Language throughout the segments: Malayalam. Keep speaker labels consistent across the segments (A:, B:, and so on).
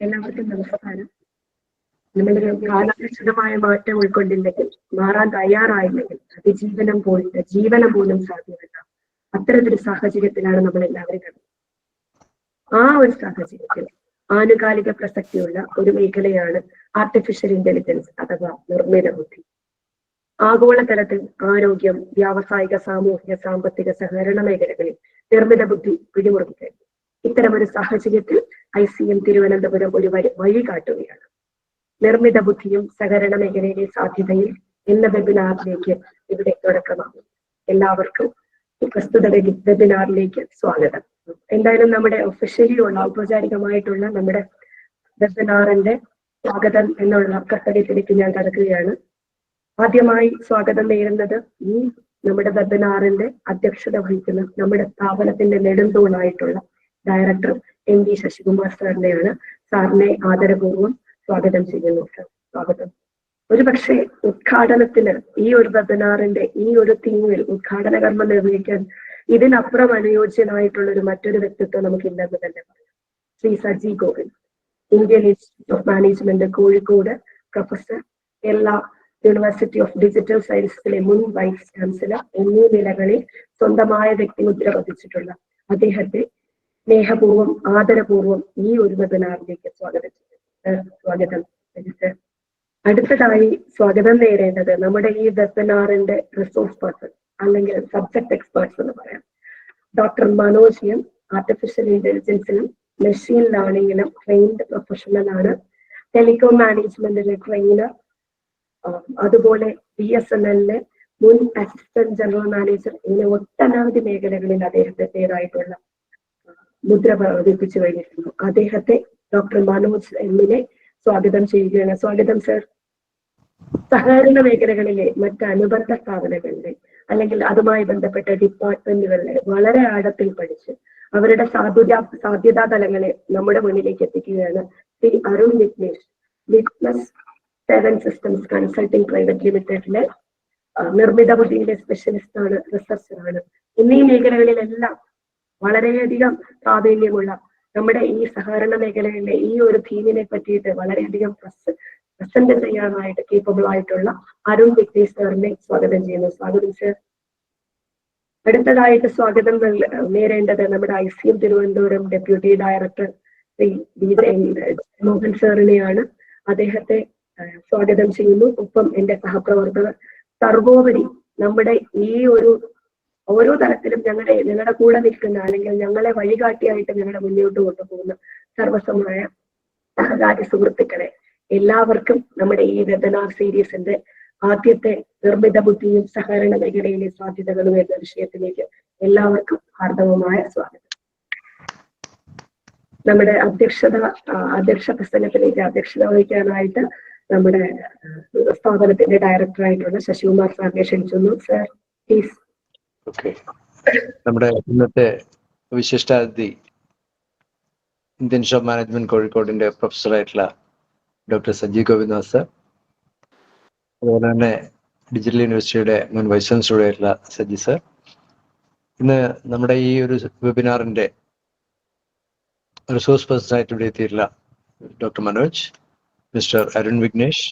A: എല്ലാവർക്കും നമസ്കാരം. നമ്മളൊരു കാലാനുസൃതമായ മാറ്റം ഉൾക്കൊണ്ടില്ലെങ്കിൽ, മാറാൻ തയ്യാറായില്ലെങ്കിൽ അതിജീവനം പോയിട്ട് ജീവനം പോലും സാധ്യമല്ല. അത്തരത്തിലൊരു സാഹചര്യത്തിലാണ് നമ്മൾ എല്ലാവരും കിടന്നത്. ആ ഒരു സാഹചര്യത്തിൽ ആനുകാലിക പ്രസക്തിയുള്ള ഒരു മേഖലയാണ് ആർട്ടിഫിഷ്യൽ ഇന്റലിജൻസ് അഥവാ നിർമ്മിത ബുദ്ധി. ആഗോളതലത്തിൽ ആരോഗ്യം, വ്യാവസായിക, സാമൂഹിക, സാമ്പത്തിക, സഹകരണ മേഖലകളിൽ നിർമ്മിത ബുദ്ധി പിടിമുറുക്കി. ഇത്തരമൊരു സാഹചര്യത്തിൽ ICM തിരുവനന്തപുരം ഒരു വഴി കാട്ടുകയാണ്. നിർമ്മിത ബുദ്ധിയും സഹകരണ മേഖലയിലെ സാധ്യതയിൽ എന്ന വെബിനാറിലേക്ക് ഇവിടെ തുടക്കമാകും. എല്ലാവർക്കും പ്രസ്തുത വെബിനാറിലേക്ക് സ്വാഗതം. എന്തായാലും നമ്മുടെ ഒഫീഷ്യലി ഉള്ള ഔപചാരികമായിട്ടുള്ള നമ്മുടെ വെബിനാറിന്റെ സ്വാഗതം എന്നുള്ള കർത്തവ്യത്തിലേക്ക് ഞാൻ കടക്കുകയാണ്. ആദ്യമായി സ്വാഗതം നേരുന്നത് ഈ നമ്മുടെ വെബിനാറിന്റെ അധ്യക്ഷത വഹിക്കുന്ന നമ്മുടെ സ്ഥാപനത്തിന്റെ നെടുന്തൂണായിട്ടുള്ള ഡയറക്ടർ MV ശശികുമാർ സാറിനെയാണ്. സാറിനെ ആദരപൂർവ്വം സ്വാഗതം ചെയ്യുന്നു. സർ, സ്വാഗതം. ഒരുപക്ഷെ ഉദ്ഘാടനത്തിന് ഈ ഒരു വെബിനാറിന്റെ ഈ ഒരു തീമിൽ ഉദ്ഘാടന കർമ്മം നിർവഹിക്കാൻ ഇതിനപ്പുറം അനുയോജ്യനായിട്ടുള്ള ഒരു മറ്റൊരു വ്യക്തിത്വം നമുക്കില്ലെന്ന് തന്നെ പറയാം. Shri Saji Govind, Indian institute of management Kozhikode professor, Kerala university of digital സയൻസസിലെ മുൻ വൈസ് ചാൻസലർ എന്നീ നിലകളിൽ സ്വന്തമായ വ്യക്തിമുദ്ര പതിച്ചിട്ടുള്ള അദ്ദേഹത്തെ സ്നേഹപൂർവ്വം ആദരപൂർവ്വം ഈ ഒരു വെബിനാറിലേക്ക് സ്വാഗതം ചെയ്യുന്നു. സ്വാഗതം. അടുത്തതായി സ്വാഗതം നേടേണ്ടത് നമ്മുടെ ഈ വെബിനാറിന്റെ റിസോഴ്സ് പേഴ്സൺ അല്ലെങ്കിൽ സബ്ജക്ട് എക്സ്പേർട്സ് എന്ന് പറയാം. ഡോക്ടർ മനോജ് എം ആർട്ടിഫിഷ്യൽ ഇന്റലിജൻസിലും മെഷീൻ ലേണിംഗിലും ട്രെയിൻഡ് പ്രൊഫഷണൽ ആണ്. ടെലികോം മാനേജ്മെന്റിലെ ട്രെയിനർ, അതുപോലെ BSNL മുൻ അസിസ്റ്റന്റ് ജനറൽ മാനേജർ, ഇങ്ങനെ ഒട്ടനവധി മേഖലകളിൽ അദ്ദേഹത്തിൻ്റെതായിട്ടുള്ള മുദ്ര പതിപ്പിച്ചു കഴിഞ്ഞിരുന്നു. അദ്ദേഹത്തെ ഡോക്ടർ മനോജ് എമ്മിനെ സ്വാഗതം ചെയ്യുകയാണ്. സ്വാഗതം സർ. സഹകരണ മേഖലകളിലെ മറ്റ് അനുബന്ധ സ്ഥാപനങ്ങളിലെ അല്ലെങ്കിൽ അതുമായി ബന്ധപ്പെട്ട ഡിപ്പാർട്ട്മെന്റുകളിലെ വളരെ ആഴത്തിൽ പഠിച്ച് അവരുടെ സാധ്യതാ തലങ്ങളെ നമ്മുടെ മുന്നിലേക്ക് എത്തിക്കുകയാണ് Shri Arun Vignesh. Witness 7 systems consulting private ലിമിറ്റഡിലെ നിർമ്മിത ബുദ്ധിയിലെ സ്പെഷ്യലിസ്റ്റ് ആണ്, റിസർച്ചറാണ്. എന്നീ മേഖലകളിലെല്ലാം വളരെയധികം പ്രാധാന്യമുള്ള നമ്മുടെ ഈ സഹകരണ മേഖലയിലെ ഈ ഒരു തീമിനെ പറ്റിയിട്ട് വളരെയധികം പ്രസന്റ് ചെയ്യാനായിട്ട് കേപ്പബിൾ ആയിട്ടുള്ള അരുൺ വിഘ്നേഷ് സാറിനെ സ്വാഗതം ചെയ്യുന്നു. സ്വാഗതം സർ. അടുത്തതായിട്ട് സ്വാഗതം നേരേണ്ടത് നമ്മുടെ ICM Thiruvananthapuram deputy director Shri Mohan സാറിനെയാണ്. അദ്ദേഹത്തെ സ്വാഗതം ചെയ്യുന്നു. ഒപ്പം എന്റെ സഹപ്രവർത്തകർ, സർവോപരി നമ്മുടെ ഈ ഒരു ഓരോ തലത്തിലും ഞങ്ങളുടെ കൂടെ നിൽക്കുന്ന അല്ലെങ്കിൽ ഞങ്ങളെ വഴികാട്ടിയായിട്ട് ഞങ്ങളുടെ മുന്നോട്ട് കൊണ്ടുപോകുന്ന സർവസ്വമായ സഹകാരി സുഹൃത്തുക്കളെ എല്ലാവർക്കും നമ്മുടെ ഈ വെബിനാർ സീരീസിന്റെ ആദ്യത്തെ നിർമ്മിത ബുദ്ധിയും സഹകരണ മേഖലയിലെ സാധ്യതകളും എന്ന വിഷയത്തിലേക്ക് എല്ലാവർക്കും ഹാർദവമായ സ്വാഗതം. നമ്മുടെ അധ്യക്ഷ പ്രസംഗത്തിലേക്ക് അധ്യക്ഷത വഹിക്കാനായിട്ട് നമ്മുടെ സ്ഥാപനത്തിന്റെ ഡയറക്ടറായിട്ടുള്ള ശശികുമാർ സാറിനെ ക്ഷണിക്കുന്നു. Sir, please.
B: ഓക്കെ. നമ്മുടെ ഇന്നത്തെ വിശിഷ്ടാതിഥി ഇന്ത്യൻ ഇൻസ്റ്റിറ്റ്യൂട്ട് ഓഫ് മാനേജ്മെന്റ് കോഴിക്കോടിന്റെ പ്രൊഫസറായിട്ടുള്ള ഡോക്ടർ സജി ഗോവിന്ദ് സർ, അതുപോലെ തന്നെ ഡിജിറ്റൽ യൂണിവേഴ്സിറ്റിയുടെ മുൻ വൈസ് ചാൻസലർ ആയിട്ടുള്ള സജി സർ. ഇന്ന് നമ്മുടെ ഈ ഒരു വെബിനാറിന്റെ റിസോഴ്സ് പേഴ്സൺ ആയിട്ട് ഇവിടെ എത്തിയിട്ടുള്ള ഡോക്ടർ മനോജ്, മിസ്റ്റർ അരുൺ വിഘ്നേഷ്,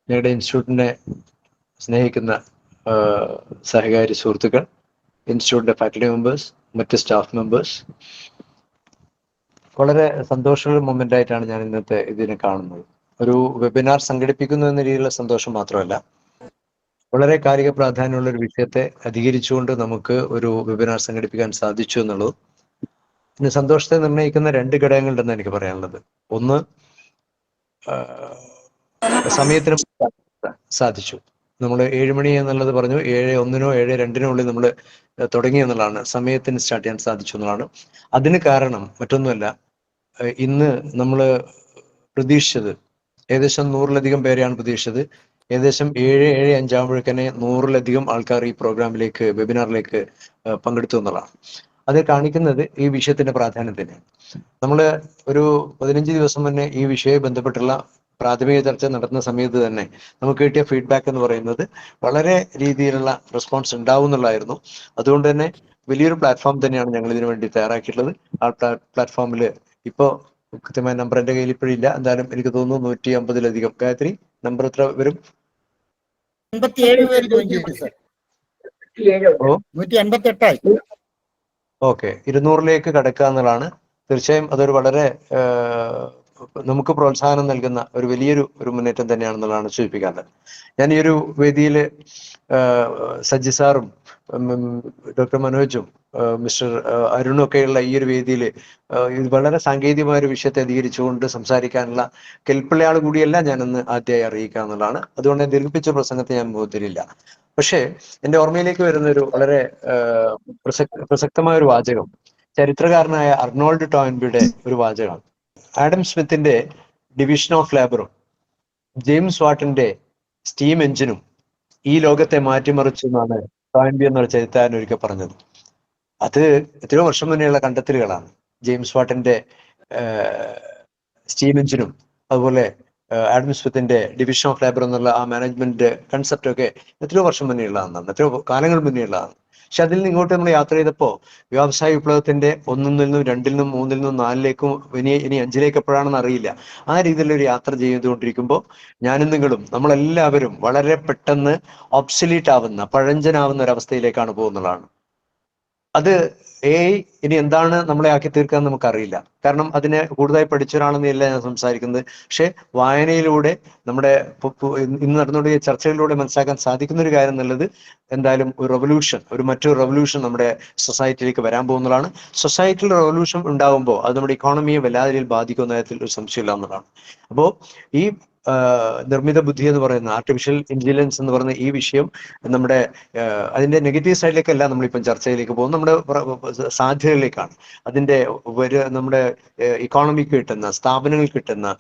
B: ഞങ്ങളുടെ ഇൻസ്റ്റിറ്റ്യൂട്ടിനെ സ്നേഹിക്കുന്ന സഹകാരി സുഹൃത്തുക്കൾ, ഇൻസ്റ്റിറ്റ്യൂട്ടിന്റെ ഫാക്കൽറ്റി മെമ്പേഴ്സ്, മറ്റ് സ്റ്റാഫ് മെമ്പേഴ്സ്. വളരെ സന്തോഷമുള്ള മൊമെന്റ് ആയിട്ടാണ് ഞാൻ ഇന്നത്തെ ഇതിനെ കാണുന്നത്. ഒരു വെബിനാർ സംഘടിപ്പിക്കുന്നു എന്ന രീതിയിലുള്ള സന്തോഷം മാത്രമല്ല, വളരെ കാലിക പ്രാധാന്യമുള്ള ഒരു വിഷയത്തെ അധികരിച്ചുകൊണ്ട് നമുക്ക് ഒരു വെബിനാർ സംഘടിപ്പിക്കാൻ സാധിച്ചു എന്നുള്ളത് പിന്നെ സന്തോഷത്തെ നിർണ്ണയിക്കുന്ന 2 ഘടകങ്ങളുണ്ടെന്ന് എനിക്ക് പറയാനുള്ളത്. ഒന്ന്, സമയത്തിന് സാധിച്ചു. നമ്മൾ 7 മണി എന്നുള്ളത് പറഞ്ഞു, 7:01 7:02 ഉള്ളിൽ നമ്മൾ തുടങ്ങി എന്നുള്ളതാണ്. സമയത്തിന് സ്റ്റാർട്ട് ചെയ്യാൻ സാധിച്ചു എന്നുള്ളതാണ്. അതിന് കാരണം മറ്റൊന്നുമല്ല, ഇന്ന് നമ്മൾ പ്രതീക്ഷിച്ചത് ഏകദേശം 100-ലധികം പേരെയാണ് പ്രതീക്ഷിച്ചത്. ഏകദേശം 7-7:05 ആകുമ്പോഴേക്കന്നെ 100-ലധികം ആൾക്കാർ ഈ പ്രോഗ്രാമിലേക്ക്, വെബിനാറിലേക്ക് പങ്കെടുത്തു എന്നുള്ളതാണ്. അത് കാണിക്കുന്നത് ഈ വിഷയത്തിന്റെ പ്രാധാന്യം തന്നെയാണ്. നമ്മൾ ഒരു 15 ദിവസം മുന്നേ ഈ വിഷയവുമായി ബന്ധപ്പെട്ടുള്ള പ്രാഥമിക ചർച്ച നടത്തുന്ന സമയത്ത് തന്നെ നമുക്ക് കിട്ടിയ ഫീഡ്ബാക്ക് എന്ന് പറയുന്നത് വളരെ രീതിയിലുള്ള റെസ്പോൺസ് ഉണ്ടാവും എന്നുള്ളതായിരുന്നു. അതുകൊണ്ട് തന്നെ വലിയൊരു പ്ലാറ്റ്ഫോം തന്നെയാണ് ഞങ്ങൾ ഇതിനു വേണ്ടി തയ്യാറാക്കിയിട്ടുള്ളത്. ആ പ്ലാറ്റ്ഫോമിൽ ഇപ്പോൾ കൃത്യമായ നമ്പർ എൻ്റെ കയ്യിൽ ഇപ്പോഴില്ല, എന്തായാലും എനിക്ക് തോന്നുന്നു 150-ലധികം. ഗായത്രി, നമ്പർ എത്ര വരും?
C: 87 പേര് ജോയിൻ ചെയ്തു സർ.
B: ഓ,
C: 158.
B: ഓക്കെ, 200-ലേക്ക് കടക്കുക എന്നുള്ളതാണ്. തീർച്ചയായും അതൊരു വളരെ നമുക്ക് പ്രോത്സാഹനം നൽകുന്ന ഒരു വലിയൊരു മുന്നേറ്റം തന്നെയാണെന്നുള്ളതാണ് സൂചിപ്പിക്കാറുള്ളത്. ഞാൻ ഈ ഒരു വേദിയിൽ സജ്ജി സാറും ഡോക്ടർ മനോജും മിസ്റ്റർ അരുണും ഒക്കെയുള്ള ഈ ഒരു വേദിയിൽ വളരെ സാങ്കേതികമായ ഒരു വിഷയത്തെ അധികരിച്ചുകൊണ്ട് സംസാരിക്കാനുള്ള കെൽപ്പുള്ള ആൾ കൂടിയല്ല ഞാനെന്ന് ആദ്യമായി അറിയിക്കുക എന്നുള്ളതാണ്. അതുകൊണ്ട് ദീർഘിപ്പിച്ച പ്രസംഗത്തെ ഞാൻ ബോധിരില്ല. പക്ഷേ എൻ്റെ ഓർമ്മയിലേക്ക് വരുന്ന ഒരു വളരെ പ്രസക്തമായ ഒരു വാചകം ചരിത്രകാരനായ അർണോൾഡ് ടോയിൻബിയുടെ ഒരു വാചകമാണ്. ആഡം സ്മിത്തിന്റെ ഡിവിഷൻ ഓഫ് ലേബറും ജെയിംസ് വാട്ടിന്റെ സ്റ്റീം എഞ്ചിനും ഈ ലോകത്തെ മാറ്റിമറിച്ചു എന്നാണ് ടോയിൻബി എന്നുള്ള ചരിത്രകാരൻ ഒരിക്കൽ പറഞ്ഞത്. അത് എത്രയോ വർഷം മുന്നേയുള്ള കണ്ടെത്തലുകളാണ്. ജെയിംസ് വാട്ടിന്റെ സ്റ്റീം എഞ്ചിനും അതുപോലെ ആഡം സ്മിത്തിന്റെ ഡിവിഷൻ ഓഫ് ലേബർ എന്നുള്ള ആ മാനേജ്മെന്റ് കൺസെപ്റ്റ് ഒക്കെ എത്രയോ വർഷം മുന്നേ ഉള്ളതാണ്, എത്രയോ കാലങ്ങൾ മുന്നേ ഉള്ളതാണ്. പക്ഷെ അതിൽ നിന്ന് ഇങ്ങോട്ട് നമ്മൾ യാത്ര ചെയ്തപ്പോ വ്യവസായ വിപ്ലവത്തിന്റെ 1-ൽ നിന്നും 2-ൽ നിന്നും 3-ൽ നിന്നും 4-ലേക്കും ഇനി 5-ലേക്ക് എപ്പോഴാണെന്ന് അറിയില്ല. ആ രീതിയിലൊരു യാത്ര ചെയ്തുകൊണ്ടിരിക്കുമ്പോൾ ഞാനും നിങ്ങളും നമ്മളെല്ലാവരും വളരെ പെട്ടെന്ന് ഒബ്സലീറ്റ് ആവുന്ന, പഴഞ്ചനാവുന്ന ഒരവസ്ഥയിലേക്കാണ് പോകുന്നതാണ്. അത് ഇനി എന്താണ് നമ്മളെ ആക്കി തീർക്കുക എന്ന് നമുക്കറിയില്ല. കാരണം അതിനെ കൂടുതലായി പഠിച്ച ഒരാളെന്നല്ല ഞാൻ സംസാരിക്കുന്നത്. പക്ഷെ വായനയിലൂടെ നമ്മുടെ ഇന്ന് നടന്നുകൊണ്ടിരിക്കുന്ന ചർച്ചകളിലൂടെ മനസ്സിലാക്കാൻ സാധിക്കുന്ന ഒരു കാര്യം എന്നുള്ളത് എന്തായാലും ഒരു റെവല്യൂഷൻ, മറ്റൊരു റെവല്യൂഷൻ നമ്മുടെ സൊസൈറ്റിയിലേക്ക് വരാൻ പോകുന്നതാണ്. സൊസൈറ്റിയിൽ റെവല്യൂഷൻ ഉണ്ടാകുമ്പോൾ അത് നമ്മുടെ ഇക്കോണമിയെ വല്ലാതെ രീതിയിൽ ബാധിക്കുന്ന കാര്യത്തിൽ ഒരു സംശയമില്ല എന്നതാണ്. അപ്പോൾ ഈ നിർമ്മിത ബുദ്ധി എന്ന് പറയുന്ന ആർട്ടിഫിഷ്യൽ ഇന്റലിജൻസ് എന്ന് പറയുന്ന ഈ വിഷയം നമ്മുടെ അതിന്റെ നെഗറ്റീവ് സൈഡിലേക്കല്ല നമ്മളിപ്പം ചർച്ചയിലേക്ക് പോകുന്നത്, നമ്മുടെ സാധ്യതകളിലേക്കാണ്. അതിന്റെ നമ്മുടെ ഇക്കോണമിക്ക് കിട്ടുന്ന, സ്ഥാപനങ്ങൾക്ക് കിട്ടുന്ന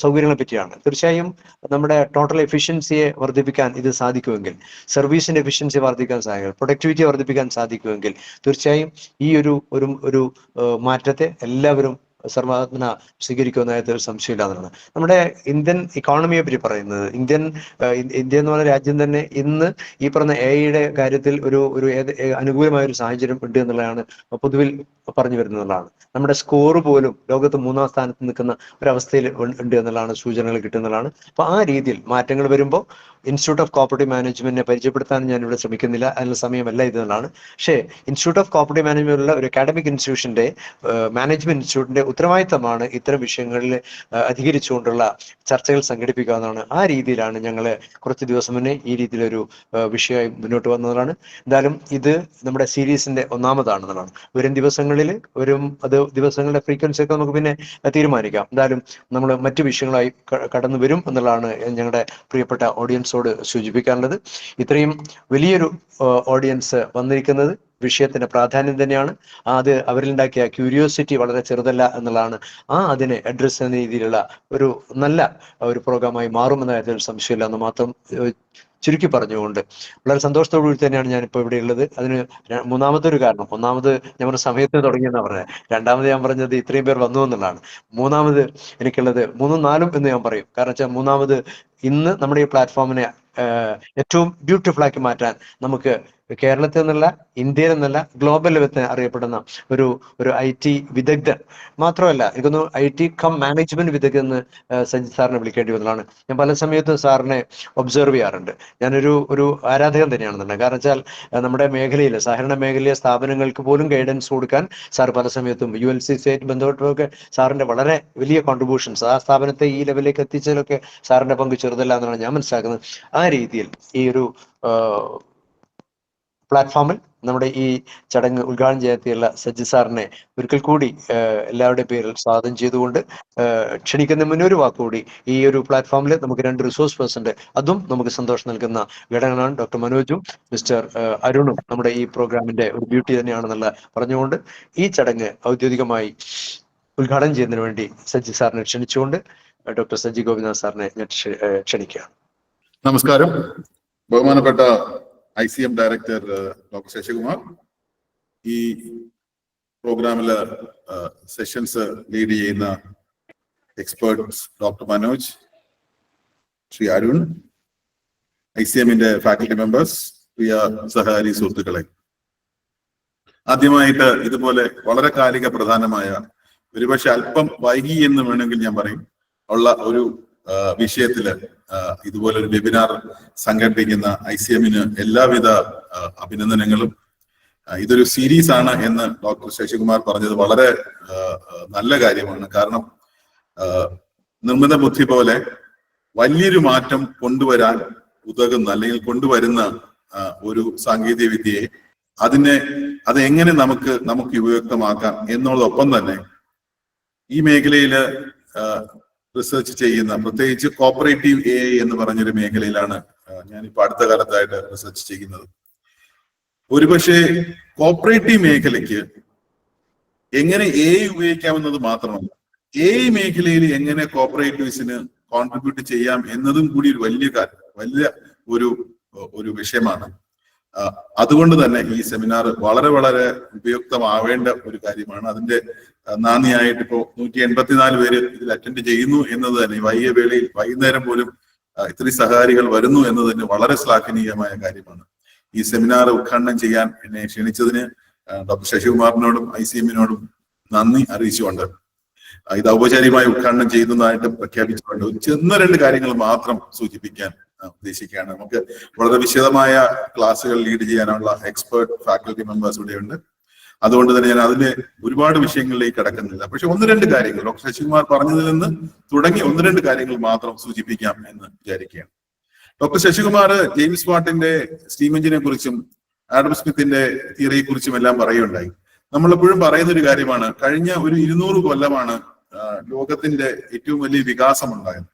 B: സൗകര്യങ്ങളെ പറ്റിയാണ്. തീർച്ചയായും നമ്മുടെ ടോട്ടൽ എഫിഷ്യൻസിയെ വർദ്ധിപ്പിക്കാൻ ഇത് സാധിക്കുമെങ്കിൽ, സർവീസിന്റെ എഫിഷ്യൻസി വർദ്ധിക്കാൻ സാധിക്കും, പ്രൊഡക്ടിവിറ്റി വർദ്ധിപ്പിക്കാൻ സാധിക്കുമെങ്കിൽ തീർച്ചയായും ഈ ഒരു മാറ്റത്തെ എല്ലാവരും സർവാത്മന സ്വീകരിക്കുന്ന ഒരു സംശയമില്ല എന്നാണ്. നമ്മുടെ ഇന്ത്യൻ ഇക്കോണമിയെ പറ്റി പറയുന്നത്, ഇന്ത്യ എന്ന് പറയുന്ന രാജ്യം തന്നെ ഇന്ന് ഈ പറഞ്ഞ AI-യുടെ കാര്യത്തിൽ ഒരു അനുകൂലമായ ഒരു സാഹചര്യം ഉണ്ട് എന്നുള്ളതാണ് പൊതുവിൽ പറഞ്ഞു വരുന്നതാണ്. നമ്മുടെ സ്കോർ പോലും ലോകത്ത് 3-ാം സ്ഥാനത്ത് നിൽക്കുന്ന ഒരവസ്ഥയിൽ ഉണ്ട് എന്നുള്ളതാണ് സൂചനകൾ കിട്ടുന്നതാണ്. അപ്പൊ ആ രീതിയിൽ മാറ്റങ്ങൾ വരുമ്പോൾ ഇൻസ്റ്റിറ്റ്യൂട്ട് ഓഫ് കോപ്പറേറ്റീവ് മാനേജ്മെന്റിനെ പരിചയപ്പെടുത്താൻ ഞാൻ ഇവിടെ ശ്രമിക്കുന്നില്ല, അതിനുള്ള സമയമല്ല ഇതെന്നുള്ളതാണ്. പക്ഷേ ഇൻസ്റ്റിറ്റ്യൂട്ട് ഓഫ് കോപ്പറേറ്റീവ് മാനേജ്മെന്റുള്ള ഒരു അക്കാഡമിക് ഇൻസ്റ്റിറ്റ്യൂഷന്റെ മാനേജ്മെന്റ് ഇൻസ്റ്റിറ്റ്യൂട്ടിന്റെ ഉത്തരവാദിത്തമാണ് ഇത്തരം വിഷയങ്ങളിൽ അധികരിച്ചുകൊണ്ടുള്ള ചർച്ചകൾ സംഘടിപ്പിക്കുക എന്നതാണ്. ആ രീതിയിലാണ് ഞങ്ങൾ കുറച്ച് ദിവസം മുന്നേ ഈ രീതിയിലൊരു വിഷയമായി മുന്നോട്ട് വന്നതാണ്. എന്തായാലും ഇത് നമ്മുടെ സീരീസിന്റെ 1-ാമതാണെന്നുള്ളതാണ്. വരും ദിവസങ്ങളിൽ ദിവസങ്ങളുടെ ഫ്രീക്വൻസി ഒക്കെ നമുക്ക് പിന്നെ തീരുമാനിക്കാം. എന്തായാലും നമ്മൾ മറ്റു വിഷയങ്ങളായി കടന്നു വരും എന്നുള്ളതാണ് ഞങ്ങളുടെ പ്രിയപ്പെട്ട ഓഡിയൻസോട് സൂചിപ്പിക്കാനുള്ളത്. ഇത്രയും വലിയൊരു ഓഡിയൻസ് വന്നിരിക്കുന്നത് വിഷയത്തിന്റെ പ്രാധാന്യം തന്നെയാണ്. അത് അവരിലുണ്ടാക്കിയ ക്യൂരിയോസിറ്റി വളരെ ചെറുതല്ല എന്നുള്ളതാണ്. അതിനെ അഡ്രസ് ചെയ്യുന്ന രീതിയിലുള്ള ഒരു നല്ല ഒരു പ്രോഗ്രാമായി മാറുമെന്ന കാര്യത്തിൽ സംശയമില്ല എന്ന് മാത്രം ചുരുക്കി പറഞ്ഞുകൊണ്ട് വളരെ സന്തോഷത്തോടുകൂടി തന്നെയാണ് ഞാനിപ്പോൾ ഇവിടെ ഉള്ളത്. അതിന് 3-ാമത്തെ ഒരു കാരണം, 1-ാമത് ഞാൻ പറഞ്ഞ സമയത്ത് തുടങ്ങിയെന്നാണ് പറഞ്ഞത്, 2-ാമത് ഞാൻ പറഞ്ഞത് ഇത്രയും പേർ വന്നു എന്നുള്ളതാണ്. 3-ാമത് എനിക്കുള്ളത് 3-ഉം 4-ഉം എന്ന് ഞാൻ പറയും. കാരണം വെച്ചാൽ 3-ാമത് ഇന്ന് നമ്മുടെ ഈ പ്ലാറ്റ്ഫോമിനെ ഏറ്റവും ബ്യൂട്ടിഫുൾ ആക്കി മാറ്റാൻ നമുക്ക് കേരളത്തിൽ നിന്നുള്ള, ഇന്ത്യയിൽ നിന്നല്ല, ഗ്ലോബൽ ലെവലിൽ അറിയപ്പെടുന്ന ഒരു IT വിദഗ്ധൻ മാത്രമല്ല, എനിക്കൊന്ന് IT കം മാനേജ്മെന്റ് വിദഗ്ധൻ എന്ന് സജിത് സാറിനെ വിളിക്കേണ്ടി വന്നതാണ്. ഞാൻ പല സമയത്തും സാറിനെ ഒബ്സർവ് ചെയ്യാറുണ്ട്. ഞാനൊരു ആരാധകൻ തന്നെയാണെന്നുണ്ട്. കാരണം വെച്ചാൽ നമ്മുടെ മേഖലയിൽ, സഹകരണ മേഖലയിലെ സ്ഥാപനങ്ങൾക്ക് പോലും ഗൈഡൻസ് കൊടുക്കാൻ സാർ പല സമയത്തും UNCC ബന്ധപ്പെട്ടൊക്കെ സാറിന്റെ വളരെ വലിയ കോൺട്രിബ്യൂഷൻസ്, ആ സ്ഥാപനത്തെ ഈ ലെവലിലേക്ക് എത്തിച്ചതിലൊക്കെ സാറിന്റെ പങ്ക് ചെറുതല്ല എന്നാണ് ഞാൻ മനസ്സിലാക്കുന്നത്. ആ രീതിയിൽ ഈ ഒരു പ്ലാറ്റ്ഫോമിൽ നമ്മുടെ ഈ ചടങ്ങ് ഉദ്ഘാടനം ചെയ്യാത്തിയുള്ള സജ്ജി സാറിനെ ഒരിക്കൽ കൂടി എല്ലാവരുടെയും പേരിൽ സ്വാഗതം ചെയ്തുകൊണ്ട് ക്ഷണിക്കുന്ന മുന്നൊരു വാക്കുകൂടി, ഈ ഒരു പ്ലാറ്റ്ഫോമിൽ നമുക്ക് 2 റിസോഴ്സ് പേഴ്സൺ ഉണ്ട്, അതും നമുക്ക് സന്തോഷം നൽകുന്ന ഘടകങ്ങളാണ്. ഡോക്ടർ മനോജും മിസ്റ്റർ അരുണും നമ്മുടെ ഈ പ്രോഗ്രാമിന്റെ ഒരു ബ്യൂട്ടി തന്നെയാണെന്നുള്ള പറഞ്ഞുകൊണ്ട് ഈ ചടങ്ങ് ഔദ്യോഗികമായി ഉദ്ഘാടനം ചെയ്യുന്നതിന് വേണ്ടി സജ്ജി സാറിനെ ക്ഷണിച്ചുകൊണ്ട് ഡോക്ടർ സജ്ജി ഗോപിനാഥ് സാറിനെ ഞാൻ ക്ഷണിക്കുകയാണ്.
D: നമസ്കാരം. ബഹുമാനപ്പെട്ട ICM ഡയറക്ടർ ഡോക്ടർ ശശികുമാർ, ഈ പ്രോഗ്രാമില് സെഷൻസ് ലീഡ് ചെയ്യുന്ന എക്സ്പേർട്സ് ഡോക്ടർ മനോജ്, ശ്രീ അരുൺ, ICM-ന്റെ ഫാക്കൽറ്റി മെമ്പേഴ്സ്, പ്രിയ സഹകാരി സുഹൃത്തുക്കളെ, ആദ്യമായിട്ട് ഇതുപോലെ വളരെ കാലിക പ്രധാനമായ ഒരുപക്ഷെ അല്പം വൈകി എന്ന് വേണമെങ്കിൽ ഞാൻ പറയും ഉള്ള ഒരു വിഷയത്തില് ഇതുപോലൊരു വെബിനാർ സംഘടിപ്പിക്കുന്ന ICM-ന് എല്ലാവിധ അഭിനന്ദനങ്ങളും. ഇതൊരു സീരീസ് ആണ് എന്ന് ഡോക്ടർ ശശികുമാർ പറഞ്ഞത് വളരെ നല്ല കാര്യമാണ്. കാരണം നിർമ്മിത ബുദ്ധി പോലെ വലിയൊരു മാറ്റം കൊണ്ടുവരാൻ ഉതകുന്ന അല്ലെങ്കിൽ കൊണ്ടുവരുന്ന ഒരു സാങ്കേതിക വിദ്യയെ അത് എങ്ങനെ നമുക്ക് ഉപയുക്തമാക്കാം എന്നുള്ളതൊപ്പം തന്നെ ഈ മേഖലയില് റിസർച്ച് ചെയ്യുന്ന, പ്രത്യേകിച്ച് കോപ്പറേറ്റീവ് AI എന്ന് പറഞ്ഞൊരു മേഖലയിലാണ് ഞാനിപ്പോ അടുത്ത കാലത്തായിട്ട് റിസർച്ച് ചെയ്യുന്നത്. ഒരുപക്ഷെ കോപ്പറേറ്റീവ് മേഖലയ്ക്ക് എങ്ങനെ AI ഉപയോഗിക്കാമെന്നത് മാത്രമല്ല, AI മേഖലയിൽ എങ്ങനെ കോപ്പറേറ്റീവ്സിന് കോൺട്രിബ്യൂട്ട് ചെയ്യാം എന്നതും കൂടി ഒരു വലിയ ഒരു വിഷയമാണ്. അതുകൊണ്ട് തന്നെ ഈ സെമിനാർ വളരെ വളരെ ഉപയുക്തമാവേണ്ട ഒരു കാര്യമാണ്. അതിന്റെ നാന്ദിയായിട്ട് ഇപ്പോ 184 പേര് ഇതിൽ അറ്റൻഡ് ചെയ്യുന്നു എന്നത് തന്നെ, വൈകിയ വേളയിൽ വൈകുന്നേരം പോലും ഇത്രയും സഹകാരികൾ വരുന്നു എന്നത് തന്നെ വളരെ ശ്ലാഘനീയമായ കാര്യമാണ്. ഈ സെമിനാർ ഉദ്ഘാടനം ചെയ്യാൻ എന്നെ ക്ഷണിച്ചതിന് ഡോക്ടർ ശശികുമാറിനോടും ICM-നോടും നന്ദി അറിയിച്ചുകൊണ്ട് ഇത് ഔപചാരികമായി ഉദ്ഘാടനം ചെയ്യുന്നതായിട്ട് പ്രഖ്യാപിച്ചുകൊണ്ട് ചെന്ന 2 കാര്യങ്ങൾ മാത്രം സൂചിപ്പിക്കാൻ ഉദ്ദേശിക്കുകയാണ്. നമുക്ക് വളരെ വിശദമായ ക്ലാസ്സുകൾ ലീഡ് ചെയ്യാനുള്ള എക്സ്പേർട്ട് ഫാക്കൽറ്റി മെമ്പേഴ്സ് ഇവിടെയുണ്ട്. അതുകൊണ്ട് തന്നെ ഞാൻ അതിന് ഒരുപാട് വിഷയങ്ങളിലേക്ക് കടക്കുന്നില്ല. പക്ഷെ 1-2 കാര്യങ്ങൾ ഡോക്ടർ ശശികുമാർ പറഞ്ഞതിൽ നിന്ന് തുടങ്ങി 1-2 കാര്യങ്ങൾ മാത്രം സൂചിപ്പിക്കാം എന്ന് വിചാരിക്കുകയാണ്. ഡോക്ടർ ശശികുമാർ ജെയിംസ് വാട്ടിന്റെ സ്റ്റീം എഞ്ചിനെ കുറിച്ചും ആഡം സ്മിത്തിന്റെ തിയറിയെ കുറിച്ചും എല്ലാം പറയുകയുണ്ടായി. നമ്മളെപ്പോഴും പറയുന്ന ഒരു കാര്യമാണ്, കഴിഞ്ഞ ഒരു 200 കൊല്ലമാണ് ലോകത്തിന്റെ ഏറ്റവും വലിയ വികാസം ഉണ്ടായത്.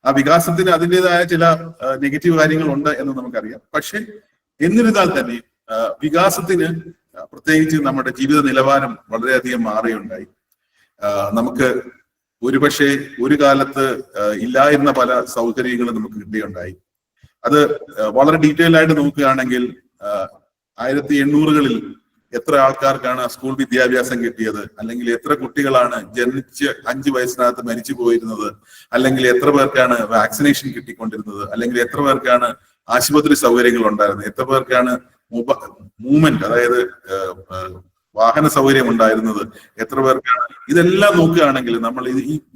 D: ആ വികാസത്തിന് അതിൻ്റെതായ ചില നെഗറ്റീവ് കാര്യങ്ങളുണ്ട് എന്ന് നമുക്കറിയാം. പക്ഷെ എന്നിരുന്നാൽ തന്നെ വികാസത്തിന് പ്രത്യേകിച്ച് നമ്മുടെ ജീവിത നിലവാരം വളരെയധികം മാറുകയുണ്ടായി. നമുക്ക് ഒരുപക്ഷെ ഒരു കാലത്ത് ഇല്ലായിരുന്ന പല സൗകര്യങ്ങളും നമുക്ക് കിട്ടുകയുണ്ടായി. അത് വളരെ ഡീറ്റെയിൽ ആയിട്ട് നോക്കുകയാണെങ്കിൽ 1800-കളിൽ എത്ര ആൾക്കാർക്കാണ് സ്കൂൾ വിദ്യാഭ്യാസം കിട്ടിയത്, അല്ലെങ്കിൽ എത്ര കുട്ടികളാണ് ജനിച്ച് 5 വയസ്സിനകത്ത് മരിച്ചു പോയിരുന്നത്, അല്ലെങ്കിൽ എത്ര പേർക്കാണ് വാക്സിനേഷൻ കിട്ടിക്കൊണ്ടിരുന്നത്, അല്ലെങ്കിൽ എത്ര പേർക്കാണ് ആശുപത്രി സൗകര്യങ്ങൾ ഉണ്ടായിരുന്നത്, എത്ര പേർക്കാണ് മൂവ്മെന്റ്, അതായത് വാഹന സൗകര്യം ഉണ്ടായിരുന്നത്, എത്ര പേർക്കാണ്. ഇതെല്ലാം നോക്കുകയാണെങ്കിൽ നമ്മൾ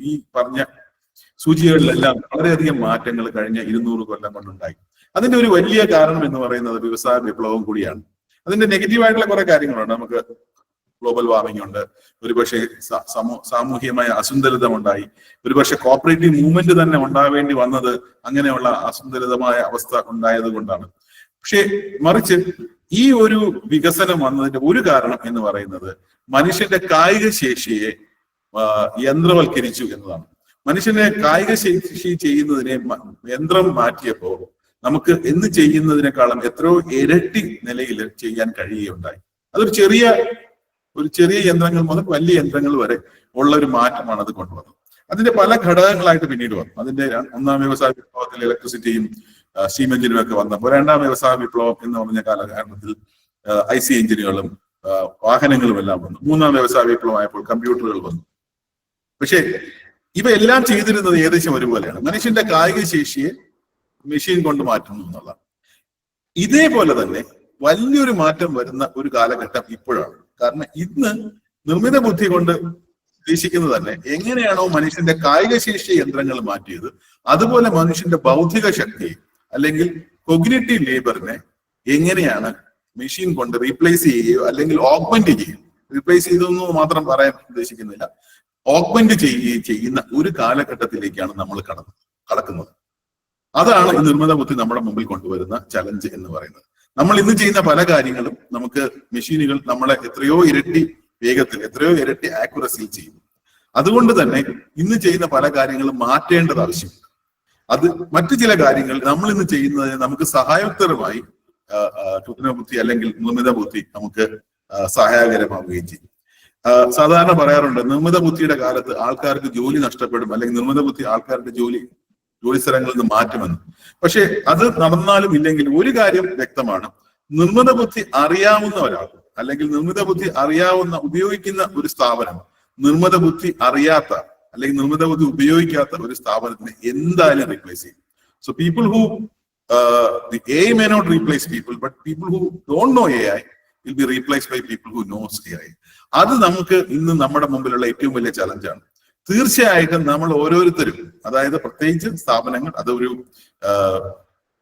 D: ഈ പറഞ്ഞ സൂചികകളിലെല്ലാം വളരെയധികം മാറ്റങ്ങൾ കഴിഞ്ഞ 200 കൊല്ലം കൊണ്ടുണ്ടായി. അതിന്റെ ഒരു വലിയ കാരണം എന്ന് പറയുന്നത് വ്യവസായ വിപ്ലവം കൂടിയാണ്. അതിന്റെ നെഗറ്റീവായിട്ടുള്ള കുറെ കാര്യങ്ങളുണ്ട്. നമുക്ക് ഗ്ലോബൽ വാർമിംഗ് ഉണ്ട്, ഒരുപക്ഷെ സാമൂഹികമായ അസന്തുലിതം ഉണ്ടായി, ഒരുപക്ഷെ കോപ്പറേറ്റീവ് മൂവ്മെന്റ് തന്നെ ഉണ്ടാവേണ്ടി വന്നത് അങ്ങനെയുള്ള അസന്തുലിതമായ അവസ്ഥ ഉണ്ടായത് കൊണ്ടാണ്. പക്ഷെ മറിച്ച് ഈ ഒരു വികസനം വന്നതിന്റെ ഒരു കാരണം എന്ന് പറയുന്നത് മനുഷ്യന്റെ കായിക ശേഷിയെ യന്ത്രവൽക്കരിച്ചു എന്നതാണ്. മനുഷ്യനെ കായിക ശേഷി ചെയ്യുന്നതിനെ യന്ത്രം മാറ്റിയപ്പോൾ നമുക്ക് എന്ന് ചെയ്യുന്നതിനേക്കാളും എത്രയോ ഇരട്ടി നിലയിൽ ചെയ്യാൻ കഴിയുകയുണ്ടായി. അതൊരു ചെറിയ യന്ത്രങ്ങൾ മുതൽ വലിയ യന്ത്രങ്ങൾ വരെ ഉള്ള ഒരു മാറ്റമാണ് അത് കൊണ്ടുവന്നത്. അതിന്റെ പല ഘടകങ്ങളായിട്ട് പിന്നീട് വന്നു. അതിന്റെ 1ാം വ്യവസായ വിപ്ലവത്തിൽ ഇലക്ട്രിസിറ്റിയും സ്റ്റീം എഞ്ചിനും ഒക്കെ വന്നപ്പോൾ 2ാം വ്യവസായ വിപ്ലവം എന്ന് പറഞ്ഞ കാലഘട്ടത്തിൽ IC എഞ്ചിനുകളും വാഹനങ്ങളും എല്ലാം വന്നു. 3ാം വ്യവസായ വിപ്ലവമായപ്പോൾ കമ്പ്യൂട്ടറുകൾ വന്നു. പക്ഷെ ഇവയെല്ലാം ചെയ്തിരുന്നത് ഏകദേശം ഒരുപോലെയാണ്. മനുഷ്യന്റെ കായിക ശേഷിയെ മെഷീൻ കൊണ്ട് മാറ്റുന്നു എന്നുള്ളതാണ്. ഇതേപോലെ തന്നെ വലിയൊരു മാറ്റം വരുന്ന ഒരു കാലഘട്ടം ഇപ്പോഴാണ്. കാരണം ഇന്ന് നിർമ്മിത ബുദ്ധി കൊണ്ട് ഉദ്ദേശിക്കുന്നത് തന്നെ എങ്ങനെയാണോ മനുഷ്യന്റെ കായിക ശേഷി യന്ത്രങ്ങൾ മാറ്റിയത്, അതുപോലെ മനുഷ്യന്റെ ബൗദ്ധിക ശക്തിയെ അല്ലെങ്കിൽ കൊഗ്നിറ്റീവ് ലേബറിനെ എങ്ങനെയാണ് മെഷീൻ കൊണ്ട് റീപ്ലേസ് ചെയ്യുകയോ അല്ലെങ്കിൽ ഓഗ്മെന്റ് ചെയ്യുകയോ, റീപ്ലേസ് ചെയ്തെന്ന് മാത്രം പറയാൻ ഉദ്ദേശിക്കുന്നില്ല, ഓഗ്മെന്റ് ചെയ്യുകയും ചെയ്യുന്ന ഒരു കാലഘട്ടത്തിലേക്കാണ് നമ്മൾ കടക്കുന്നത്. അതാണ് ഈ നിർമ്മിത ബുദ്ധി നമ്മുടെ മുമ്പിൽ കൊണ്ടുവരുന്ന ചലഞ്ച് എന്ന് പറയുന്നത്. നമ്മൾ ഇന്ന് ചെയ്യുന്ന പല കാര്യങ്ങളും നമുക്ക് മെഷീനുകൾ നമ്മളെ എത്രയോ ഇരട്ടി വേഗത്തിൽ, എത്രയോ ഇരട്ടി ആക്യുറസിയിൽ ചെയ്യും. അതുകൊണ്ട് തന്നെ ഇന്ന് ചെയ്യുന്ന പല കാര്യങ്ങളും മാറ്റേണ്ടത് ആവശ്യമുണ്ട്. അത് മറ്റു ചില കാര്യങ്ങൾ നമ്മൾ ഇന്ന് ചെയ്യുന്നതിന് നമുക്ക് സഹായോത്തരമായി കൃത്രിമ ബുദ്ധി അല്ലെങ്കിൽ നിർമ്മിത ബുദ്ധി നമുക്ക് സഹായകരമാവുകയും ചെയ്യും. സാധാരണ പറയാറുണ്ട്, നിർമ്മിത ബുദ്ധിയുടെ കാലത്ത് ആൾക്കാർക്ക് ജോലി നഷ്ടപ്പെടും, അല്ലെങ്കിൽ നിർമ്മിത ബുദ്ധി ആൾക്കാരുടെ ജോലി സ്ഥലങ്ങളിൽ നിന്ന് മാറ്റുമെന്ന്. പക്ഷെ അത് നടന്നാലും ഇല്ലെങ്കിൽ ഒരു കാര്യം വ്യക്തമാണ്, നിർമ്മിത ബുദ്ധി അറിയാവുന്ന ഒരാൾ അല്ലെങ്കിൽ നിർമ്മിത ബുദ്ധി ഉപയോഗിക്കുന്ന ഒരു സ്ഥാപനം നിർമ്മിത ബുദ്ധി അറിയാത്ത അല്ലെങ്കിൽ നിർമ്മിത ബുദ്ധി ഉപയോഗിക്കാത്ത ഒരു സ്ഥാപനത്തിനെ എന്തായാലും റീപ്ലേസ് ചെയ്യും. So people who the AI may not replace people, but people who don't know AI, will be replaced by people who knows AI. അത് നമുക്ക് ഇന്ന് നമ്മുടെ മുമ്പിലുള്ള ഏറ്റവും വലിയ ചലഞ്ചാണ്. തീർച്ചയായിട്ടും നമ്മൾ ഓരോരുത്തരും, അതായത് പ്രത്യേകിച്ച് സ്ഥാപനങ്ങൾ, അതൊരു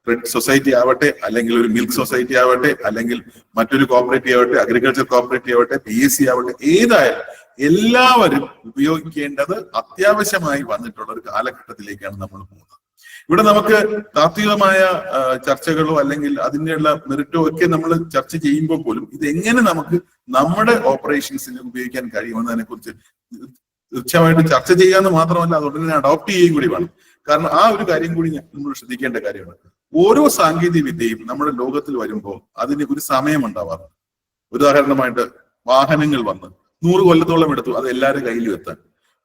D: റെഡ് സൊസൈറ്റി ആവട്ടെ, അല്ലെങ്കിൽ ഒരു മിൽക്ക് സൊസൈറ്റി ആവട്ടെ, അല്ലെങ്കിൽ മറ്റൊരു കോപ്പറേറ്റീവ് ആവട്ടെ, അഗ്രികൾച്ചർ കോപ്പറേറ്റീവ് ആവട്ടെ, PSC ആവട്ടെ, ഏതായാലും എല്ലാവരും ഉപയോഗിക്കേണ്ടത് അത്യാവശ്യമായി വന്നിട്ടുള്ള ഒരു കാലഘട്ടത്തിലേക്കാണ് നമ്മൾ പോകുന്നത്. ഇവിടെ നമുക്ക് താത്വികമായ ചർച്ചകളോ അല്ലെങ്കിൽ അതിനുള്ള മെറിറ്റോ ഒക്കെ നമ്മൾ ചർച്ച ചെയ്യുമ്പോൾ പോലും ഇത് എങ്ങനെ നമുക്ക് നമ്മുടെ ഓപ്പറേഷൻസിന് ഉപയോഗിക്കാൻ കഴിയുമെന്നതിനെ കുറിച്ച് തീർച്ചയായിട്ടും ചർച്ച ചെയ്യാന്ന് മാത്രമല്ല, അതുകൊണ്ട് തന്നെ അഡോപ്റ്റ് ചെയ്യുകയും കൂടി വേണം. കാരണം ആ ഒരു കാര്യം കൂടി നമ്മൾ ശ്രദ്ധിക്കേണ്ട കാര്യമാണ്. ഓരോ സാങ്കേതിക വിദ്യയും നമ്മുടെ ലോകത്തിൽ വരുമ്പോൾ അതിന് ഒരു സമയം ഉണ്ടാവാറുണ്ട്. ഉദാഹരണമായിട്ട് വാഹനങ്ങൾ വന്ന് 100 കൊല്ലത്തോളം എടുത്തു അത് എല്ലാവരുടെ കയ്യിലും എത്താൻ.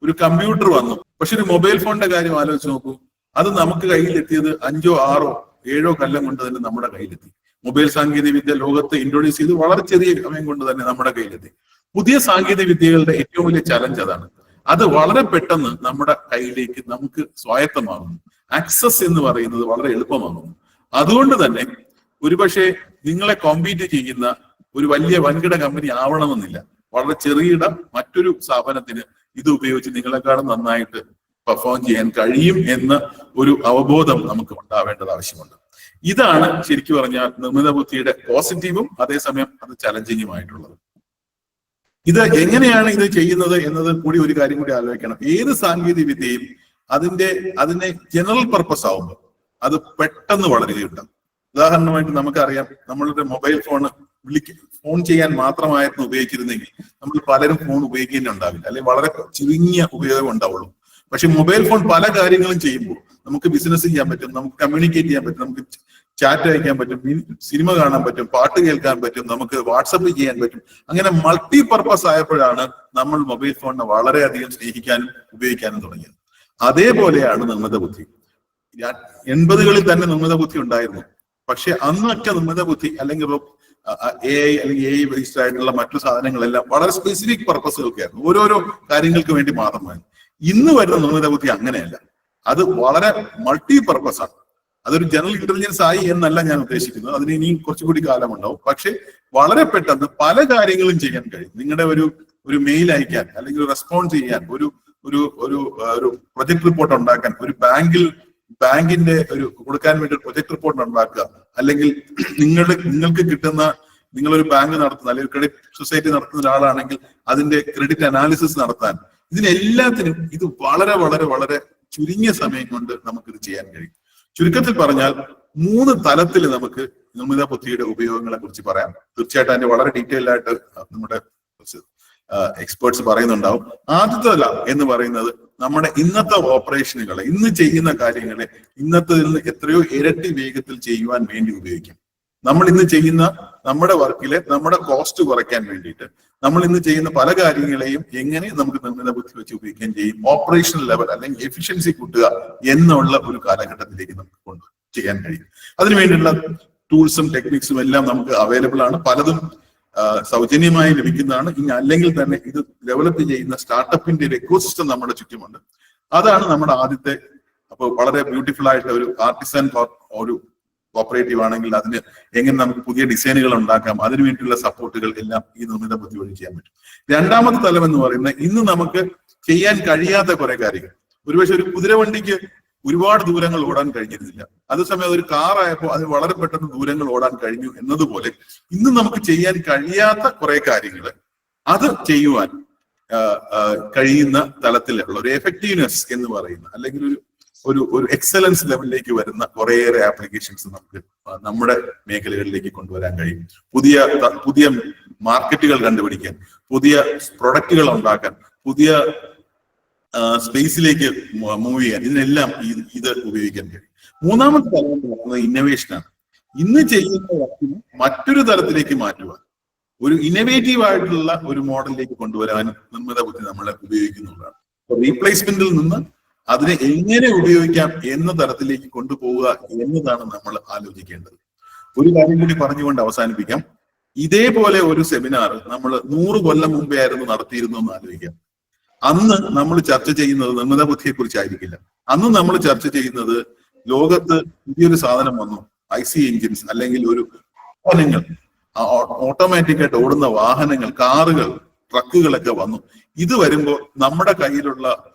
D: ഒരു കമ്പ്യൂട്ടർ വന്നു, പക്ഷെ ഒരു മൊബൈൽ ഫോണിന്റെ കാര്യം ആലോചിച്ച് നോക്കൂ. അത് നമുക്ക് കയ്യിലെത്തിയത് 5, 6, 7 കൊല്ലം കൊണ്ട് തന്നെ നമ്മുടെ കയ്യിലെത്തി. മൊബൈൽ സാങ്കേതിക വിദ്യ ലോകത്ത് ഇൻട്രൊഡ്യൂസ് ചെയ്ത് വളരെ ചെറിയ സമയം കൊണ്ട് തന്നെ നമ്മുടെ കയ്യിലെത്തി. പുതിയ സാങ്കേതിക വിദ്യകളുടെ ഏറ്റവും വലിയ ചലഞ്ച് അതാണ്. അത് വളരെ പെട്ടെന്ന് നമ്മുടെ കയ്യിലേക്ക് നമുക്ക് സ്വായത്തമാകുന്നു. ആക്സസ് എന്ന് പറയുന്നത് വളരെ എളുപ്പമാകുന്നു. അതുകൊണ്ട് തന്നെ ഒരുപക്ഷെ നിങ്ങളെ കോമ്പീറ്റ് ചെയ്യുന്ന ഒരു വലിയ വൻകിട കമ്പനി ആവണമെന്നില്ല. വളരെ ചെറിയിട മറ്റൊരു സ്ഥാപനത്തിന് ഇത് ഉപയോഗിച്ച് നിങ്ങളെക്കാളും നന്നായിട്ട് പെർഫോം ചെയ്യാൻ കഴിയും എന്ന ഒരു അവബോധം നമുക്ക് ഉണ്ടാവേണ്ടത് ആവശ്യമുണ്ട്. ഇതാണ് ശരിക്കും പറഞ്ഞാൽ നിർമ്മിത ബുദ്ധിയുടെ പോസിറ്റീവും അതേസമയം അത് ചലഞ്ചിങ്ങുമായിട്ടുള്ളത്. ഇത് എങ്ങനെയാണ് ഇത് ചെയ്യുന്നത് എന്നത് കൂടി ഒരു കാര്യം കൂടി ആലോചിക്കണം. ഏത് സാങ്കേതിക വിദ്യയും അതിനെ ജനറൽ പർപ്പസ് ആവുമ്പോൾ അത് പെട്ടെന്ന് വളരുകയുണ്ടാകും. ഉദാഹരണമായിട്ട് നമുക്കറിയാം, നമ്മളുടെ മൊബൈൽ ഫോൺ ചെയ്യാൻ മാത്രമായിരുന്നു ഉപയോഗിച്ചിരുന്നെങ്കിൽ നമ്മൾ പലരും ഫോൺ ഉപയോഗിക്കേണ്ടതുണ്ടാവില്ല, അല്ലെങ്കിൽ വളരെ ചുരുങ്ങിയ ഉപയോഗം ഉണ്ടാവുള്ളൂ. പക്ഷെ മൊബൈൽ ഫോൺ പല കാര്യങ്ങളും ചെയ്യുമ്പോൾ നമുക്ക് ബിസിനസ് ചെയ്യാൻ പറ്റും, നമുക്ക് കമ്മ്യൂണിക്കേറ്റ് ചെയ്യാൻ പറ്റും, നമുക്ക് ചാറ്റ് അയക്കാൻ പറ്റും, സിനിമ കാണാൻ പറ്റും, പാട്ട് കേൾക്കാൻ പറ്റും, നമുക്ക് വാട്സപ്പ് ചെയ്യാൻ പറ്റും. അങ്ങനെ മൾട്ടി പർപ്പസ് ആയപ്പോഴാണ് നമ്മൾ മൊബൈൽ ഫോണിനെ വളരെയധികം സ്നേഹിക്കാനും ഉപയോഗിക്കാനും തുടങ്ങിയത്. അതേപോലെയാണ് നിർമ്മിത ബുദ്ധി. 80കളിൽ തന്നെ നിർമ്മിത ബുദ്ധി ഉണ്ടായിരുന്നു. പക്ഷെ അന്നൊക്കെ നിർമ്മിത ബുദ്ധി അല്ലെങ്കിൽ AI അല്ലെങ്കിൽ AI ബേസ്ഡ് ആയിട്ടുള്ള മറ്റു സാധനങ്ങളെല്ലാം വളരെ സ്പെസിഫിക് പർപ്പസുകൾക്കായിരുന്നു, ഓരോരോ കാര്യങ്ങൾക്ക് വേണ്ടി മാത്രമായിരുന്നു. ഇന്ന് വരുന്ന നിർമ്മിത ബുദ്ധി അങ്ങനെയല്ല. അത് വളരെ മൾട്ടി പർപ്പസ് ആണ്. അതൊരു ജനറൽ ഇന്റലിജൻസ് ആയി എന്നല്ല ഞാൻ ഉദ്ദേശിക്കുന്നത്. അതിന് ഇനിയും കുറച്ചുകൂടി കാലമുണ്ടാവും. പക്ഷെ വളരെ പെട്ടെന്ന് പല കാര്യങ്ങളും ചെയ്യാൻ കഴിയും. നിങ്ങളുടെ ഒരു മെയിൽ അയക്കാൻ, അല്ലെങ്കിൽ റെസ്പോണ്ട് ചെയ്യാൻ, ഒരു പ്രൊജക്ട് റിപ്പോർട്ട് ഉണ്ടാക്കാൻ, ഒരു ബാങ്കിന്റെ കൊടുക്കാൻ വേണ്ടി പ്രൊജക്ട് റിപ്പോർട്ട് ഉണ്ടാക്കുക, അല്ലെങ്കിൽ നിങ്ങൾക്ക് കിട്ടുന്ന, നിങ്ങളൊരു ബാങ്ക് നടത്തുന്ന അല്ലെങ്കിൽ ക്രെഡിറ്റ് സൊസൈറ്റി നടത്തുന്ന ഒരാളാണെങ്കിൽ അതിന്റെ ക്രെഡിറ്റ് അനാലിസിസ് നടത്താൻ, ഇതിനെല്ലാത്തിനും ഇത് വളരെ വളരെ വളരെ ചുരുങ്ങിയ സമയം കൊണ്ട് നമുക്കിത് ചെയ്യാൻ കഴിയും. ചുരുക്കത്തിൽ പറഞ്ഞാൽ 3 തലത്തിൽ നമുക്ക് നിർമ്മിത ബുദ്ധിയുടെ ഉപയോഗങ്ങളെ കുറിച്ച് പറയാം. തീർച്ചയായിട്ടും അതിന്റെ വളരെ ഡീറ്റെയിൽ ആയിട്ട് നമ്മുടെ എക്സ്പേർട്സ് പറയുന്നുണ്ടാവും. ആദ്യത്തെ തല എന്ന് പറയുന്നത് നമ്മുടെ ഇന്നത്തെ ഓപ്പറേഷനുകളെ, ഇന്ന് ചെയ്യുന്ന കാര്യങ്ങളെ ഇന്നത്തെ നിന്ന് എത്രയോ ഇരട്ടി വേഗത്തിൽ ചെയ്യുവാൻ വേണ്ടി ഉപയോഗിക്കും. നമ്മൾ ഇന്ന് ചെയ്യുന്ന നമ്മുടെ വർക്കിലെ നമ്മുടെ കോസ്റ്റ് കുറയ്ക്കാൻ വേണ്ടിയിട്ട് നമ്മൾ ഇന്ന് ചെയ്യുന്ന പല കാര്യങ്ങളെയും എങ്ങനെ നമുക്ക് നിർമ്മിത ബുദ്ധി വെച്ച് ഉപയോഗിക്കാൻ ചെയ്യും, ഓപ്പറേഷണൽ ലെവൽ അല്ലെങ്കിൽ എഫിഷ്യൻസി കൂട്ടുക എന്നുള്ള ഒരു കാലഘട്ടത്തിലേക്ക് നമുക്ക് ചെയ്യാൻ കഴിയും. അതിനുവേണ്ടിയുള്ള ടൂൾസും ടെക്നിക്സും എല്ലാം നമുക്ക് അവൈലബിൾ ആണ്. പലതും സൗജന്യമായി ലഭിക്കുന്നതാണ്. ഇനി അല്ലെങ്കിൽ തന്നെ ഇത് ഡെവലപ്പ് ചെയ്യുന്ന സ്റ്റാർട്ടപ്പിന്റെ ഒരു എക്കോസിസ്റ്റം നമ്മുടെ ചുറ്റുമുണ്ട്. അതാണ് നമ്മുടെ ആദ്യത്തെ. അപ്പോൾ വളരെ ബ്യൂട്ടിഫുൾ ആയിട്ട് ഒരു ആർട്ടിസൻ ഒരു കോപ്പറേറ്റീവ് ആണെങ്കിൽ അതിന് എങ്ങനെ നമുക്ക് പുതിയ ഡിസൈനുകൾ ഉണ്ടാക്കാം, അതിനു വേണ്ടിയുള്ള സപ്പോർട്ടുകൾ എല്ലാം ഈ നിർമ്മിത ബുദ്ധി വഴി ചെയ്യാൻ പറ്റും. രണ്ടാമത്തെ തലം എന്ന് പറയുന്നത് ഇന്ന് നമുക്ക് ചെയ്യാൻ കഴിയാത്ത കുറെ കാര്യങ്ങൾ. ഒരുപക്ഷെ ഒരു കുതിരവണ്ടിക്ക് ഒരുപാട് ദൂരങ്ങൾ ഓടാൻ കഴിഞ്ഞിരുന്നില്ല, അതേസമയം ഒരു കാർ ആയപ്പോൾ അതിന് വളരെ പെട്ടെന്ന് ദൂരങ്ങൾ ഓടാൻ കഴിഞ്ഞു എന്നതുപോലെ ഇന്ന് നമുക്ക് ചെയ്യാൻ കഴിയാത്ത കുറെ കാര്യങ്ങൾ അത് ചെയ്യുവാൻ കഴിയുന്ന തലത്തിലുള്ള ഒരു എഫക്റ്റീവ്നെസ് എന്ന് പറയുന്ന, അല്ലെങ്കിൽ ഒരു എക്സലൻസ് ലെവലിലേക്ക് വരുന്ന കുറേയേറെ ആപ്ലിക്കേഷൻസ് നമുക്ക് നമ്മുടെ മേഖലകളിലേക്ക് കൊണ്ടുവരാൻ കഴിയും. പുതിയ മാർക്കറ്റുകൾ കണ്ടുപിടിക്കാൻ, പുതിയ പ്രൊഡക്റ്റുകൾ ഉണ്ടാക്കാൻ, പുതിയ സ്പേസിലേക്ക് മൂവ് ചെയ്യാൻ, ഇതിനെല്ലാം ഇത് ഉപയോഗിക്കാൻ കഴിയും. മൂന്നാമത്തെ തലം എന്ന് പറയുന്നത് ഇന്നോവേഷനാണ്. ഇന്ന് ചെയ്യുന്ന വർക്കിനെ മറ്റൊരു തലത്തിലേക്ക് മാറ്റുവാൻ, ഒരു ഇന്നോവേറ്റീവ് ആയിട്ടുള്ള ഒരു മോഡലിലേക്ക് കൊണ്ടുവരാൻ നിർമ്മിത ബുദ്ധി നമ്മളെ ഉപയോഗിക്കുന്നുള്ളതാണ്. റീപ്ലേസ്മെന്റിൽ നിന്ന് അതിനെ എങ്ങനെ ഉപയോഗിക്കാം എന്ന തലത്തിലേക്ക് കൊണ്ടുപോവുക എന്നതാണ് നമ്മൾ ആലോചിക്കേണ്ടത്. ഒരു കാര്യം കൂടി പറഞ്ഞുകൊണ്ട് അവസാനിപ്പിക്കാം. ഇതേപോലെ ഒരു സെമിനാർ നമ്മൾ 100 കൊല്ലം മുമ്പേ ആയിരുന്നു നടത്തിയിരുന്നു എന്ന് ആലോചിക്കാം. അന്ന് നമ്മൾ ചർച്ച ചെയ്യുന്നത് നിർമ്മിത ബുദ്ധിയെ കുറിച്ചായിരിക്കില്ല. അന്ന് നമ്മൾ ചർച്ച ചെയ്യുന്നത് ലോകത്ത് പുതിയൊരു സാധനം വന്നു, IC എഞ്ചിൻസ് അല്ലെങ്കിൽ ഒരു വാഹനങ്ങൾ. ഓട്ടോമാറ്റിക് ആയിട്ട് ഓടുന്ന വാഹനങ്ങൾ, കാറുകൾ, ട്രക്കുകളൊക്കെ വന്നു. ഇത് വരുമ്പോൾ നമ്മുടെ കയ്യിലുള്ള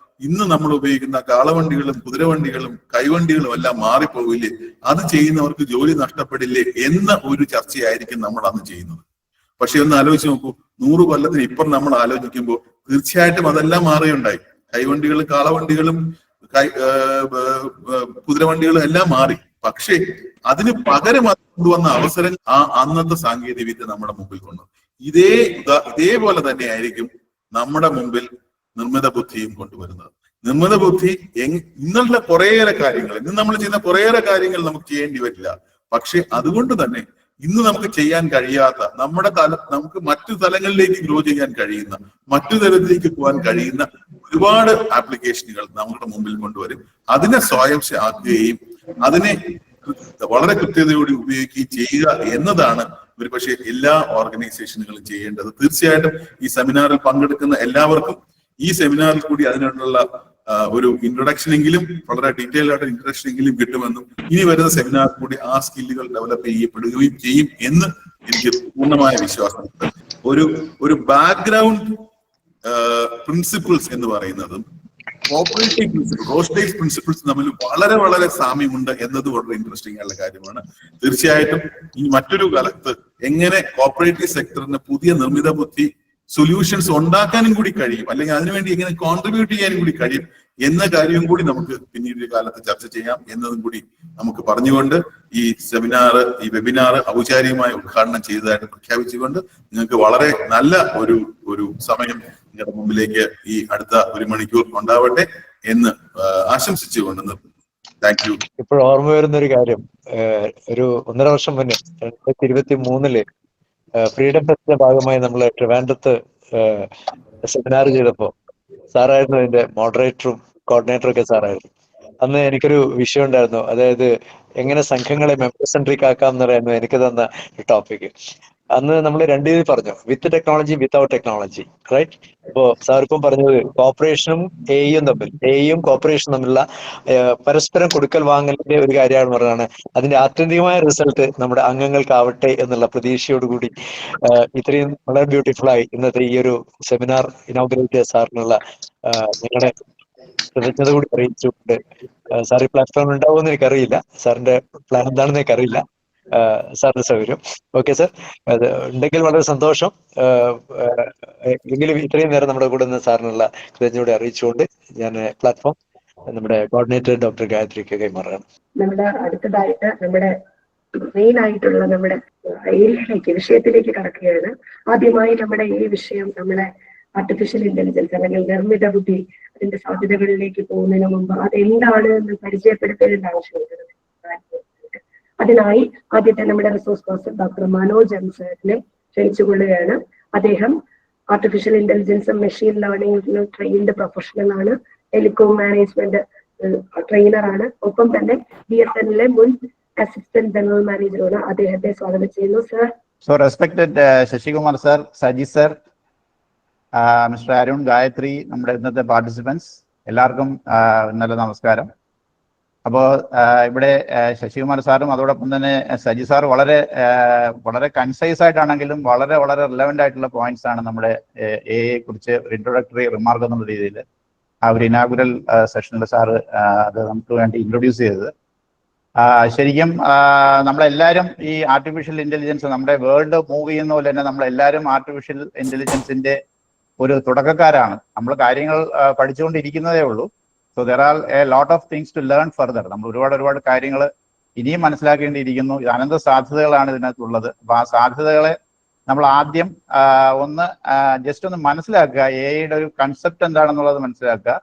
D: ഇന്ന് നമ്മൾ ഉപയോഗിക്കുന്ന കാളവണ്ടികളും കുതിരവണ്ടികളും കൈവണ്ടികളും എല്ലാം മാറിപ്പോവില്ലേ? അത് ചെയ്യുന്നവർക്ക് ജോലി നഷ്ടപ്പെടില്ലേ എന്ന ഒരു ചർച്ചയായിരിക്കും നമ്മൾ അന്ന് ചെയ്യുന്നത്. പക്ഷെ ഒന്ന് ആലോചിച്ച് നോക്കൂ, 100 കൊല്ലത്തിന് ഇപ്പം നമ്മൾ ആലോചിക്കുമ്പോൾ തീർച്ചയായിട്ടും അതെല്ലാം മാറിയുണ്ടായി. കൈവണ്ടികളും കാളവണ്ടികളും കുതിരവണ്ടികളും എല്ലാം മാറി. പക്ഷേ അതിന് പകരം കൊണ്ടുവന്ന അവസരം അന്നത്തെ സാങ്കേതിക വിദ്യ നമ്മുടെ മുമ്പിൽ കൊണ്ടു. ഇതേപോലെ തന്നെ ആയിരിക്കും നമ്മുടെ മുമ്പിൽ നിർമ്മിത ബുദ്ധിയും കൊണ്ടുവരുന്നത്. നിർമ്മിത ബുദ്ധി ഇന്നുള്ള കുറേയേറെ കാര്യങ്ങൾ, ഇന്ന് നമ്മൾ ചെയ്യുന്ന കുറേയേറെ കാര്യങ്ങൾ നമുക്ക് ചെയ്യേണ്ടി വരില്ല. പക്ഷെ അതുകൊണ്ട് തന്നെ ഇന്ന് നമുക്ക് ചെയ്യാൻ കഴിയാത്ത നമുക്ക് മറ്റു തലങ്ങളിലേക്ക് ഗ്രോ ചെയ്യാൻ കഴിയുന്ന, മറ്റു തലത്തിലേക്ക് പോകാൻ കഴിയുന്ന ഒരുപാട് ആപ്ലിക്കേഷനുകൾ നമ്മുടെ മുമ്പിൽ കൊണ്ടുവരും. അതിനെ സ്വയം ആക്കുകയും അതിനെ വളരെ കൃത്യതയോടെ ഉപയോഗിക്കുകയും ചെയ്യുക എന്നതാണ് ഒരുപക്ഷെ എല്ലാ ഓർഗനൈസേഷനുകളും ചെയ്യേണ്ടത്. തീർച്ചയായിട്ടും ഈ സെമിനാറിൽ പങ്കെടുക്കുന്ന എല്ലാവർക്കും ഈ സെമിനാറിൽ കൂടി അതിനുള്ള ഒരു ഇൻട്രൊഡക്ഷനെങ്കിലും, വളരെ ഡീറ്റെയിൽ ആയിട്ട് ഇൻട്രൊഡക്ഷനെങ്കിലും കിട്ടുമെന്നും ഇനി വരുന്ന സെമിനാർ കൂടി ആ സ്കില്ലുകൾ ഡെവലപ്പ് ചെയ്യപ്പെടുകയും ചെയ്യും എന്ന് എനിക്ക് പൂർണ്ണമായ വിശ്വാസമുണ്ട്. ഒരു ബാക്ക്ഗ്രൗണ്ട് പ്രിൻസിപ്പിൾസ് എന്ന് പറയുന്നതും കോപ്പറേറ്റീവ് പ്രിൻസിപ്പിൾ, റോസ്റ്റേജ് പ്രിൻസിപ്പിൾസ് തമ്മിൽ വളരെ വളരെ സാമ്യമുണ്ട് എന്നത് വളരെ ഇൻട്രസ്റ്റിംഗ് ആയിട്ടുള്ള കാര്യമാണ്. തീർച്ചയായിട്ടും ഈ മറ്റൊരു കാലത്ത് എങ്ങനെ കോപ്പറേറ്റീവ് സെക്ടറിന് പുതിയ നിർമ്മിത ബുദ്ധി സൊല്യൂഷൻസ് ഉണ്ടാക്കാനും കൂടി കഴിയും, അല്ലെങ്കിൽ അതിനുവേണ്ടി എങ്ങനെ കോൺട്രിബ്യൂട്ട് ചെയ്യാനും കൂടി കഴിയും എന്ന കാര്യവും കൂടി നമുക്ക് പിന്നീട് കാലത്ത് ചർച്ച ചെയ്യാം എന്നതും കൂടി നമുക്ക് പറഞ്ഞുകൊണ്ട് ഈ സെമിനാർ, ഈ വെബിനാർ ഔപചാരികമായി ഉദ്ഘാടനം ചെയ്തതായിട്ട് പ്രഖ്യാപിച്ചുകൊണ്ട് നിങ്ങൾക്ക് വളരെ നല്ല ഒരു സമയം നിങ്ങളുടെ മുമ്പിലേക്ക് ഈ അടുത്ത 1 മണിക്കൂർ ഉണ്ടാവട്ടെ എന്ന് ആശംസിച്ചുകൊണ്ട് നിർത്തുന്നു. Thank you.
B: ഇപ്പോൾ ഓർമ്മ വരുന്ന ഒരു കാര്യം, ഒരു 1.5 വർഷം മുന്നേ 2023 ഫ്രീഡം ഫെസ്റ്റിന്റെ ഭാഗമായി നമ്മൾ ട്രിവാൻഡ്രത്ത് സെമിനാർ ചെയ്തപ്പോ സാറായിരുന്നു അതിന്റെ മോഡറേറ്ററും കോർഡിനേറ്ററും ഒക്കെ സാറായിരുന്നു. അന്ന് എനിക്കൊരു വിഷയം ഉണ്ടായിരുന്നു, അതായത് എങ്ങനെ സംഘങ്ങളെ മെമ്പർ സെൻട്രിക് ആക്കാം എന്നായിരുന്നു എനിക്ക് തന്ന ടോപ്പിക്. അന്ന് നമ്മൾ 2 രീതിയിൽ പറഞ്ഞു, with technology, without technology, right? ഇപ്പോ സാറിപ്പം പറഞ്ഞത് കോപ്പറേഷനും എയും കോപ്പറേഷനും തമ്മിലുള്ള പരസ്പരം കൊടുക്കൽ വാങ്ങലിന്റെ ഒരു കാര്യമാണ് പറഞ്ഞാണ്. അതിന്റെ ആത്യന്തികമായ റിസൾട്ട് നമ്മുടെ അംഗങ്ങൾക്കാവട്ടെ എന്നുള്ള പ്രതീക്ഷയോടുകൂടി ഇത്രയും വളരെ ബ്യൂട്ടിഫുൾ ആയി ഇന്നത്തെ ഈ ഒരു സെമിനാർ ഇനോഗ്രേറ്റ് ചെയ്ത സാറിനുള്ള നിങ്ങളുടെ കൃതജ്ഞത കൂടി അറിയിച്ചുകൊണ്ട്, സാർ ഈ പ്ലാറ്റ്ഫോമിൽ ഉണ്ടാവുമെന്ന് എനിക്കറിയില്ല, സാറിന്റെ പ്ലാൻ എന്താണെന്ന് എനിക്കറിയില്ല, സാറിന്റെ സൗകര്യം. ഓക്കെ സാർ, അത് ഉണ്ടെങ്കിൽ വളരെ സന്തോഷം. എങ്കിലും ഇത്രയും നേരം നമ്മുടെ കൂടെ നിന്ന് സാറിനുള്ള കൃതജ്ഞത അറിയിച്ചുകൊണ്ട് ഞാൻ പ്ലാറ്റ്ഫോം നമ്മുടെ കോർഡിനേറ്റർ ഡോക്ടർ ഗായത്രിക്ക് കൈമാറുകയാണ്.
A: നമ്മുടെ അടുത്തതായിട്ട് നമ്മുടെ മെയിൻ ആയിട്ടുള്ള നമ്മുടെ ഏരിയയിലേക്ക്, വിഷയത്തിലേക്ക് കടക്കുകയാണ്. ആദ്യമായി നമ്മുടെ ഈ വിഷയം, നമ്മുടെ ആർട്ടിഫിഷ്യൽ ഇന്റലിജൻസ് അല്ലെങ്കിൽ നിർമ്മിത ബുദ്ധി, അതിന്റെ സാധ്യതകളിലേക്ക് പോകുന്നതിന് മുമ്പ് അതെന്താണ് എന്ന് പരിചയപ്പെടുത്തേണ്ട ആവശ്യമുണ്ട്. അതിനായി ആദ്യത്തെ നമ്മുടെ resource person doctor Manoj M സാറിനെ ക്ഷണിച്ചുകൊള്ളുകയാണ്. അദ്ദേഹം ആർട്ടിഫിഷ്യൽ ഇന്റലിജൻസും മെഷീൻ ലേണിംഗിലും ട്രെയിൻഡ് പ്രൊഫഷണൽ ആണ്, ടെലികോം മാനേജ്മെന്റ് ട്രെയിനർ ആണ്, ഒപ്പം തന്നെ BSNL മുൻ അസിസ്റ്റന്റ് ജനറൽ മാനേജറാണ്. അദ്ദേഹത്തെ സ്വാഗതം ചെയ്യുന്നു. Sir.
E: So respected Shashikumar sir, Saji sir, Mr. Arun, Gayatri, നമ്മുടെ ഇന്നത്തെ പാർട്ടിസിപ്പൻസ് എല്ലാവർക്കും നല്ല നമസ്കാരം. അപ്പോൾ ഇവിടെ ശശികുമാർ സാറും അതോടൊപ്പം തന്നെ സജി സാർ വളരെ വളരെ കൺസൈസ് ആയിട്ടാണെങ്കിലും വളരെ വളരെ റിലവൻ്റ് ആയിട്ടുള്ള പോയിന്റ്സ് ആണ് നമ്മുടെ എയെ കുറിച്ച് ഒരു ഇൻട്രൊഡക്ടറി റിമാർക്ക് എന്നുള്ള രീതിയിൽ ആ ഒരു ഇനാഗുറൽ സെഷനിൽ സാറ് അത് നമുക്ക് വേണ്ടി ഇൻട്രൊഡ്യൂസ് ചെയ്തത്. ശരിക്കും നമ്മളെല്ലാവരും ഈ ആർട്ടിഫിഷ്യൽ ഇന്റലിജൻസ്, നമ്മുടെ വേൾഡ് മൂവ് ചെയ്യുന്ന പോലെ തന്നെ നമ്മളെല്ലാവരും ആർട്ടിഫിഷ്യൽ ഇന്റലിജൻസിന്റെ ഒരു തുടക്കക്കാരാണ്. നമ്മൾ കാര്യങ്ങൾ പഠിച്ചുകൊണ്ടിരിക്കുന്നതേ ഉള്ളൂ. So there are a lot of things to learn further. നമ്മൾ ഒരുപാട് കാര്യങ്ങൾ ഇനിയും മനസ്സിലാക്കേണ്ടിയിരിക്കുന്നു. അനന്ത സാധ്യതകളാണ് ഇതിനകത്തുള്ളത്. അപ്പൊ ആ സാധ്യതകളെ നമ്മൾ ആദ്യം ജസ്റ്റ് ഒന്ന് മനസ്സിലാക്കുക. എയുടെ ഒരു കൺസെപ്റ്റ് എന്താണെന്നുള്ളത് മനസ്സിലാക്കുക.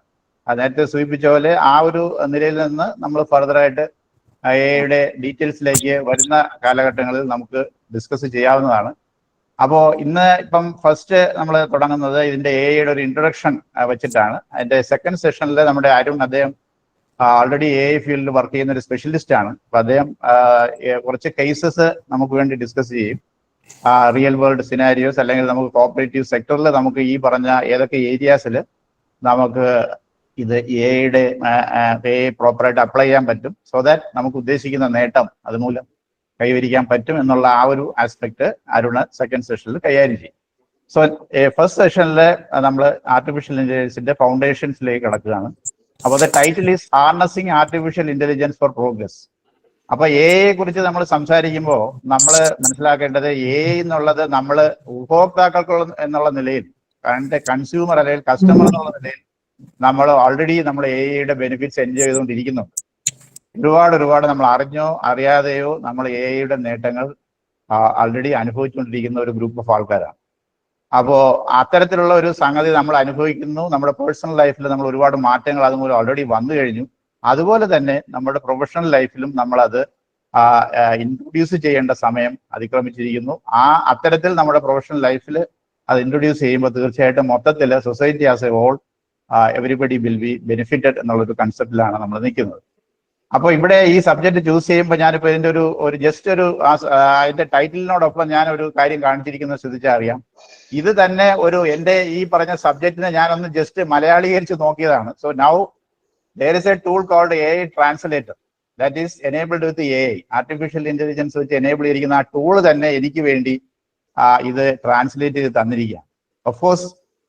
E: നേരത്തെ സൂചിപ്പിച്ച പോലെ ആ ഒരു നിലയിൽ നിന്ന് നമ്മൾ ഫർദറായിട്ട് എയുടെ ഡീറ്റെയിൽസിലേക്ക് വരുന്ന കാലഘട്ടങ്ങളിൽ നമുക്ക് ഡിസ്കസ് ചെയ്യാവുന്നതാണ്. അപ്പോൾ ഇന്ന് ഇപ്പം ഫസ്റ്റ് നമ്മൾ തുടങ്ങുന്നത് ഇതിന്റെ എയുടെ ഒരു ഇൻട്രൊഡക്ഷൻ വെച്ചിട്ടാണ്. അതിന്റെ സെക്കൻഡ് സെഷനിൽ നമ്മുടെ അരുൺ, അദ്ദേഹം ഓൾറെഡി എ ഫീൽഡിൽ വർക്ക് ചെയ്യുന്ന ഒരു സ്പെഷ്യലിസ്റ്റ് ആണ്. അപ്പൊ അദ്ദേഹം കുറച്ച് കേസസ് നമുക്ക് വേണ്ടി ഡിസ്കസ് ചെയ്യും. റിയൽ വേൾഡ് സിനാരിയോസ്, അല്ലെങ്കിൽ നമുക്ക് കോപ്പറേറ്റീവ് സെക്ടറിൽ നമുക്ക് ഈ പറഞ്ഞ ഏതൊക്കെ ഏരിയാസിൽ നമുക്ക് ഇത് എ പ്രോപ്പറായിട്ട് അപ്ലൈ ചെയ്യാൻ പറ്റും, സോ ദാറ്റ് നമുക്ക് ഉദ്ദേശിക്കുന്ന നേട്ടം അതുമൂലം കൈവരിക്കാൻ പറ്റും എന്നുള്ള ആ ഒരു ആസ്പെക്ട് അരുണ് സെക്കൻഡ് സെഷനിൽ കൈകാര്യം ചെയ്യും. സോ ഫസ്റ്റ് സെഷനിൽ നമ്മൾ ആർട്ടിഫിഷ്യൽ ഇന്റലിജൻസിന്റെ ഫൗണ്ടേഷൻസിലേക്ക് കിടക്കുകയാണ്. അപ്പോൾ the title is harnessing artificial intelligence for progress. അപ്പൊ എയെ കുറിച്ച് നമ്മൾ സംസാരിക്കുമ്പോൾ നമ്മൾ മനസ്സിലാക്കേണ്ടത് എ എന്നുള്ളത് നമ്മൾ ഉപഭോക്താക്കൾക്ക് എന്നുള്ള നിലയിൽ, കൺസ്യൂമർ അല്ലെങ്കിൽ കസ്റ്റമർ എന്നുള്ള നിലയിൽ നമ്മൾ ഓൾറെഡി നമ്മൾ എയുടെ ബെനിഫിറ്റ്സ് എൻജോയ് ചെയ്തുകൊണ്ടിരിക്കുന്നുണ്ട്. ഒരുപാട് നമ്മൾ അറിഞ്ഞോ അറിയാതെയോ നമ്മൾ എയുടെ നേട്ടങ്ങൾ ആൾറെഡി അനുഭവിച്ചുകൊണ്ടിരിക്കുന്ന ഒരു ഗ്രൂപ്പ് ഓഫ് ആൾക്കാരാണ്. അപ്പോ അത്തരത്തിലുള്ള ഒരു സംഗതി നമ്മൾ അനുഭവിക്കുന്നു. നമ്മുടെ പേഴ്സണൽ ലൈഫിൽ നമ്മൾ ഒരുപാട് മാറ്റങ്ങൾ അതുമൂലം ഓൾറെഡി വന്നു കഴിഞ്ഞു. അതുപോലെ തന്നെ നമ്മുടെ പ്രൊഫഷണൽ ലൈഫിലും നമ്മൾ അത് ഇൻട്രൊഡ്യൂസ് ചെയ്യേണ്ട സമയം അതിക്രമിച്ചിരിക്കുന്നു. അത്തരത്തിൽ നമ്മുടെ പ്രൊഫഷണൽ ലൈഫിൽ അത് ഇൻട്രൊഡ്യൂസ് ചെയ്യുമ്പോൾ തീർച്ചയായിട്ടും മൊത്തത്തിൽ society as a whole everybody will be benefited എന്നുള്ളൊരു കൺസെപ്റ്റിലാണ് നമ്മൾ നിൽക്കുന്നത്. അപ്പോൾ ഇവിടെ ഈ സബ്ജക്ട് ചൂസ് ചെയ്യുമ്പോൾ ഞാനിപ്പോൾ ഇതിന്റെ ഒരു ജസ്റ്റ് ഒരു അതിന്റെ ടൈറ്റിലിനോടൊപ്പം ഞാൻ ഒരു കാര്യം കാണിച്ചിരിക്കുന്നത് ശ്രദ്ധിച്ചാൽ അറിയാം. ഇത് തന്നെ എൻ്റെ ഈ പറഞ്ഞ സബ്ജക്റ്റിനെ ഞാനൊന്ന് ജസ്റ്റ് മലയാളീകരിച്ച് നോക്കിയതാണ്. So now there is a tool called AI translator that is enabled with AI. Artificial intelligence വെച്ച് എനേബിൾ ചെയ്തിരിക്കുന്ന ആ ടൂൾ തന്നെ എനിക്ക് വേണ്ടി ഇത് ട്രാൻസ്ലേറ്റ് ചെയ്ത് തന്നിരിക്കുകയാണ്. ഓഫ്കോഴ്സ്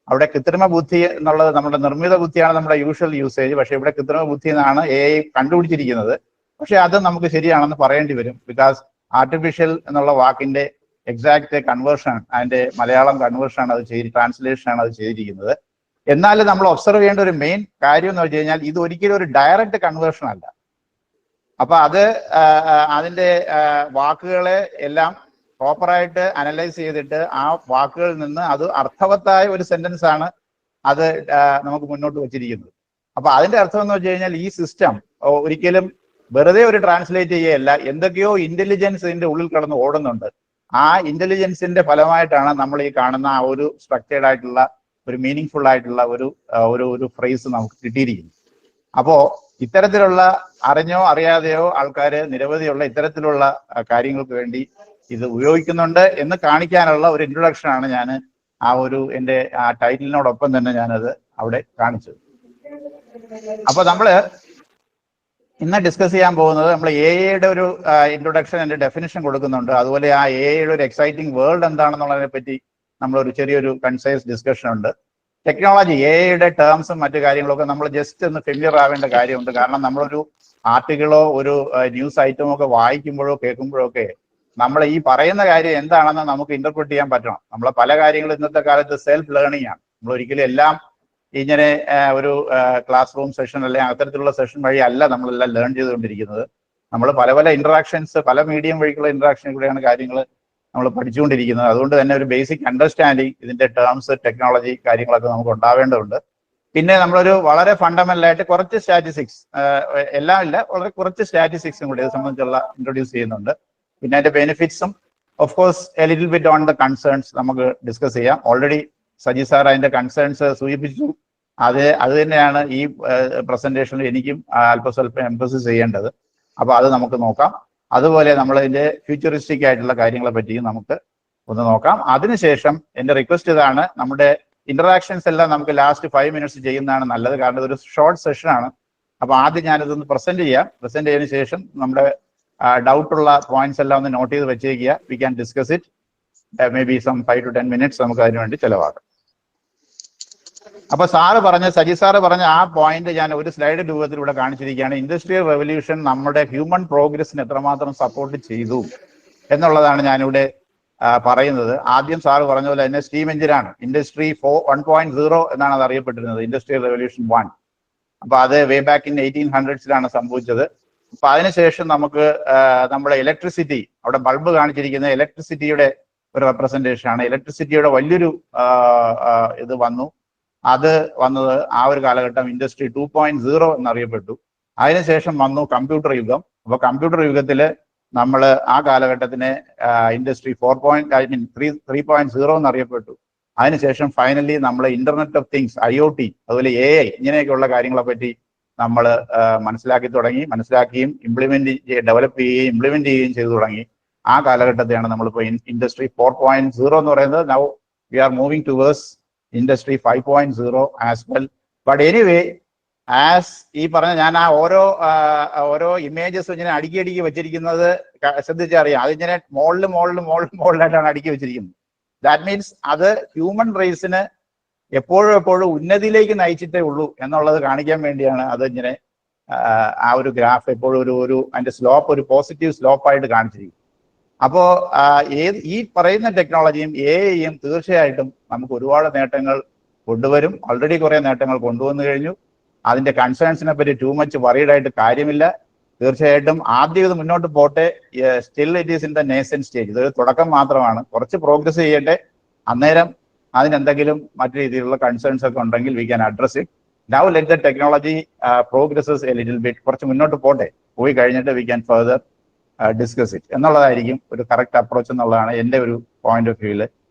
E: അവിടെ കൃത്രിമ ബുദ്ധി എന്നുള്ളത് നമ്മുടെ നിർമ്മിത ബുദ്ധിയാണ് നമ്മുടെ യൂഷ്വൽ യൂസേജ്. പക്ഷെ ഇവിടെ കൃത്രിമ ബുദ്ധി എന്നാണ് AI കണ്ടുപിടിച്ചിരിക്കുന്നത്. പക്ഷെ അത് നമുക്ക് ശരിയാണെന്ന് പറയേണ്ടി വരും. ബിക്കോസ് ആർട്ടിഫിഷ്യൽ എന്നുള്ള വാക്കിന്റെ എക്സാക്ട് കൺവേർഷൻ, അതിന്റെ മലയാളം കൺവേർഷൻ ആണ് അത് ട്രാൻസ്ലേഷൻ ആണ് അത് ചെയ്തിരിക്കുന്നത്. എന്നാൽ നമ്മൾ ഒബ്സർവ് ചെയ്യേണ്ട ഒരു മെയിൻ കാര്യം എന്ന് വെച്ച് കഴിഞ്ഞാൽ ഇത് ഒരിക്കലും ഒരു ഡയറക്റ്റ് കൺവേർഷൻ അല്ല. അപ്പൊ അത് അതിന്റെ വാക്കുകളെ എല്ലാം പ്രോപ്പറായിട്ട് അനലൈസ് ചെയ്തിട്ട് ആ വാക്കുകളിൽ നിന്ന് അത് അർത്ഥവത്തായ ഒരു സെന്റൻസ് ആണ് അത് നമുക്ക് മുന്നോട്ട് വെച്ചിരിക്കുന്നത്. അപ്പൊ അതിന്റെ അർത്ഥം എന്ന് വെച്ച് കഴിഞ്ഞാൽ ഈ സിസ്റ്റം ഒരിക്കലും വെറുതെ ഒരു ട്രാൻസ്ലേറ്റ് ചെയ്യുകയല്ല, എന്തൊക്കെയോ ഇന്റലിജൻസ് ഇതിന്റെ ഉള്ളിൽ കിടന്ന് ഓടുന്നുണ്ട്. ആ ഇന്റലിജൻസിന്റെ ഫലമായിട്ടാണ് നമ്മൾ ഈ കാണുന്ന ആ ഒരു സ്ട്രക്ചേർഡ് ആയിട്ടുള്ള ഒരു മീനിങ് ഫുൾ ആയിട്ടുള്ള ഒരു ഫ്രേസ് നമുക്ക് കിട്ടിയിരിക്കുന്നു. അപ്പോ ഇത്തരത്തിലുള്ള അറിഞ്ഞോ അറിയാതെയോ ആൾക്കാർ നിരവധിയുള്ള ഇത്തരത്തിലുള്ള കാര്യങ്ങൾക്ക് വേണ്ടി ഇത് ഉപയോഗിക്കുന്നുണ്ട് എന്ന് കാണിക്കാനുള്ള ഒരു ഇൻട്രൊഡക്ഷൻ ആണ് ഞാൻ എൻ്റെ ആ ടൈറ്റിലിനോടൊപ്പം തന്നെ ഞാനത് അവിടെ കാണിച്ചത്. അപ്പൊ നമ്മള് ഇന്ന് ഡിസ്കസ് ചെയ്യാൻ പോകുന്നത് നമ്മൾ എയുടെ ഒരു ഇൻട്രൊഡക്ഷൻ, എൻ്റെ ഡെഫിനിഷൻ കൊടുക്കുന്നുണ്ട്. അതുപോലെ ആ എയുടെ ഒരു എക്സൈറ്റിംഗ് വേൾഡ് എന്താണെന്നുള്ളതിനെ പറ്റി നമ്മളൊരു ചെറിയൊരു കൺസൈസ് ഡിസ്കഷൻ ഉണ്ട്. ടെക്നോളജി എയുടെ ടേംസും മറ്റു കാര്യങ്ങളൊക്കെ നമ്മൾ ജസ്റ്റ് ഒന്ന് ഫെമിലിയർ ആവേണ്ട കാര്യമുണ്ട്. കാരണം നമ്മളൊരു ആർട്ടിക്കിളോ ഒരു ന്യൂസ് ഐറ്റമോ ഒക്കെ വായിക്കുമ്പോഴോ കേൾക്കുമ്പോഴോ ഒക്കെ നമ്മൾ ഈ പറയുന്ന കാര്യം എന്താണെന്ന് നമുക്ക് ഇന്റർപ്രറ്റ് ചെയ്യാൻ പറ്റണം. നമ്മളെ പല കാര്യങ്ങളും ഇന്നത്തെ കാലത്ത് സെൽഫ് ലേണിംഗ് ആണ്. നമ്മൾ ഒരിക്കലും എല്ലാം ഇങ്ങനെ ഒരു ക്ലാസ് റൂം സെഷൻ അല്ലെങ്കിൽ അത്തരത്തിലുള്ള സെഷൻ വഴി അല്ല നമ്മളെല്ലാം ലേൺ ചെയ്തുകൊണ്ടിരിക്കുന്നത്. നമ്മൾ പല ഇന്ററാക്ഷൻസ്, പല മീഡിയം വഴിക്കുള്ള ഇന്ററാക്ഷനിൽ കൂടെയാണ് കാര്യങ്ങൾ നമ്മൾ പഠിച്ചുകൊണ്ടിരിക്കുന്നത്. അതുകൊണ്ട് തന്നെ ഒരു ബേസിക് അണ്ടർസ്റ്റാൻഡിങ് ഇതിന്റെ ടേംസ്, ടെക്നോളജി കാര്യങ്ങളൊക്കെ നമുക്ക് ഉണ്ടാവേണ്ടതുണ്ട്. പിന്നെ നമ്മളൊരു വളരെ ഫണ്ടമെന്റൽ ആയിട്ട് കുറച്ച് സ്റ്റാറ്റിസ്റ്റിക്സ്, എല്ലാം ഇല്ല, വളരെ കുറച്ച് സ്റ്റാറ്റിസ്റ്റിക്സും കൂടി ഇത് സംബന്ധിച്ചുള്ള ഇൻട്രൊഡ്യൂസ് ചെയ്യുന്നുണ്ട്. പിന്നെ അതിന്റെ ബെനിഫിറ്റ്സും of course a little bit on the concerns നമുക്ക് ഡിസ്കസ് ചെയ്യാം. ഓൾറെഡി സജി സാർ അതിന്റെ കൺസേൺസ് സൂചിപ്പിച്ചു. അത് തന്നെയാണ് ഈ പ്രസന്റേഷനിൽ എനിക്കും അല്പസ്വല്പം എംഫസിസ് ചെയ്യേണ്ടത്. അപ്പൊ അത് നമുക്ക് നോക്കാം. അതുപോലെ നമ്മൾ ഇതിന്റെ ഫ്യൂച്ചറിസ്റ്റിക് ആയിട്ടുള്ള കാര്യങ്ങളെ പറ്റിയും നമുക്ക് ഒന്ന് നോക്കാം. അതിനുശേഷം എൻ്റെ റിക്വസ്റ്റ് ഇതാണ്, നമ്മുടെ ഇന്ററാക്ഷൻസ് എല്ലാം നമുക്ക് ലാസ്റ്റ് 5 minutes ചെയ്യുന്നതാണ് നല്ലത്. കാരണം ഇതൊരു ഷോർട്ട് സെഷനാണ്. അപ്പൊ ആദ്യം ഞാനിതൊന്ന് പ്രസന്റ് ചെയ്യാം. പ്രസന്റ് ചെയ്തതിനു ശേഷം നമ്മുടെ ഡൗട്ടുള്ള പോയിന്റ്സ് എല്ലാം ഒന്ന് നോട്ട് ചെയ്ത് വെച്ചേക്കുക. We can discuss it. May be some 5 to 10 minutes നമുക്ക് അതിനുവേണ്ടി ചെലവാക്കാം. അപ്പൊ സജി സാറ് പറഞ്ഞ ആ പോയിന്റ് ഞാൻ ഒരു സ്ലൈഡ് രൂപത്തിലൂടെ കാണിച്ചിരിക്കുകയാണ്. ഇൻഡസ്ട്രിയൽ റെവല്യൂഷൻ നമ്മുടെ ഹ്യൂമൻ പ്രോഗ്രസിന് എത്രമാത്രം സപ്പോർട്ട് ചെയ്തു എന്നുള്ളതാണ് ഞാനിവിടെ പറയുന്നത്. ആദ്യം സാറ് പറഞ്ഞ പോലെ തന്നെ സ്റ്റീം എഞ്ചിനാണ് ഇൻഡസ്ട്രി 1.0 എന്നാണ് അത് അറിയപ്പെട്ടിരുന്നത്, ഇൻഡസ്ട്രിയൽ റെവല്യൂഷൻ 1. അപ്പൊ അത് വേ ബാക്ക് ഇൻ 1800s സംഭവിച്ചത്. അപ്പൊ അതിനുശേഷം നമുക്ക് നമ്മുടെ ഇലക്ട്രിസിറ്റി, അവിടെ ബൾബ് കാണിച്ചിരിക്കുന്ന ഇലക്ട്രിസിറ്റിയുടെ ഒരു റെപ്രസെന്റേഷൻ ആണ്. ഇലക്ട്രിസിറ്റിയുടെ വലിയൊരു ഇത് വന്നു. അത് വന്നത് ആ ഒരു കാലഘട്ടം ഇൻഡസ്ട്രി 2.0 എന്നറിയപ്പെട്ടു. അതിനുശേഷം വന്നു കമ്പ്യൂട്ടർ യുഗം. അപ്പൊ കമ്പ്യൂട്ടർ യുഗത്തില് നമ്മൾ ആ കാലഘട്ടത്തിനെ ഇൻഡസ്ട്രി 3.0 എന്നറിയപ്പെട്ടു. അതിനുശേഷം ഫൈനലി നമ്മൾ ഇന്റർനെറ്റ് ഓഫ് തിങ്സ്, IoT, അതുപോലെ AI, ഇങ്ങനെയൊക്കെയുള്ള കാര്യങ്ങളെ പറ്റി നമ്മൾ മനസ്സിലാക്കുകയും ഡെവലപ്പ് ചെയ്യുകയും ഇംപ്ലിമെന്റ് ചെയ്യുകയും ചെയ്തു തുടങ്ങി. ആ കാലഘട്ടത്തെയാണ് നമ്മളിപ്പോൾ ഇൻഡസ്ട്രി 4.0 എന്ന് പറയുന്നത്. Now we are moving towards industry 5.0 as well. But anyway as ഈ പറഞ്ഞ ഞാൻ ആ ഓരോ ഇമേജസ് ഇങ്ങനെ അടുക്കി വെച്ചിരിക്കുന്നത് ശ്രദ്ധിച്ചറിയാം. അതിങ്ങനെ മുകളിലായിട്ടാണ് അടുക്കി വെച്ചിരിക്കുന്നത്. ദാറ്റ് മീൻസ് അത് ഹ്യൂമൻ റേസിന് എപ്പോഴും ഉന്നതിയിലേക്ക് നയിച്ചിട്ടേ ഉള്ളൂ എന്നുള്ളത് കാണിക്കാൻ വേണ്ടിയാണ് അത് ഇങ്ങനെ ആ ഒരു ഗ്രാഫ് എപ്പോഴും അതിന്റെ സ്ലോപ്പ് ഒരു പോസിറ്റീവ് സ്ലോപ്പായിട്ട് കാണിച്ചിരിക്കും. അപ്പോ ഈ പറയുന്ന ടെക്നോളജിയും എഐയും തീർച്ചയായിട്ടും നമുക്ക് ഒരുപാട് നേട്ടങ്ങൾ കൊണ്ടുവരും. ഓൾറെഡി കുറെ നേട്ടങ്ങൾ കൊണ്ടുവന്നു കഴിഞ്ഞു. അതിന്റെ കൺസേൺസിനെ പറ്റി ടൂ മച്ച് വറീഡ് ആയിട്ട് കാര്യമില്ല. തീർച്ചയായിട്ടും ആദ്യം ഇത് മുന്നോട്ട് പോട്ടെ. Still it is in the nascent stage. ഇതൊരു തുടക്കം മാത്രമാണ്. കുറച്ച് പ്രോഗ്രസ് ചെയ്യട്ടെ. അന്നേരം അതിനെന്തെങ്കിലും മറ്റു രീതിയിലുള്ള കൺസേൺസ് ഒക്കെ ഉണ്ടെങ്കിൽ we can address it. Now let the technology progresses a little bit. കുറച്ച് മുന്നോട്ട് പോട്ടെ. പോയി കഴിഞ്ഞിട്ട് we can further discuss it എന്നുള്ളതായിരിക്കും ഒരു കറക്റ്റ് അപ്രോച്ച് എന്നുള്ളതാണ് എൻ്റെ ഒരു പോയിന്റ് ഓഫ് വ്യൂവിൽ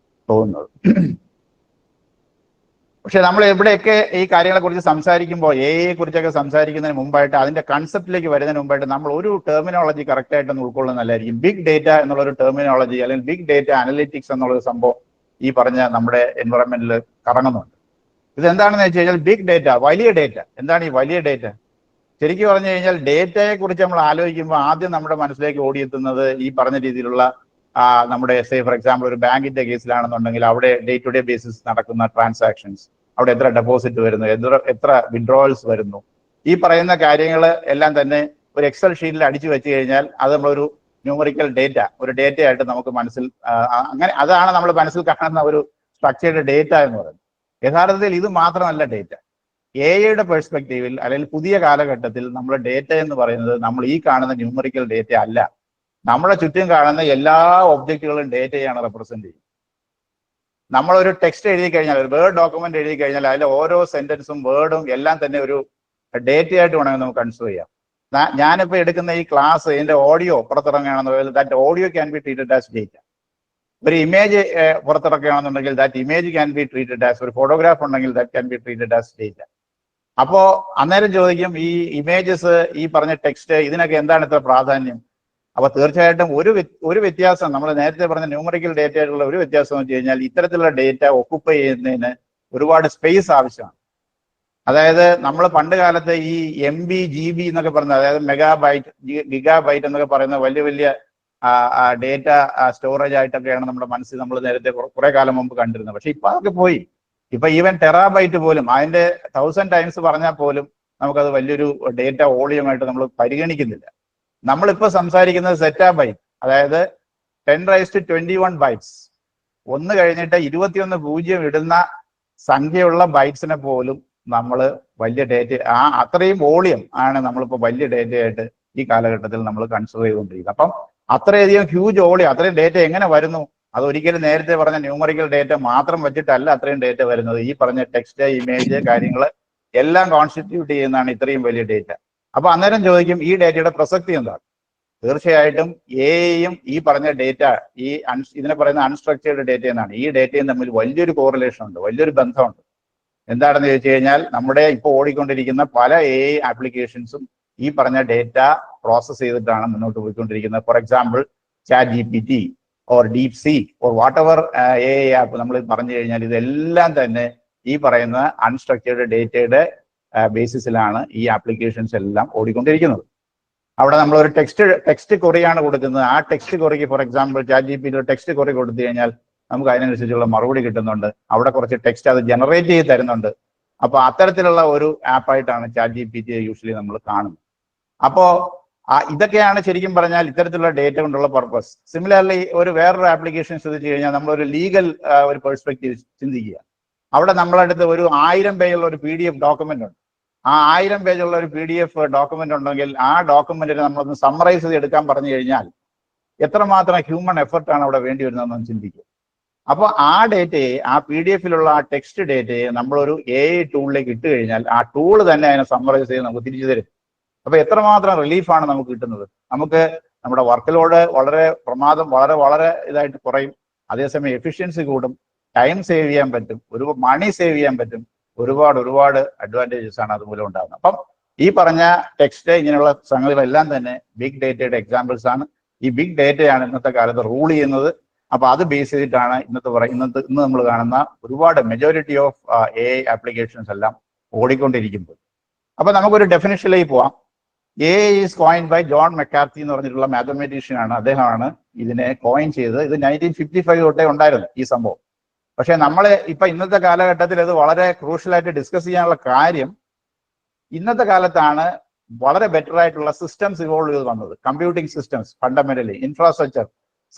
E: തോന്നുന്നത്. പക്ഷെ നമ്മൾ എവിടെയൊക്കെ ഈ കാര്യങ്ങളെ കുറിച്ച് സംസാരിക്കുമ്പോൾ എഐയെ കുറിച്ചൊക്കെ സംസാരിക്കുന്നതിന് മുമ്പായിട്ട് അതിന്റെ കൺസെപ്റ്റിലേക്ക് വരുന്നതിന് മുമ്പായിട്ട് നമ്മൾ ഒരു ടെർമിനോളജി കറക്റ്റ് ആയിട്ടൊന്ന് ഉൾക്കൊള്ളുന്നതല്ലായിരിക്കും. ബിഗ് ഡേറ്റ എന്നുള്ള ഒരു ടെർമിനോളജി അല്ലെങ്കിൽ ബിഗ് ഡേറ്റ അനലിറ്റിക്സ് എന്നുള്ളൊരു സംഭവം ഈ പറഞ്ഞ നമ്മുടെ എൻവറോൺമെന്റിൽ കറങ്ങുന്നുണ്ട്. ഇതെന്താണെന്ന് വെച്ച് കഴിഞ്ഞാൽ ബിഗ് ഡേറ്റ, വലിയ ഡേറ്റ. എന്താണ് ഈ വലിയ ഡേറ്റ? ശരിക്കും പറഞ്ഞു കഴിഞ്ഞാൽ ഡേറ്റയെ കുറിച്ച് നമ്മൾ ആലോചിക്കുമ്പോൾ ആദ്യം നമ്മുടെ മനസ്സിലേക്ക് ഓടിയെത്തുന്നത് ഈ പറഞ്ഞ രീതിയിലുള്ള നമ്മുടെ ഫോർ എക്സാമ്പിൾ ഒരു ബാങ്കിന്റെ കേസിലാണെന്നുണ്ടെങ്കിൽ അവിടെ ഡേ ടു ഡേ ബേസിസ് നടക്കുന്ന ട്രാൻസാക്ഷൻസ്, അവിടെ എത്ര ഡെപ്പോസിറ്റ് വരുന്നു, എത്ര വിഡ്രോവൽസ് വരുന്നു, ഈ പറയുന്ന കാര്യങ്ങൾ എല്ലാം തന്നെ ഒരു എക്സൽ ഷീറ്റിൽ അടിച്ചു വെച്ച് കഴിഞ്ഞാൽ അത് നമ്മളൊരു ന്യൂമറിക്കൽ ഡേറ്റ, ഒരു ഡേറ്റ ആയിട്ട് നമുക്ക് മനസ്സിൽ അങ്ങനെ അതാണ് നമ്മൾ മനസ്സിൽ കാണുന്ന ഒരു സ്ട്രക്ചേർഡ് ഡേറ്റ എന്ന് പറയുന്നത്. യഥാർത്ഥത്തിൽ ഇത് മാത്രമല്ല ഡേറ്റ. എഐയുടെ പെർസ്പെക്റ്റീവിൽ അല്ലെങ്കിൽ പുതിയ കാലഘട്ടത്തിൽ നമ്മുടെ ഡേറ്റ എന്ന് പറയുന്നത് നമ്മൾ ഈ കാണുന്ന ന്യൂമറിക്കൽ ഡേറ്റ അല്ല. നമ്മുടെ ചുറ്റും കാണുന്ന എല്ലാ ഒബ്ജക്റ്റുകളും ഡേറ്റയാണ് റെപ്രസെന്റ് ചെയ്യുന്നത്. നമ്മളൊരു ടെക്സ്റ്റ് എഴുതി കഴിഞ്ഞാൽ, ഒരു വേർഡ് ഡോക്യുമെന്റ് എഴുതി കഴിഞ്ഞാൽ അതിലെ ഓരോ സെന്റൻസും വേർഡും എല്ലാം തന്നെ ഒരു ഡേറ്റ ആയിട്ട് വേണമെങ്കിൽ നമുക്ക് കൺസിഡർ ചെയ്യാം. ഞാനിപ്പോൾ എടുക്കുന്ന ഈ ക്ലാസ് ഇതിന്റെ ഓഡിയോ പുറത്തിറങ്ങുകയാണെന്നുണ്ടെങ്കിൽ that audio can be treated as data. ഒരു ഇമേജ് പുറത്തിറക്കുകയാണെന്നുണ്ടെങ്കിൽ that image can be treated as, ഒരു ഫോട്ടോഗ്രാഫ് ഉണ്ടെങ്കിൽ that can be treated as data. അപ്പോ അന്നേരം ചോദിക്കും ഈ ഇമേജസ്, ഈ പറഞ്ഞ ടെക്സ്റ്റ്, ഇതിനൊക്കെ എന്താണ് ഇത്ര പ്രാധാന്യം? അപ്പൊ തീർച്ചയായിട്ടും ഒരു വ്യത്യാസം, നമ്മൾ നേരത്തെ പറഞ്ഞ ന്യൂമറിക്കൽ ഡേറ്റയായിട്ടുള്ള ഒരു വ്യത്യാസം എന്ന് വെച്ച് കഴിഞ്ഞാൽ ഇത്തരത്തിലുള്ള ഡേറ്റ ഒക്കുപ്പൈ ചെയ്യുന്നതിന് ഒരുപാട് സ്പേസ് ആവശ്യമാണ്. അതായത് നമ്മൾ പണ്ട് കാലത്ത് ഈ MB GB എന്നൊക്കെ പറയുന്നത്, അതായത് മെഗാബൈറ്റ് ഗിഗാബൈറ്റ് എന്നൊക്കെ പറയുന്ന വലിയ വലിയ ഡേറ്റ സ്റ്റോറേജ് ആയിട്ടൊക്കെയാണ് നമ്മുടെ മനസ്സിൽ നമ്മൾ നേരത്തെ കുറെ കാലം മുമ്പ് കണ്ടിരുന്നത്. പക്ഷെ ഇപ്പൊ അതൊക്കെ പോയി. ഇപ്പൊ ഈവൻ ടെറാബൈറ്റ് പോലും, അതിന്റെ 1000 ടൈംസ് പറഞ്ഞാൽ പോലും നമുക്കത് വലിയൊരു ഡേറ്റ വോളിയമായിട്ട് നമ്മൾ പരിഗണിക്കുന്നില്ല. നമ്മളിപ്പോ സംസാരിക്കുന്നത് സെറ്റാബൈറ്റ്, അതായത് 10⁻21 ബൈറ്റ്സ്, ഒന്ന് കഴിഞ്ഞിട്ട് 21 പൂജ്യം ഇടുന്ന സംഖ്യയുള്ള ബൈറ്റ്സിനെ പോലും നമ്മൾ വലിയ ഡേറ്റ, അത്രയും വോളിയം ആണ് നമ്മളിപ്പോൾ വലിയ ഡേറ്റയായിട്ട് ഈ കാലഘട്ടത്തിൽ നമ്മൾ കൺസിഡർ ചെയ്തുകൊണ്ടിരിക്കുന്നത്. അപ്പം അത്രയധികം ഹ്യൂജ് വോളിയം, അത്രയും ഡേറ്റ എങ്ങനെ വരുന്നു? അതൊരിക്കലും നേരത്തെ പറഞ്ഞ ന്യൂമറിക്കൽ ഡേറ്റ മാത്രം വെച്ചിട്ടല്ല അത്രയും ഡേറ്റ വരുന്നത്. ഈ പറഞ്ഞ ടെക്സ്റ്റ്, ഇമേജ്, കാര്യങ്ങൾ എല്ലാം കോൺസ്റ്റിറ്റ്യൂട്ട് ചെയ്യുന്നതാണ് ഇത്രയും വലിയ ഡേറ്റ. അപ്പൊ അന്നേരം ചോദിക്കും ഈ ഡേറ്റയുടെ പ്രസക്തി എന്താണ്? തീർച്ചയായിട്ടും എയും ഈ പറഞ്ഞ ഡേറ്റ, ഇതിനെ പറയുന്ന അൺസ്ട്രക്ചേർഡ് ഡേറ്റ എന്നാണ്. ഈ ഡേറ്റയും തമ്മിൽ വലിയൊരു കോറിലേഷൻ ഉണ്ട്, വലിയൊരു ബന്ധമുണ്ട്. എന്താണെന്ന് ചോദിച്ചു കഴിഞ്ഞാൽ നമ്മുടെ ഇപ്പോൾ ഓടിക്കൊണ്ടിരിക്കുന്ന പല AI ആപ്ലിക്കേഷൻസും ഈ പറഞ്ഞ ഡേറ്റ പ്രോസസ് ചെയ്തിട്ടാണ് മുന്നോട്ട് പോയിക്കൊണ്ടിരിക്കുന്നത്. Four example ChatGPT or DeepSeek or what ever AI app നമ്മൾ പറഞ്ഞു കഴിഞ്ഞാൽ ഇതെല്ലാം തന്നെ ഈ പറയുന്ന അൺസ്ട്രക്ചേർഡ് ഡേറ്റയുടെ ബേസിസിലാണ് ഈ ആപ്ലിക്കേഷൻസ് എല്ലാം ഓടിക്കൊണ്ടിരിക്കുന്നത്. അവിടെ നമ്മൾ ഒരു ടെക്സ്റ്റ് കൊറിയാണ് കൊടുക്കുന്നത്. ആ ടെക്സ്റ്റ് കൊറിക്ക് for example ChatGPT text query കൊടുത്തു കഴിഞ്ഞാൽ നമുക്ക് അതിനനുസരിച്ചുള്ള മറുപടി കിട്ടുന്നുണ്ട്. അവിടെ കുറച്ച് ടെക്സ്റ്റ് അത് ജനറേറ്റ് ചെയ്ത് തരുന്നുണ്ട്. അപ്പൊ അത്തരത്തിലുള്ള ഒരു ആപ്പായിട്ടാണ് ChatGPT യൂഷ്വലി നമ്മൾ കാണുന്നത്. അപ്പോ ഇതൊക്കെയാണ് ശരിക്കും പറഞ്ഞാൽ ഇത്തരത്തിലുള്ള ഡേറ്റ കൊണ്ടുള്ള പർപ്പസ്. സിമിലർലി വേറൊരു ആപ്ലിക്കേഷൻ ശ്രദ്ധിച്ചു കഴിഞ്ഞാൽ നമ്മളൊരു ലീഗൽ ഒരു പെർസ്പെക്റ്റീവ് ചിന്തിക്കുക. അവിടെ നമ്മളടുത്ത് ഒരു 1000 പേജുള്ള ഒരു PDF ഡോക്യുമെന്റ് ഉണ്ട്. ആ 1000 പേജുള്ള ഒരു PDF ഡോക്യുമെന്റ് ഉണ്ടെങ്കിൽ ആ ഡോക്യുമെന്റിനെ നമ്മളൊന്ന് സമ്മറൈസ് ചെയ്ത് എടുക്കാൻ പറഞ്ഞു കഴിഞ്ഞാൽ എത്രമാത്രം ഹ്യൂമൻ എഫർട്ടാണ് അവിടെ വേണ്ടി വരുന്നതെന്ന് ചിന്തിക്കുക. അപ്പോൾ ആ ഡേറ്റയെ, ആ PDF-ലുള്ള ആ ടെക്സ്റ്റ് ഡേറ്റയെ നമ്മളൊരു AI ടൂളിലേക്ക് ഇട്ട് കഴിഞ്ഞാൽ ആ ടൂൾ തന്നെ അതിനെ സമ്മറൈസ് ചെയ്ത് നമുക്ക് തിരിച്ചു തരും. അപ്പൊ എത്രമാത്രം റിലീഫാണ് നമുക്ക് കിട്ടുന്നത്? നമുക്ക് നമ്മുടെ വർക്ക് ലോഡ് വളരെ ഇതായിട്ട് കുറയും. അതേസമയം എഫിഷ്യൻസി കൂടും, ടൈം സേവ് ചെയ്യാൻ പറ്റും, മണി സേവ് ചെയ്യാൻ പറ്റും. ഒരുപാട് അഡ്വാൻറ്റേജസ് ആണ് അതുമൂലം ഉണ്ടാകുന്നത്. അപ്പം ഈ പറഞ്ഞ ടെക്സ്റ്റ്, ഇങ്ങനെയുള്ള സംഗതികളെല്ലാം തന്നെ ബിഗ് ഡേറ്റയുടെ എക്സാമ്പിൾസ് ആണ്. ഈ ബിഗ് ഡേറ്റയാണ് ഇന്നത്തെ കാലത്ത് റൂൾ ചെയ്യുന്നത്. അപ്പൊ അത് ബേസ് ചെയ്തിട്ടാണ് ഇന്ന് നമ്മൾ കാണുന്ന ഒരുപാട് മെജോറിറ്റി ഓഫ് AI ആപ്ലിക്കേഷൻസ് എല്ലാം ഓടിക്കൊണ്ടിരിക്കുന്നത്. അപ്പൊ നമുക്കൊരു ഡെഫിനിഷനിലേക്ക് പോവാം. A is coined by John McCarthy എന്ന് പറഞ്ഞിട്ടുള്ള മാത്തമാറ്റീഷ്യൻ ആണ്. അദ്ദേഹമാണ് ഇതിനെ കോയിൻ ചെയ്തത്. ഇത് 1955 തൊട്ടേ ഉണ്ടായിരുന്നു ഈ സംഭവം. പക്ഷെ നമ്മൾ ഇപ്പൊ ഇന്നത്തെ കാലഘട്ടത്തിൽ ഇത് വളരെ ക്രൂഷ്യലായിട്ട് ഡിസ്കസ് ചെയ്യാനുള്ള കാര്യം, ഇന്നത്തെ കാലത്താണ് വളരെ ബെറ്റർ ആയിട്ടുള്ള സിസ്റ്റംസ് ഇവോൾവ് ചെയ്ത് വന്നത്. Computing systems fundamentally, infrastructure,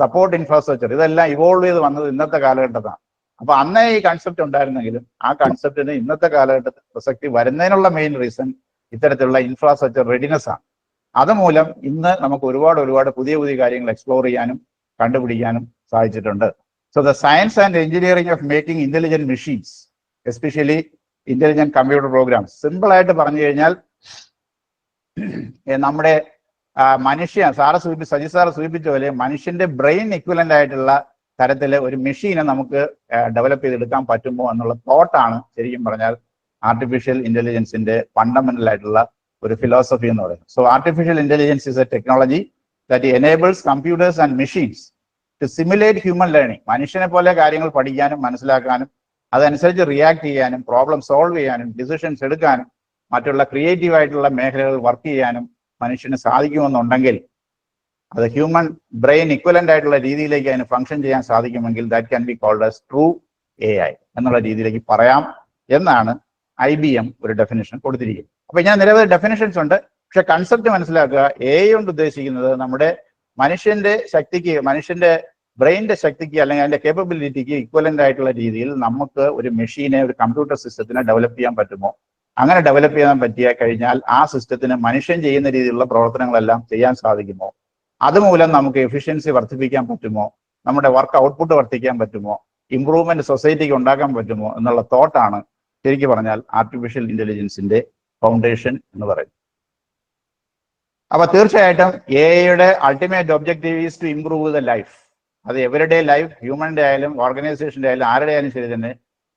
E: support infrastructure, ഇതെല്ലാം ഇവോൾവ് ചെയ്ത് വന്നത് ഇന്നത്തെ കാലഘട്ടത്താണ്. അപ്പൊ അന്നേ ഈ കൺസെപ്റ്റ് ഉണ്ടായിരുന്നെങ്കിലും ആ കൺസെപ്റ്റിന് ഇന്നത്തെ കാലഘട്ടത്തിൽ പ്രസക്തി വരുന്നതിനുള്ള മെയിൻ റീസൺ ഇത്തരത്തിലുള്ള ഇൻഫ്രാസ്ട്രക്ചർ റെഡിനെസ് ആണ്. അതുമൂലം ഇന്ന് നമുക്ക് ഒരുപാട് പുതിയ കാര്യങ്ങൾ എക്സ്പ്ലോർ ചെയ്യാനും കണ്ടുപിടിക്കാനും സാധിച്ചിട്ടുണ്ട്. So the science and engineering of making intelligent machines, especially intelligent computer programmes, simple ആയിട്ട് പറഞ്ഞു കഴിഞ്ഞാൽ നമ്മുടെ സജി സാറ് സൂചിപ്പിച്ച പോലെ മനുഷ്യന്റെ ബ്രെയിൻ ഇക്വലന്റ് ആയിട്ടുള്ള തരത്തിൽ ഒരു മെഷീനെ നമുക്ക് ഡെവലപ്പ് ചെയ്തെടുക്കാൻ പറ്റുമോ എന്നുള്ള തോട്ടാണ് ശരിക്കും പറഞ്ഞാൽ ആർട്ടിഫിഷ്യൽ ഇന്റലിജൻസിന്റെ ഫണ്ടമെന്റൽ ആയിട്ടുള്ള ഒരു ഫിലോസഫി എന്ന് പറയുന്നത്. So artificial intelligence is a technology that enables computers and machines to simulate human learning. മനുഷ്യനെ പോലെ കാര്യങ്ങൾ പഠിക്കാനും മനസ്സിലാക്കാനും അതനുസരിച്ച് റിയാക്ട് ചെയ്യാനും പ്രോബ്ലം സോൾവ് ചെയ്യാനും ഡിസിഷൻസ് എടുക്കാനും മറ്റുള്ള ക്രിയേറ്റീവ് ആയിട്ടുള്ള മേഖലകൾ വർക്ക് ചെയ്യാനും മനുഷ്യന് സാധിക്കുമെന്നുണ്ടെങ്കിൽ, അത് ഹ്യൂമൻ ബ്രെയിൻ ഇക്വലന്റ് ആയിട്ടുള്ള രീതിയിലേക്ക് അതിന് ഫംഗ്ഷൻ ചെയ്യാൻ സാധിക്കുമെങ്കിൽ that can be called as true AI എന്നുള്ള രീതിയിലേക്ക് പറയാം എന്നാണ് IBM ഒരു ഡെഫിനിഷൻ കൊടുത്തിരിക്കുന്നത്. അപ്പൊ ഞാൻ നിരവധി ഡെഫിനിഷൻസ് ഉണ്ട്. പക്ഷെ കൺസെപ്റ്റ് മനസ്സിലാക്കുക, AI കൊണ്ട് ഉദ്ദേശിക്കുന്നത് നമ്മുടെ മനുഷ്യന്റെ ശക്തിക്ക്, മനുഷ്യന്റെ ബ്രെയിനിന്റെ ശക്തിക്ക് അല്ലെങ്കിൽ അതിന്റെ കേപ്പബിലിറ്റിക്ക് ഇക്വലന്റ് ആയിട്ടുള്ള രീതിയിൽ നമുക്ക് ഒരു മെഷീനെ, ഒരു കമ്പ്യൂട്ടർ സിസ്റ്റത്തിനെ ഡെവലപ്പ് ചെയ്യാൻ പറ്റുമോ? അങ്ങനെ ഡെവലപ്പ് ചെയ്യാൻ പറ്റിയ കഴിഞ്ഞാൽ ആ സിസ്റ്റത്തിന് മനുഷ്യൻ ചെയ്യുന്ന രീതിയിലുള്ള പ്രവർത്തനങ്ങളെല്ലാം ചെയ്യാൻ സാധിക്കുമോ? അതുമൂലം നമുക്ക് എഫിഷ്യൻസി വർദ്ധിപ്പിക്കാൻ പറ്റുമോ? നമ്മുടെ വർക്ക് ഔട്ട്പുട്ട് വർദ്ധിക്കാൻ പറ്റുമോ? ഇംപ്രൂവ്മെന്റ് സൊസൈറ്റിക്ക് ഉണ്ടാക്കാൻ പറ്റുമോ എന്നുള്ള തോട്ടാണ് ശരിക്കും പറഞ്ഞാൽ ആർട്ടിഫിഷ്യൽ ഇന്റലിജൻസിന്റെ ഫൗണ്ടേഷൻ എന്ന് പറയുന്നത്. അപ്പൊ തീർച്ചയായിട്ടും AI ultimate objective is to improve the life. അത് എവരിഡേ ലൈഫ്, ഹ്യൂമന്റെ ആയാലും ഓർഗനൈസേഷന്റെ ആയാലും ആരുടെ ആയാലും ശരി തന്നെ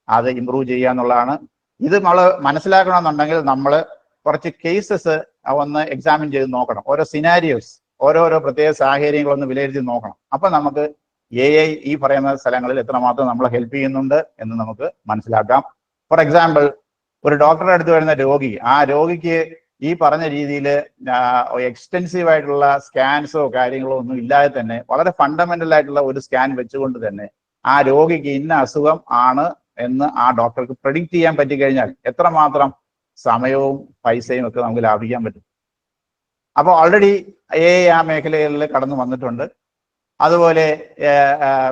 E: അത് ഇംപ്രൂവ് ചെയ്യുക എന്നുള്ളതാണ്. ഇത് നമ്മൾ മനസ്സിലാക്കണമെന്നുണ്ടെങ്കിൽ നമ്മൾ കുറച്ച് കേസസ് ഒന്ന് എക്സാമിൻ ചെയ്ത് നോക്കണം. ഓരോ സിനാരിയോസ്, ഓരോരോ പ്രത്യേക സാഹചര്യങ്ങളൊന്ന് വിലയിരുത്തി നോക്കണം. അപ്പൊ നമുക്ക് AI ഈ പറയുന്ന സ്ഥലങ്ങളിൽ എത്രമാത്രം നമ്മളെ ഹെൽപ്പ് ചെയ്യുന്നുണ്ട് എന്ന് നമുക്ക് മനസ്സിലാക്കാം. ഫോർ എക്സാമ്പിൾ, ഒരു ഡോക്ടറുടെ അടുത്ത് വരുന്ന രോഗി, ആ രോഗിക്ക് ഈ പറഞ്ഞ രീതിയിൽ എക്സ്റ്റെൻസീവ് ആയിട്ടുള്ള സ്കാൻസോ കാര്യങ്ങളോ ഒന്നും ഇല്ലാതെ തന്നെ വളരെ ഫണ്ടമെന്റൽ ആയിട്ടുള്ള ഒരു സ്കാൻ വെച്ചുകൊണ്ട് തന്നെ ആ രോഗിക്ക് ഇന്ന അസുഖം ആണ് എന്ന് ആ ഡോക്ടർക്ക് പ്രെഡിക്റ്റ് ചെയ്യാൻ പറ്റിക്കഴിഞ്ഞാൽ എത്രമാത്രം സമയവും പൈസയും ഒക്കെ നമുക്ക് ലാഭിക്കാൻ പറ്റും. അപ്പോൾ ഓൾറെഡി AI ആ മേഖലകളിൽ കടന്നു വന്നിട്ടുണ്ട്. അതുപോലെ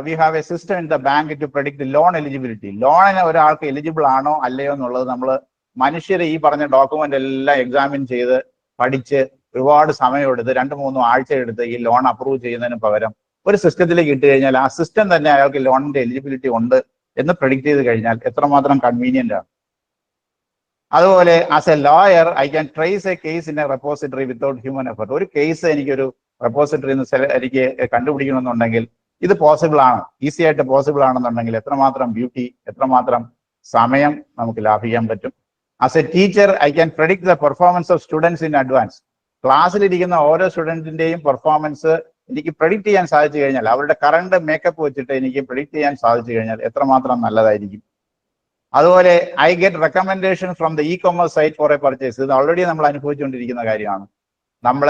E: we have a system in the bank to predict loan eligibility. ലോണിന് ഒരാൾക്ക് എലിജിബിൾ ആണോ അല്ലയോ എന്നുള്ളത് നമ്മൾ മനുഷ്യർ ഈ പറഞ്ഞ ഡോക്യുമെന്റ് എല്ലാം എക്സാമിൻ ചെയ്ത് പഠിച്ച് ഒരുപാട് സമയമെടുത്ത് 2-3 ആഴ്ച എടുത്ത് ഈ ലോൺ അപ്രൂവ് ചെയ്യുന്നതിന് പകരം ഒരു സിസ്റ്റത്തിലേക്ക് ഇട്ട് കഴിഞ്ഞാൽ ആ സിസ്റ്റം തന്നെ അയാൾക്ക് ലോണിന്റെ എലിജിബിലിറ്റി ഉണ്ട് എന്ന് പ്രെഡിക്റ്റ് ചെയ്ത് കഴിഞ്ഞാൽ എത്രമാത്രം കൺവീനിയന്റ് ആണ്. അതുപോലെ as A lawyer I can trace A case in A repository without human effort. ഒരു കേസ് എനിക്കൊരു റെപ്പോസിറ്ററി എനിക്ക് കണ്ടുപിടിക്കണമെന്നുണ്ടെങ്കിൽ ഇത് പോസിബിൾ ആണ്, ഈസി ആയിട്ട് പോസിബിൾ ആണെന്നുണ്ടെങ്കിൽ എത്രമാത്രം ബ്യൂട്ടി, എത്രമാത്രം സമയം നമുക്ക് ലാഭിക്കാൻ പറ്റും. As a teacher I can predict the performance of students in advance. ക്ലാസ്സിലിരിക്കുന്ന ഓരോ സ്റ്റുഡൻറ്റിന്റെയും പെർഫോമൻസ് എനിക്ക് പ്രെഡിക്റ്റ് ചെയ്യാൻ സാധിച്ചു കഴിഞ്ഞാൽ, അവരുടെ കറണ്ട് മേക്കപ്പ് വെച്ചിട്ട് എനിക്ക് പ്രെഡിക്റ്റ് ചെയ്യാൻ സാധിച്ചു കഴിഞ്ഞാൽ എത്രമാത്രം നല്ലതായിരിക്കും. അതുപോലെ I get recommendation from the e-commerce site for a purchase. ഇത് ഓൾറെഡി നമ്മൾ അനുഭവിച്ചുകൊണ്ടിരിക്കുന്ന കാര്യമാണ്. നമ്മൾ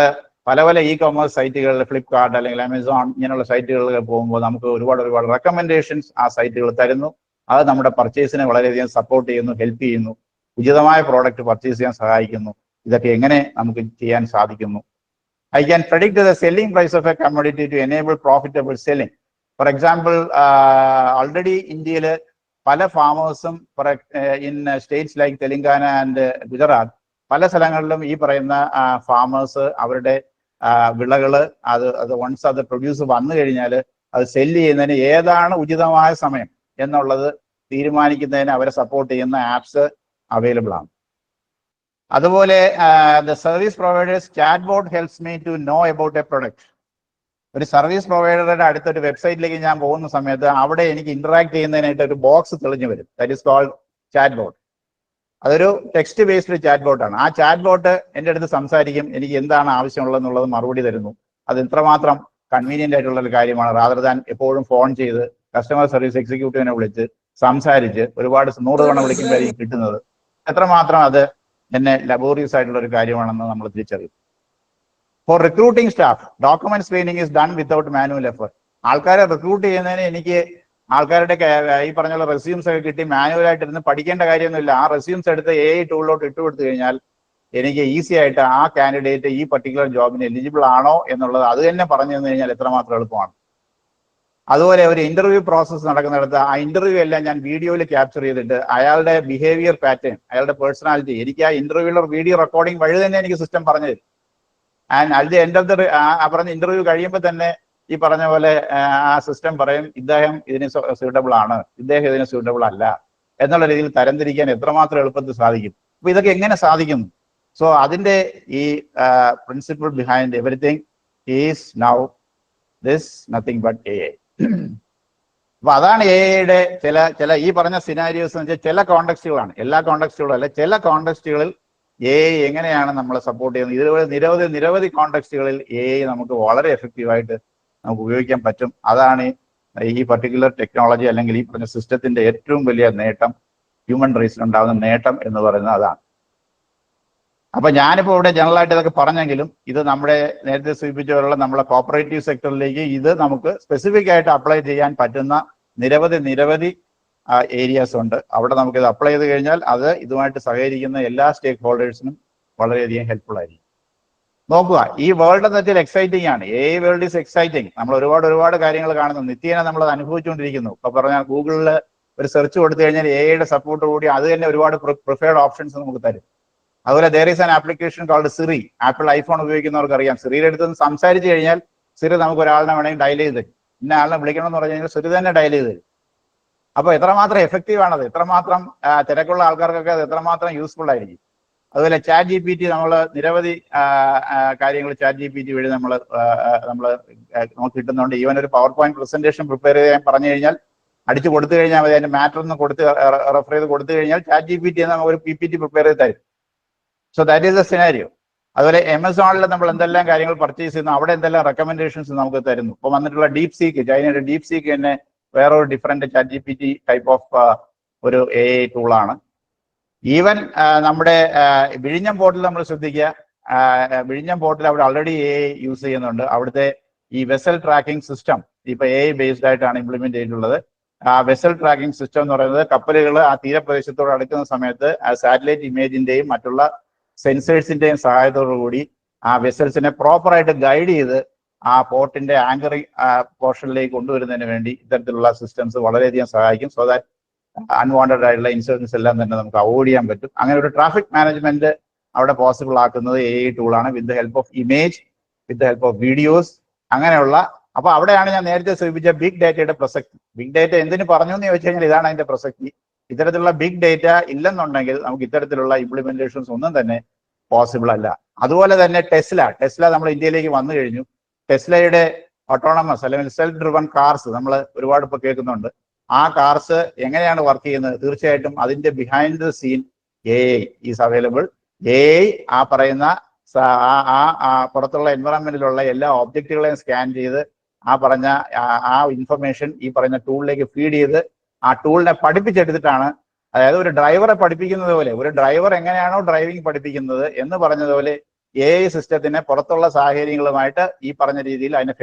E: പല ഇ-കൊമേഴ്സ് സൈറ്റുകളിൽ, ഫ്ലിപ്കാർട്ട് അല്ലെങ്കിൽ ആമസോൺ ഇങ്ങനെയുള്ള സൈറ്റുകളിൽ പോകുമ്പോൾ നമുക്ക് ഒരുപാട് റെക്കമെൻഡേഷൻസ് ആ സൈറ്റുകൾ തരുന്നു. അത് നമ്മുടെ പർച്ചേസിനെ വളരെയധികം സപ്പോർട്ട് ചെയ്യുന്നു, ഹെൽപ്പ് ചെയ്യുന്നു, ഉചിതമായ പ്രോഡക്റ്റ് പർച്ചേസ് ചെയ്യാൻ സഹായിക്കുന്നു. ഇതൊക്കെ എങ്ങനെ നമുക്ക് ചെയ്യാൻ സാധിക്കുന്നു? I can predict the selling price of a commodity to enable profitable selling. For example, already ഇന്ത്യയിൽ പല ഫാമേഴ്സും in states like Telangana and Gujarat പല സ്ഥലങ്ങളിലും ഈ പറയുന്ന ഫാമേഴ്സ് അവരുടെ വിളകള് അത് വൺസ് അത് പ്രൊഡ്യൂസ് വന്നു കഴിഞ്ഞാൽ അത് സെല്ല് ചെയ്യുന്നതിന് ഏതാണ് ഉചിതമായ സമയം എന്നുള്ളത് തീരുമാനിക്കുന്നതിന് അവരെ സപ്പോർട്ട് ചെയ്യുന്ന ആപ്സ് അവൈലബിൾ ആണ്. അതുപോലെ the service providers chat bot helps me to know about a product. ഒരു സർവീസ് പ്രൊവൈഡറുടെ അടുത്തൊരു വെബ്സൈറ്റിലേക്ക് ഞാൻ പോകുന്ന സമയത്ത് അവിടെ എനിക്ക് ഇന്ററാക്ട് ചെയ്യുന്നതിനായിട്ട് ഒരു ബോക്സ് തെളിഞ്ഞു വരും. That is called chat bot. അതൊരു ടെക്സ്റ്റ് ബേസ്ഡ് ചാറ്റ് ബോട്ടാണ്. ആ ചാറ്റ് ബോട്ട് എൻ്റെ അടുത്ത് സംസാരിക്കും, എനിക്ക് എന്താണ് ആവശ്യമുള്ളതെന്നുള്ളത് മറുപടി തരുന്നു. അത് എത്രമാത്രം കൺവീനിയന്റ് ആയിട്ടുള്ള ഒരു കാര്യമാണ്. റാദർ ദാൻ എപ്പോഴും ഫോൺ ചെയ്ത് കസ്റ്റമർ സർവീസ് എക്സിക്യൂട്ടീവിനെ വിളിച്ച് സംസാരിച്ച് ഒരുപാട് 100 തവണ വിളിക്കുമ്പോഴായിരിക്കും കിട്ടുന്നത്. എത്രമാത്രം അത് തന്നെ ലബോറിയസ് ആയിട്ടുള്ള ഒരു കാര്യമാണെന്ന് നമ്മൾ തിരിച്ചറിയും. For recruiting staff, document screening is done without manual effort. ആൾക്കാരെ റിക്രൂട്ട് ചെയ്യുന്നതിന് എനിക്ക് ആൾക്കാരുടെ ഈ പറഞ്ഞ റെസ്യൂംസ് ഒക്കെ കിട്ടി മാനുവലായിട്ട് ഇരുന്ന് പഠിക്കേണ്ട കാര്യമൊന്നുമില്ല. ആ റെസ്യൂംസ് എടുത്ത് AI ടൂളിലോട്ട് ഇട്ട് കൊടുത്തു കഴിഞ്ഞാൽ എനിക്ക് ഈസി ആയിട്ട് ആ കാൻഡിഡേറ്റ് ഈ പർട്ടിക്കുലർ ജോബിന് എലിജിബിൾ ആണോ എന്നുള്ളത് അത് തന്നെ പറഞ്ഞു തന്നു കഴിഞ്ഞാൽ എത്രമാത്രം എളുപ്പമാണ്. അതുപോലെ ഒരു ഇന്റർവ്യൂ പ്രോസസ്സ് നടക്കുന്നിടത്ത് ആ ഇന്റർവ്യൂ എല്ലാം ഞാൻ വീഡിയോയിൽ ക്യാപ്ചർ ചെയ്തിട്ട് അയാളുടെ ബിഹേവിയർ പാറ്റേൺ, അയാളുടെ പേഴ്സണാലിറ്റി എനിക്ക് ആ ഇന്റർവ്യൂവിലെ വീഡിയോ റെക്കോർഡിംഗ് വഴി തന്നെ എനിക്ക് സിസ്റ്റം പറഞ്ഞു തരും. And at the end of the പറഞ്ഞ ഇന്റർവ്യൂ കഴിയുമ്പോൾ തന്നെ ഈ പറഞ്ഞ പോലെ ആ സിസ്റ്റം പറയും ഇദ്ദേഹം ഇതിന് സ്യൂട്ടബിൾ ആണ്, ഇദ്ദേഹം ഇതിന് സ്യൂട്ടബിൾ അല്ല എന്നുള്ള രീതിയിൽ തരംതിരിക്കാൻ എത്രമാത്രം എളുപ്പത്തിൽ സാധിക്കും. അപ്പൊ ഇതൊക്കെ എങ്ങനെ സാധിക്കുന്നു? സോ അതിന്റെ ഈ principle behind everything is now this nothing but AI. അപ്പൊ അതാണ് AI-യുടെ ചില ഈ പറഞ്ഞ സിനാരിയോസ് എന്ന് വെച്ചാൽ ചില കോണ്ടെക്സ്റ്റുകളാണ്, എല്ലാ കോണ്ടെക്സ്റ്റുകളും അല്ല, ചില കോണ്ടെക്സ്റ്റുകളിൽ AI എങ്ങനെയാണ് നമ്മളെ സപ്പോർട്ട് ചെയ്യുന്നത്. ഇതുപോലെ നിരവധി കോണ്ടെക്സ്റ്റുകളിൽ AI നമുക്ക് വളരെ എഫക്റ്റീവായിട്ട് നമുക്ക് ഉപയോഗിക്കാൻ പറ്റും. അതാണ് ഈ പർട്ടിക്കുലർ ടെക്നോളജി അല്ലെങ്കിൽ ഈ പറഞ്ഞ സിസ്റ്റത്തിന്റെ ഏറ്റവും വലിയ നേട്ടം, ഹ്യൂമൻ റേസിനുണ്ടാകുന്ന നേട്ടം എന്ന് പറയുന്നത് അതാണ്. അപ്പൊ ഞാനിപ്പോ ഇവിടെ ജനറൽ ആയിട്ട് ഇതൊക്കെ പറഞ്ഞെങ്കിലും ഇത് നമ്മുടെ നേരത്തെ സൂചിപ്പിച്ചുള്ള നമ്മളെ കോപ്പറേറ്റീവ് സെക്ടറിലേക്ക് ഇത് നമുക്ക് സ്പെസിഫിക് ആയിട്ട് അപ്ലൈ ചെയ്യാൻ പറ്റുന്ന നിരവധി ഏരിയാസ് ഉണ്ട്. അവിടെ നമുക്ക് ഇത് അപ്ലൈ ചെയ്ത് കഴിഞ്ഞാൽ അത് ഇതുമായിട്ട് സഹകരിക്കുന്ന എല്ലാ സ്റ്റേക്ക് ഹോൾഡേഴ്സിനും വളരെയധികം ഹെൽപ്ഫുൾ ആയിരിക്കും. നോക്കുക, ഈ വേൾഡ് എന്ന് വെച്ചാൽ എക്സൈറ്റിംഗ് ആണ്. AI world is exciting. നമ്മൾ ഒരുപാട് കാര്യങ്ങൾ കാണുന്നു, നിത്യേന നമ്മൾ അത് അനുഭവിച്ചുകൊണ്ടിരിക്കുന്നു. ഇപ്പൊ പറഞ്ഞാൽ ഗൂഗിളിൽ ഒരു സെർച്ച് കൊടുത്തു കഴിഞ്ഞാൽ AI-യുടെ സപ്പോർട്ട് കൂടി അത് തന്നെ ഒരുപാട് പ്രിഫേർഡ് ഓപ്ഷൻസ് നമുക്ക് തരും. അതുപോലെ there is an application called Siri. Apple iPhone ഉപയോഗിക്കുന്നവർക്ക് അറിയാം. സിറിയുടെ അടുത്ത് നിന്ന് സംസാരിച്ചു കഴിഞ്ഞാൽ സിറി നമുക്ക് ഒരാളിനെ വേണമെങ്കിൽ ഡയൽ ചെയ്ത് തരും. ഇന്ന ആളിനെ വിളിക്കണം എന്ന് പറഞ്ഞു കഴിഞ്ഞാൽ സിറി തന്നെ ഡയൽ ചെയ്ത് തരും. അപ്പൊ എത്രമാത്രം എഫക്റ്റീവ് ആണത്, എത്രമാത്രം തിരക്കുള്ള ആൾക്കാർക്കൊക്കെ അത് എത്രമാത്രം യൂസ്ഫുൾ ആയിരിക്കും. അതുപോലെ ചാറ്റ് GPT നമ്മൾ നിരവധി കാര്യങ്ങൾ ചാറ്റ് GPT വഴി നമ്മൾ നമുക്ക് കിട്ടുന്നുണ്ട്. ഈവൻ ഒരു പവർ പോയിന്റ് പ്രസന്റേഷൻ പ്രിപ്പയർ ചെയ്യാൻ പറഞ്ഞു കഴിഞ്ഞാൽ അടിച്ചു കൊടുത്തു കഴിഞ്ഞാൽ മതി, അതിന്റെ മാറ്റർ ഒന്ന് റെഫർ ചെയ്ത് കൊടുത്തു കഴിഞ്ഞാൽ ചാറ്റ് GPT നമുക്ക് ഒരു PPT പ്രിപ്പയർ ചെയ്ത് തരും. So that is the scenario. അതുപോലെ Amazonൽ നമ്മൾ എന്തെല്ലാം കാര്യങ്ങൾ പർച്ചേസ് ചെയ്യുന്നു, അവിടെ എന്തെല്ലാം റെക്കമെൻഡേഷൻസ് നമുക്ക് തരുന്നു. ഇപ്പൊ വന്നിട്ടുള്ള DeepSeek, ചൈനയുടെ DeepSeek തന്നെ വേറൊരു different chat GPT type of ഒരു AI ടൂളാണ്. ഈവൻ നമ്മുടെ വിഴിഞ്ഞം പോർട്ടിൽ നമ്മൾ ശ്രദ്ധിക്കുക, വിഴിഞ്ഞം പോർട്ടിൽ അവിടെ ഓൾറെഡി AI യൂസ് ചെയ്യുന്നുണ്ട്. അവിടുത്തെ ഈ വെസൽ ട്രാക്കിംഗ് സിസ്റ്റം ഇപ്പൊ AI ബേസ്ഡ് ആയിട്ടാണ് ഇംപ്ലിമെന്റ് ചെയ്തിട്ടുള്ളത്. ആ വെസൽ ട്രാക്കിംഗ് സിസ്റ്റം എന്ന് പറയുന്നത് കപ്പലുകൾ ആ തീരപ്രദേശത്തോട് അടുക്കുന്ന സമയത്ത് ആ സാറ്റലൈറ്റ് ഇമേജിന്റെയും മറ്റുള്ള സെൻസേഴ്സിന്റെയും സഹായത്തോടു കൂടി ആ വെസൽസിനെ പ്രോപ്പറായിട്ട് ഗൈഡ് ചെയ്ത് ആ പോർട്ടിന്റെ ആങ്കറിംഗ് പോർഷനിലേക്ക് കൊണ്ടുവരുന്നതിന് വേണ്ടി ഇത്തരത്തിലുള്ള സിസ്റ്റംസ് വളരെയധികം സഹായിക്കും. സോ ദാറ്റ് അൺവാണ്ടഡ് ആയിട്ടുള്ള ഇൻസിഡൻസ് എല്ലാം തന്നെ നമുക്ക് അവോയ്ഡ് ചെയ്യാൻ പറ്റും. അങ്ങനെ ഒരു ട്രാഫിക് മാനേജ്മെന്റ് അവിടെ പോസിബിൾ ആക്കുന്നത് AI ടൂളാണ്, with the help of image, with the help of videos, അങ്ങനെയുള്ള. അപ്പൊ അവിടെയാണ് ഞാൻ നേരത്തെ സൂചിപ്പിച്ച ബിഗ് ഡേറ്റയുടെ പ്രസക്തി. ബിഗ് ഡേറ്റ എന്തിനു പറഞ്ഞു എന്ന് ചോദിച്ചു കഴിഞ്ഞാൽ ഇതാണ് അതിന്റെ പ്രസക്തി. ഇത്തരത്തിലുള്ള ബിഗ് ഡേറ്റ ഇല്ലെന്നുണ്ടെങ്കിൽ നമുക്ക് ഇത്തരത്തിലുള്ള ഇംപ്ലിമെന്റേഷൻസ് ഒന്നും തന്നെ പോസിബിൾ അല്ല. അതുപോലെ തന്നെ ടെസ്ല നമ്മൾ ഇന്ത്യയിലേക്ക് വന്നു കഴിഞ്ഞു. ടെസ്ലയുടെ ഓട്ടോണമസ് അല്ലെങ്കിൽ സെൽഫ് ഡ്രിവൺ കാർസ് നമ്മൾ ഒരുപാട് ഇപ്പൊ കേൾക്കുന്നുണ്ട്. ആ കാർസ് എങ്ങനെയാണ് വർക്ക് ചെയ്യുന്നത്? തീർച്ചയായിട്ടും അതിന്റെ behind the scene AI is available. AI ആ പറയുന്ന പുറത്തുള്ള എൻവറോൺമെന്റിലുള്ള എല്ലാ ഒബ്ജക്റ്റുകളെയും സ്കാൻ ചെയ്ത് ആ പറഞ്ഞ ആ ഇൻഫർമേഷൻ ഈ പറയുന്ന ടൂളിലേക്ക് ഫീഡ് ചെയ്ത് ആ ടൂളിനെ പഠിപ്പിച്ചെടുത്തിട്ടാണ്, അതായത് ഒരു ഡ്രൈവറെ പഠിപ്പിക്കുന്നത് പോലെ, ഒരു ഡ്രൈവർ എങ്ങനെയാണോ ഡ്രൈവിംഗ് പഠിപ്പിക്കുന്നത് എന്ന് പറഞ്ഞതുപോലെ AI സിസ്റ്റത്തിനെ പുറത്തുള്ള സാഹചര്യങ്ങളുമായിട്ട് ഈ പറഞ്ഞ രീതിയിൽ അതിനെ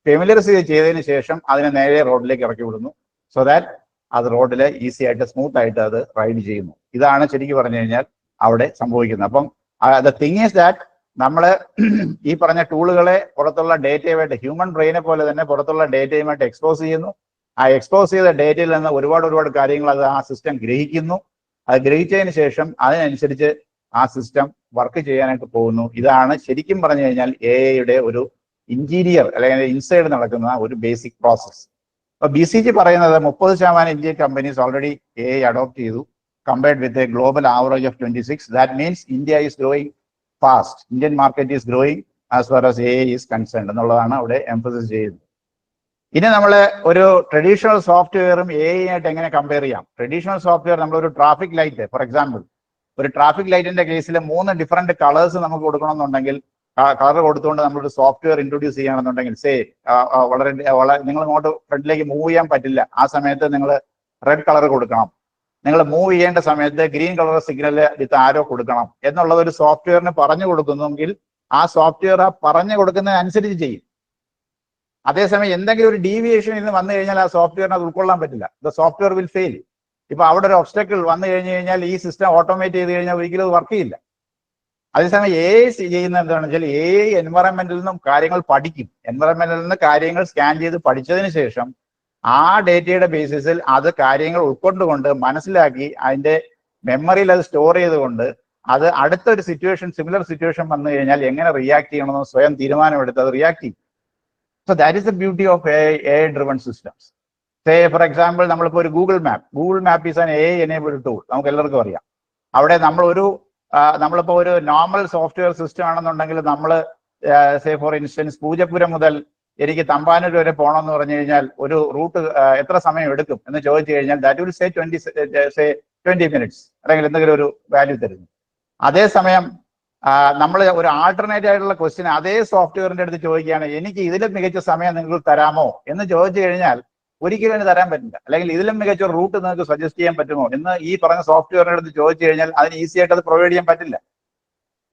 E: ഫെമിലറൈസ് ചെയ്തതിന് ശേഷം അതിനെ നേരെ റോഡിലേക്ക് ഇറക്കി വിടുന്നു. സോ ദാറ്റ് അത് റോഡിൽ ഈസി ആയിട്ട് സ്മൂത്ത് ആയിട്ട് അത് റൈഡ് ചെയ്യുന്നു. ഇതാണ് ശരിക്കും പറഞ്ഞു കഴിഞ്ഞാൽ അവിടെ സംഭവിക്കുന്നത്. അപ്പം ദ തിങ് ഈസ് ദാറ്റ് നമ്മൾ ഈ പറഞ്ഞ ടൂളുകളെ പുറത്തുള്ള ഡേറ്റയുമായിട്ട്, ഹ്യൂമൻ ബ്രെയിനെ പോലെ തന്നെ പുറത്തുള്ള ഡേറ്റയുമായിട്ട് എക്സ്പോസ് ചെയ്യുന്നു. ആ എക്സ്പോസ് ചെയ്ത ഡേറ്റയിൽ നിന്ന് ഒരുപാട് കാര്യങ്ങൾ അത് ആ സിസ്റ്റം ഗ്രഹിക്കുന്നു. അത് ഗ്രഹിച്ചതിന് ശേഷം അതിനനുസരിച്ച് ആ സിസ്റ്റം വർക്ക് ചെയ്യാനായിട്ട് പോകുന്നു. ഇതാണ് ശരിക്കും പറഞ്ഞു കഴിഞ്ഞാൽ AI-യുടെ ഒരു ഇന്റീരിയർ അല്ലെങ്കിൽ ഇൻസൈഡ് നടക്കുന്ന ഒരു ബേസിക് പ്രോസസ്. അപ്പൊ BCG പറയുന്നത് 30% Indian companies already AI adopt ചെയ്തു, compared with a global average of 26. That means India is growing fast. Indian market is growing as far as AI is concerned എന്നുള്ളതാണ് അവിടെ എംഫസിസ് ചെയ്യുന്നത്. ഇനി നമ്മൾ ഒരു ട്രഡീഷണൽ സോഫ്റ്റ്വെയറും AI ആയിട്ട് എങ്ങനെ കമ്പയർ ചെയ്യാം? ട്രഡീഷണൽ സോഫ്റ്റ്വെയർ നമ്മളൊരു ട്രാഫിക് ലൈറ്റ്, ഫോർ എക്സാമ്പിൾ ഒരു ട്രാഫിക് ലൈറ്റിന്റെ കേസിൽ 3 ഡിഫറെന്റ് കളേഴ്സ് നമുക്ക് കൊടുക്കണമെന്നുണ്ടെങ്കിൽ കളർ കൊടുത്തുകൊണ്ട് നമ്മളൊരു സോഫ്റ്റ്വെയർ ഇൻട്രൊഡ്യൂസ് ചെയ്യുകയാണെന്നുണ്ടെങ്കിൽ വളരെ നിങ്ങൾ ഇങ്ങോട്ട് ഫ്രണ്ടിലേക്ക് മൂവ് ചെയ്യാൻ പറ്റില്ല. ആ സമയത്ത് നിങ്ങൾ റെഡ് കളർ കൊടുക്കണം. നിങ്ങൾ മൂവ് ചെയ്യേണ്ട സമയത്ത് ഗ്രീൻ കളർ സിഗ്നൽ വിത്ത് ആരോ കൊടുക്കണം എന്നുള്ളത് ഒരു സോഫ്റ്റ്വെയറിന് പറഞ്ഞു കൊടുക്കുന്നെങ്കിൽ ആ സോഫ്റ്റ്വെയർ ആ പറഞ്ഞു കൊടുക്കുന്നതിനനുസരിച്ച് ചെയ്യും. അതേസമയം എന്തെങ്കിലും ഒരു ഡീവിയേഷൻ ഇന്ന് വന്നു കഴിഞ്ഞാൽ ആ സോഫ്റ്റ്വെയറിന് അത് ഉൾക്കൊള്ളാൻ പറ്റില്ല. The software will fail. ഇപ്പൊ അവിടെ ഒരു ഒബ്സ്റ്റക്കിൾ വന്നു കഴിഞ്ഞു കഴിഞ്ഞാൽ ഈ സിസ്റ്റം ഓട്ടോമേറ്റ് ചെയ്ത് കഴിഞ്ഞാൽ ഒരിക്കലും അത് വർക്ക് ചെയ്യില്ല. അതേസമയം AI ചെയ്യുന്ന എന്താണെന്ന് വെച്ചാൽ AI എൻവയറമെന്റിൽ നിന്നും കാര്യങ്ങൾ പഠിക്കും. എൻവയറമെന്റിൽ നിന്ന് കാര്യങ്ങൾ സ്കാൻ ചെയ്ത് പഠിച്ചതിന് ശേഷം ആ ഡേറ്റയുടെ ബേസിസിൽ അത് കാര്യങ്ങൾ ഉൾക്കൊണ്ടുകൊണ്ട് മനസ്സിലാക്കി അതിന്റെ മെമ്മറിയിൽ അത് സ്റ്റോർ ചെയ്തുകൊണ്ട് അത് അടുത്തൊരു സിറ്റുവേഷൻ, സിമിലർ സിറ്റുവേഷൻ വന്നു കഴിഞ്ഞാൽ എങ്ങനെ റിയാക്ട് ചെയ്യണമെന്ന് സ്വയം തീരുമാനമെടുത്ത് അത് റിയാക്ട് ചെയ്യും. So that is the beauty of AI driven systems. Say for example നമ്മളിപ്പോൾ ഒരു Google map is an AI enabled tool. നമുക്ക് എല്ലാവർക്കും അറിയാം. അവിടെ നമ്മളിപ്പോൾ ഒരു നോർമൽ സോഫ്റ്റ്വെയർ സിസ്റ്റം ആണെന്നുണ്ടെങ്കിൽ നമ്മൾ സേ ഫോർ ഇൻസ്റ്റൻസ് പൂജപ്പുരം മുതൽ എനിക്ക് തമ്പാനൂർ വരെ പോകണമെന്ന് പറഞ്ഞു കഴിഞ്ഞാൽ ഒരു റൂട്ട് എത്ര സമയം എടുക്കും എന്ന് ചോദിച്ചു കഴിഞ്ഞാൽ ദാറ്റ് വിൽ സേ 20 minutes അല്ലെങ്കിൽ എന്തെങ്കിലും ഒരു വാല്യൂ തരുന്നു. അതേസമയം നമ്മൾ ഒരു ആൾട്ടർനേറ്റ് ആയിട്ടുള്ള ക്വസ്റ്റ്യൻ അതേ സോഫ്റ്റ്വെയറിന്റെ അടുത്ത് ചോദിക്കുകയാണ്, എനിക്ക് ഇതിലും മികച്ച സമയം നിങ്ങൾക്ക് തരാമോ എന്ന് ചോദിച്ചു കഴിഞ്ഞാൽ ഒരിക്കലും അതിന് തരാൻ പറ്റില്ല. അല്ലെങ്കിൽ ഇതിലും മികച്ച ഒരു റൂട്ട് നിങ്ങൾക്ക് സജസ്റ്റ് ചെയ്യാൻ പറ്റുമോ എന്ന് ഈ പറഞ്ഞ സോഫ്റ്റ്വെയറിന്റെ അടുത്ത് ചോദിച്ചു കഴിഞ്ഞാൽ അതിന് ഈസി ആയിട്ട് അത് പ്രൊവൈഡ് ചെയ്യാൻ പറ്റില്ല.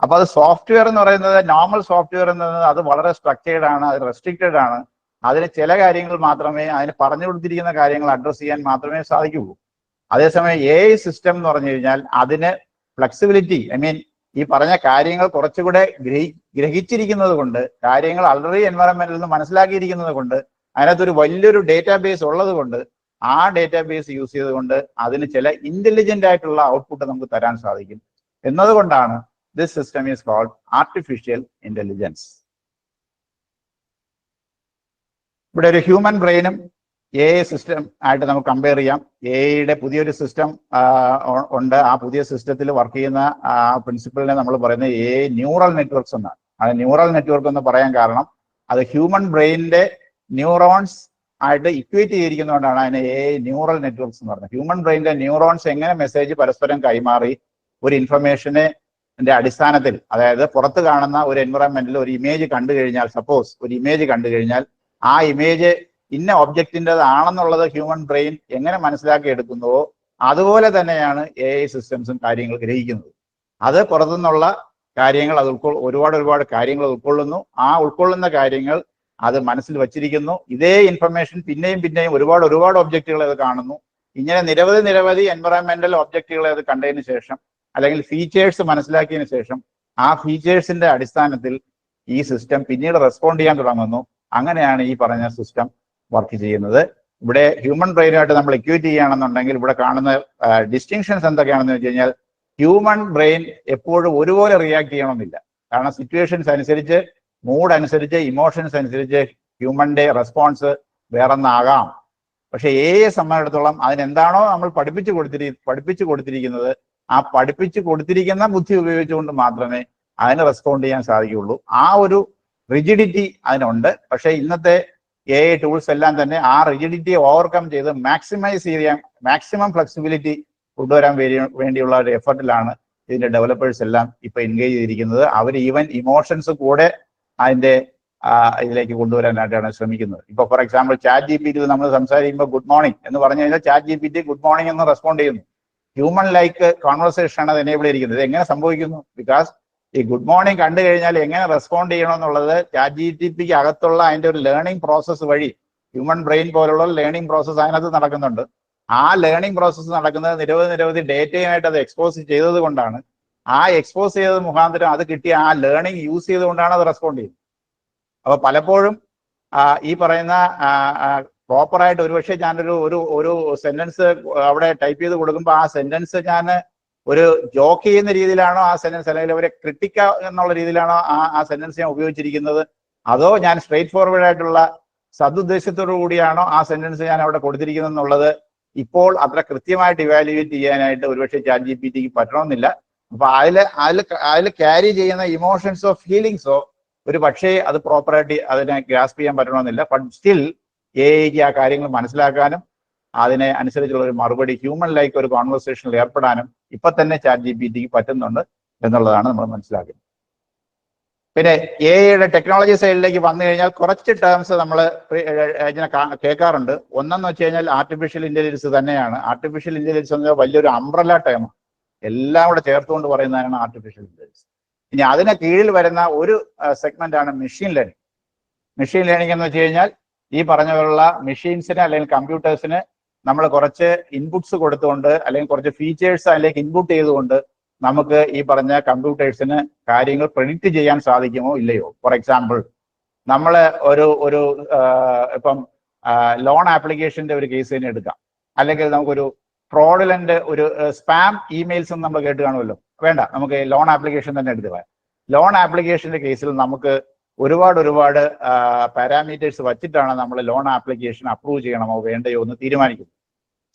E: അപ്പൊ അത് സോഫ്റ്റ്വെയർ എന്ന് പറയുന്നത്, നോർമൽ സോഫ്റ്റ്വെയർ എന്നത് അത് വളരെ സ്ട്രക്ചേർഡ് ആണ്, അത് റെസ്ട്രിക്റ്റഡ് ആണ്. അതിന് ചില കാര്യങ്ങൾ മാത്രമേ, അതിന് പറഞ്ഞു കൊടുത്തിരിക്കുന്ന കാര്യങ്ങൾ അഡ്രസ് ചെയ്യാൻ മാത്രമേ സാധിക്കുകയുള്ളൂ. അതേസമയം AI സിസ്റ്റം എന്ന് പറഞ്ഞു കഴിഞ്ഞാൽ അതിന് ഫ്ലെക്സിബിലിറ്റി, ഈ പറഞ്ഞ കാര്യങ്ങൾ കുറച്ചുകൂടെ ഗ്രഹിച്ചിരിക്കുന്നത് കൊണ്ട്, കാര്യങ്ങൾ ആൾറെഡി എൻവയറമെന്റിൽ നിന്ന് മനസ്സിലാക്കിയിരിക്കുന്നത് കൊണ്ട്, അതിനകത്തൊരു വലിയൊരു ഡേറ്റാബേസ് ഉള്ളത് കൊണ്ട് ആ ഡേറ്റാബേസ് യൂസ് ചെയ്തുകൊണ്ട് അതിന് ചില ഇന്റലിജന്റ് ആയിട്ടുള്ള ഔട്ട്പുട്ട് നമുക്ക് തരാൻ സാധിക്കും എന്നതുകൊണ്ടാണ് this system is called artificial intelligence. ഇവിടെ ഒരു ഹ്യൂമൻ ബ്രെയിനും AI സിസ്റ്റം ആയിട്ട് നമുക്ക് കമ്പയർ ചെയ്യാം. AIയുടെ പുതിയൊരു സിസ്റ്റം ഉണ്ട്. ആ പുതിയ സിസ്റ്റത്തിൽ വർക്ക് ചെയ്യുന്ന പ്രിൻസിപ്പിളിനെ നമ്മൾ പറയുന്നത് AI ന്യൂറൽ നെറ്റ്വർക്ക്സ് എന്നാണ്. അത് ന്യൂറൽ നെറ്റ്വർക്ക് എന്ന് പറയാൻ കാരണം അത് ഹ്യൂമൻ ബ്രെയിനിന്റെ ന്യൂറോൺസ് ആയിട്ട് ഇക്വേറ്റ് ചെയ്തിരിക്കുന്നതുകൊണ്ടാണ് അതിനെ AI ന്യൂറൽ നെറ്റ്വർക്ക്സ് എന്ന് പറയുന്നത്. ഹ്യൂമൻ ബ്രെയിനിന്റെ ന്യൂറോൺസ് എങ്ങനെ മെസ്സേജ് പരസ്പരം കൈമാറി ഒരു ഇൻഫർമേഷനെ അടിസ്ഥാനത്തിൽ, അതായത് പുറത്ത് കാണുന്ന ഒരു എൻവയറമെന്റിൽ ഒരു ഇമേജ് കണ്ടു കഴിഞ്ഞാൽ, സപ്പോസ് ഒരു ഇമേജ് കണ്ടു കഴിഞ്ഞാൽ ആ ഇമേജ് ഇന്ന ഒബ്ജക്റ്റിൻ്റെതാണെന്നുള്ളത് ഹ്യൂമൻ ബ്രെയിൻ എങ്ങനെ മനസ്സിലാക്കി എടുക്കുന്നുവോ അതുപോലെ തന്നെയാണ് AI സിസ്റ്റംസും കാര്യങ്ങൾ ഗ്രഹിക്കുന്നത്. അത് പുറത്തുനിന്നുള്ള കാര്യങ്ങൾ അത് ഒരുപാട് കാര്യങ്ങൾ ഉൾക്കൊള്ളുന്നു. ആ ഉൾക്കൊള്ളുന്ന കാര്യങ്ങൾ അത് മനസ്സിൽ വച്ചിരിക്കുന്നു. ഇതേ ഇൻഫർമേഷൻ പിന്നെയും ഒരുപാട് ഒബ്ജക്റ്റുകളെ അത് കാണുന്നു. ഇങ്ങനെ നിരവധി എൻവയറമെന്റൽ ഒബ്ജക്റ്റുകളെ അത് കണ്ടതിന് ശേഷം അല്ലെങ്കിൽ ഫീച്ചേഴ്സ് മനസ്സിലാക്കിയതിന് ശേഷം ആ ഫീച്ചേഴ്സിന്റെ അടിസ്ഥാനത്തിൽ ഈ സിസ്റ്റം പിന്നീട് റെസ്പോണ്ട് ചെയ്യാൻ തുടങ്ങുന്നു. അങ്ങനെയാണ് ഈ പറഞ്ഞ സിസ്റ്റം വർക്ക് ചെയ്യുന്നത്. ഇവിടെ ഹ്യൂമൻ ബ്രെയിനുമായിട്ട് നമ്മൾ ഇക്വേറ്റ് ചെയ്യുകയാണെന്നുണ്ടെങ്കിൽ ഇവിടെ കാണുന്ന ഡിസ്റ്റിങ്ഷൻസ് എന്തൊക്കെയാണെന്ന് വെച്ച് കഴിഞ്ഞാൽ, ഹ്യൂമൻ ബ്രെയിൻ എപ്പോഴും ഒരുപോലെ റിയാക്ട് ചെയ്യണമെന്നില്ല. കാരണം സിറ്റുവേഷൻസ് അനുസരിച്ച്, മൂഡ് അനുസരിച്ച്, ഇമോഷൻസ് അനുസരിച്ച് ഹ്യൂമന്റെ റെസ്പോൺസ് വേറൊന്നാകാം. പക്ഷെ AI സംബന്ധിച്ചിടത്തോളം അതിനെന്താണോ നമ്മൾ പഠിപ്പിച്ചു കൊടുത്തിരിക്കുന്നത് ആ പഠിപ്പിച്ചു കൊടുത്തിരിക്കുന്ന ബുദ്ധി ഉപയോഗിച്ചുകൊണ്ട് മാത്രമേ അതിന് റെസ്പോണ്ട് ചെയ്യാൻ സാധിക്കുകയുള്ളൂ. ആ ഒരു റിജിഡിറ്റി അതിനുണ്ട്. പക്ഷെ ഇന്നത്തെ AI ടൂൾസ് എല്ലാം തന്നെ ആ റിജിഡിറ്റിയെ ഓവർകം ചെയ്ത് മാക്സിമം ഫ്ലെക്സിബിലിറ്റി കൊണ്ടുവരാൻ വേണ്ടിയുള്ള ഒരു എഫർട്ടിലാണ് ഇതിന്റെ ഡെവലപ്പേഴ്സ് എല്ലാം ഇപ്പൊ എൻഗേജ് ചെയ്തിരിക്കുന്നത്. അവർ ഈവൻ ഇമോഷൻസ് കൂടെ അതിന്റെ ഇതിലേക്ക് കൊണ്ടുവരാനായിട്ടാണ് ശ്രമിക്കുന്നത്. ഇപ്പൊ ഫോർ എക്സാമ്പിൾ ChatGPT നമ്മൾ സംസാരിക്കുമ്പോൾ ഗുഡ് മോർണിംഗ് എന്ന് പറഞ്ഞു കഴിഞ്ഞാൽ ChatGPT ഗുഡ് മോർണിംഗ് എന്ന് റെസ്പോണ്ട് ചെയ്യുന്നു. ഹ്യൂമൻ ലൈക്ക് കോൺവെർസേഷൻ ആണ് അത് എനേബിൾ ചെയ്തിരിക്കുന്നത്. ഇത് എങ്ങനെ സംഭവിക്കുന്നു? ബിക്കോസ് ഈ ഗുഡ് മോർണിംഗ് കണ്ടു കഴിഞ്ഞാൽ എങ്ങനെ റെസ്പോണ്ട് ചെയ്യണമെന്നുള്ളത് ChatGPTക്ക് അകത്തുള്ള അതിന്റെ ഒരു ലേണിംഗ് പ്രോസസ്സ് വഴി, ഹ്യൂമൻ ബ്രെയിൻ പോലുള്ള ലേണിംഗ് പ്രോസസ്സ് അതിനകത്ത് നടക്കുന്നുണ്ട്. ആ ലേണിംഗ് പ്രോസസ്സ് നടക്കുന്നത് നിരവധി ഡേറ്റയുമായിട്ട് അത് എക്സ്പോസ് ചെയ്തത് കൊണ്ടാണ്. ആ എക്സ്പോസ് ചെയ്തത് മുഖാന്തരം അത് കിട്ടിയ ആ ലേണിംഗ് യൂസ് ചെയ്തുകൊണ്ടാണ് അത് റെസ്പോണ്ട് ചെയ്യുന്നത്. അപ്പൊ പലപ്പോഴും ഈ പറയുന്ന പ്രോപ്പറായിട്ട് ഒരുപക്ഷെ ഞാനൊരു ഒരു സെന്റൻസ് അവിടെ ടൈപ്പ് ചെയ്ത് കൊടുക്കുമ്പോൾ ആ സെന്റൻസ് ഞാൻ ഒരു ജോക്ക് ചെയ്യുന്ന രീതിയിലാണോ ആ സെന്റൻസ്, അല്ലെങ്കിൽ അവരെ ക്രിട്ടിക്ക എന്നുള്ള രീതിയിലാണോ ആ സെന്റൻസ് ഞാൻ ഉപയോഗിച്ചിരിക്കുന്നത്, അതോ ഞാൻ സ്ട്രെയിറ്റ് ഫോർവേഡ് ആയിട്ടുള്ള സദുദ്ദേശത്തോടു കൂടിയാണോ ആ സെന്റൻസ് ഞാൻ അവിടെ കൊടുത്തിരിക്കുന്നത് എന്നുള്ളത് ഇപ്പോൾ അത്ര കൃത്യമായിട്ട് ഇവാലുവേറ്റ് ചെയ്യാനായിട്ട് ഒരുപക്ഷെ ChatGPTക്ക് പറ്റണമെന്നില്ല. അപ്പൊ അതിൽ ക്യാരി ചെയ്യുന്ന ഇമോഷൻസോ ഫീലിങ്സോ ഒരു പക്ഷേ അത് പ്രോപ്പറായിട്ട് അതിനെ ഗ്രാസ്പ് ചെയ്യാൻ പറ്റണമെന്നില്ല. ബട്ട് സ്റ്റിൽ AIക്ക് ആ കാര്യങ്ങൾ മനസ്സിലാക്കാനും അതിനെ അനുസരിച്ചുള്ള ഒരു മറുപടി ഹ്യൂമൻ ലൈക്ക് ഒരു കോൺവെർസേഷനിൽ ഏർപ്പെടാനും ഇപ്പൊ തന്നെ ChatGPTക്ക് പറ്റുന്നുണ്ട് എന്നുള്ളതാണ് നമ്മൾ മനസ്സിലാക്കുന്നത്. പിന്നെ എയുടെ ടെക്നോളജി സൈഡിലേക്ക് വന്നു കഴിഞ്ഞാൽ കുറച്ച് ടേംസ് നമ്മൾ ഇങ്ങനെ കേൾക്കാറുണ്ട്. ഒന്നെന്ന് വെച്ച് കഴിഞ്ഞാൽ ആർട്ടിഫിഷ്യൽ ഇന്റലിജൻസ് തന്നെയാണ്. ആർട്ടിഫിഷ്യൽ ഇന്റലിജൻസ് എന്ന വലിയൊരു അംബ്രല്ല ടേം, എല്ലാം കൂടെ ചേർത്തുകൊണ്ട് പറയുന്നതാണ് ആർട്ടിഫിഷ്യൽ ഇന്റലിജൻസ്. ഇനി അതിന് കീഴിൽ വരുന്ന ഒരു സെഗ്മെന്റ് ആണ് മെഷീൻ ലേണിംഗ്. മെഷീൻ ലേണിംഗ് എന്ന് വെച്ച് കഴിഞ്ഞാൽ ഈ പറഞ്ഞ പോലുള്ള മെഷീൻസിന് അല്ലെങ്കിൽ കമ്പ്യൂട്ടേഴ്സിന് നമ്മൾ കുറച്ച് ഇൻപുട്സ് കൊടുത്തുകൊണ്ട് അല്ലെങ്കിൽ കുറച്ച് ഫീച്ചേഴ്സ് അതിലേക്ക് ഇൻപുട്ട് ചെയ്തുകൊണ്ട് നമുക്ക് ഈ പറഞ്ഞ കമ്പ്യൂട്ടേഴ്സിന് കാര്യങ്ങൾ പ്രെഡിക്റ്റ് ചെയ്യാൻ സാധിക്കുമോ ഇല്ലയോ. ഫോർ എക്സാമ്പിൾ, നമ്മൾ ഒരു ഇപ്പം ലോൺ ആപ്ലിക്കേഷന്റെ ഒരു കേസ് തന്നെ എടുക്കാം, അല്ലെങ്കിൽ നമുക്കൊരു ഫ്രോഡുലന്റ് ഒരു സ്പാം ഇമെയിൽസ് നമ്മൾ കേട്ട് കാണുമല്ലോ. വേണ്ട, നമുക്ക് ലോൺ ആപ്ലിക്കേഷൻ തന്നെ എടുക്കുക. ലോൺ ആപ്ലിക്കേഷന്റെ കേസിൽ നമുക്ക് ഒരുപാട് പാരാമീറ്റേഴ്സ് വച്ചിട്ടാണ് നമ്മൾ ലോൺ ആപ്ലിക്കേഷൻ അപ്രൂവ് ചെയ്യണമോ വേണ്ടയോ എന്ന് തീരുമാനിക്കുന്നത്.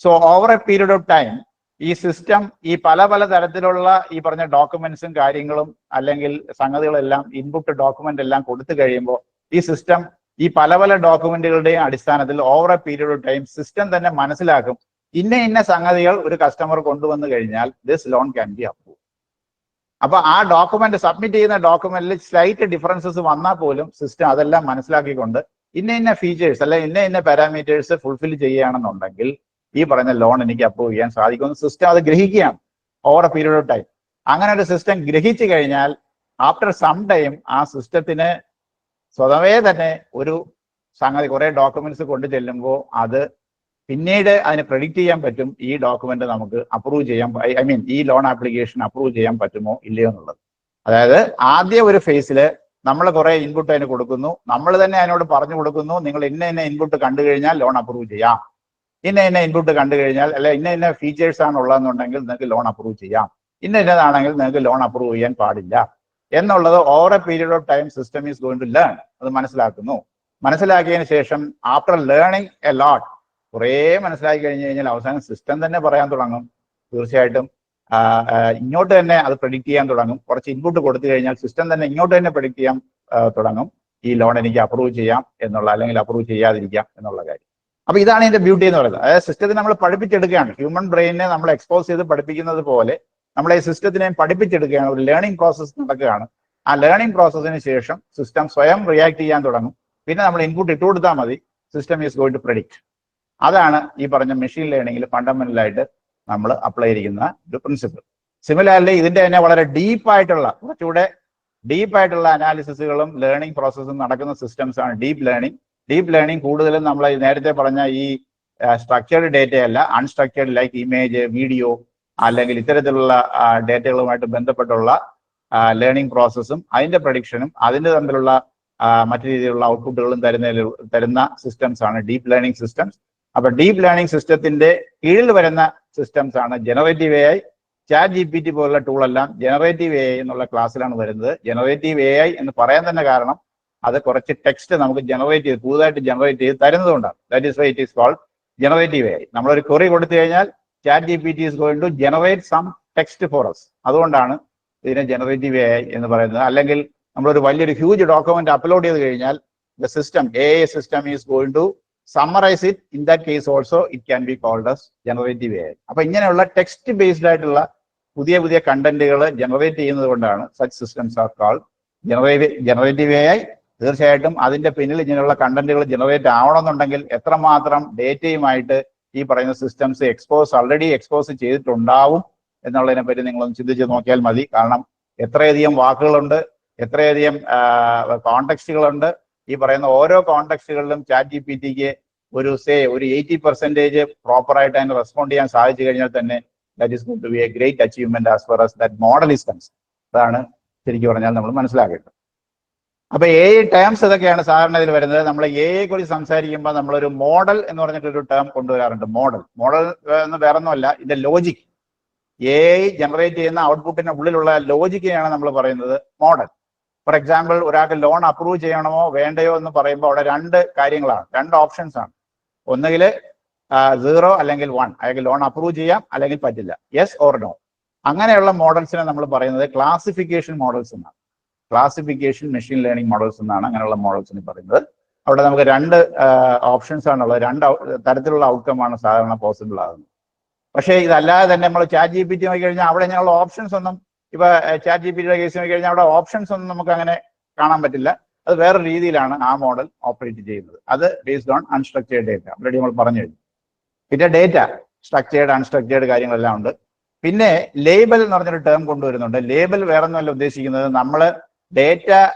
E: So over a period of time ഈ സിസ്റ്റം ഈ പല തരത്തിലുള്ള ഈ പറഞ്ഞ ഡോക്യുമെന്റ്സും കാര്യങ്ങളും അല്ലെങ്കിൽ സംഗതികളെല്ലാം ഇൻപുട്ട് ഡോക്യുമെന്റ് എല്ലാം കൊടുത്തു കഴിയുമ്പോൾ ഈ സിസ്റ്റം ഈ പല ഡോക്യുമെന്റുകളുടെയും അടിസ്ഥാനത്തിൽ over a period of time system തന്നെ മനസ്സിലാക്കും ഇന്ന സംഗതികൾ ഒരു കസ്റ്റമർ കൊണ്ടുവന്നു കഴിഞ്ഞാൽ this loan can be approve. അപ്പൊ ആ ഡോക്യുമെന്റ് സബ്മിറ്റ് ചെയ്യുന്ന ഡോക്യുമെന്റിൽ സ്ലൈറ്റ് ഡിഫറൻസസ് വന്നാൽ പോലും സിസ്റ്റം അതെല്ലാം മനസ്സിലാക്കിക്കൊണ്ട് ഇന്ന ഫീച്ചേഴ്സ് അല്ലെ ഇന്ന പാരാമീറ്റേഴ്സ് ഫുൾഫിൽ ചെയ്യുകയാണെന്നുണ്ടെങ്കിൽ ഈ പറഞ്ഞ ലോൺ എനിക്ക് അപ്രൂവ് ചെയ്യാൻ സാധിക്കുമെന്ന് സിസ്റ്റം അത് ഗ്രഹിക്കുകയാണ് over a period of time. അങ്ങനെ ഒരു സിസ്റ്റം ഗ്രഹിച്ചു കഴിഞ്ഞാൽ ആഫ്റ്റർ സം ടൈം ആ സിസ്റ്റത്തിന് സ്വതവേ തന്നെ ഒരു സംഗതി കുറെ ഡോക്യുമെന്റ്സ് കൊണ്ടു ചെല്ലുമ്പോൾ അത് പിന്നീട് അതിന് പ്രെഡിക്റ്റ് ചെയ്യാൻ പറ്റും ഈ ഡോക്യുമെന്റ് നമുക്ക് അപ്രൂവ് ചെയ്യാൻ ഈ ലോൺ ആപ്ലിക്കേഷൻ അപ്രൂവ് ചെയ്യാൻ പറ്റുമോ ഇല്ലയോ എന്നുള്ളത്. അതായത് ആദ്യ ഒരു ഫേസിൽ നമ്മൾ കുറെ ഇൻപുട്ട് അതിന് കൊടുക്കുന്നു, നമ്മൾ തന്നെ അതിനോട് പറഞ്ഞു കൊടുക്കുന്നു നിങ്ങൾ ഇന്ന ഇൻപുട്ട് കണ്ടു കഴിഞ്ഞാൽ ലോൺ അപ്രൂവ് ചെയ്യാം, ഇന്ന ഇൻപുട്ട് കണ്ടു കഴിഞ്ഞാൽ അല്ലെ ഇന്ന ഫീച്ചേഴ്സ് ആണ് ഉള്ളതെന്നുണ്ടെങ്കിൽ നിങ്ങൾക്ക് ലോൺ അപ്രൂവ് ചെയ്യാം, ഇന്നതാണെങ്കിൽ നിങ്ങൾക്ക് ലോൺ അപ്രൂവ് ചെയ്യാൻ പാടില്ല എന്നുള്ളത് over a period of time system is going to learn. അത് മനസ്സിലാക്കുന്നു. മനസ്സിലാക്കിയതിന് ശേഷം ആഫ്റ്റർ ലേണിംഗ് എ ലോട്ട് കുറേ മനസ്സിലാക്കി കഴിഞ്ഞു കഴിഞ്ഞാൽ അവസാനം സിസ്റ്റം തന്നെ പറയാൻ തുടങ്ങും. തീർച്ചയായിട്ടും ഇങ്ങോട്ട് തന്നെ അത് പ്രെഡിക്റ്റ് ചെയ്യാൻ തുടങ്ങും. കുറച്ച് ഇൻപുട്ട് കൊടുത്തു കഴിഞ്ഞാൽ സിസ്റ്റം തന്നെ ഇങ്ങോട്ട് തന്നെ പ്രെഡിക്റ്റ് ചെയ്യാൻ തുടങ്ങും ഈ ലോൺ എനിക്ക് അപ്രൂവ് ചെയ്യാം എന്നുള്ള അല്ലെങ്കിൽ അപ്രൂവ് ചെയ്യാതിരിക്കാം എന്നുള്ള കാര്യം. അപ്പൊ ഇതാണ് ഇതിന്റെ ബ്യൂട്ടി എന്ന് പറയുന്നത്. അതായത് സിസ്റ്റത്തെ നമ്മൾ പഠിപ്പിച്ചെടുക്കുകയാണ്. ഹ്യൂമൻ ബ്രെയിനെ നമ്മൾ എക്സ്പോസ് ചെയ്ത് പഠിപ്പിക്കുന്നത് പോലെ നമ്മളെ സിസ്റ്റത്തിനെ പഠിപ്പിച്ചെടുക്കുകയാണ്. ഒരു ലേണിംഗ് പ്രോസസ്സ് നടക്കുകയാണ്. ആ ലേണിംഗ് പ്രോസസ്സിന് ശേഷം സിസ്റ്റം സ്വയം റിയാക്ട് ചെയ്യാൻ തുടങ്ങും. പിന്നെ നമ്മൾ ഇൻപുട്ട് ഇട്ട് കൊടുത്താൽ മതി, system is going to predict. അതാണ് ഈ പറഞ്ഞ മെഷീൻ ലേണിംഗിൽ ഫണ്ടമെന്റലായിട്ട് നമ്മൾ അപ്ലൈ ചെയ്യുന്ന ഒരു പ്രിൻസിപ്പിൾ. സിമിലർലി ഇതിന്റെ തന്നെ വളരെ കുറച്ചുകൂടെ ഡീപ്പായിട്ടുള്ള അനാലിസിസുകളും ലേണിംഗ് പ്രോസസ്സും നടക്കുന്ന സിസ്റ്റംസ് ആണ് ഡീപ്പ് ലേണിംഗ്. ഡീപ്പ് ലേണിംഗ് കൂടുതലും നമ്മൾ നേരത്തെ പറഞ്ഞ ഈ സ്ട്രക്ചേർഡ് ഡേറ്റ അല്ല, അൺസ്ട്രക്ചേർഡ് ലൈക്ക് ഇമേജ്, വീഡിയോ അല്ലെങ്കിൽ ഇത്തരത്തിലുള്ള ഡേറ്റകളുമായിട്ട് ബന്ധപ്പെട്ടുള്ള ലേണിംഗ് പ്രോസസ്സും അതിന്റെ പ്രഡിക്ഷനും അതിന്റെ തമ്മിലുള്ള മറ്റു രീതിയിലുള്ള ഔട്ട്പുട്ടുകളും തരുന്ന സിസ്റ്റംസ് ആണ് ഡീപ്പ് ലേണിംഗ് സിസ്റ്റംസ്. അപ്പൊ ഡീപ്പ് ലേണിംഗ് സിസ്റ്റത്തിന്റെ കീഴിൽ വരുന്ന സിസ്റ്റംസ് ആണ് ജനറേറ്റീവ് AI. ചാറ്റ് GPT പോലുള്ള ടൂളെല്ലാം ജനറേറ്റീവ് AI എന്നുള്ള ക്ലാസ്സിലാണ് വരുന്നത്. ജനറേറ്റീവ് AI എന്ന് പറയാൻ തന്നെ കാരണം അത് കുറച്ച് ടെക്സ്റ്റ് നമുക്ക് പുതുതായിട്ട് ജനറേറ്റ് ചെയ്ത് തരുന്നതുകൊണ്ടാണ്. That is why it is called generative AI. നമ്മളൊരു ക്വറി കൊടുത്തു കഴിഞ്ഞാൽ chat GPT is going to generate some text for us. അതുകൊണ്ടാണ് ഇതിനെ ജനറേറ്റീവ് AI എന്ന് പറയുന്നത്. അല്ലെങ്കിൽ നമ്മളൊരു വലിയൊരു ഹ്യൂജ് ഡോക്യുമെന്റ് അപ്ലോഡ് ചെയ്ത് കഴിഞ്ഞാൽ the system AI system is going to summarise it. In that case also it can be called as generative AI. അപ്പൊ ഇങ്ങനെയുള്ള ടെക്സ്റ്റ് ബേസ്ഡ് ആയിട്ടുള്ള പുതിയ കണ്ടന്റുകൾ ജനറേറ്റ് ചെയ്യുന്നത് കൊണ്ടാണ് such systems are called generative AI. തീർച്ചയായിട്ടും അതിന്റെ പിന്നിൽ ഇങ്ങനെയുള്ള കണ്ടന്റുകൾ ജനറേറ്റ് ആവണമെന്നുണ്ടെങ്കിൽ എത്രമാത്രം ഡേറ്റയുമായിട്ട് ഈ പറയുന്ന സിസ്റ്റംസ് ഓൾറെഡി എക്സ്പോസ് ചെയ്തിട്ടുണ്ടാവും എന്നുള്ളതിനെ പറ്റി നിങ്ങളൊന്ന് ചിന്തിച്ച് നോക്കിയാൽ മതി. കാരണം എത്രയധികം വാക്കുകളുണ്ട്, എത്രയധികം കോണ്ടെക്സ്റ്റുകളുണ്ട്. ഈ പറയുന്ന ഓരോ കോണ്ടെക്സ്റ്റുകളിലും ചാറ്റ് GPTക്ക് ഒരു 80% പ്രോപ്പറായിട്ട് അതിന് റെസ്പോണ്ട് ചെയ്യാൻ സാധിച്ചു കഴിഞ്ഞാൽ തന്നെ that is going to be a great achievement as far as that model is concerned. അതാണ് ശരിക്കും പറഞ്ഞാൽ നമ്മൾ മനസ്സിലാക്കേണ്ടത്. അപ്പൊ AI ടേംസ് ഇതൊക്കെയാണ് സാധാരണ ഇതിൽ വരുന്നത്. നമ്മൾ AI കുറിച്ച് സംസാരിക്കുമ്പോൾ നമ്മളൊരു മോഡൽ എന്ന് പറഞ്ഞിട്ടൊരു ടേം കൊണ്ടുവരാറുണ്ട്. മോഡൽ എന്ന് വേറൊന്നുമല്ല, ഇതിന്റെ ലോജിക്. AI ജനറേറ്റ് ചെയ്യുന്ന ഔട്ട്പുട്ടിന്റെ ഉള്ളിലുള്ള ലോജിക്കിനെയാണ് നമ്മൾ പറയുന്നത് മോഡൽ. ഫോർ എക്സാമ്പിൾ, ഒരാൾക്ക് ലോൺ അപ്രൂവ് ചെയ്യണമോ വേണ്ടയോ എന്ന് പറയുമ്പോൾ അവിടെ രണ്ട് ഓപ്ഷൻസ് ആണ്. ഒന്നുകിൽ 0 അല്ലെങ്കിൽ 1, അയാൾക്ക് ലോൺ അപ്രൂവ് ചെയ്യാം അല്ലെങ്കിൽ പറ്റില്ല, യെസ് ഓർ നോ. അങ്ങനെയുള്ള മോഡൽസിനെ നമ്മൾ പറയുന്നത് ക്ലാസിഫിക്കേഷൻ മോഡൽസ് എന്നാണ്. ക്ലാസിഫിക്കേഷൻ മെഷീൻ ലേണിംഗ് മോഡൽസ് എന്നാണ് അങ്ങനെയുള്ള മോഡൽസിന് പറയുന്നത്. അവിടെ നമുക്ക് രണ്ട് ഓപ്ഷൻസ് ആണുള്ളത്. രണ്ട് തരത്തിലുള്ള ഔട്ട്കം ആണ് സാധാരണ പോസിബിൾ ആകുന്നത്. പക്ഷേ ഇതല്ലാതെ തന്നെ നമ്മൾ ചാറ്റ് GPT നോക്കി കഴിഞ്ഞാൽ അവിടെ ഇങ്ങനെയുള്ള ഓപ്ഷൻസ് ഒന്നും, ഇപ്പൊ ചാറ്റ് GPTയുടെ കേസ് നോക്കി കഴിഞ്ഞാൽ അവിടെ ഓപ്ഷൻസ് ഒന്നും നമുക്ക് അങ്ങനെ കാണാൻ പറ്റില്ല. അത് വേറെ രീതിയിലാണ് ആ മോഡൽ ഓപ്പറേറ്റ് ചെയ്യുന്നത്. അത് based on unstructured data. Already നമ്മൾ പറഞ്ഞു കഴിഞ്ഞു. പിന്നെ ഡേറ്റ സ്ട്രക്ചേർഡ് അൺസ്ട്രക്ചേർഡ് കാര്യങ്ങളെല്ലാം ഉണ്ട്. പിന്നെ ലേബൽ എന്ന് പറഞ്ഞൊരു ടേം കൊണ്ടുവരുന്നുണ്ട്. ലേബൽ വേറെ ഒന്നുമല്ല ഉദ്ദേശിക്കുന്നത്, നമ്മൾ ഡേറ്റ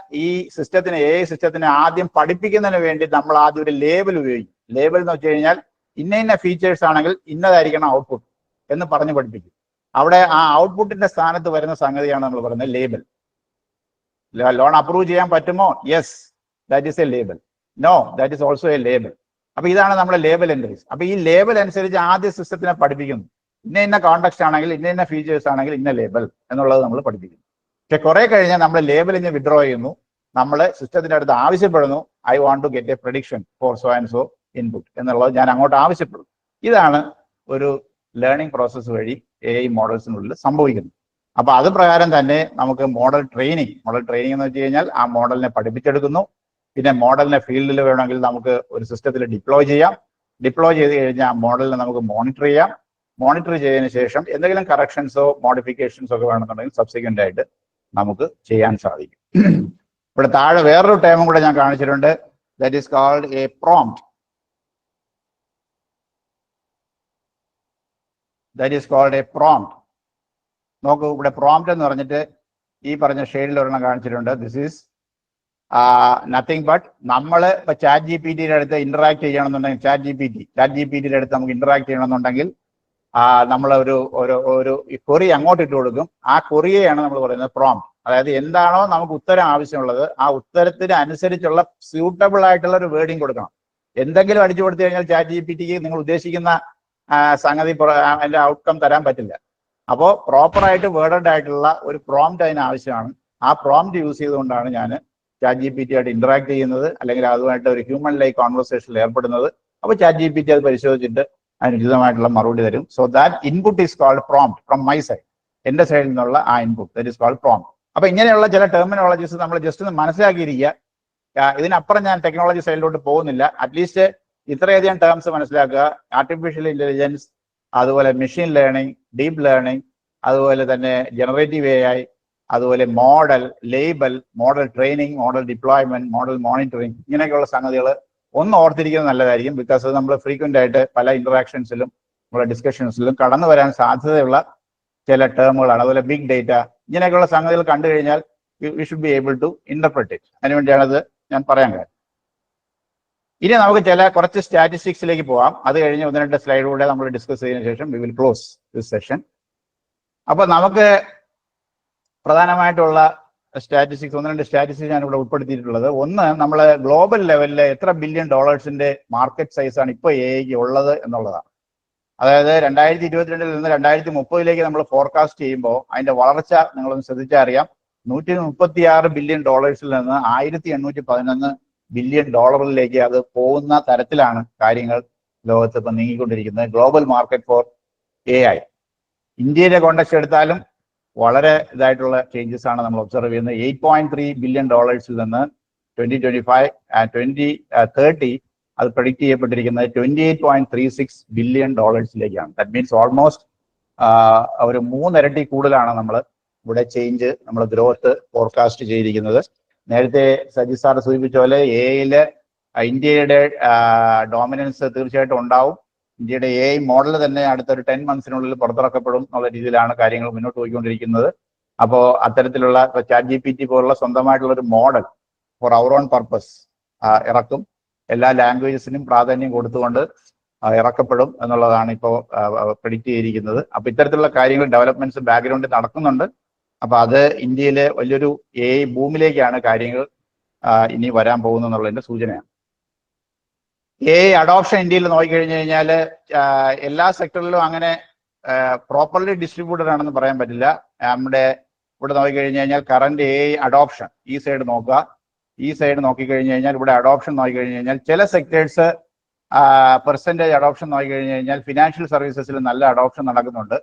E: ഈ സിസ്റ്റത്തിന് AI സിസ്റ്റത്തിന് ആദ്യം പഠിപ്പിക്കുന്നതിന് വേണ്ടി നമ്മൾ ആദ്യം ഒരു ലേബൽ ഉപയോഗിക്കും. ലേബൽ എന്ന് വെച്ച് കഴിഞ്ഞാൽ ഇന്ന ഫീച്ചേഴ്സ് ആണെങ്കിൽ ഇന്നതായിരിക്കണം ഔട്ട്പുട്ട് എന്ന് പറഞ്ഞ് പഠിപ്പിക്കും. അവിടെ ആ ഔട്ട്പുട്ടിന്റെ സ്ഥാനത്ത് വരുന്ന സംഗതിയാണ് നമ്മൾ പറയുന്നത് ലേബൽ. ലോൺ അപ്രൂവ് ചെയ്യാൻ പറ്റുമോ? Yes, that is a label. No, that is also a label. അപ്പൊ ഇതാണ് നമ്മുടെ ലേബൽ എൻട്രീസ്. അപ്പൊ ഈ ലേബൽ അനുസരിച്ച് ആദ്യ സിസ്റ്റത്തിനെ പഠിപ്പിക്കുന്നു. ഇന്ന കോണ്ടെക്സ്റ്റ് ആണെങ്കിൽ ഇന്ന ഫീച്ചേഴ്സ് ആണെങ്കിൽ ഇന്ന ലേബൽ എന്നുള്ളത് നമ്മൾ പഠിപ്പിക്കുന്നു. പക്ഷെ കുറെ കഴിഞ്ഞാൽ നമ്മൾ ലേബൽ ഇങ്ങനെ വിഡ്രോ ചെയ്യുന്നു. നമ്മൾ സിസ്റ്റത്തിന്റെ അടുത്ത് ആവശ്യപ്പെടുന്നു, I want to get a prediction for so and so input എന്നുള്ളത് ഞാൻ അങ്ങോട്ട് ആവശ്യപ്പെടുന്നു. ഇതാണ് ഒരു ലേണിംഗ് പ്രോസസ്സ് വഴി AI മോഡൽസിനുള്ളിൽ സംഭവിക്കുന്നത്. അപ്പൊ അത് പ്രകാരം തന്നെ നമുക്ക് മോഡൽ ട്രെയിനിങ് എന്ന് വെച്ച് കഴിഞ്ഞാൽ ആ മോഡലിനെ പഠിപ്പിച്ചെടുക്കുന്നു. പിന്നെ മോഡലിനെ ഫീൽഡിൽ വേണമെങ്കിൽ നമുക്ക് ഒരു സിസ്റ്റത്തിൽ ഡിപ്ലോയ് ചെയ്യാം. ഡിപ്ലോയ് ചെയ്ത് കഴിഞ്ഞാൽ മോഡലിനെ നമുക്ക് മോണിറ്റർ ചെയ്യാം. മോണിറ്റർ ചെയ്തതിനു ശേഷം എന്തെങ്കിലും കറക്ഷൻസോ മോഡിഫിക്കേഷൻസോ ഒക്കെ വേണമെന്നുണ്ടെങ്കിൽ സബ്സിക്വന്റ് ആയിട്ട് നമുക്ക് ചെയ്യാൻ സാധിക്കും. ഇവിടെ താഴെ വേറൊരു ടേമും കൂടെ ഞാൻ കാണിച്ചിട്ടുണ്ട്. That is called a prompt. നോക്കൂ, ഇവിടെ പ്രോംപ്റ്റ് എന്ന് പറഞ്ഞിട്ട് ഈ പറഞ്ഞ ഷെയ്ഡിൽ ഒരെണ്ണം കാണിച്ചിട്ടുണ്ട്. ദിസ് ഈസ് നത്തിങ് ബട്ട് നമ്മൾ ഇപ്പൊ ചാറ്റ് GPT അടുത്ത് ഇന്ററാക്ട് ചെയ്യണമെന്നുണ്ടെങ്കിൽ ചാറ്റ് GPT അടുത്ത് നമുക്ക് ഇന്ററാക്ട് ചെയ്യണമെന്നുണ്ടെങ്കിൽ നമ്മൾ ഒരു ക്വറി അങ്ങോട്ട് ഇട്ട് കൊടുക്കും. ആ ക്വറിയെയാണ് നമ്മൾ പറയുന്നത് പ്രോംപ്റ്റ്. അതായത് എന്താണോ നമുക്ക് ഉത്തരം ആവശ്യമുള്ളത് ആ ഉത്തരത്തിന് അനുസരിച്ചുള്ള സ്യൂട്ടബിൾ ആയിട്ടുള്ള ഒരു വേർഡിങ് കൊടുക്കണം. എന്തെങ്കിലും അടിച്ചു കൊടുത്തു കഴിഞ്ഞാൽ ചാറ്റ് GPTക്ക് നിങ്ങൾ ഉദ്ദേശിക്കുന്ന സംഗതി അതിന്റെ ഔട്ട്കം തരാൻ പറ്റില്ല. അപ്പോൾ പ്രോപ്പറായിട്ട് വേർഡഡ് ആയിട്ടുള്ള ഒരു പ്രോംപ്റ്റ് അതിന് ആവശ്യമാണ്. ആ പ്രോംപ്റ്റ് യൂസ് ചെയ്തുകൊണ്ടാണ് ഞാൻ ചാറ്റ് GPT ആയിട്ട് ഇന്ററാക്ട് ചെയ്യുന്നത്, അല്ലെങ്കിൽ അതുമായിട്ട് ഒരു ഹ്യൂമൻ ലൈക്ക് കോൺവെർസേഷനിൽ ഏർപ്പെടുന്നത്. അപ്പോൾ ചാറ്റ് GPT അത് പരിശോധിച്ചിട്ട് അതിന് ഉചിതമായിട്ടുള്ള മറുപടി തരും. So that input is called prompt from my side. എന്റെ സൈഡിൽ നിന്നുള്ള ആ input that is called prompt. അപ്പൊ ഇങ്ങനെയുള്ള ചില ടെർമിനോളജീസ് നമ്മൾ ജസ്റ്റ് ഒന്ന് മനസ്സിലാക്കിയിരിക്കുക. ഇതിനപ്പുറം ഞാൻ ടെക്നോളജി സൈഡിലോട്ട് പോകുന്നില്ല. അറ്റ്ലീസ്റ്റ് ഇത്രയധികം ടേംസ് മനസ്സിലാക്കുക. ആർട്ടിഫിഷ്യൽ ഇന്റലിജൻസ്, അതുപോലെ മെഷീൻ ലേണിംഗ്, ഡീപ്പ് ലേണിംഗ്, അതുപോലെ തന്നെ ജനറേറ്റീവ് AI, അതുപോലെ model, label, model training, model deployment, model monitoring, ഇങ്ങനെയൊക്കെയുള്ള സംഗതികൾ ഒന്ന് ഓർത്തിരിക്കുന്നത് നല്ലതായിരിക്കും. ബിക്കോസ് അത് നമ്മൾ ഫ്രീക്വന്റ് ആയിട്ട് പല ഇന്ററാക്ഷൻസിലും നമ്മുടെ ഡിസ്കഷൻസിലും കടന്നു വരാൻ സാധ്യതയുള്ള ചില ടേമുകളാണ്. അതുപോലെ ബിഗ് ഡേറ്റ, ഇങ്ങനെയൊക്കെയുള്ള സംഗതികൾ കണ്ടു കഴിഞ്ഞാൽ we should be able to interpret it. അതിനുവേണ്ടിയാണത് ഞാൻ പറയാൻ കാര്യം. ഇനി നമുക്ക് കുറച്ച് സ്റ്റാറ്റിസ്റ്റിക്സിലേക്ക് പോവാം. അത് കഴിഞ്ഞ് 1-2 സ്ലൈഡ് കൂടെ നമ്മൾ ഡിസ്കസ് ചെയ്തതിനു ശേഷം we will close this session. അപ്പൊ നമുക്ക് പ്രധാനമായിട്ടുള്ള സ്റ്റാറ്റിസ്റ്റിക്സ് 1-2 സ്റ്റാറ്റിസ്റ്റിക്സ് ഞാൻ ഇവിടെ ഉൾപ്പെടുത്തിയിട്ടുള്ളത്. ഒന്ന്, നമ്മൾ ഗ്ലോബൽ ലെവലിൽ എത്ര ബില്യൺ ഡോളേഴ്സിന്റെ മാർക്കറ്റ് സൈസാണ് ഇപ്പോൾ AIക്ക് ഉള്ളത് എന്നുള്ളതാണ്. അതായത് 2022 നിന്ന് 2030 നമ്മൾ ഫോർകാസ്റ്റ് ചെയ്യുമ്പോൾ അതിന്റെ വളർച്ച നിങ്ങളൊന്ന് ശ്രദ്ധിച്ചാൽ അറിയാം. 136 ബില്യൺ ഡോളേഴ്സിൽ നിന്ന് 1811 ബില്യൺ ഡോളറിലേക്ക് അത് പോകുന്ന തരത്തിലാണ് കാര്യങ്ങൾ ലോകത്ത് ഇപ്പം നീങ്ങിക്കൊണ്ടിരിക്കുന്നത്. Global market for AI. ഇന്ത്യയുടെ കോണ്ടക്സ്റ്റ് എടുത്താലും വളരെ ഇതായിട്ടുള്ള ചേഞ്ചസ് ആണ് നമ്മൾ ഒബ്സർവ് ചെയ്യുന്നത്. 8.3 ബില്യൺ ഡോളേഴ്സിൽ നിന്ന് 2030 അത് പ്രഡിക്റ്റ് ചെയ്യപ്പെട്ടിരിക്കുന്നത് 28.36 ബില്യൺ ഡോളേഴ്സിലേക്കാണ്. ദാറ്റ് മീൻസ് ഓൾമോസ്റ്റ് ഒരു 3 ഇരട്ടി കൂടുതലാണ് നമ്മൾ ഇവിടെ ചേഞ്ച്, നമ്മൾ ഗ്രോത്ത് ഫോർകാസ്റ്റ് ചെയ്തിരിക്കുന്നത്. നേരത്തെ സജി സാർ സൂചിപ്പിച്ച പോലെ AIയില് ഇന്ത്യയുടെ ഡോമിനൻസ് തീർച്ചയായിട്ടും ഉണ്ടാവും. ഇന്ത്യയുടെ AI മോഡൽ തന്നെ അടുത്തൊരു 10 മന്ത്സിനുള്ളിൽ പുറത്തിറക്കപ്പെടും എന്നുള്ള രീതിയിലാണ് കാര്യങ്ങൾ മുന്നോട്ട് പോയിക്കൊണ്ടിരിക്കുന്നത്. അപ്പോൾ അത്തരത്തിലുള്ള ചാറ്റ് GPT പോലുള്ള സ്വന്തമായിട്ടുള്ള ഒരു model for our own purpose ഇറക്കും. എല്ലാ ലാംഗ്വേജസിനും പ്രാധാന്യം കൊടുത്തുകൊണ്ട് ഇറക്കപ്പെടും എന്നുള്ളതാണ് ഇപ്പോൾ പ്രെഡിക്റ്റ് ചെയ്തിരിക്കുന്നത്. അപ്പൊ ഇത്തരത്തിലുള്ള കാര്യങ്ങൾ ഡെവലപ്മെന്റ്സ് ബാക്ക്ഗ്രൗണ്ടിൽ നടക്കുന്നുണ്ട്. അപ്പൊ അത് ഇന്ത്യയിലെ വലിയൊരു AI ബൂമിലേക്കാണ് കാര്യങ്ങൾ ഇനി വരാൻ പോകുന്നത് എന്നുള്ളതിന്റെ സൂചനയാണ്. AI അഡോപ്ഷൻ ഇന്ത്യയിൽ നോക്കിക്കഴിഞ്ഞു കഴിഞ്ഞാൽ എല്ലാ സെക്ടറിലും അങ്ങനെ പ്രോപ്പർലി ഡിസ്ട്രിബ്യൂട്ടഡ് ആണെന്ന് പറയാൻ പറ്റില്ല. നമ്മുടെ ഇവിടെ നോക്കിക്കഴിഞ്ഞു കഴിഞ്ഞാൽ കറന്റ് AI അഡോപ്ഷൻ ഈ സൈഡ് നോക്കുക. ഈ സൈഡ് നോക്കിക്കഴിഞ്ഞു കഴിഞ്ഞാൽ ഇവിടെ അഡോപ്ഷൻ നോക്കിക്കഴിഞ്ഞു കഴിഞ്ഞാൽ ചില സെക്ടേഴ്സ് പെർസെൻറ്റേജ് അഡോപ്ഷൻ നോക്കിക്കഴിഞ്ഞു കഴിഞ്ഞാൽ ഫിനാൻഷ്യൽ സർവീസസിൽ നല്ല അഡോപ്ഷൻ നടക്കുന്നുണ്ട്.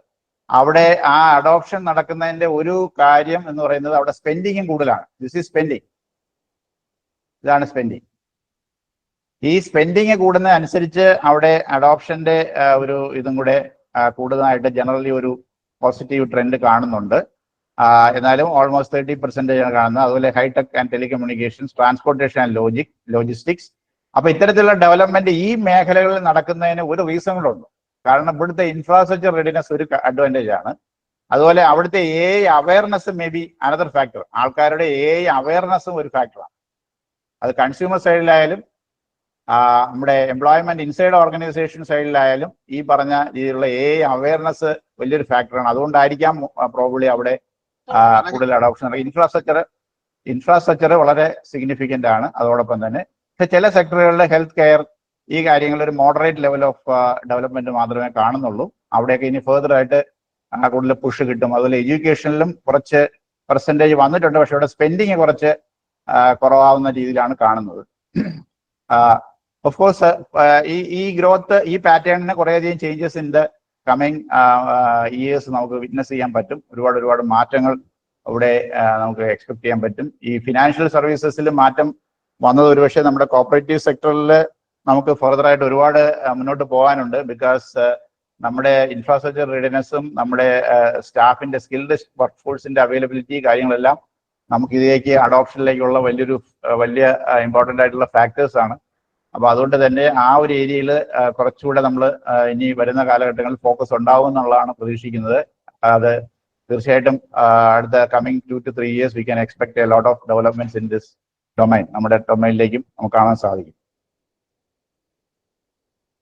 E: അവിടെ ആ അഡോപ്ഷൻ നടക്കുന്നതിന്റെ ഒരു കാര്യം എന്ന് പറയുന്നത് അവിടെ സ്പെൻഡിങ്ങും കൂടുതലാണ്. ദിസ് ഈസ് സ്പെൻഡിങ്, ഇതാണ് സ്പെൻഡിങ്. ഈ സ്പെൻഡിങ് കൂടുന്നതനുസരിച്ച് അവിടെ അഡോപ്ഷന്റെ ഒരു ഇതും കൂടെ കൂടുതലായിട്ട് ജനറലി ഒരു പോസിറ്റീവ് ട്രെൻഡ് കാണുന്നുണ്ട്. എന്നാലും ഓൾമോസ്റ്റ് 30% ആണ് കാണുന്നത്. അതുപോലെ hi-tech and telecommunications, transportation and logistics. അപ്പൊ ഇത്തരത്തിലുള്ള ഡെവലപ്മെന്റ് ഈ മേഖലകളിൽ നടക്കുന്നതിന് ഒരു റീസണുകളുണ്ട്. കാരണം ഇവിടുത്തെ ഇൻഫ്രാസ്ട്രക്ചർ റെഡിനെസ് ഒരു അഡ്വാൻറ്റേജ് ആണ്. അതുപോലെ അവിടുത്തെ awareness may be another factor. ആൾക്കാരുടെ അവയർനെസ്സും ഒരു ഫാക്ടറാണ്. അത് കൺസ്യൂമർ സൈഡിലായാലും നമ്മുടെ എംപ്ലോയ്മെന്റ് ഇൻസൈഡ് ഓർഗനൈസേഷൻ സൈഡിലായാലും ഈ പറഞ്ഞ രീതിയിലുള്ള അവയർനെസ് വലിയൊരു ഫാക്ടറാണ്. അതുകൊണ്ടായിരിക്കാം പ്രോബ്ലി അവിടെ കൂടുതൽ അഡോപ്ഷൻ. ഇൻഫ്രാസ്ട്രക്ചർ വളരെ സിഗ്നിഫിക്കന്റ് ആണ്. അതോടൊപ്പം തന്നെ പക്ഷെ ചില സെക്ടറുകളിലെ ഹെൽത്ത് കെയർ ഈ കാര്യങ്ങളിൽ ഒരു മോഡറേറ്റ് ലെവൽ ഓഫ് ഡെവലപ്മെന്റ് മാത്രമേ കാണുന്നുള്ളൂ. അവിടെയൊക്കെ ഇനി ഫെർദർ ആയിട്ട് കൂടുതൽ പുഷ് കിട്ടും. അതുപോലെ എഡ്യൂക്കേഷനിലും കുറച്ച് പെർസെൻറ്റേജ് വന്നിട്ടുണ്ട്. പക്ഷെ ഇവിടെ സ്പെൻഡിങ് കുറച്ച് കുറവാകുന്ന രീതിയിലാണ് കാണുന്നത്. ഓഫ് കോഴ്സ് ഈ ഗ്രോത്ത്, ഈ പാറ്റേണിന് കുറേയധികം changes in the coming years നമുക്ക് വിറ്റ്നസ് ചെയ്യാൻ പറ്റും. ഒരുപാട് മാറ്റങ്ങൾ ഇവിടെ നമുക്ക് എക്സ്പെക്ട് ചെയ്യാൻ പറ്റും. ഈ ഫിനാൻഷ്യൽ സർവീസസിൽ മാറ്റം വന്നത് ഒരുപക്ഷെ നമ്മുടെ കോപ്പറേറ്റീവ് സെക്ടറിൽ നമുക്ക് ഫർദർ ആയിട്ട് ഒരുപാട് മുന്നോട്ട് പോകാനുണ്ട്. ബിക്കോസ് നമ്മുടെ ഇൻഫ്രാസ്ട്രക്ചർ റെഡിനെസ്സും നമ്മുടെ സ്റ്റാഫിന്റെ സ്കിൽഡ് വർക്ക് ഫോഴ്സിന്റെ അവൈലബിലിറ്റി കാര്യങ്ങളെല്ലാം നമുക്ക് ഇതിലേക്ക് അഡോപ്ഷനിലേക്കുള്ള വലിയ ഇമ്പോർട്ടൻ്റ് ആയിട്ടുള്ള ഫാക്ടേഴ്സ് ആണ്. അപ്പൊ അതുകൊണ്ട് തന്നെ ആ ഒരു ഏരിയയിൽ കുറച്ചുകൂടെ നമ്മൾ ഇനി വരുന്ന കാലഘട്ടങ്ങളിൽ ഫോക്കസ് ഉണ്ടാവും എന്നുള്ളതാണ് പ്രതീക്ഷിക്കുന്നത്. അത് തീർച്ചയായിട്ടും അടുത്ത coming 2 to 3 years we can expect A lot of developments in this domain. നമ്മുടെ ഡൊമൈനിലേക്കും നമുക്ക് കാണാൻ സാധിക്കും.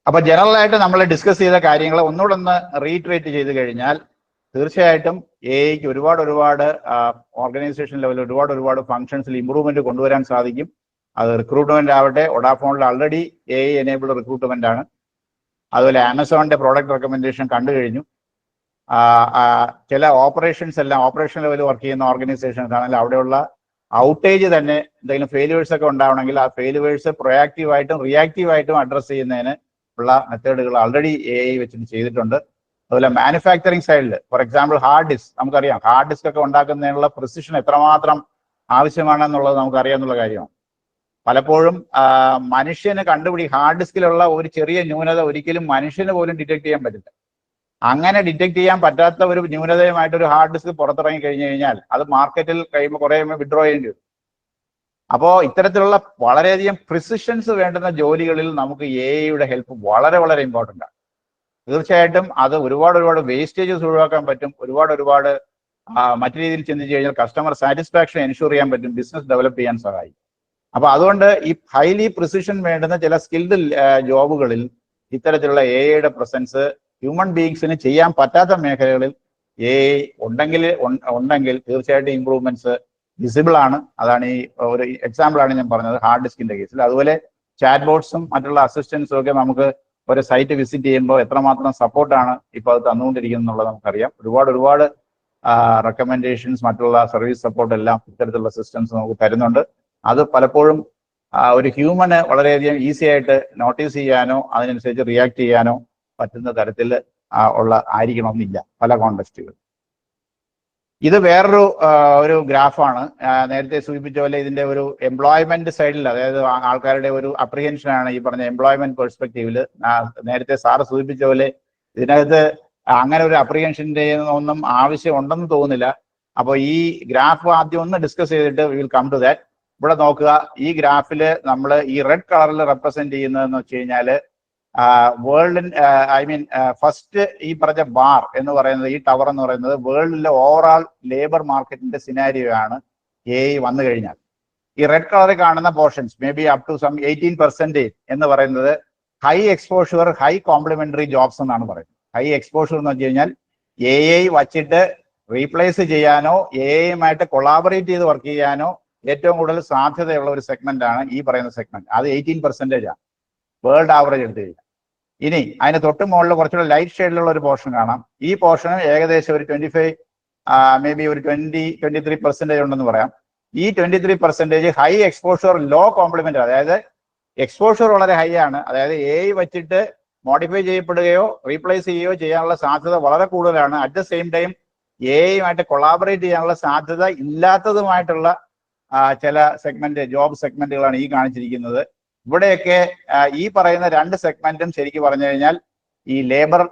E: അപ്പൊ ജനറൽ ആയിട്ട് നമ്മൾ ഡിസ്കസ് ചെയ്ത കാര്യങ്ങൾ ഒന്നുകൂടെ ഒന്ന് റീട്രേറ്റ് ചെയ്ത് കഴിഞ്ഞാൽ തീർച്ചയായിട്ടും എഐക്ക് ഒരുപാട് ഓർഗനൈസേഷൻ ലെവലിൽ ഒരുപാട് ഫംഗ്ഷൻസിൽ ഇമ്പ്രൂവ്മെന്റ് കൊണ്ടുവരാൻ സാധിക്കും. അത് റിക്രൂട്ട്മെന്റ് ആവട്ടെ, ഒഡാഫോണിൽ ആൾറെഡി എഐ എനേബിൾഡ് റിക്രൂട്ട്മെന്റ് ആണ്. അതുപോലെ ആമസോണിന്റെ പ്രോഡക്റ്റ് റെക്കമെൻഡേഷൻ കണ്ടു കഴിഞ്ഞു. ചില ഓപ്പറേഷൻ ലെവൽ വർക്ക് ചെയ്യുന്ന ഓർഗനൈസേഷൻസ് ആണെങ്കിൽ അവിടെയുള്ള ഔട്ടേജ് തന്നെ എന്തെങ്കിലും ഫെയിലുവേഴ്സ് ഒക്കെ ഉണ്ടാവണമെങ്കിൽ ആ ഫെയിലുവേഴ്സ് പ്രൊയാക്റ്റീവായിട്ടും റിയാക്റ്റീവായിട്ടും അഡ്രസ് ചെയ്യുന്നതിന് ഉള്ള മെത്തേഡുകൾ ആൾറെഡി എഐ വെച്ചിട്ട് ചെയ്തിട്ടുണ്ട്. അതുപോലെ മാനുഫാക്ചറിങ് സൈഡിൽ ഫോർ എക്സാമ്പിൾ ഹാർഡ് ഡിസ്ക്, നമുക്കറിയാം ഹാർഡ് ഡിസ്ക് ഒക്കെ ഉണ്ടാക്കുന്നതിനുള്ള പ്രിസിഷൻ എത്രമാത്രം ആവശ്യമാണെന്നുള്ളത് നമുക്കറിയാവുന്ന കാര്യമാണ്. പലപ്പോഴും മനുഷ്യന് ഹാർഡ് ഡിസ്കിലുള്ള ഒരു ചെറിയ ന്യൂനത ഒരിക്കലും മനുഷ്യന് പോലും ഡിറ്റക്ട് ചെയ്യാൻ പറ്റില്ല. അങ്ങനെ ഡിറ്റക്ട് ചെയ്യാൻ പറ്റാത്ത ഒരു ന്യൂനതയുമായിട്ട് ഒരു ഹാർഡ് ഡിസ്ക് പുറത്തിറങ്ങി കഴിഞ്ഞു കഴിഞ്ഞാൽ അത് മാർക്കറ്റിൽ കഴിയുമ്പോൾ കുറെ വിഡ്രോ ചെയ്യേണ്ടി വരും. അപ്പോൾ ഇത്തരത്തിലുള്ള വളരെയധികം പ്രിസിഷൻസ് വേണ്ടുന്ന ജോലികളിൽ നമുക്ക് എഐയുടെ ഹെൽപ്പ് വളരെ ഇമ്പോർട്ടൻ്റ് ആണ്. തീർച്ചയായിട്ടും അത് ഒരുപാട് വേസ്റ്റേജസ് ഒഴിവാക്കാൻ പറ്റും. ഒരുപാട് മറ്റു രീതിയിൽ ചിന്തിച്ചു കഴിഞ്ഞാൽ കസ്റ്റമർ സാറ്റിസ്ഫാക്ഷൻ എൻഷുർ ചെയ്യാൻ പറ്റും, ബിസിനസ് ഡെവലപ്പ് ചെയ്യാൻ സഹായിക്കും. അപ്പൊ അതുകൊണ്ട് ഈ ഹൈലി പ്രിസിഷൻ വേണ്ടുന്ന ചില സ്കിൽഡ് ജോബുകളിൽ ഇത്തരത്തിലുള്ള എഐയുടെ പ്രസൻസ് ഹ്യൂമൻ ബീയിങ്സിന് ചെയ്യാൻ പറ്റാത്ത മേഖലകളിൽ എഐ ഉണ്ടെങ്കിൽ തീർച്ചയായിട്ടും ഇംപ്രൂവ്മെന്റ്സ് വിസിബിൾ ആണ്. അതാണ് ഈ ഒരു എക്സാമ്പിൾ ആണ് ഞാൻ പറഞ്ഞത് ഹാർഡ് ഡിസ്കിന്റെ കേസിൽ. അതുപോലെ ചാറ്റ് ബോട്ട്സും മറ്റുള്ള അസിസ്റ്റൻസും ഒക്കെ നമുക്ക് ഒരു സൈറ്റ് വിസിറ്റ് ചെയ്യുമ്പോൾ എത്രമാത്രം സപ്പോർട്ടാണ് ഇപ്പോൾ അത് തന്നുകൊണ്ടിരിക്കുന്നത് എന്നുള്ളത് നമുക്കറിയാം. ഒരുപാട് റെക്കമെൻഡേഷൻസ്, മറ്റുള്ള സർവീസ് സപ്പോർട്ട് എല്ലാം ഇത്തരത്തിലുള്ള സിസ്റ്റംസ് നമുക്ക് തരുന്നുണ്ട്. അത് പലപ്പോഴും ഒരു ഹ്യൂമന് വളരെയധികം ഈസി ആയിട്ട് നോട്ടീസ് ചെയ്യാനോ അതിനനുസരിച്ച് റിയാക്ട് ചെയ്യാനോ പറ്റുന്ന തരത്തിൽ ആയിരിക്കണമെന്നില്ല പല കോണ്ടെക്സ്റ്റുകൾ. ഇത് വേറൊരു ഗ്രാഫാണ്. നേരത്തെ സൂചിപ്പിച്ച പോലെ ഇതിന്റെ ഒരു എംപ്ലോയ്മെന്റ് സൈഡിൽ, അതായത് ആൾക്കാരുടെ ഒരു അപ്രിഹെൻഷനാണ് ഈ പറഞ്ഞ എംപ്ലോയ്മെന്റ് പെർസ്പെക്റ്റീവില്. നേരത്തെ സാറ് സൂചിപ്പിച്ച പോലെ ഇതിനകത്ത് അങ്ങനെ ഒരു അപ്രിഹെൻഷന്റെ ഒന്നും ആവശ്യമുണ്ടെന്ന് തോന്നുന്നില്ല. അപ്പോൾ ഈ ഗ്രാഫ് ആദ്യം ഒന്ന് ഡിസ്കസ് ചെയ്തിട്ട് we will come to that. ഇവിടെ നോക്കുക, ഈ ഗ്രാഫില് നമ്മൾ ഈ റെഡ് കളറിൽ റെപ്രസെന്റ് ചെയ്യുന്നതെന്ന് വെച്ച് കഴിഞ്ഞാല് ഫസ്റ്റ് ഈ പറഞ്ഞ ബാർ എന്ന് പറയുന്നത്, ഈ ടവർ എന്ന് പറയുന്നത് വേൾഡിലെ ഓവറോൾ ലേബർ മാർക്കറ്റിന്റെ സിനാരിയോ ആണ് എഐ വന്നു കഴിഞ്ഞാൽ. ഈ റെഡ് കളറിൽ കാണുന്ന portions may be up to some 18% എന്ന് പറയുന്നത് high exposure high complementary jobs എന്നാണ് പറയുന്നത്. ഹൈ എക്സ്പോഷർ എന്ന് വെച്ച് കഴിഞ്ഞാൽ എഐ വച്ചിട്ട് റീപ്ലേസ് ചെയ്യാനോ എഐയുമായിട്ട് കൊളാബറേറ്റ് ചെയ്ത് വർക്ക് ചെയ്യാനോ ഏറ്റവും കൂടുതൽ സാധ്യതയുള്ള ഒരു സെഗ്മെന്റ് ആണ് ഈ പറയുന്ന സെഗ്മെന്റ്. അത് 18% ആണ് വേൾഡ് ആവറേജ് എടുത്തു കഴിഞ്ഞാൽ. ഇനി അതിന് തൊട്ട് മുകളിൽ കുറച്ചുകൂടെ ലൈറ്റ് ഷെയ്ഡിലുള്ള ഒരു പോർഷൻ കാണാം. ഈ പോർഷന് ഏകദേശം ഒരു 25 മേ ബി ഒരു 23% ഉണ്ടെന്ന് പറയാം. ഈ 23% ഹൈ എക്സ്പോഷർ ലോ കോംപ്ലിമെന്റ്, അതായത് എക്സ്പോഷർ വളരെ ഹൈ ആണ്. അതായത് എഐ വെച്ചിട്ട് മോഡിഫൈ ചെയ്യപ്പെടുകയോ റീപ്ലേസ് ചെയ്യുകയോ ചെയ്യാനുള്ള സാധ്യത വളരെ കൂടുതലാണ്. അറ്റ് ദ സെയിം ടൈം എഐയുമായിട്ട് കൊളാബറേറ്റ് ചെയ്യാനുള്ള സാധ്യത ഇല്ലാത്തതുമായിട്ടുള്ള ചില ജോബ് സെഗ്മെന്റുകളാണ് ഈ കാണിച്ചിരിക്കുന്നത്. ഇവിടെയൊക്കെ ഈ പറയുന്ന രണ്ട് സെഗ്മെന്റും ശരിക്കും പറഞ്ഞു കഴിഞ്ഞാൽ ഈ ലേബർ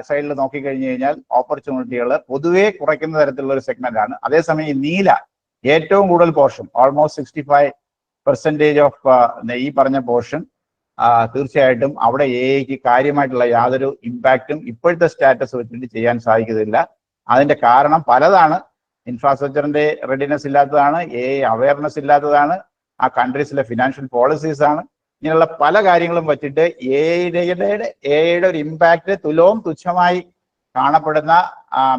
E: സൈഡിൽ നോക്കിക്കഴിഞ്ഞു കഴിഞ്ഞാൽ ഓപ്പർച്യൂണിറ്റികൾ പൊതുവെ കുറയ്ക്കുന്ന തരത്തിലുള്ള ഒരു സെഗ്മെന്റ് ആണ്. അതേസമയം ഈ നീല ഏറ്റവും കൂടുതൽ പോർഷൻ ഓൾമോസ്റ്റ് 65% ഓഫ് ഈ പറഞ്ഞ പോർഷൻ തീർച്ചയായിട്ടും അവിടെ എഐക്ക് കാര്യമായിട്ടുള്ള യാതൊരു ഇമ്പാക്റ്റും ഇപ്പോഴത്തെ സ്റ്റാറ്റസ് വെച്ചിട്ട് ചെയ്യാൻ സാധിക്കുന്നില്ല. അതിന്റെ കാരണം പലതാണ്. ഇൻഫ്രാസ്ട്രക്ചറിന്റെ റെഡിനെസ് ഇല്ലാത്തതാണ്, അവയർനെസ് ഇല്ലാത്തതാണ്, ആ കൺട്രീസിലെ ഫിനാൻഷ്യൽ പോളിസീസ് ആണ്. ഇങ്ങനെയുള്ള പല കാര്യങ്ങളും വെച്ചിട്ട് എഐയുടെ ഒരു ഇമ്പാക്റ്റ് തുച്ഛമായി കാണപ്പെടുന്ന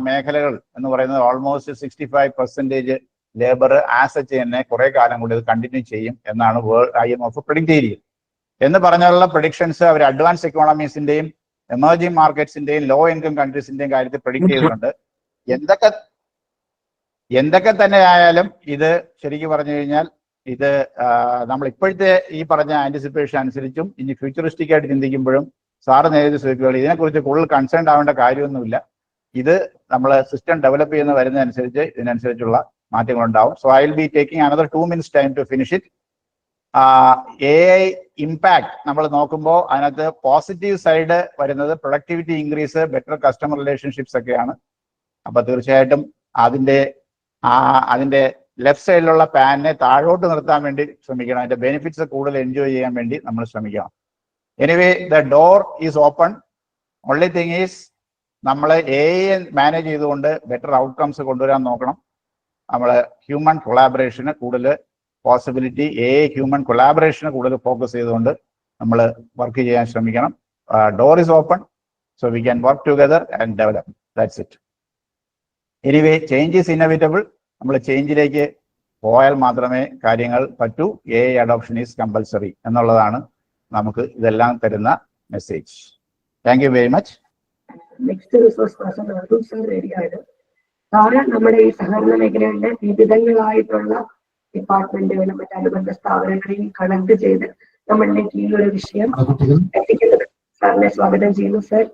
E: മേഖലകൾ എന്ന് പറയുന്നത് ഓൾമോസ്റ്റ് 65% ലേബർ ആസച്ച് തന്നെ കുറെ കാലം കൊണ്ട് ഇത് കണ്ടിന്യൂ ചെയ്യും എന്നാണ് IMF പ്രെഡിക്റ്റ് ചെയ്യുന്നത്. എന്ന് പറഞ്ഞുള്ള പ്രഡിക്ഷൻസ് അവർ അഡ്വാൻസ് എക്കോണമീസിന്റെയും എമർജിംഗ് മാർക്കറ്റ്സിന്റെയും ലോ ഇൻകം കൺട്രീസിന്റെയും കാര്യത്തിൽ പ്രെഡിക്റ്റ് ചെയ്തിട്ടുണ്ട്. എന്തൊക്കെ തന്നെ ആയാലും ഇത് ശരിക്കും പറഞ്ഞു കഴിഞ്ഞാൽ ഇത് നമ്മൾ ഇപ്പോഴത്തെ ഈ പറഞ്ഞ ആന്റിസിപ്പേഷൻ അനുസരിച്ചും ഇനി ഫ്യൂച്ചറിസ്റ്റിക് ആയിട്ട് ചിന്തിക്കുമ്പോഴും സാറ് നേരിട്ട് ശ്രമിക്കുകയുള്ളൂ. ഇതിനെക്കുറിച്ച് കൂടുതൽ കൺസേൺ ആവേണ്ട കാര്യമൊന്നുമില്ല. ഇത് നമ്മൾ സിസ്റ്റം ഡെവലപ്പ് ചെയ്യുന്ന വരുന്നതനുസരിച്ച് ഇതിനനുസരിച്ചുള്ള മാറ്റങ്ങൾ ഉണ്ടാവും. So I will be taking another 2 minutes time to finish it. AI impact നമ്മൾ നോക്കുമ്പോൾ അതിനകത്ത് പോസിറ്റീവ് സൈഡ് വരുന്നത് productivity increase, better customer relationships ഒക്കെയാണ്. അപ്പൊ തീർച്ചയായിട്ടും അതിന്റെ ലെഫ്റ്റ് സൈഡിലുള്ള പാനിനെ താഴോട്ട് നിർത്താൻ വേണ്ടി ശ്രമിക്കണം. അതിന്റെ ബെനിഫിറ്റ്സ് കൂടുതൽ എൻജോയ് ചെയ്യാൻ വേണ്ടി നമ്മൾ ശ്രമിക്കണം. Anyway the door is open. Only thing is നമ്മൾ AI മാനേജ് ചെയ്തുകൊണ്ട് ബെറ്റർ ഔട്ട്കംസ് കൊണ്ടുവരാൻ നോക്കണം. നമ്മൾ ഹ്യൂമൻ കൊളാബറേഷന് കൂടുതൽ പോസിബിലിറ്റി, ഹ്യൂമൻ കൊളാബറേഷന് കൂടുതൽ ഫോക്കസ് ചെയ്തുകൊണ്ട് നമ്മൾ വർക്ക് ചെയ്യാൻ ശ്രമിക്കണം. Door is open, so we can work together and develop. That's it. Anyway change is inevitable. നമ്മൾ ചേഞ്ചിലേക്ക് പോയാൽ മാത്രമേ കാര്യങ്ങൾ പറ്റൂ. AI അഡോപ്ഷൻ ഈസ് കമ്പൽസറി എന്നുള്ളതാണ് നമുക്ക് ഇതെല്ലാം തരുന്ന message. Thank you very much.
A: Next resource person Arun sir റെഡിയാണ്. സാറ് നമ്മുടെ ഈ സഹകരണ മേഖലകളിലെ വിവിധങ്ങളായിട്ടുള്ള ഡിപ്പാർട്ട്മെന്റുകളും മറ്റനുബന്ധ സ്ഥാപനങ്ങളെയും കണക്ട് ചെയ്ത് നമ്മളിലേക്ക് ഈ ഒരു വിഷയം എത്തിക്കുന്നത് സാറിനെ സ്വാഗതം ചെയ്യുന്നു sir.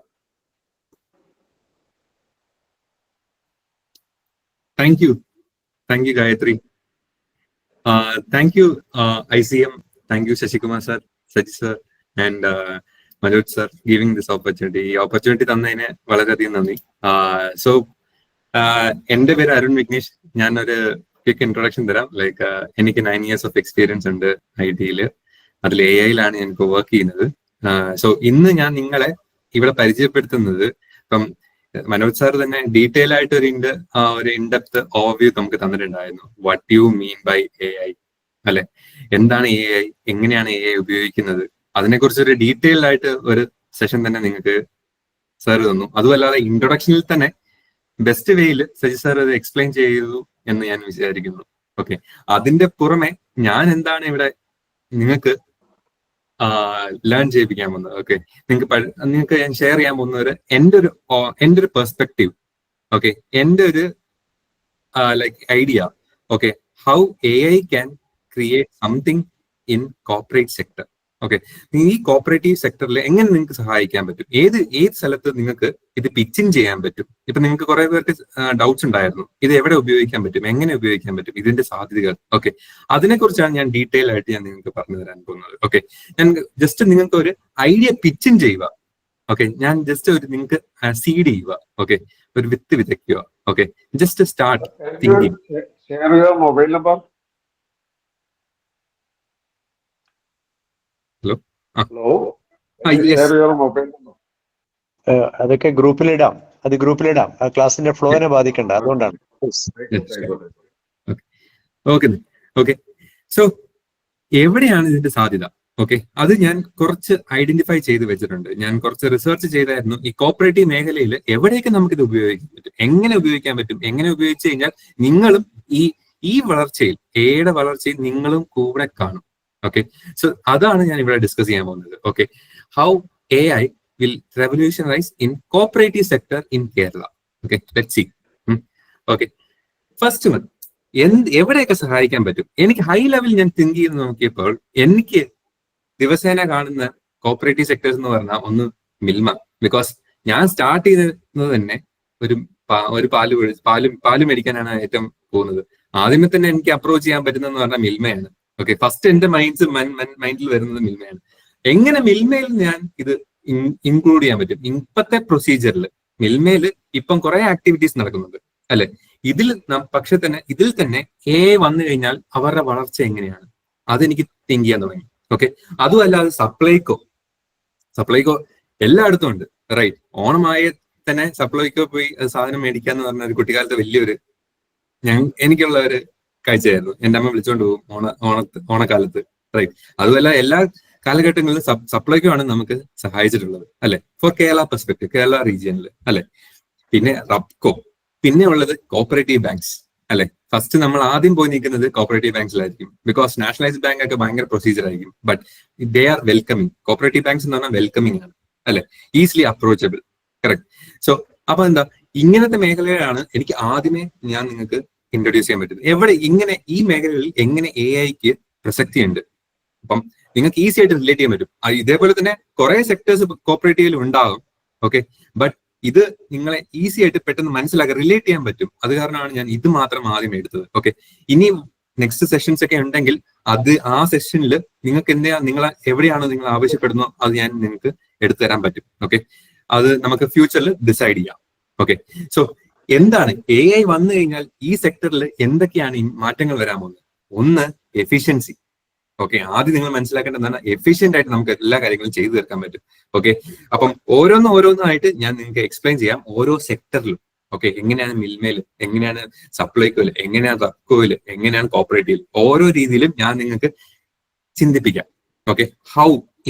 F: Thank you, Gayatri. Thank you, ICM. Thank you, Shashikumar sir, Saji sir, and Manoj sir, giving this opportunity. ഈ ഓപ്പർച്യൂണിറ്റി തന്നതിന് വളരെയധികം നന്ദി. സോ എൻ്റെ പേര് അരുൺ വിഘ്നേഷ്. ഞാനൊരു ക്വിക്ക് ഇൻട്രൊഡക്ഷൻ തരാം. ലൈക്ക് എനിക്ക് 9 years ഓഫ് എക്സ്പീരിയൻസ് ഉണ്ട് IT-യിൽ. അതിൽ AI-ലാണ് ഞാൻ ഇപ്പോൾ വർക്ക് ചെയ്യുന്നത്. സോ ഇന്ന് ഞാൻ നിങ്ങളെ ഇവിടെ പരിചയപ്പെടുത്തുന്നത്, ഇപ്പം മനോജ് സാർ തന്നെ ഡീറ്റെയിൽ ആയിട്ട് ഒരു ഇൻഡെപ്ത് ഓവർവ്യൂ നമുക്ക് തന്നിട്ടുണ്ടായിരുന്നു. What you mean by AI, അല്ലെ? എന്താണ് AI, എങ്ങനെയാണ് AI ഉപയോഗിക്കുന്നത്, അതിനെക്കുറിച്ച് ഒരു ഡീറ്റെയിൽഡ് ആയിട്ട് ഒരു സെഷൻ തന്നെ നിങ്ങൾക്ക് സാർ തന്നു. അതുമല്ലാതെ ഇൻട്രൊഡക്ഷനിൽ തന്നെ ബെസ്റ്റ് വേയിൽ സജി സാർ അത് എക്സ്പ്ലെയിൻ ചെയ്തു എന്ന് ഞാൻ വിചാരിക്കുന്നു. ഓക്കെ, അതിന്റെ പുറമെ ഞാൻ എന്താണ് ഇവിടെ നിങ്ങൾക്ക് ലേൺ ചെയ്യിപ്പിക്കാൻ പോകുന്നത്. ഓക്കെ, നിങ്ങൾക്ക് ഞാൻ ഷെയർ ചെയ്യാൻ പോകുന്നത് എൻ്റെ ഒരു പെർസ്പെക്റ്റീവ്. ഓക്കെ, എൻ്റെ ഒരു like idea. Okay, how AI can create something in corporate sector. Okay, ഈ കോപ്പറേറ്റീവ് സെക്ടറിൽ എങ്ങനെ നിങ്ങൾക്ക് സഹായിക്കാൻ പറ്റും, ഏത് സ്ഥലത്ത് നിങ്ങൾക്ക് ഇത് പിച്ചിങ് ചെയ്യാൻ പറ്റും. ഇപ്പൊ നിങ്ങൾക്ക് കുറെ പേർക്ക് ഡൗട്ട്സ് ഉണ്ടായിരുന്നു, ഇത് എവിടെ ഉപയോഗിക്കാൻ പറ്റും, എങ്ങനെ ഉപയോഗിക്കാൻ പറ്റും, ഇതിന്റെ സാധ്യതകൾ. ഓക്കെ, അതിനെക്കുറിച്ചാണ് ഞാൻ ഡീറ്റെയിൽ ആയിട്ട് ഞാൻ നിങ്ങൾക്ക് പറഞ്ഞു തരാൻ പോകുന്നത്. ഓക്കെ, ഞാൻ ജസ്റ്റ് നിങ്ങൾക്ക് ഒരു ഐഡിയ പിച്ചിങ് ചെയ്യുക. ഓക്കെ, ഞാൻ ജസ്റ്റ് ഒരു നിങ്ങൾക്ക് സീഡ് ചെയ്യുക. ഓക്കെ, ഒരു വിത്ത് വിതയ്ക്കുക. Okay, just start thinking.
G: Mobile number.
F: Hello,
B: അതൊക്കെ ഗ്രൂപ്പിലിടാം. ആ ക്ലാസിന്റെ ഫ്ലോനെ ബാധിക്കണ്ട, അതുകൊണ്ടാണ്.
F: ഓക്കെ, സോ എവിടെയാണ് ഇതിന്റെ സാധ്യത? ഓക്കെ, അത് ഞാൻ കുറച്ച് ഐഡന്റിഫൈ ചെയ്ത് വെച്ചിട്ടുണ്ട്. ഞാൻ കുറച്ച് റിസർച്ച് ചെയ്തായിരുന്നു. ഈ കോപ്പറേറ്റീവ് മേഖലയിൽ എവിടെയൊക്കെ നമുക്കിത് ഉപയോഗിക്കാൻ പറ്റും, എങ്ങനെ ഉപയോഗിക്കാൻ പറ്റും, എങ്ങനെ ഉപയോഗിച്ച് കഴിഞ്ഞാൽ നിങ്ങളും ഈ വളർച്ചയിൽ, AI-യുടെ വളർച്ചയിൽ നിങ്ങളും കൂടെ കാണും. ഓക്കെ, സോ അതാണ് ഞാൻ ഇവിടെ ഡിസ്കസ് ചെയ്യാൻ പോകുന്നത്. Okay, how AI will revolutionize in cooperative sector in Kerala. Okay, let's see. Okay, first one, എവിടെയൊക്കെ സഹായിക്കാൻ പറ്റും? എനിക്ക് ഹൈ ലെവൽ ഞാൻ തിങ്ക് ചെയ്ത് നോക്കിയപ്പോൾ എനിക്ക് ദിവസേന കാണുന്ന കോപ്പറേറ്റീവ് സെക്ടേഴ്സ് എന്ന് പറഞ്ഞാൽ ഒന്ന് മിൽമ. ബിക്കോസ് ഞാൻ സ്റ്റാർട്ട് ചെയ്തത് തന്നെ ഒരു പാല് മേടിക്കാനാണ് ഏറ്റവും പോകുന്നത്. ആദ്യമേ തന്നെ എനിക്ക് അപ്രോച്ച് ചെയ്യാൻ പറ്റുന്നതെന്ന് പറഞ്ഞാൽ മിൽമയാണ്. ഓക്കെ, ഫസ്റ്റ് എന്റെ മൈൻഡിൽ വരുന്നത് മിൽമയാണ്. എങ്ങനെ മിൽമയിൽ ഞാൻ ഇത് ഇൻക്ലൂഡ് ചെയ്യാൻ പറ്റും. ഇപ്പത്തെ പ്രൊസീജിയറിൽ മിൽമയില് ഇപ്പം കുറെ ആക്ടിവിറ്റീസ് നടക്കുന്നുണ്ട് അല്ലെ. പക്ഷെ തന്നെ ഇതിൽ തന്നെ AI വന്നു കഴിഞ്ഞാൽ അവരുടെ വളർച്ച എങ്ങനെയാണ് അതെനിക്ക് തിങ്ക് ചെയ്യാൻ തുടങ്ങി. ഓക്കെ, അതുമല്ലാതെ സപ്ലൈകോ എല്ലായിടത്തും ഉണ്ട്, റൈറ്റ്. ഓണമായ തന്നെ സപ്ലൈകോ പോയി സാധനം മേടിക്കാന്ന് പറഞ്ഞ ഒരു കുട്ടിക്കാലത്ത് വലിയൊരു എനിക്കുള്ള ഒരു കാഴ്ചയായിരുന്നു. എന്റെ അമ്മ വിളിച്ചോണ്ട് പോകും ഓണക്കാലത്ത്, റൈറ്റ്. അതുമല്ല എല്ലാ കാലഘട്ടങ്ങളിലും സപ്ലൈകോ ആണ് നമുക്ക് സഹായിച്ചിട്ടുള്ളത് അല്ലെ, ഫോർ കേരള പെർസ്പെക്ടീവ്, കേരള റീജിയനിൽ അല്ലെ. പിന്നെ റബ്കോ, പിന്നെ ഉള്ളത് കോപ്പറേറ്റീവ് ബാങ്ക്സ് അല്ലെ. ഫസ്റ്റ് നമ്മൾ ആദ്യം പോയി നിൽക്കുന്നത് കോപ്പറേറ്റീവ് ബാങ്ക്സിലായിരിക്കും, ബിക്കോസ് നാഷണലൈസ്ഡ് ബാങ്ക് ഒക്കെ ഭയങ്കര പ്രൊസീജിയർ ആയിരിക്കും. But they are welcoming. Cooperative banks എന്ന് പറഞ്ഞാൽ വെൽക്കമിങ് ആണ് അല്ലെ, ഈസിലി അപ്രോച്ചബിൾ, കറക്റ്റ്. സോ അപ്പൊ എന്താ, ഇങ്ങനത്തെ മേഖലകളാണ് എനിക്ക് ആദ്യമേ ഞാൻ നിങ്ങൾക്ക് ഇൻട്രൊഡ്യൂസ് ചെയ്യാൻ പറ്റുന്നത്. ഇങ്ങനെ ഈ മേഖലകളിൽ എങ്ങനെ AIക്ക് പ്രസക്തി ഉണ്ട്, അപ്പം നിങ്ങൾക്ക് ഈസി ആയിട്ട് റിലേറ്റ് ചെയ്യാൻ പറ്റും. ഇതേപോലെ തന്നെ കുറെ സെക്ടേഴ്സ് കോപ്പറേറ്റീവിൽ ഉണ്ടാകും, ഓക്കെ. ബട്ട് ഇത് നിങ്ങളെ ഈസി ആയിട്ട് പെട്ടെന്ന് മനസ്സിലാക്കാൻ റിലേറ്റ് ചെയ്യാൻ പറ്റും. അത് കാരണമാണ് ഞാൻ ഇത് മാത്രം ആദ്യം എടുത്തത്. ഓക്കെ, ഇനിയും നെക്സ്റ്റ് സെഷൻസ് ഒക്കെ ഉണ്ടെങ്കിൽ ആ സെഷനിൽ നിങ്ങൾക്ക് നിങ്ങൾ എവിടെയാണോ നിങ്ങൾ ആവശ്യപ്പെടുന്നോ അത് ഞാൻ നിങ്ങൾക്ക് എടുത്തു തരാൻ പറ്റും. ഓക്കെ, അത് നമുക്ക് ഫ്യൂച്ചറിൽ ഡിസൈഡ് ചെയ്യാം. ഓക്കെ, സോ എന്താണ് AI വന്നു കഴിഞ്ഞാൽ ഈ സെക്ടറിൽ എന്തൊക്കെയാണ് ഈ മാറ്റങ്ങൾ വരാൻ പോകുന്നത്? ഒന്ന്, എഫിഷ്യൻസി. ഓക്കെ, ആദ്യം നിങ്ങൾ മനസ്സിലാക്കേണ്ടതാണ് എഫിഷ്യന്റ് ആയിട്ട് നമുക്ക് എല്ലാ കാര്യങ്ങളും ചെയ്തു തീർക്കാൻ പറ്റും. ഓക്കെ, അപ്പം ഓരോന്നായിട്ട് ഞാൻ നിങ്ങൾക്ക് എക്സ്പ്ലെയിൻ ചെയ്യാം ഓരോ സെക്ടറിലും. ഓക്കെ, എങ്ങനെയാണ് മിൽമേല്, എങ്ങനെയാണ് സപ്ലൈകോയില്, എങ്ങനെയാണ് റബ്കോയില്, എങ്ങനെയാണ് കോപ്പറേറ്റീവിൽ, ഓരോ രീതിയിലും ഞാൻ നിങ്ങൾക്ക് ചിന്തിപ്പിക്കാം. ഓക്കെ,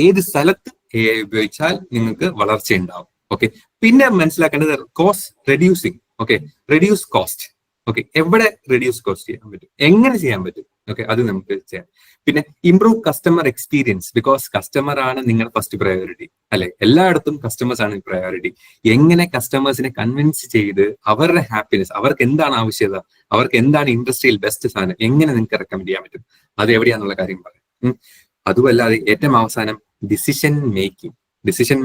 F: ഏത് സ്ഥലത്ത് AI ഉപയോഗിച്ചാൽ നിങ്ങൾക്ക് വളർച്ച ഉണ്ടാവും. ഓക്കെ, പിന്നെ മനസ്സിലാക്കേണ്ടത് cost reducing. Okay, reduce cost. Okay, എവിടെ റെഡ്യൂസ് കോസ്റ്റ് ചെയ്യാൻ പറ്റും, എങ്ങനെ ചെയ്യാൻ പറ്റും, ഓക്കെ, അത് നമുക്ക് ചെയ്യാം. പിന്നെ improve customer experience, because customer ആണ് നിങ്ങൾ ഫസ്റ്റ് പ്രയോറിറ്റി അല്ലെ. എല്ലായിടത്തും കസ്റ്റമേഴ്സ് ആണ് പ്രയോറിറ്റി. എങ്ങനെ കസ്റ്റമേഴ്സിനെ കൺവിൻസ് ചെയ്ത് അവരുടെ ഹാപ്പിനെസ്, അവർക്ക് എന്താണ് ആവശ്യകത, അവർക്ക് എന്താണ് ഇൻഡസ്ട്രിയിൽ ബെസ്റ്റ് സാധനം, എങ്ങനെ നിങ്ങൾക്ക് റെക്കമെൻഡ് ചെയ്യാൻ പറ്റും, അത് എവിടെയാന്നുള്ള കാര്യം പറയാം. അതുമല്ലാതെ ഏറ്റവും അവസാനം ഡിസിഷൻ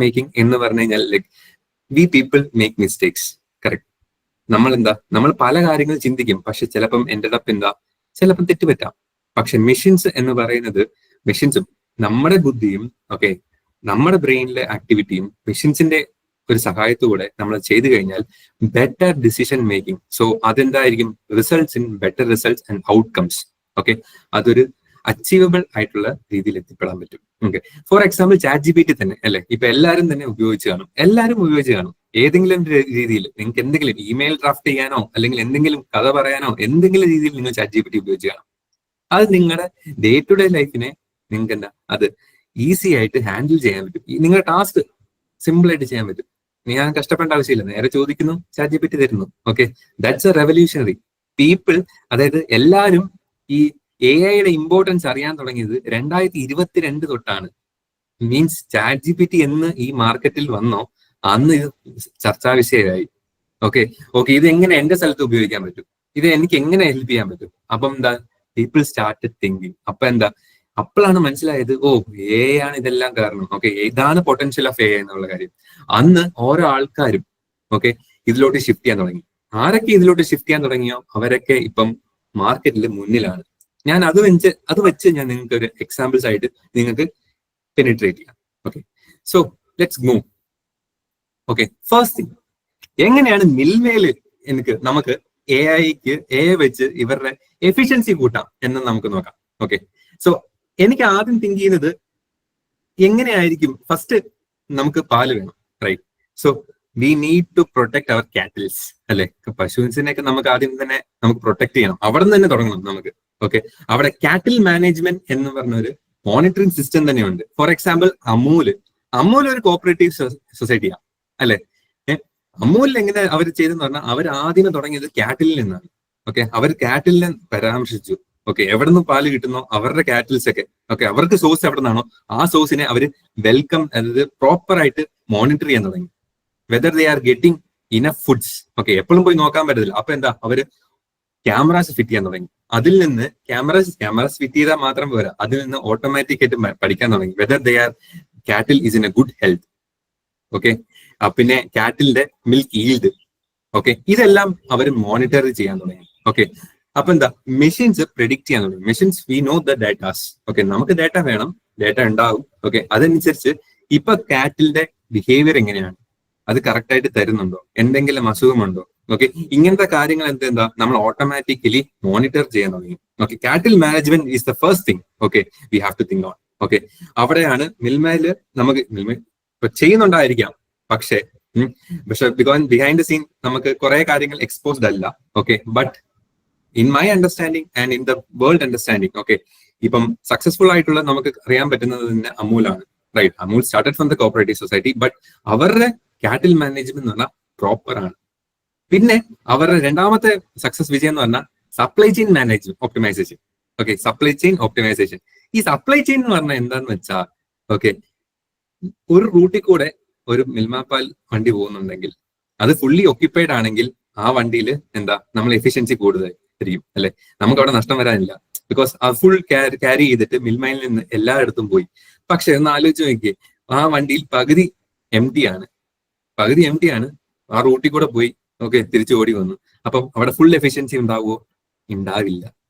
F: മേക്കിംഗ് എന്ന് പറഞ്ഞു കഴിഞ്ഞാൽ like we people make mistakes, correct. നമ്മൾ പല കാര്യങ്ങൾ ചിന്തിക്കും, പക്ഷെ ചിലപ്പം ചിലപ്പം തെറ്റുപറ്റാം. പക്ഷെ മെഷീൻസ് എന്ന് പറയുന്നത്, മെഷീൻസും നമ്മുടെ ബുദ്ധിയും ഓക്കെ നമ്മുടെ ബ്രെയിനിലെ ആക്ടിവിറ്റിയും മെഷീൻസിന്റെ ഒരു സഹായത്തോടെ നമ്മൾ ചെയ്തു കഴിഞ്ഞാൽ ബെറ്റർ ഡിസിഷൻ മേക്കിംഗ്. സോ അതെന്തായിരിക്കും, results in better results and outcomes. Okay, അതൊരു അച്ചീവബിൾ ആയിട്ടുള്ള രീതിയിൽ എത്തിപ്പെടാൻ പറ്റും. ഓക്കെ, ഫോർ എക്സാമ്പിൾ ChatGPT തന്നെ അല്ലെ, ഇപ്പൊ എല്ലാവരും ഉപയോഗിച്ച് കാണും. ഏതെങ്കിലും രീതിയിൽ നിങ്ങൾക്ക് എന്തെങ്കിലും ഇമെയിൽ ഡ്രാഫ്റ്റ് ചെയ്യാനോ അല്ലെങ്കിൽ എന്തെങ്കിലും കഥ പറയാനോ എന്തെങ്കിലും രീതിയിൽ നിങ്ങൾ ChatGPT ഉപയോഗിച്ച് കാണും. അത് നിങ്ങളുടെ ഡേ ടു ഡേ ലൈഫിനെ നിങ്ങൾക്ക് അത് ഈസി ആയിട്ട് ഹാൻഡിൽ ചെയ്യാൻ പറ്റും. നിങ്ങളുടെ ടാസ്ക് സിമ്പിൾ ആയിട്ട് ചെയ്യാൻ പറ്റും. ഞാൻ കഷ്ടപ്പെടേണ്ട ആവശ്യമില്ല, നേരെ ചോദിക്കുന്നു, ChatGPT തരുന്നു. Okay, that's A revolutionary. People, അതായത് എല്ലാവരും ഈ AI-യുടെ ഇമ്പോർട്ടൻസ് അറിയാൻ തുടങ്ങിയത് 2022 തൊട്ടാണ്. മീൻസ് ChatGPT എന്ന് ഈ മാർക്കറ്റിൽ വന്നോ അന്ന് ഇത് ചർച്ചാ വിഷയമായി. ഓക്കെ, ഇത് എങ്ങനെ എന്റെ സ്ഥലത്ത് ഉപയോഗിക്കാൻ പറ്റും, ഇത് എനിക്ക് എങ്ങനെ ഹെൽപ്പ് ചെയ്യാൻ പറ്റും. അപ്പം പീപ്പിൾ സ്റ്റാർട്ടഡ് തിങ്കിങ്. അപ്പോഴാണ് മനസ്സിലായത്, AI ആണ് ഇതെല്ലാം കാരണം. ഓക്കെ, ഇതാണ് പൊട്ടൻഷ്യൽ ഓഫ് AI എന്നുള്ള കാര്യം. അന്ന് ഓരോ ആൾക്കാരും ഇതിലോട്ട് ഷിഫ്റ്റ് ചെയ്യാൻ തുടങ്ങി. ആരൊക്കെ ഇതിലോട്ട് ഷിഫ്റ്റ് ചെയ്യാൻ തുടങ്ങിയോ അവരൊക്കെ ഇപ്പം മാർക്കറ്റിൽ മുന്നിലാണ്. ഞാൻ അത് വെച്ച് ഞാൻ നിങ്ങൾക്ക് ഒരു എക്സാമ്പിൾസ് ആയിട്ട് നിങ്ങൾക്ക് പെനിട്രേറ്റ് ചെയ്യാം. Okay, so let's move. Okay, first thing, എങ്ങനെയാണ് മിൽമേല് നമുക്ക് AI വെച്ച് ഇവരുടെ എഫിഷ്യൻസി കൂട്ടാം എന്ന് നമുക്ക് നോക്കാം. ഓക്കെ, സോ എനിക്ക് ആദ്യം തിങ്ക് ചെയ്യുന്നത് എങ്ങനെയായിരിക്കും, ഫസ്റ്റ് നമുക്ക് പാല് വേണം, right. So we need to protect our cattles അല്ലെ. പശുവിനെയൊക്കെ നമുക്ക് ആദ്യം തന്നെ നമുക്ക് പ്രൊട്ടക്ട് ചെയ്യണം, അവിടെ നിന്ന് തന്നെ തുടങ്ങണം നമുക്ക്. ഓക്കെ, അവിടെ കാറ്റിൽ മാനേജ്മെന്റ് എന്ന് പറഞ്ഞ ഒരു മോണിറ്ററിംഗ് സിസ്റ്റം തന്നെയുണ്ട്. ഫോർ എക്സാമ്പിൾ അമൂൽ ഒരു കോപ്പറേറ്റീവ് സൊസൈറ്റിയാണ് അല്ലെ. അമൂലിൽ എങ്ങനെ അവർ ചെയ്തെന്ന് പറഞ്ഞാൽ അവർ ആദ്യമേ തുടങ്ങിയത് കാറ്റിലിൽ നിന്നാണ്. ഓക്കെ, അവർ കാറ്റിലിനെ പരാമർശിച്ചു. ഓക്കെ, എവിടെ നിന്ന് പാല് കിട്ടുന്നോ അവരുടെ കാറ്റിൽസ് ഒക്കെ അവർക്ക് സോഴ്സ് എവിടെ നിന്നാണോ ആ സോഴ്സിനെ അവർ വെൽക്കം, അതായത് പ്രോപ്പർ ആയിട്ട് മോണിറ്റർ ചെയ്യാൻ തുടങ്ങി. Whether they are getting enough foods. Okay, എപ്പോഴും പോയി നോക്കാൻ പറ്റത്തില്ല. അപ്പൊ അവര് ക്യാമറാസ് ഫിറ്റ് ചെയ്യാൻ തുടങ്ങി. അതിൽ നിന്ന് ക്യാമറാസ് ഫിറ്റ് ചെയ്താൽ മാത്രം പോരാ, അതിൽ നിന്ന് ഓട്ടോമാറ്റിക് ആയിട്ട് പഠിക്കാൻ തുടങ്ങി വെദർ ദേ ആർ കാറ്റിൽ is in A good health. Okay, പിന്നെ കാറ്റിലിന്റെ മിൽക്ക് ഈൽഡ്. ഓക്കെ, ഇതെല്ലാം അവർ മോണിറ്റർ ചെയ്യാൻ തുടങ്ങി. ഓക്കെ, അപ്പൊ മെഷീൻസ് പ്രെഡിക്റ്റ് ചെയ്യാൻ തുടങ്ങി. Machines we know the datas. Okay, നമുക്ക് ഡാറ്റ വേണം, ഡാറ്റ ഉണ്ടാവും. ഓക്കെ, അതനുസരിച്ച് ഇപ്പൊ കാറ്റിലിന്റെ ബിഹേവിയർ എങ്ങനെയാണ്, അത് കറക്റ്റ് ആയിട്ട് തരുന്നുണ്ടോ, എന്തെങ്കിലും അസുഖമുണ്ടോ, ഓക്കെ, ഇങ്ങനത്തെ കാര്യങ്ങൾ എന്താ നമ്മൾ ഓട്ടോമാറ്റിക്കലി മോണിറ്റർ ചെയ്യാൻ തുടങ്ങി. Okay, cattle management is the first thing okay we have to think on. Okay, അവിടെയാണ് മിൽമയില് നമുക്ക് ഇപ്പൊ ചെയ്യുന്നുണ്ടായിരിക്കാം, പക്ഷേ ബിക്കോസ് ബിഹൈൻഡ് ദ സീൻ നമുക്ക് കുറെ കാര്യങ്ങൾ എക്സ്പോസ്ഡ് അല്ല. Okay, but in my understanding and in the world understanding okay, ഇപ്പം സക്സസ്ഫുൾ ആയിട്ടുള്ള നമുക്ക് അറിയാൻ പറ്റുന്നത് തന്നെ അമൂലാണ്. Right, Amul started from the cooperative society, but അവരുടെ കാറ്റിൽ മാനേജ്മെന്റ് എന്ന് പറഞ്ഞാൽ പ്രോപ്പർ ആണ്. പിന്നെ അവരുടെ രണ്ടാമത്തെ സക്സസ് വിജയം എന്ന് പറഞ്ഞാൽ supply chain management optimisation. Okay, supply chain optimisation. ഈ സപ്ലൈ ചെയിൻ എന്ന് പറഞ്ഞാൽ എന്താന്ന് വെച്ചാൽ ഓക്കെ, ഒരു റൂട്ടിൽ കൂടെ ഒരു മിൽമ പാൽ വണ്ടി പോകുന്നുണ്ടെങ്കിൽ അത് ഫുള്ളി ഒക്യുപ്പൈഡ് ആണെങ്കിൽ ആ വണ്ടിയിൽ എന്താ നമ്മൾ എഫിഷ്യൻസി കൂടുതലായിരിക്കും അല്ലെ, നമുക്ക് അവിടെ നഷ്ടം വരാനില്ല. ബിക്കോസ് ആ ഫുൾ ക്യാരി ചെയ്തിട്ട് മിൽമയിൽ നിന്ന് എല്ലായിടത്തും പോയി. പക്ഷെ ഒന്ന് ആലോചിച്ച് നോക്കിയേ, ആ വണ്ടിയിൽ പകുതി എം ടി ആണ്, ആ റൂട്ടിൽ കൂടെ പോയി ഓക്കെ തിരിച്ചു ഓടി വന്നു. അപ്പം അവിടെ ഫുൾ എഫിഷ്യൻസി ഉണ്ടാവുമോ? ഉണ്ടാവില്ല.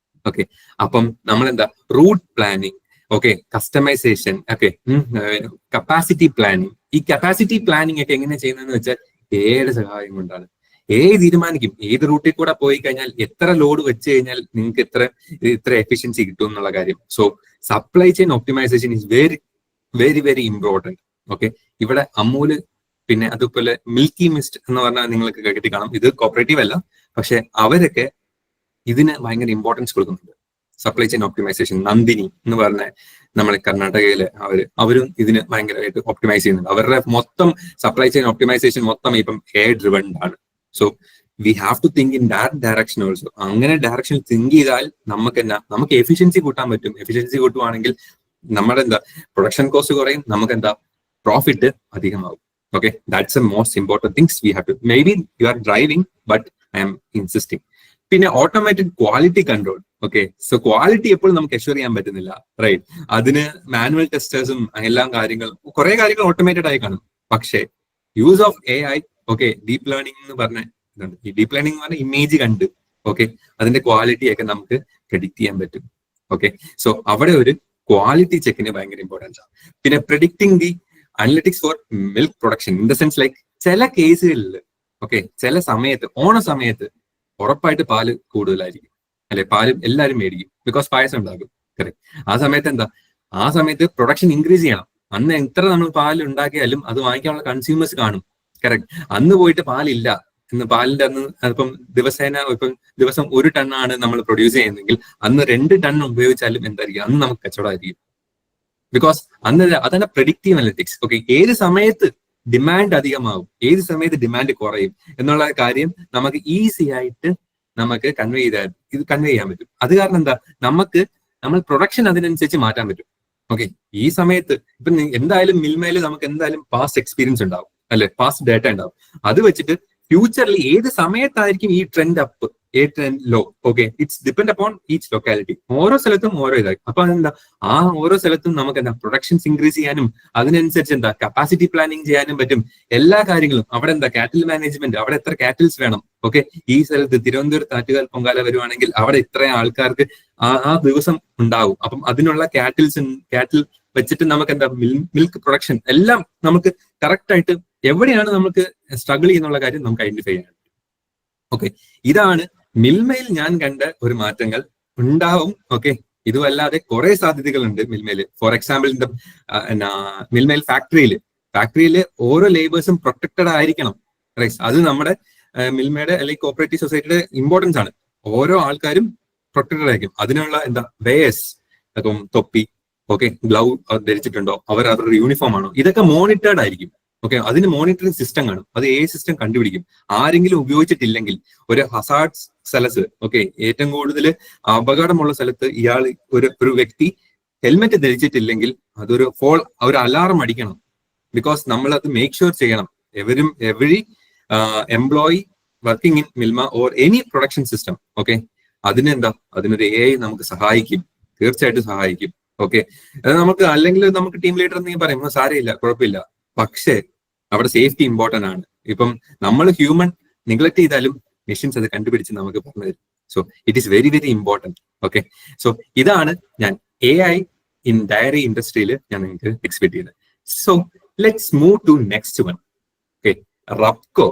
F: ഓക്കെ, അപ്പം നമ്മൾ എന്താ route planning, okay, customisation, okay, capacity planning. ഈ കപ്പാസിറ്റി പ്ലാനിങ് ഒക്കെ എങ്ങനെ ചെയ്യുന്നതെന്ന് വെച്ചാൽ ഏയുടെ സഹായം കൊണ്ടാണ്. തീരുമാനിക്കും ഏത് റൂട്ടിൽ കൂടെ പോയി കഴിഞ്ഞാൽ എത്ര ലോഡ് വെച്ച് കഴിഞ്ഞാൽ നിങ്ങൾക്ക് ഇത്ര എഫിഷ്യൻസി കിട്ടും എന്നുള്ള കാര്യം. So supply chain optimisation is very very very important. Okay, ഇവിടെ അമൂല് പിന്നെ അതുപോലെ മിൽക്കി മിസ്റ്റ് എന്ന് പറഞ്ഞാൽ നിങ്ങൾക്ക് കേട്ടി കാണാം. ഇത് കോപ്പറേറ്റീവ് അല്ല, പക്ഷെ അവരൊക്കെ ഇതിന് ഭയങ്കര ഇമ്പോർട്ടൻസ് കൊടുക്കുന്നുണ്ട്. സപ്ലൈ ചെയിൻ ഒപ്റ്റിമൈസേഷൻ, നന്ദിനി എന്ന് പറഞ്ഞ നമ്മളെ കർണാടകയിലെ അവരും ഇതിന് ഭയങ്കരമായിട്ട് ഒപ്റ്റിമൈസ് ചെയ്യുന്നുണ്ട്. അവരുടെ മൊത്തം സപ്ലൈ ചെയിൻ ഒപ്റ്റിമൈസേഷൻ മൊത്തം ഇപ്പം എ ഡ്രിവൺ ആണ്. So we have to think in that direction also. അങ്ങനെ ഡയറക്ഷനിൽ തിങ്ക് ചെയ്താൽ നമുക്ക് എഫിഷ്യൻസി കൂട്ടാൻ പറ്റും. എഫിഷ്യൻസി കൂട്ടുവാണെങ്കിൽ നമ്മുടെ പ്രൊഡക്ഷൻ കോസ്റ്റ് കുറയും, നമുക്ക് profit അധികമാകും. Okay, that's the most important things we have to. Maybe you are driving, but I am insisting. പിന്നെ automated quality control. Okay, so quality എപ്പോഴും നമുക്ക് എഷ്യൂർ ചെയ്യാൻ പറ്റുന്നില്ല. റൈറ്റ്, അതിന് മാനുവൽ ടെസ്റ്റേഴ്സും എല്ലാം കുറെ കാര്യങ്ങൾ ഓട്ടോമേറ്റഡ് ആയി കാണും. പക്ഷേ use of AI, okay, deep learning എന്ന് പറഞ്ഞ ഇതുണ്ട്. ഈ ഡീപ് ലേണിംഗ് എന്ന് പറഞ്ഞാൽ ഇമേജ് കണ്ട് ഓക്കെ അതിന്റെ ക്വാളിറ്റി ഒക്കെ നമുക്ക് പ്രെഡിക്ട് ചെയ്യാൻ പറ്റും. ഓക്കെ, സോ അവിടെ ഒരു ക്വാളിറ്റി ചെക്കിന് ഭയങ്കര ഇമ്പോർട്ടൻസ് ആണ്. പിന്നെ predicting the analytics for milk production in the sense like ചില കേസുകളിൽ ഓക്കെ ചില സമയത്ത് ഓണ സമയത്ത് ഉറപ്പായിട്ട് പാല് കൂടുതലായിരിക്കും അല്ലെ, പാല് എല്ലാവരും മേടിക്കും, ബിക്കോസ് പായസം ഉണ്ടാകും. കറക്റ്റ്, ആ സമയത്ത് പ്രൊഡക്ഷൻ ഇൻക്രീസ് ചെയ്യണം. അന്ന് എത്ര നമ്മൾ പാല് ഉണ്ടാക്കിയാലും അത് വാങ്ങിക്കാനുള്ള കൺസ്യൂമേഴ്സ് കാണും. കറക്റ്റ്, അന്ന് പോയിട്ട് പാലില്ല എന്ന് പാലിന്റെ അന്ന് ഇപ്പം ദിവസം 1 ടണ്ണാണ് നമ്മൾ പ്രൊഡ്യൂസ് ചെയ്യുന്നതെങ്കിൽ അന്ന് 2 ടൺ ഉപയോഗിച്ചാലും എന്തായിരിക്കും, അന്ന് നമുക്ക് കച്ചവടമായിരിക്കും. ബിക്കോസ് അതാണ് പ്രെഡിക്റ്റീവ് അനലിറ്റിക്സ്. ഓക്കെ, ഏത് സമയത്ത് ഡിമാൻഡ് അധികമാകും, ഏത് സമയത്ത് ഡിമാൻഡ് കുറയും എന്നുള്ള കാര്യം നമുക്ക് ഈസി ആയിട്ട് നമുക്ക് കൺവേ ചെയ്യാൻ പറ്റും. അത് കാരണം നമ്മൾ പ്രൊഡക്ഷൻ അതിനനുസരിച്ച് മാറ്റാൻ പറ്റും. ഓക്കെ, ഈ സമയത്ത് ഇപ്പൊ എന്തായാലും മിൽമയിൽ നമുക്ക് എന്തായാലും പാസ്റ്റ് എക്സ്പീരിയൻസ് ഉണ്ടാവും അല്ലെ, പാസ്റ്റ് ഡേറ്റ ഉണ്ടാവും. അത് വെച്ചിട്ട് ഫ്യൂച്ചറിൽ ഏത് സമയത്തായിരിക്കും ഈ trend up, trend low, okay, it's depend upon each locality. ഓരോ സ്ഥലത്തും ഓരോ ഇതായി. അപ്പൊ ആ ഓരോ സ്ഥലത്തും നമുക്ക് പ്രൊഡക്ഷൻസ് ഇൻക്രീസ് ചെയ്യാനും അതിനനുസരിച്ച് കപ്പാസിറ്റി പ്ലാനിങ് ചെയ്യാനും പറ്റും. എല്ലാ കാര്യങ്ങളും അവിടെ കാറ്റിൽ മാനേജ്മെന്റ്, അവിടെ എത്ര കാറ്റിൽസ് വേണം, ഓക്കെ, ഈ സ്ഥലത്ത് തിരുവനന്തപുരത്ത് ആറ്റുകാൽ പൊങ്കാല വരുവാണെങ്കിൽ അവിടെ ഇത്രയും ആൾക്കാർക്ക് ആ ദിവസം ഉണ്ടാവും. അപ്പം അതിനുള്ള കാറ്റിൽ വെച്ചിട്ട് നമുക്ക് മിൽക്ക് പ്രൊഡക്ഷൻ എല്ലാം നമുക്ക് കറക്റ്റ് ആയിട്ട് എവിടെയാണ് നമുക്ക് സ്ട്രഗിൾ ചെയ്യുന്നുള്ള കാര്യം നമുക്ക് ഐഡന്റിഫൈ ചെയ്യാൻ. ഓക്കെ, ഇതാണ് മിൽമയിൽ ഞാൻ കണ്ട ഒരു മാറ്റങ്ങൾ ഉണ്ടാവും. ഓക്കെ, ഇതുമല്ലാതെ കുറെ സാധ്യതകളുണ്ട് മിൽമയില്. ഫോർ എക്സാമ്പിൾ മിൽമയിൽ ഫാക്ടറിയിൽ ഓരോ ലേബേഴ്സും പ്രൊട്ടക്റ്റഡ് ആയിരിക്കണം. അത് നമ്മുടെ മിൽമയുടെ അല്ലെങ്കിൽ കോപ്പറേറ്റീവ് സൊസൈറ്റിയുടെ ഇമ്പോർട്ടൻസ് ആണ്. ഓരോ ആൾക്കാരും പ്രൊട്ടക്റ്റഡ് ആയിരിക്കും. അതിനുള്ള വേസ്, തൊപ്പി, ഓക്കെ, ഗ്ലൗ ധരിച്ചിട്ടുണ്ടോ, അവരുടെ യൂണിഫോം ആണോ, ഇതൊക്കെ മോണിറ്റേർഡ് ആയിരിക്കും. ഓക്കെ, അതിന് മോണിറ്ററിംഗ് സിസ്റ്റം കാണും. അത് സിസ്റ്റം കണ്ടുപിടിക്കും. ആരെങ്കിലും ഉപയോഗിച്ചിട്ടില്ലെങ്കിൽ ഒരു ഹസാർഡ് സ്ഥലത്ത്, ഓക്കെ, ഏറ്റവും കൂടുതൽ അപകടമുള്ള സ്ഥലത്ത് ഒരു വ്യക്തി ഹെൽമെറ്റ് ധരിച്ചിട്ടില്ലെങ്കിൽ ഒരു അലാറം അടിക്കണം. ബിക്കോസ് നമ്മൾ അത് മേക്ക് ഷുവർ ചെയ്യണം. Every employee working in Milma or any production system, okay, അതിനൊരു AI നമുക്ക് സഹായിക്കും, തീർച്ചയായിട്ടും സഹായിക്കും. ഓക്കെ, അത് അല്ലെങ്കിൽ നമുക്ക് ടീം ലീഡർ എന്ന് പറയും, സാരമില്ല, കുഴപ്പമില്ല. പക്ഷേ അവിടെ സേഫ്റ്റി ഇമ്പോർട്ടന്റ് ആണ്. ഇപ്പം നമ്മൾ ഹ്യൂമൻ നെഗ്ലക്ട് ചെയ്താലും മെഷീൻസ് അത് കണ്ടുപിടിച്ച് നമുക്ക് പറഞ്ഞു തരും. So it is very very important. Okay, so ഇതാണ് ഞാൻ AI ഇൻ ഡയറി ഇൻഡസ്ട്രിയിൽ ഞാൻ നിങ്ങൾക്ക് എക്സ്പെക്ട് ചെയ്തത്. So let's move to next one. Okay, Rubco.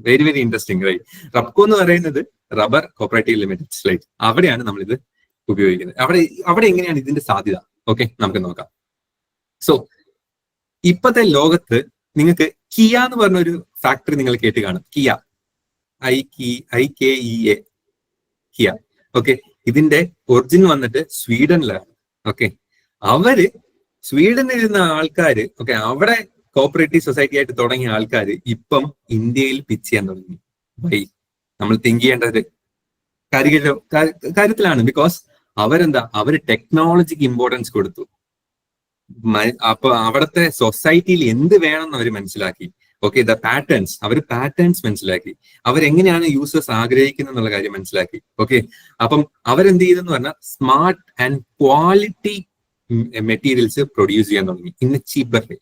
F: Very very interesting, right? Rubco എന്ന് പറയുന്നത് റബ്ബർ കോപ്പറേറ്റീവ് ലിമിറ്റഡ് സ്ലൈറ്റ്. അവിടെയാണ് നമ്മൾ ഇത് ഉപയോഗിക്കുന്നത്. അവിടെ എങ്ങനെയാണ് ഇതിന്റെ സാധ്യത? ഓക്കെ, നമുക്ക് നോക്കാം. സോ ഇപ്പത്തെ ലോകത്ത് നിങ്ങൾക്ക് കിയ എന്ന് പറഞ്ഞ ഒരു ഫാക്ടറി നിങ്ങൾ കേട്ട് കാണും. Kia, IKEA, Kia. ഓക്കെ, ഇതിന്റെ ഒറിജിൻ വന്നിട്ട് സ്വീഡനിലാണ്. ഓക്കെ, അവര് സ്വീഡനിൽ ഇരുന്ന ആൾക്കാര്, ഓക്കെ, അവിടെ കോപ്പറേറ്റീവ് സൊസൈറ്റി ആയിട്ട് തുടങ്ങിയ ആൾക്കാര് ഇപ്പം ഇന്ത്യയിൽ പിച്ച് ചെയ്യാൻ തുടങ്ങി. വൈ? നമ്മൾ തിങ്ക് ചെയ്യേണ്ടത് കാര്യത്തിലാണ്. ബിക്കോസ് അവര് ടെക്നോളജിക്ക് ഇമ്പോർട്ടൻസ് കൊടുത്തു. അപ്പൊ അവിടുത്തെ സൊസൈറ്റിയിൽ എന്ത് വേണമെന്ന് അവർ മനസ്സിലാക്കി. ഓക്കെ, അവര് പാറ്റേൺസ് മനസ്സിലാക്കി. അവരെങ്ങനെയാണ് യൂസേഴ്സ് ആഗ്രഹിക്കുന്നത് എന്നുള്ള കാര്യം മനസ്സിലാക്കി. ഓക്കെ, അപ്പം അവരെന്ത് ചെയ്തെന്ന് പറഞ്ഞാൽ smart and quality materials produce ചെയ്യാൻ തുടങ്ങി in A cheaper way.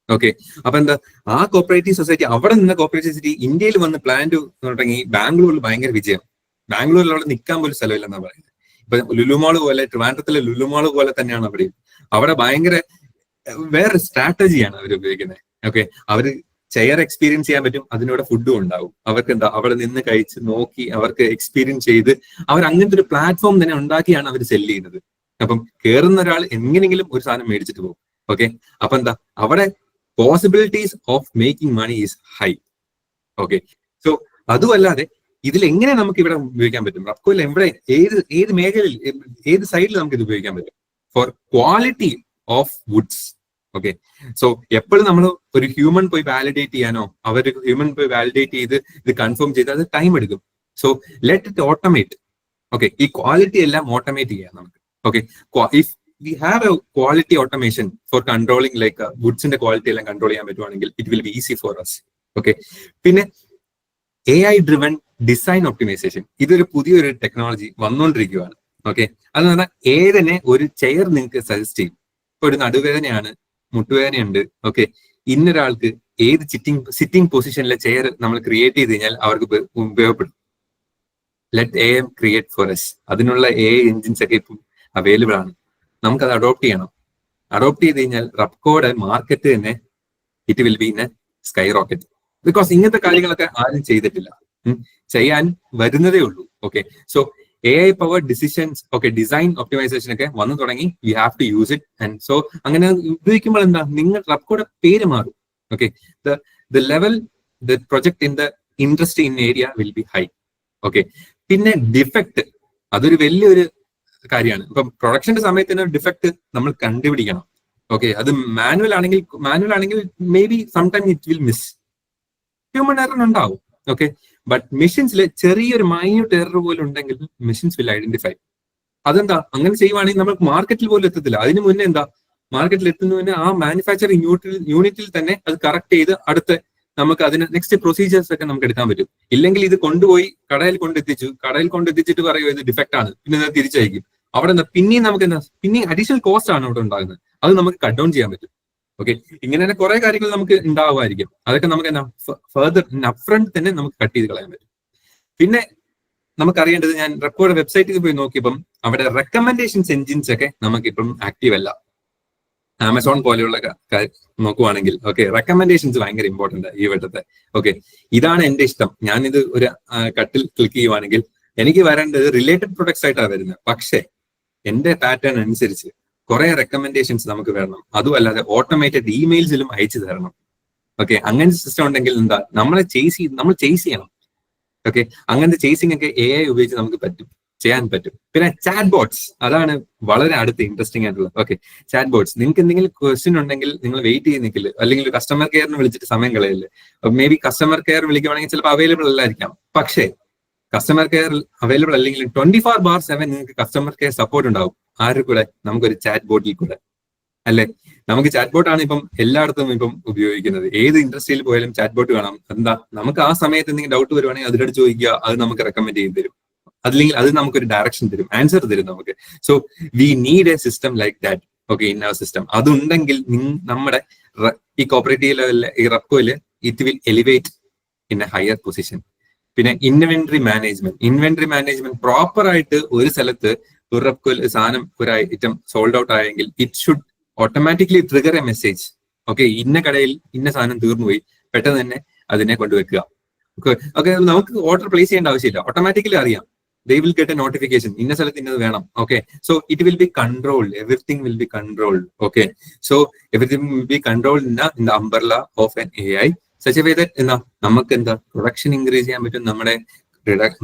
F: Okay, അപ്പൊ എന്താ, ആ കോപ്പറേറ്റീവ് സൊസൈറ്റി, അവിടെ നിന്ന് കോപ്പറേറ്റീവ് സൊസൈറ്റി ഇന്ത്യയിൽ വന്ന് പ്ലാന്റ് തുടങ്ങി. ബാംഗ്ലൂരിൽ ഭയങ്കര വിജയം. ബാംഗ്ലൂരിൽ അവിടെ നിൽക്കാൻ പോലും സ്ഥലമില്ലെന്നാ പറയുന്നത്. ഇപ്പൊ ലുലുമാള് പോലെ, ട്രിവാൻഡ്രത്തിലെ ലുലുമാള് പോലെ തന്നെയാണ് അവിടെ ഭയങ്കര വേറെ സ്ട്രാറ്റജിയാണ് അവർ ഉപയോഗിക്കുന്നത്. ഓക്കെ, അവര് ചെയർ എക്സ്പീരിയൻസ് ചെയ്യാൻ പറ്റും, അതിനോട് ഫുഡും ഉണ്ടാവും. അവർക്ക് എന്താ, അവിടെ നിന്ന് കഴിച്ച് നോക്കി അവർക്ക് എക്സ്പീരിയൻസ് ചെയ്ത് അവർ അങ്ങനത്തെ ഒരു പ്ലാറ്റ്ഫോം തന്നെ ഉണ്ടാക്കിയാണ് അവർ സെല് ചെയ്യുന്നത്. അപ്പം കയറുന്ന ഒരാൾ എങ്ങനെയെങ്കിലും ഒരു സാധനം മേടിച്ചിട്ട് പോകും. ഓക്കെ, അപ്പൊ എന്താ, അവിടെ possibilities of making money is high. Okay, so അതുമല്ലാതെ ഇതിൽ എങ്ങനെ നമുക്ക് ഇവിടെ ഉപയോഗിക്കാൻ പറ്റും? റബ്കോയിൽ എവിടെ, ഏത് മേഖലയിൽ, ഏത് സൈഡിൽ നമുക്ക് ഇത് ഉപയോഗിക്കാൻ പറ്റും? Four quality of Woods. Okay, so എപ്പോഴും നമ്മൾ ഒരു ഹ്യൂമൻ പോയി വാലിഡേറ്റ് ചെയ്യാനോ, ഹ്യൂമൻ പോയി വാലിഡേറ്റ് ചെയ്ത് ഇത് കൺഫേം ചെയ്ത് അത് ടൈം എടുക്കും. So let it automate. Okay, ഈ ക്വാളിറ്റി എല്ലാം ഓട്ടോമേറ്റ് ചെയ്യാം നമുക്ക്. Okay, if we have a quality automation for controlling, like വുഡ്സിന്റെ ക്വാളിറ്റി എല്ലാം കൺട്രോൾ ചെയ്യാൻ പറ്റുവാണെങ്കിൽ it will be easy for us. Okay, പിന്നെ AI ഡ്രിവൺ ഡിസൈൻ ഒപ്റ്റിമൈസേഷൻ, ഇതൊരു പുതിയൊരു ടെക്നോളജി വന്നുകൊണ്ടിരിക്കുകയാണ്. ഓക്കെ, അതെന്ന് പറഞ്ഞാൽ ഏതിനെ ഒരു ചെയർ നിങ്ങൾക്ക് സജസ്റ്റ് ചെയ്യും. ഇപ്പൊ ഒരു നടുവേദനയാണ്, മുട്ടുവേദനയുണ്ട്. ഓക്കെ, ഇന്നൊരാൾക്ക് ഏത് സിറ്റിംഗ് പൊസിഷനിലെ ചെയർ നമ്മൾ ക്രിയേറ്റ് ചെയ്ത് കഴിഞ്ഞാൽ അവർക്ക് ഉപയോഗപ്പെടും. Let AI create for us. അതിനുള്ള AI എൻജിൻസ് ഒക്കെ ഇപ്പം അവൈലബിൾ ആണ്. നമുക്കത് അഡോപ്റ്റ് ചെയ്യണം. അഡോപ്റ്റ് ചെയ്ത് കഴിഞ്ഞാൽ റബ്കോയുടെ മാർക്കറ്റ് തന്നെ it will be in a sky rocket. Because ഇങ്ങനത്തെ കാര്യങ്ങളൊക്കെ ആരും ചെയ്തിട്ടില്ല, ചെയ്യാൻ വരുന്നതേ ഉള്ളൂ. Okay, so AI powered decisions, okay, design optimisation ഒക്കെ വന്നു തുടങ്ങി. You have to use it. And so അങ്ങനെ ഉപയോഗിക്കുമ്പോൾ എന്താ, നിങ്ങൾ റബ്കോയുടെ പേര് മാറും. Okay, the level, the project in the industry in area will be high. Okay, പിന്നെ ഡിഫക്ട്, അതൊരു വലിയൊരു കാര്യമാണ്. ഇപ്പം പ്രൊഡക്ഷന്റെ സമയത്തിന് ഡിഫക്ട് നമ്മൾ കണ്ടുപിടിക്കണം. ഓക്കെ, അത് മാനുവൽ ആണെങ്കിൽ may be sometime it will miss, human error ഉണ്ടാവും. ഓക്കെ, ബട്ട് മെഷീൻസിൽ ചെറിയൊരു മൈന്യൂട്ട് എറർ പോലും ഉണ്ടെങ്കിൽ മെഷീൻസ് വിൽ ഐഡന്റിഫൈ. അതെന്താ, അങ്ങനെ ചെയ്യുവാണെങ്കിൽ നമുക്ക് മാർക്കറ്റിൽ പോലും എത്തത്തില്ല. അതിന് മുന്നേ എന്താ, മാർക്കറ്റിൽ എത്തുന്നതിന് ആ മാനുഫാക്ചറിങ് യൂണിറ്റിൽ തന്നെ അത് കറക്റ്റ് ചെയ്ത് അടുത്ത നമുക്ക് അതിന് നെക്സ്റ്റ് പ്രൊസീജിയേഴ്സ് ഒക്കെ നമുക്ക് എടുക്കാൻ പറ്റും. ഇല്ലെങ്കിൽ ഇത് കൊണ്ടുപോയി കടയിൽ കൊണ്ടെത്തിച്ചിട്ട് പറയുമോ ഇത് ഡിഫക്റ്റ് ആണ്, പിന്നെ ഇത് തിരിച്ചയക്കും. അവിടെ എന്താ, പിന്നെയും അഡീഷണൽ കോസ്റ്റ് ആണ് അവിടെ ഉണ്ടാകുന്നത്. അത് നമുക്ക് കട്ട് ഡൗൺ ചെയ്യാൻ പറ്റും. ഓക്കെ, ഇങ്ങനെ തന്നെ കുറെ കാര്യങ്ങൾ നമുക്ക് ഉണ്ടാവുമായിരിക്കും. അതൊക്കെ നമുക്ക് ഫർദർ അപ്ഫ്രണ്ട് തന്നെ നമുക്ക് കട്ട് ചെയ്ത് കളയാൻ പറ്റും. പിന്നെ നമുക്കറിയേണ്ടത്, ഞാൻ റബ്കോയുടെ വെബ്സൈറ്റിൽ പോയി നോക്കിയപ്പം അവിടെ റെക്കമെൻഡേഷൻസ് എൻജിൻസ് ഒക്കെ നമുക്കിപ്പം ആക്റ്റീവ് അല്ല. ആമസോൺ പോലെയുള്ള നോക്കുവാണെങ്കിൽ ഓക്കെ, റെക്കമെൻഡേഷൻസ് ഭയങ്കര ഇമ്പോർട്ടന്റ് ഈ വട്ടത്തെ. ഓക്കെ, ഇതാണ് എന്റെ ഇഷ്ടം. ഞാനിത് ഒരു കട്ടിൽ ക്ലിക്ക് ചെയ്യുവാണെങ്കിൽ എനിക്ക് വരേണ്ടത് റിലേറ്റഡ് പ്രൊഡക്ട്സ് ആയിട്ടാണ് വരുന്നത്. പക്ഷേ എന്റെ പാറ്റേൺ അനുസരിച്ച് കുറെ റെക്കമെൻഡേഷൻസ് നമുക്ക് വരണം. അതുമല്ലാതെ ഓട്ടോമേറ്റഡ് ഇമെയിൽസിലും അയച്ചു തരണം. ഓക്കെ, അങ്ങനത്തെ സിസ്റ്റം ഉണ്ടെങ്കിൽ എന്താ, നമ്മൾ ചേസ് ചെയ്യണം. ഓക്കെ, അങ്ങനത്തെ ചേസിംഗ് ഒക്കെ AI ഉപയോഗിച്ച് നമുക്ക് ചെയ്യാൻ പറ്റും. പിന്നെ ചാറ്റ് ബോട്ട്സ്, അതാണ് വളരെ അടുത്ത് ഇൻട്രസ്റ്റിംഗ് ആയിട്ടുള്ളത്. ഓക്കെ, ചാറ്റ് ബോട്ട്സ്, നിങ്ങൾക്ക് എന്തെങ്കിലും ക്വസ്റ്റ്യൻ ഉണ്ടെങ്കിൽ നിങ്ങൾ വെയിറ്റ് ചെയ്ത് നിൽക്കില്ല, അല്ലെങ്കിൽ കസ്റ്റമർ കെയറിന് വിളിച്ചിട്ട് സമയം കളയില്ല. മേ ബി കസ്റ്റമർ കെയർ വിളിക്കുവാണെങ്കിൽ ചിലപ്പോൾ അവൈലബിൾ അല്ലായിരിക്കാം. പക്ഷേ കസ്റ്റമർ കെയർ അവൈലബിൾ അല്ലെങ്കിൽ 24/7 നിങ്ങൾക്ക് കസ്റ്റമർ കെയർ സപ്പോർട്ട് ഉണ്ടാവും. ആരുടെ കൂടെ? നമുക്കൊരു ചാറ്റ് ബോട്ടിൽ കൂടെ, അല്ലെ? നമുക്ക് ചാറ്റ് ബോട്ടാണ് ഇപ്പം എല്ലായിടത്തും ഇപ്പം ഉപയോഗിക്കുന്നത്. ഏത് ഇൻഡസ്ട്രിയിൽ പോയാലും ചാറ്റ് ബോട്ട് കാണാം. എന്താ, നമുക്ക് ആ സമയത്ത് എന്തെങ്കിലും ഡൗട്ട് വരുവാണെങ്കിൽ അതിനോട് ചോദിക്കുക, അത് നമുക്ക് റെക്കമെൻഡ് ചെയ്ത് തരും. അല്ലെങ്കിൽ അത് നമുക്കൊരു ഡയറക്ഷൻ തരും, ആൻസർ തരും നമുക്ക്. So we need a system like that. Okay, in our system അതുണ്ടെങ്കിൽ നമ്മുടെ ഈ കോപ്പറേറ്റീവ് ലെവലിലെ ഈ റബ്കോയില് it will elevate in a higher position. പിന്നെ ഇൻവെന്ററി മാനേജ്മെന്റ് പ്രോപ്പർ ആയിട്ട് ഒരു സ്ഥലത്ത് ഒരു റബ്കോയിൽ സാധനം, ഒരു ഐറ്റം സോൾഡ് ഔട്ട് ആയെങ്കിൽ it should automatically trigger a message. Okay, ഇന്ന കടയിൽ ഇന്ന സാധനം തീർന്നുപോയി, പെട്ടെന്ന് തന്നെ അതിനെ കൊണ്ടുവെക്കുക. ഓക്കെ, നമുക്ക് ഓർഡർ പ്ലേസ് ചെയ്യേണ്ട ആവശ്യമില്ല, ഓട്ടോമാറ്റിക്കലി അറിയാം. They will get a notification. ഇന്ന സ്ഥലത്ത് ഇന്നത് വേണം. Okay, so it will B controlled. Everything will be controlled. Okay, so everything will be controlled in the umbrella of N AI. Such a way that എന്താ നമുക്ക് എന്താ പ്രൊഡക്ഷൻ ഇൻക്രീസ് ചെയ്യാൻ പറ്റും. നമ്മുടെ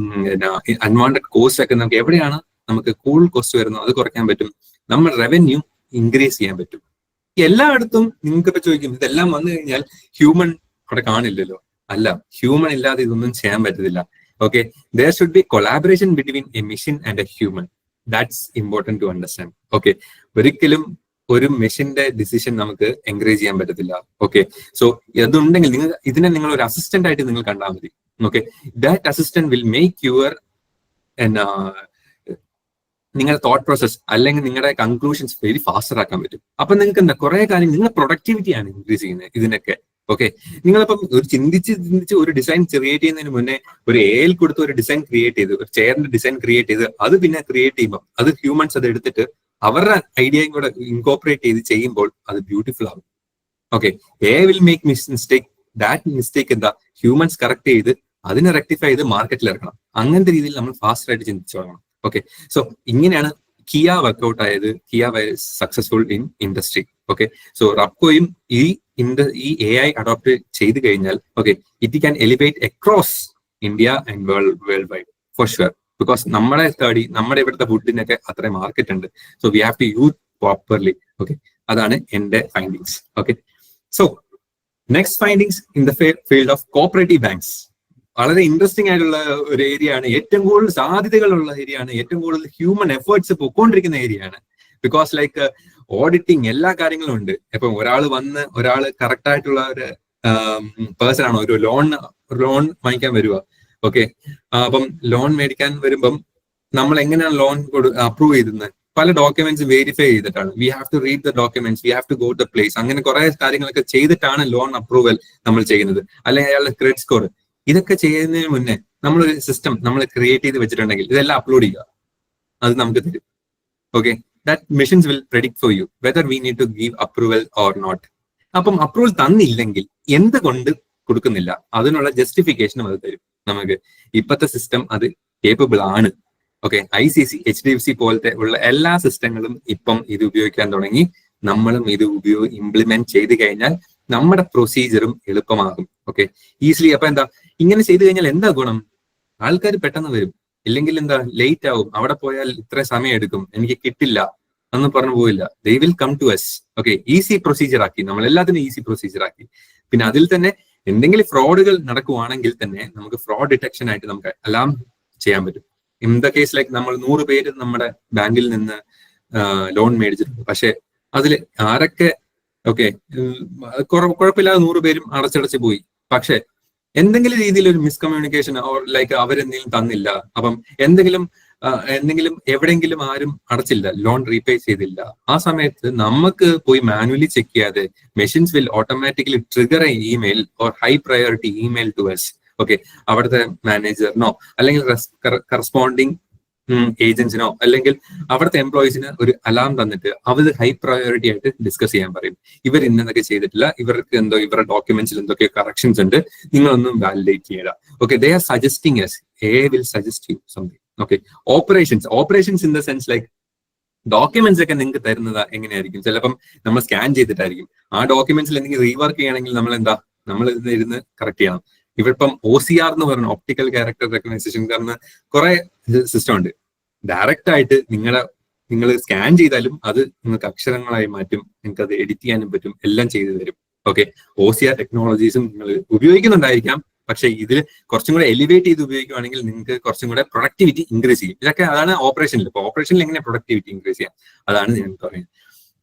F: അൺവാണ്ടഡ് കോസ്റ്റ് ഒക്കെ നമുക്ക് എവിടെയാണ് നമുക്ക് കൂടുതൽ കോസ്റ്റ് വരുന്നത് അത് കുറയ്ക്കാൻ പറ്റും. നമ്മുടെ റവന്യൂ ഇൻക്രീസ് ചെയ്യാൻ പറ്റും. എല്ലായിടത്തും നിങ്ങൾക്ക് ഇപ്പൊ ചോദിക്കും ഇതെല്ലാം വന്നു കഴിഞ്ഞാൽ ഹ്യൂമൻ അവിടെ കാണില്ലല്ലോ. അല്ല, ഹ്യൂമൻ ഇല്ലാതെ ഇതൊന്നും ചെയ്യാൻ പറ്റത്തില്ല. Okay, there should be collaboration between a machine and a human. That's important to understand. Okay, ഒരിക്കലും ഒരു മെഷീന്റെ ഡിസിഷൻ നമുക്ക് എൻകറേജ് ചെയ്യാൻ പറ്റത്തില്ല. ഓക്കെ, സോ അതുണ്ടെങ്കിൽ ഇതിനെ നിങ്ങൾ ഒരു അസിസ്റ്റന്റ് ആയിട്ട് നിങ്ങൾ കണ്ടാൽ മതി. Okay, that assistant will make your നിങ്ങളുടെ തോട്ട് പ്രോസസ് അല്ലെങ്കിൽ നിങ്ങളുടെ കൺക്ലൂഷൻസ് വെരി ഫാസ്റ്റർ ആക്കാൻ പറ്റും. അപ്പൊ നിങ്ങൾക്ക് എന്താ കുറെ കാര്യം നിങ്ങളുടെ പ്രൊഡക്ടിവിറ്റിയാണ് ഇൻക്രീസ് ചെയ്യുന്നത് ഇതിനൊക്കെ. ഓക്കെ, നിങ്ങളിപ്പം ഒരു ചിന്തിച്ച് ഒരു ഡിസൈൻ ക്രിയേറ്റ് ചെയ്യുന്നതിന് മുന്നേ ഒരു AI കൊടുത്ത് ഒരു ഡിസൈൻ ക്രിയേറ്റ് ചെയ്ത്, ഒരു ചെയറിന്റെ ഡിസൈൻ ക്രിയേറ്റ് ചെയ്ത് അത് പിന്നെ ക്രിയേറ്റ് ചെയ്യുമ്പോൾ അത് ഹ്യൂമൻസ് അത് എടുത്തിട്ട് അവരുടെ ഐഡിയയും കൂടെ ഇൻകോപ്പറേറ്റ് ചെയ്ത് ചെയ്യുമ്പോൾ അത് ബ്യൂട്ടിഫുൾ ആകും. Okay, AI will make mistake. That mistake എന്താ ഹ്യൂമൻസ് കറക്റ്റ് ചെയ്ത് അതിനെ റെക്ടിഫൈ ചെയ്ത് മാർക്കറ്റിൽ ഇറക്കണം. അങ്ങനത്തെ രീതിയിൽ നമ്മൾ ഫാസ്റ്റ് ആയിട്ട് ചിന്തിച്ചു തുടങ്ങണം. ഓക്കെ, സോ ഇങ്ങനെയാണ് കിയ വർക്ക്ഔട്ട് ആയത്. Kia successful in industry. Okay, so റബ്കോയും ഈ AI അഡോപ്റ്റ് ചെയ്ത് കഴിഞ്ഞാൽ okay it can elevate across India and world wide for sure. Because നമ്മുടെ ഇവിടുത്തെ ഫുഡിനൊക്കെ അത്ര മാർക്കറ്റ് ഉണ്ട്. So we have to use properly. Okay, അതാണ് എന്റെ findings. Okay, so next findings in the field of cooperative banks. വളരെ ഇൻട്രസ്റ്റിംഗ് ആയിട്ടുള്ള ഒരു ഏരിയ ആണ്. ഏറ്റവും കൂടുതൽ സാധ്യതകളുള്ള ഏരിയ ആണ്. ഏറ്റവും കൂടുതൽ ഹ്യൂമൻ എഫേർട്സ് പോയിക്കൊണ്ടിരിക്കുന്ന ഏരിയ ആണ്. ബിക്കോസ് ലൈക്ക് ഓഡിറ്റിംഗ് എല്ലാ കാര്യങ്ങളും ഉണ്ട്. ഇപ്പം ഒരാള് കറക്റ്റ് ആയിട്ടുള്ള ഒരു പേഴ്സൺ ആണോ ഒരു ലോൺ വാങ്ങിക്കാൻ വരുക. ഓക്കെ, അപ്പം ലോൺ മേടിക്കാൻ വരുമ്പം നമ്മൾ എങ്ങനെയാണ് ലോൺ അപ്രൂവ് ചെയ്തത്? പല ഡോക്യുമെന്റ്സ് വെരിഫൈ ചെയ്തിട്ടാണ്. We have to read the documents, we have to go the place. അങ്ങനെ കുറെ കാര്യങ്ങളൊക്കെ ചെയ്തിട്ടാണ് ലോൺ അപ്രൂവൽ നമ്മൾ ചെയ്യുന്നത്. അല്ലെങ്കിൽ അയാളുടെ ക്രെഡിറ്റ് സ്കോർ, ഇതൊക്കെ ചെയ്യുന്നതിന് മുന്നേ നമ്മളൊരു സിസ്റ്റം നമ്മൾ ക്രിയേറ്റ് ചെയ്ത് വെച്ചിട്ടുണ്ടെങ്കിൽ ഇതെല്ലാം അപ്ലോഡ് ചെയ്യുക, അത് നമുക്ക് തരും. Okay, that machines will predict for you whether we need to give approval or not. അപ്പം അപ്രൂവൽ തന്നില്ലെങ്കിൽ എന്തുകൊണ്ട് കൊടുക്കുന്നില്ല അതിനുള്ള ജസ്റ്റിഫിക്കേഷനും അത് തരും നമുക്ക്. ഇപ്പോഴത്തെ സിസ്റ്റം അത് കേപ്പബിൾ ആണ്. ഓക്കെ, ICC, HDFC പോലത്തെ ഉള്ള എല്ലാ സിസ്റ്റങ്ങളും ഇപ്പം ഇത് ഉപയോഗിക്കാൻ തുടങ്ങി. നമ്മളും ഇത് ഇംപ്ലിമെന്റ് ചെയ്ത് കഴിഞ്ഞാൽ നമ്മുടെ പ്രൊസീജിയറും എളുപ്പമാകും. Okay, easily. അപ്പൊ എന്താ ഇങ്ങനെ ചെയ്തു കഴിഞ്ഞാൽ എന്താ ഗുണം? ആൾക്കാർ പെട്ടെന്ന് വരും. ഇല്ലെങ്കിൽ എന്താ ലേറ്റ് ആവും. അവിടെ പോയാൽ ഇത്ര സമയം എടുക്കും, എനിക്ക് കിട്ടില്ല എന്ന് പറഞ്ഞു പോയില്ല. They will come to us. Okay, easy procedure ആക്കി, നമ്മൾ എല്ലാത്തിനും ഈസി പ്രൊസീജിയർ ആക്കി. പിന്നെ അതിൽ തന്നെ എന്തെങ്കിലും ഫ്രോഡുകൾ നടക്കുവാണെങ്കിൽ തന്നെ നമുക്ക് ഫ്രോഡ് ഡിറ്റക്ഷൻ ആയിട്ട് നമുക്ക് അലാം ചെയ്യാൻ പറ്റും. ഇൻ ദ കേസ് ലൈക്ക് നമ്മൾ 100 പേര് നമ്മുടെ ബാങ്കിൽ നിന്ന് ലോൺ മേടിച്ചിട്ടുണ്ട്. പക്ഷെ അതിൽ ആരൊക്കെ ഓക്കെ കുഴപ്പമില്ലാതെ 100 പേരും അടച്ചടച്ച് പോയി. പക്ഷെ എന്തെങ്കിലും രീതിയിൽ ഒരു മിസ്കമ്മ്യൂണിക്കേഷൻ ലൈക്ക് അവരെന്തെങ്കിലും തന്നില്ല, അപ്പം എന്തെങ്കിലും എവിടെയെങ്കിലും ആരും അടച്ചില്ല, ലോൺ റീപേ ചെയ്തില്ല. ആ സമയത്ത് നമുക്ക് പോയി മാനുവലി ചെക്ക് ചെയ്യാതെ machines will automatically trigger a email or high priority email to us. Okay, അവിടുത്തെ മാനേജറിനോ അല്ലെങ്കിൽ കറസ്പോണ്ടിങ് ഏജൻസിനോ അല്ലെങ്കിൽ അവിടുത്തെ എംപ്ലോയീസിന് ഒരു അലാം തന്നിട്ട് അവർ ഹൈ പ്രയോറിറ്റി ആയിട്ട് ഡിസ്കസ് ചെയ്യാൻ പറയും. ഇവർ ഇന്നതൊക്കെ ചെയ്തിട്ടില്ല, ഇവർക്ക് ഇവരുടെ ഡോക്യുമെന്റ്സിൽ എന്തൊക്കെ കറക്ഷൻസ് ഉണ്ട്, നിങ്ങളൊന്നും വാലിഡേറ്റ് ചെയ്യണം. Okay, they are suggesting S. AI will suggest you something. Okay, operations in the sense like documents ഒക്കെ നിങ്ങൾക്ക് തരുന്നത് എങ്ങനെയായിരിക്കും? ചിലപ്പം നമ്മൾ സ്കാൻ ചെയ്തിട്ടായിരിക്കും. ആ ഡോക്യുമെന്റ്സിൽ എന്തെങ്കിലും റീവർക്ക് ചെയ്യണമെങ്കിൽ നമ്മൾ ഇരുന്ന് കറക്റ്റ് ചെയ്യണം. ഇവിപ്പം OCR എന്ന് പറഞ്ഞ ഒപ്റ്റിക്കൽ ക്യാരക്ടർ റെക്കഗ്നൈസേഷൻ കാരണം കുറെ സിസ്റ്റം ഉണ്ട്. ഡയറക്റ്റ് ആയിട്ട് നിങ്ങൾ സ്കാൻ ചെയ്താലും അത് നിങ്ങൾക്ക് അക്ഷരങ്ങളായി മാറ്റും, നിങ്ങൾക്ക് അത് എഡിറ്റ് ചെയ്യാനും പറ്റും, എല്ലാം ചെയ്തു തരും. ഓക്കെ, OCR ടെക്നോളജീസും നിങ്ങൾ ഉപയോഗിക്കുന്നുണ്ടായിരിക്കാം. പക്ഷെ ഇതിൽ കുറച്ചും കൂടെ എലിവേറ്റ് ചെയ്ത് ഉപയോഗിക്കുകയാണെങ്കിൽ നിങ്ങൾക്ക് കുറച്ചും കൂടെ പ്രൊഡക്ടിവിറ്റി ഇൻക്രീസ് ചെയ്യും. ഇതൊക്കെ അതാണ് ഓപ്പറേഷനിൽ. ഇപ്പൊ ഓപ്പറേഷനിൽ എങ്ങനെ പ്രൊഡക്ടിവിറ്റി ഇൻക്രീസ് ചെയ്യാം അതാണ് ഞാൻ പറയുന്നത്.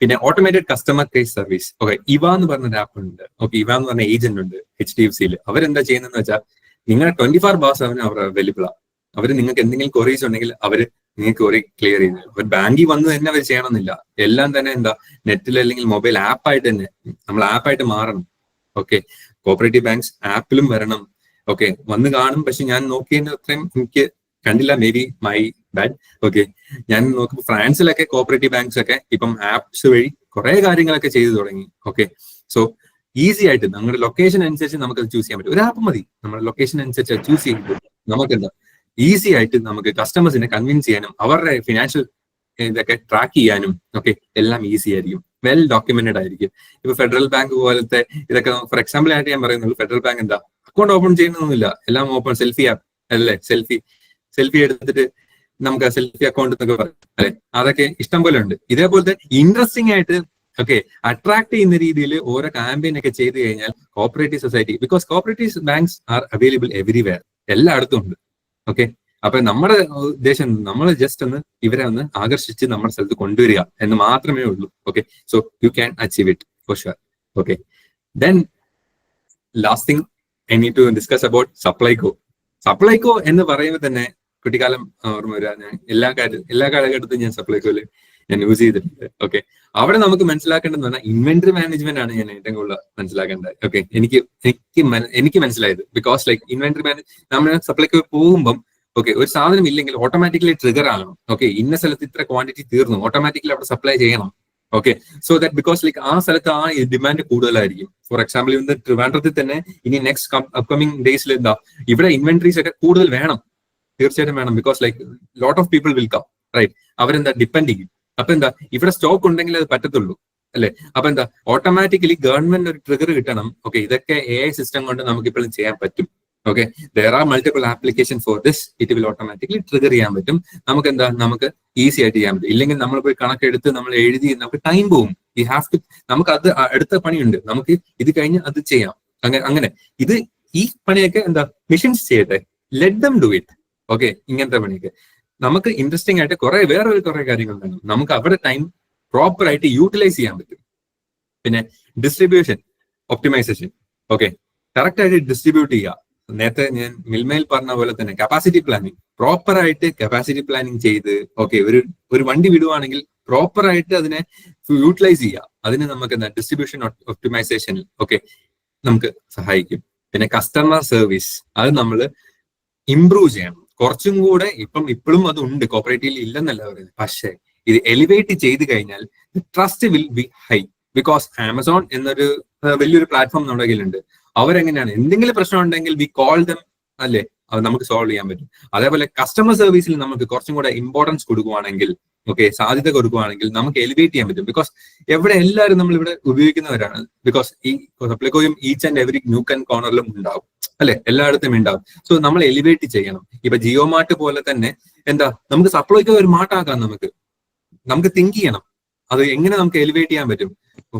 F: പിന്നെ automated customer case service. Okay, ഇവ എന്ന് പറഞ്ഞ ആപ്പ് ഉണ്ട്. ഓക്കെ, ഇവ എന്ന് പറഞ്ഞ ഏജന്റ് ഉണ്ട് HDFCയിൽ. അവരെന്താ ചെയ്യുന്നതെന്ന് വെച്ചാൽ നിങ്ങളുടെ 24/7 അവർ അവൈലബിൾ ആണ്. അവർ നിങ്ങൾക്ക് എന്തെങ്കിലും ക്വറീസ് ഉണ്ടെങ്കിൽ അവർ നിങ്ങൾക്ക് ക്വറി ക്ലിയർ ചെയ്ത് തരും. അവർ ബാങ്കിൽ വന്ന് തന്നെ അവർ ചെയ്യണമെന്നില്ല. എല്ലാം തന്നെ നെറ്റിൽ അല്ലെങ്കിൽ മൊബൈൽ ആപ്പായിട്ട് തന്നെ നമ്മൾ ആപ്പായിട്ട് മാറണം. ഓക്കെ, കോപ്പറേറ്റീവ് ബാങ്ക്സ് ആപ്പിലും വരണം. ഓക്കെ, വന്ന് കാണും. പക്ഷെ ഞാൻ നോക്കിയതിന്റെ അത്രയും എനിക്ക് കണ്ടില്ല, may be my bad. Okay, ഞാൻ നോക്കുമ്പോൾ ഫ്രാൻസിലൊക്കെ കോപ്പറേറ്റീവ് ബാങ്ക്സ് ഒക്കെ ഇപ്പം ആപ്സ് വഴി കുറെ കാര്യങ്ങളൊക്കെ ചെയ്തു തുടങ്ങി. ഓക്കെ, സോ ഈസി ആയിട്ട് നമ്മുടെ ലൊക്കേഷൻ അനുസരിച്ച് നമുക്ക് അത് ചൂസ് ചെയ്യാൻ പറ്റും. ഒരു ആപ്പ് മതി, നമ്മുടെ ലൊക്കേഷൻ അനുസരിച്ച് ചൂസ് ചെയ്യുമ്പോൾ നമുക്ക് എന്താ ഈസി ആയിട്ട് നമുക്ക് കസ്റ്റമേഴ്സിനെ കൺവിൻസ് ചെയ്യാനും അവരുടെ ഫിനാൻഷ്യൽ ഇതൊക്കെ ട്രാക്ക് ചെയ്യാനും ഒക്കെ എല്ലാം ഈസി ആയിരിക്കും, വെൽ ഡോക്യുമെന്റഡ് ആയിരിക്കും. ഇപ്പൊ ഫെഡറൽ ബാങ്ക് പോലത്തെ ഇതൊക്കെ ഫോർ എക്സാമ്പിൾ ആയിട്ട് ഞാൻ പറയുന്നുള്ളൂ. ഫെഡറൽ ബാങ്ക് എന്താ അക്കൗണ്ട് ഓപ്പൺ ചെയ്യുന്നൊന്നുമില്ല, എല്ലാം ഓപ്പൺ സെൽഫി ആപ്പ് അല്ലേ, സെൽഫി എടുത്തിട്ട് നമുക്ക് സെൽഫി അക്കൗണ്ട് എന്നൊക്കെ പറയും അല്ലെ, അതൊക്കെ ഇഷ്ടം പോലെ ഉണ്ട്. ഇതേപോലത്തെ ഇൻട്രസ്റ്റിംഗ് ആയിട്ട് ഓക്കെ അട്രാക്ട് ചെയ്യുന്ന രീതിയിൽ ഓരോ ക്യാമ്പയിൻ ഒക്കെ ചെയ്ത് കഴിഞ്ഞാൽ cooperative society, because cooperative banks are available everywhere, എല്ലായിടത്തും ഉണ്ട്. ഓക്കെ, അപ്പൊ നമ്മുടെ ഉദ്ദേശം നമ്മൾ ജസ്റ്റ് ഒന്ന് ഇവരെ ഒന്ന് ആകർഷിച്ച് നമ്മുടെ സ്ഥലത്ത് കൊണ്ടുവരിക എന്ന് മാത്രമേ ഉള്ളൂ. Okay, so you can achieve it for sure. Okay, then last thing I need to discuss about Supplyco. Supplyco എന്ന് പറയുമ്പോൾ തന്നെ കുട്ടിക്കാലം ഓർമ്മ വരിക. ഞാൻ എല്ലാ കാലഘട്ടത്തിലും ഞാൻ സപ്ലൈകോയില് ഞാൻ യൂസ് ചെയ്തിട്ടുണ്ട്. ഓക്കെ, അവിടെ നമുക്ക് മനസ്സിലാക്കേണ്ടതെന്ന് പറഞ്ഞാൽ ഇൻവെന്ററി മാനേജ്മെന്റ് ആണ് ഞാൻ ഏറ്റവും കൂടുതൽ മനസ്സിലാക്കേണ്ടത്. ഓക്കെ, എനിക്ക് മനസ്സിലായത് ബിക്കോസ് ലൈക്ക് ഇൻവെന്ററി നമ്മൾ സപ്ലൈകോ പോകുമ്പം ഓക്കെ ഒരു സാധനം ഇല്ലെങ്കിൽ ഓട്ടോമാറ്റിക്കലി ട്രിഗർ ആകണം. ഓക്കെ, ഇന്ന സ്ഥലത്ത് ഇത്ര ക്വാണ്ടിറ്റി തീർന്നു, ഓട്ടോമാറ്റിക്കലി അവിടെ സപ്ലൈ ചെയ്യണം. Okay, so that because like ആ സ്ഥലത്ത് ആ ഡിമാൻഡ് കൂടുതലായിരിക്കും. ഫോർ എക്സാമ്പിൾ ഇന്ന് ട്രിവാൻഡ്രത്തിൽ തന്നെ ഇനി നെക്സ്റ്റ് അപ്കമിങ് ഡേയ്സിൽ എന്താ ഇവിടെ ഇൻവെന്ററീസ് ഒക്കെ കൂടുതൽ വേണം, തീർച്ചയായിട്ടും വേണം. Because like lot of people will come, right, അവരെന്താ ഡിപ്പെൻഡ് ചെയ്യും. അപ്പൊ എന്താ ഇവിടെ സ്റ്റോക്ക് ഉണ്ടെങ്കിൽ അത് പറ്റത്തുള്ളൂ അല്ലെ. അപ്പൊ എന്താ ഓട്ടോമാറ്റിക്കലി ഗവൺമെന്റ് ഒരു ട്രിഗർ കിട്ടണം. ഓക്കെ, ഇതൊക്കെ AI സിസ്റ്റം കൊണ്ട് നമുക്ക് ഇപ്പോഴും ചെയ്യാൻ പറ്റും. Okay, there are multiple application for this, it will automatically trigger ചെയ്യാൻ പറ്റും. നമുക്ക് എന്താ നമുക്ക് ഈസി ആയിട്ട് ചെയ്യാൻ പറ്റും. ഇല്ലെങ്കിൽ നമ്മൾ പോയി കണക്കെടുത്ത് നമ്മൾ എഴുതി നമുക്ക് ടൈം പോകും. യു ഹാവ് ടു, നമുക്ക് അത് അടുത്ത പണിയുണ്ട്, നമുക്ക് ഇത് കഴിഞ്ഞ് അത് ചെയ്യാം. അങ്ങനെ ഇത് ഈ പണിയൊക്കെ എന്താ മെഷീൻസ് ചെയ്യട്ടെ, let them do it. Okay, ഇങ്ങനത്തെ പണിയൊക്കെ നമുക്ക് ഇൻട്രസ്റ്റിംഗ് ആയിട്ട് കുറെ കാര്യങ്ങൾ വേണം. നമുക്ക് അവരുടെ ടൈം പ്രോപ്പർ ആയിട്ട് യൂട്ടിലൈസ് ചെയ്യാൻ പറ്റും. പിന്നെ ഡിസ്ട്രിബ്യൂഷൻ ഒപ്റ്റിമൈസേഷൻ, ഓക്കെ, കറക്റ്റ് ആയിട്ട് ഡിസ്ട്രിബ്യൂട്ട് ചെയ്യുക. നേരത്തെ ഞാൻ മിൽമയിൽ പറഞ്ഞ പോലെ തന്നെ കപ്പാസിറ്റി പ്ലാനിങ്, പ്രോപ്പർ ആയിട്ട് കപ്പാസിറ്റി പ്ലാനിങ് ചെയ്ത് ഓക്കെ ഒരു വണ്ടി വിടുവാണെങ്കിൽ പ്രോപ്പർ ആയിട്ട് അതിനെ യൂട്ടിലൈസ് ചെയ്യുക. അതിന് നമുക്ക് എന്താ ഡിസ്ട്രിബ്യൂഷൻ ഒപ്റ്റിമൈസേഷനിൽ ഓക്കെ നമുക്ക് സഹായിക്കും. പിന്നെ കസ്റ്റമർ സർവീസ് അത് നമ്മൾ ഇംപ്രൂവ് ചെയ്യണം കുറച്ചും കൂടെ. ഇപ്പോഴും അത് ഉണ്ട്, കോപ്പറേറ്റീവിൽ ഇല്ലെന്നല്ല പറയുന്നത്. പക്ഷേ ഇത് എലിവേറ്റ് ചെയ്ത് കഴിഞ്ഞാൽ trust will be high. Because Amazon എന്നൊരു വലിയൊരു പ്ലാറ്റ്ഫോം നമ്മുടെ കയ്യിലുണ്ട്. അവരെങ്ങനെയാണ് എന്തെങ്കിലും പ്രശ്നം ഉണ്ടെങ്കിൽ വി കോൾ ദം അല്ലേ, അത് നമുക്ക് സോൾവ് ചെയ്യാൻ പറ്റും. അതേപോലെ കസ്റ്റമർ സർവീസിൽ നമുക്ക് കുറച്ചും കൂടെ ഇമ്പോർട്ടൻസ് കൊടുക്കുവാണെങ്കിൽ ഓക്കെ സാധ്യത കൊടുക്കുവാണെങ്കിൽ നമുക്ക് എലിവേറ്റ് ചെയ്യാൻ പറ്റും. ബിക്കോസ് എവിടെ എല്ലാവരും നമ്മൾ ഇവിടെ ഉപയോഗിക്കുന്നവരാണ്. ബിക്കോസ് ഈ സപ്ലൈകോയും each and every nook and കോർണറിലും ഉണ്ടാവും അല്ലെ, എല്ലായിടത്തും ഉണ്ടാവും. സോ നമ്മൾ എലിവേറ്റ് ചെയ്യണം. ഇപ്പൊ ജിയോ മാർട്ട് പോലെ തന്നെ എന്താ നമുക്ക് സപ്ലൈകോ ഒരു മാർട്ടാക്കാം. നമുക്ക് തിങ്ക് ചെയ്യണം അത് എങ്ങനെ നമുക്ക് എലിവേറ്റ് ചെയ്യാൻ പറ്റും.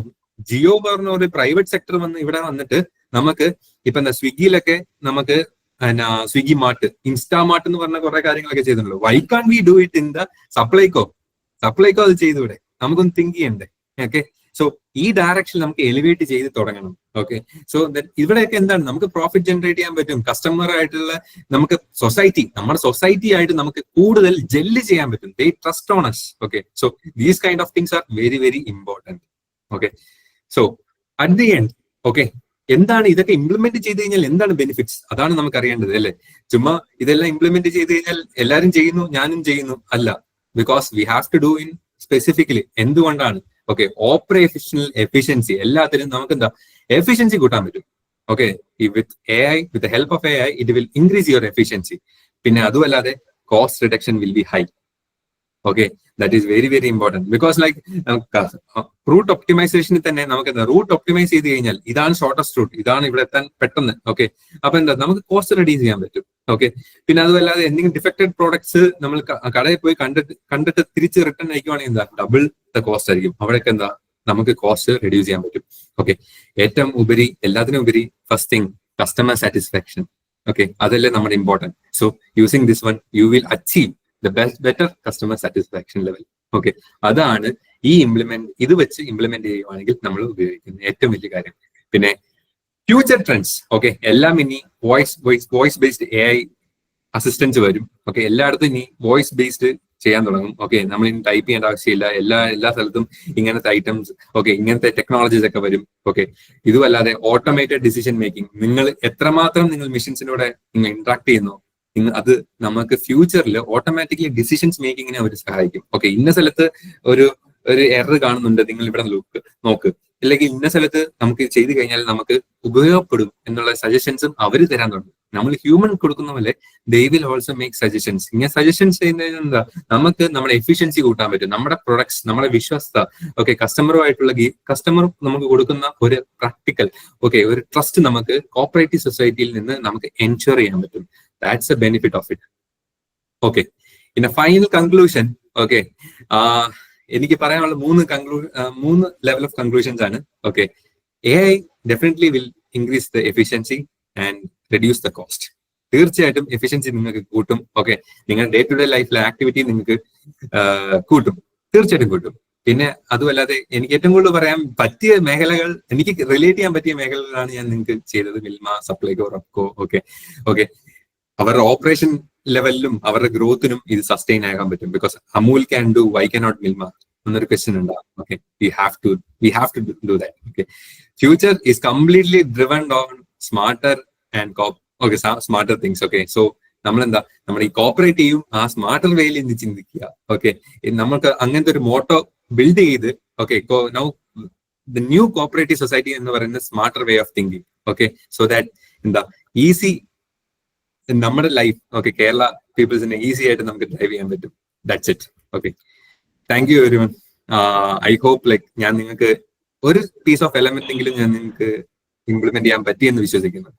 F: ജിയോ പറഞ്ഞ ഒരു പ്രൈവറ്റ് സെക്ടർ ഇവിടെ വന്നിട്ട് നമുക്ക് ഇപ്പൊ എന്താ സ്വിഗ്ഗിയിലൊക്കെ നമുക്ക് സ്വിഗ്ഗി മാർട്ട്, ഇൻസ്റ്റാ മാർട്ട് എന്ന് പറഞ്ഞ കുറെ കാര്യങ്ങളൊക്കെ ചെയ്തിട്ടുള്ളൂ. Why can we do it in the Supplyco അത് ചെയ്തൂടെ? നമുക്കൊന്ന് തിങ്ക് ചെയ്യണ്ടേ? ഓക്കെ, സോ ഈ ഡയറക്ഷൻ നമുക്ക് എലിവേറ്റ് ചെയ്ത് തുടങ്ങണം. ഓക്കെ, സോ ഇവിടെയൊക്കെ എന്താണ് നമുക്ക് പ്രോഫിറ്റ് ജനറേറ്റ് ചെയ്യാൻ പറ്റും. കസ്റ്റമർ ആയിട്ടുള്ള നമുക്ക് നമ്മുടെ സൊസൈറ്റി ആയിട്ട് നമുക്ക് കൂടുതൽ ജെല്ല് ചെയ്യാൻ പറ്റും. They trust on us. Okay, so these kind of things are very very important. Okay, so at the end okay എന്താണ് ഇതൊക്കെ ഇംപ്ലിമെന്റ് ചെയ്ത് കഴിഞ്ഞാൽ എന്താണ് ബെനിഫിറ്റ്സ്, അതാണ് നമുക്ക് അറിയേണ്ടത് അല്ലേ. ചുമ്മാ ഇതെല്ലാം ഇംപ്ലിമെന്റ് ചെയ്ത് കഴിഞ്ഞാൽ എല്ലാവരും ചെയ്യുന്നു ഞാനും ചെയ്യുന്നു അല്ല. Because we have to do in specifically. എന്തുകൊണ്ടാണ്? ഓക്കെ, ഓപ്പറേഷണൽ എഫിഷ്യൻസി, എല്ലാത്തിലും നമുക്ക് എന്താ എഫിഷ്യൻസി കൂട്ടാൻ പറ്റും. Okay, with AI, with the help of AI it will increase your efficiency. പിന്നെ അതുമല്ലാതെ cost reduction will be high. Okay, that is very very important. Because like route ഒപ്റ്റിമൈസേഷനിൽ തന്നെ നമുക്ക് എന്താ റൂട്ട് ഒപ്റ്റിമൈസ് ചെയ്ത് കഴിഞ്ഞാൽ ഇതാണ് ഷോർട്ടസ്റ്റ് റൂട്ട്, ഇതാണ് ഇവിടെ എത്താൻ പെട്ടെന്ന്. ഓക്കെ, അപ്പൊ എന്താ നമുക്ക് കോസ്റ്റ് റെഡ്യൂസ് ചെയ്യാൻ പറ്റും. ഓക്കെ, പിന്നെ അതുമല്ലാതെ എന്തെങ്കിലും ഡിഫക്റ്റഡ് പ്രോഡക്ട്സ് നമ്മൾ കടയിൽ പോയി കണ്ടിട്ട് തിരിച്ച് റിട്ടേൺ അയക്കുവാണെങ്കിൽ എന്താ ഡബിൾ ദ കോസ്റ്റ് ആയിരിക്കും. അവിടെയൊക്കെ എന്താ നമുക്ക് കോസ്റ്റ് റെഡ്യൂസ് ചെയ്യാൻ പറ്റും. ഓക്കെ, ഏറ്റവും ഉപരി എല്ലാത്തിനും ഉപരി first thing customer satisfaction. Okay, അതല്ലേ നമ്മുടെ important. So using this one you will achieve the better customer satisfaction level. Okay, അതാണ് ഇത് വെച്ച് ഇംപ്ലിമെന്റ് ചെയ്യുവാണെങ്കിൽ നമ്മൾ ഉപയോഗിക്കുന്ന ഏറ്റവും വലിയ കാര്യം. പിന്നെ ഫ്യൂച്ചർ ട്രെൻഡ്സ്. ഓക്കെ, എല്ലാം ഇനി വോയിസ് ബേസ്ഡ് AI അസിസ്റ്റൻസ് വരും. ഓക്കെ, എല്ലായിടത്തും ഇനി വോയിസ് ബേസ്ഡ് ചെയ്യാൻ തുടങ്ങും. ഓക്കെ, നമ്മൾ ഇനി ടൈപ്പ് ചെയ്യേണ്ട ആവശ്യമില്ല. എല്ലാ സ്ഥലത്തും ഇങ്ങനത്തെ ഐറ്റംസ് ഇങ്ങനത്തെ ടെക്നോളജീസ് ഒക്കെ വരും. ഓക്കെ, ഇതുമല്ലാതെ ഓട്ടോമേറ്റഡ് ഡിസിഷൻ മേക്കിംഗ്. നിങ്ങൾ എത്രമാത്രം നിങ്ങൾ മെഷീൻസിനോടെ നിങ്ങൾ ഇന്ററാക്ട് ചെയ്യുന്നു അത് നമുക്ക് ഫ്യൂച്ചറിൽ ഓട്ടോമാറ്റിക്കലി ഡിസിഷൻസ് മേക്കിങ്ങിനെ അവർ സഹായിക്കും. ഓക്കെ, ഇന്ന സ്ഥലത്ത് ഒരു ഒരു എറർ കാണുന്നുണ്ട്, നിങ്ങൾ ഇവിടെ നോക്ക്, അല്ലെങ്കിൽ ഇന്ന സ്ഥലത്ത് നമുക്ക് ചെയ്ത് കഴിഞ്ഞാൽ നമുക്ക് ഉപയോഗപ്പെടും എന്നുള്ള സജഷൻസും അവർ തരാൻ തുടങ്ങും. നമ്മൾ ഹ്യൂമൻ കൊടുക്കുന്ന പോലെ they will also make suggestions. ഇങ്ങനെ സജഷൻസ് ചെയ്യുന്നത് എന്താ, നമുക്ക് നമ്മുടെ എഫിഷ്യൻസി കൂട്ടാൻ പറ്റും, നമ്മുടെ പ്രൊഡക്ട്സ്, നമ്മുടെ വിശ്വസ്ത, ഓക്കെ, കസ്റ്റമറുമായിട്ടുള്ള കസ്റ്റമർ നമുക്ക് കൊടുക്കുന്ന ഒരു പ്രാക്ടിക്കൽ, ഓക്കെ, ഒരു ട്രസ്റ്റ് നമുക്ക് കോപ്പറേറ്റീവ് സൊസൈറ്റിയിൽ നിന്ന് നമുക്ക് എൻഷുർ ചെയ്യാൻ പറ്റും. That's A benefit of it. Okay, in A final conclusion, okay, എനിക്ക് പറയാനുള്ള മൂന്ന് ലെവൽ ഓഫ് കൺക്ലൂഷൻസ് ആണ്. Okay, AI definitely will increase the efficiency and reduce the cost. തീർച്ചയായിട്ടും എഫിഷ്യൻസി നിങ്ങൾക്ക് കൂട്ടും. ഓക്കെ, നിങ്ങളുടെ ഡേ ടു ഡേ ലൈഫിലെ ആക്ടിവിറ്റി നിങ്ങൾക്ക് കൂട്ടും, തീർച്ചയായിട്ടും കൂട്ടും. പിന്നെ അതുമല്ലാതെ എനിക്ക് ഏറ്റവും കൂടുതൽ പറയാൻ പറ്റിയ മേഖലകൾ, എനിക്ക് റിലേറ്റ് ചെയ്യാൻ പറ്റിയ മേഖലകളാണ് ഞാൻ നിങ്ങൾക്ക് ചെയ്തത്. മിൽമ, സപ്ലൈകോ, റെപ്കോ. ഓക്കെ, അവരുടെ ഓപ്പറേഷൻ ലെവലിലും അവരുടെ ഗ്രോത്തിനും ഇത് സസ്റ്റെയിൻ ആകാൻ പറ്റും. Because Amul can do, why cannot Milma എന്നൊരു ക്വസ്റ്റ്യൻ ഉണ്ടാവും. Okay, we have to do that. Okay, future is completely driven on smarter and smarter things. Okay, so നമ്മളെന്താ, നമ്മൾ ഈ കോപ്പറേറ്റ് ചെയ്യും, ആ സ്മാർട്ടർ വേയിൽ നിന്ന് ചിന്തിക്കുക. ഓക്കെ, നമുക്ക് അങ്ങനത്തെ ഒരു മോട്ടോ ബിൽഡ് ചെയ്ത്, okay, now the new cooperative society എന്ന് പറയുന്ന smarter way of thinking. Okay, so that എന്താ ഈസി നമ്മുടെ ലൈഫ്, ഓക്കെ, കേരള പീപ്പിൾസിനെ ഈസി ആയിട്ട് നമുക്ക് ഡ്രൈവ് ചെയ്യാൻ പറ്റും. That's it. Okay, thank you everyone. I hope like ഞാൻ നിങ്ങൾക്ക് ഒരു പീസ് ഓഫ് എലമെന്റ് എങ്കിലും ഞാൻ നിങ്ങൾക്ക് ഇംപ്ലിമെന്റ് ചെയ്യാൻ പറ്റിയെന്ന് വിശ്വസിക്കുന്നു.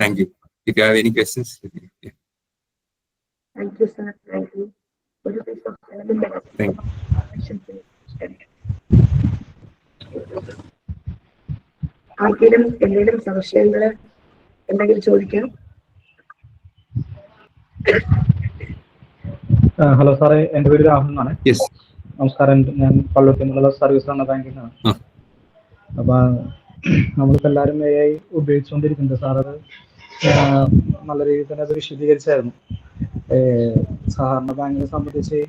F: Thank you. If you have any questions.
A: Thank you sir, thank you. ഒരു piece of element ആർക്കെങ്കിലും എന്തെങ്കിലും സംശയങ്ങള് എന്തെങ്കിലും ചോദിക്കാം?
H: ഹലോ സാറേ, എൻ്റെ പേര് രാഹുൽ എന്നാണ്. നമസ്കാരം, ഞാൻ പള്ളുരുത്തിൽ നിന്നുള്ള സർവീസ് സഹകരണ ബാങ്കിൽ നിന്നാണ്. അപ്പൊ നമ്മളിപ്പോ എല്ലാവരും AI ഉപയോഗിച്ചുകൊണ്ടിരിക്കുന്നുണ്ട് സാർ. അത് നല്ല രീതിയിൽ തന്നെ അത് വിശദീകരിച്ചായിരുന്നു. സഹകരണ ബാങ്കിനെ സംബന്ധിച്ച്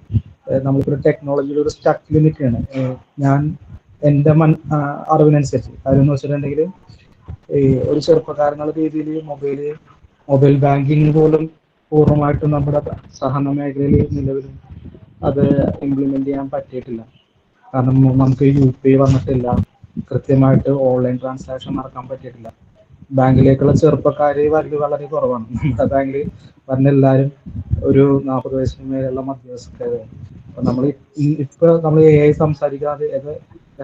H: നമ്മളിപ്പോൾ ടെക്നോളജിയുടെ ഒരു സ്റ്റക്ക് ലിമിറ്റാണ്. ഞാൻ എൻ്റെ അറിവിനനുസരിച്ച് കാര്യമെന്ന് വെച്ചിട്ടുണ്ടെങ്കിൽ, ഈ ഒരു ചെറുപ്പക്കാരെന്നുള്ള രീതിയിൽ മൊബൈൽ ബാങ്കിങ് പോലും പൂർണ്ണമായിട്ടും നമ്മുടെ സഹകരണ മേഖലയിൽ നിലവിൽ അത് ഇംപ്ലിമെന്റ് ചെയ്യാൻ പറ്റിയിട്ടില്ല. കാരണം നമുക്ക് UPI വന്നിട്ടില്ല, കൃത്യമായിട്ട് ഓൺലൈൻ ട്രാൻസാക്ഷൻ നടക്കാൻ പറ്റിയിട്ടില്ല. ബാങ്കിലേക്കുള്ള ചെറുപ്പക്കാർ വളരെ കുറവാണ്. നമ്മുടെ ബാങ്കിൽ വരുന്ന എല്ലാവരും ഒരു 40 വയസ്സിന് മേലുള്ള മധ്യവയസ്കരാണ്. അപ്പൊ നമ്മൾ AI സംസാരിക്കാതെ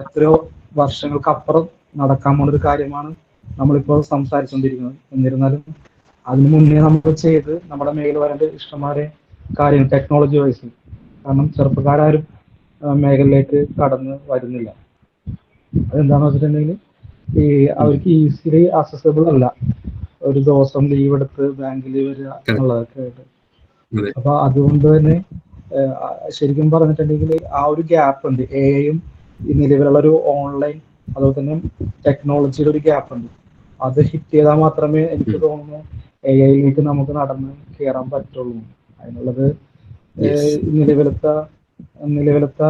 H: എത്രയോ വർഷങ്ങൾക്കപ്പുറം നടക്കാൻ പോകുന്ന ഒരു കാര്യമാണ് നമ്മളിപ്പോൾ സംസാരിച്ചുകൊണ്ടിരിക്കുന്നത്. എന്നിരുന്നാലും അതിനു മുന്നേ നമ്മൾ ചെയ്ത് നമ്മുടെ മേഖല വരേണ്ട ഇഷ്ടംമാരെ കാര്യം ടെക്നോളജി വൈസ്, കാരണം ചെറുപ്പക്കാരും മേഖലയിലേക്ക് കടന്ന് വരുന്നില്ല. അതെന്താണെന്ന് വെച്ചിട്ടുണ്ടെങ്കിൽ, ഈ അവർക്ക് ഈസിലി അക്സസിബിൾ അല്ല ഒരു ദിവസം ലീവ് എടുത്ത് ബാങ്കിൽ വരിക എന്നുള്ളതൊക്കെ ആയിട്ട്. അപ്പൊ അതുകൊണ്ട് തന്നെ ശരിക്കും പറഞ്ഞിട്ടുണ്ടെങ്കിൽ ആ ഒരു ഗ്യാപ്പ് ഉണ്ട്. AI-യും ഈ നിലവിലുള്ള ഒരു ഓൺലൈൻ അതുപോലെ തന്നെ ടെക്നോളജിയുടെ ഒരു ഗ്യാപ്പ് ഉണ്ട്. അത് ഹിറ്റ് ചെയ്താൽ മാത്രമേ എനിക്ക് തോന്നുന്നു AI-യിലേക്ക് നമുക്ക് നടന്ന് കയറാൻ പറ്റുള്ളൂ. അതിനുള്ളത് നിലവിലത്തെ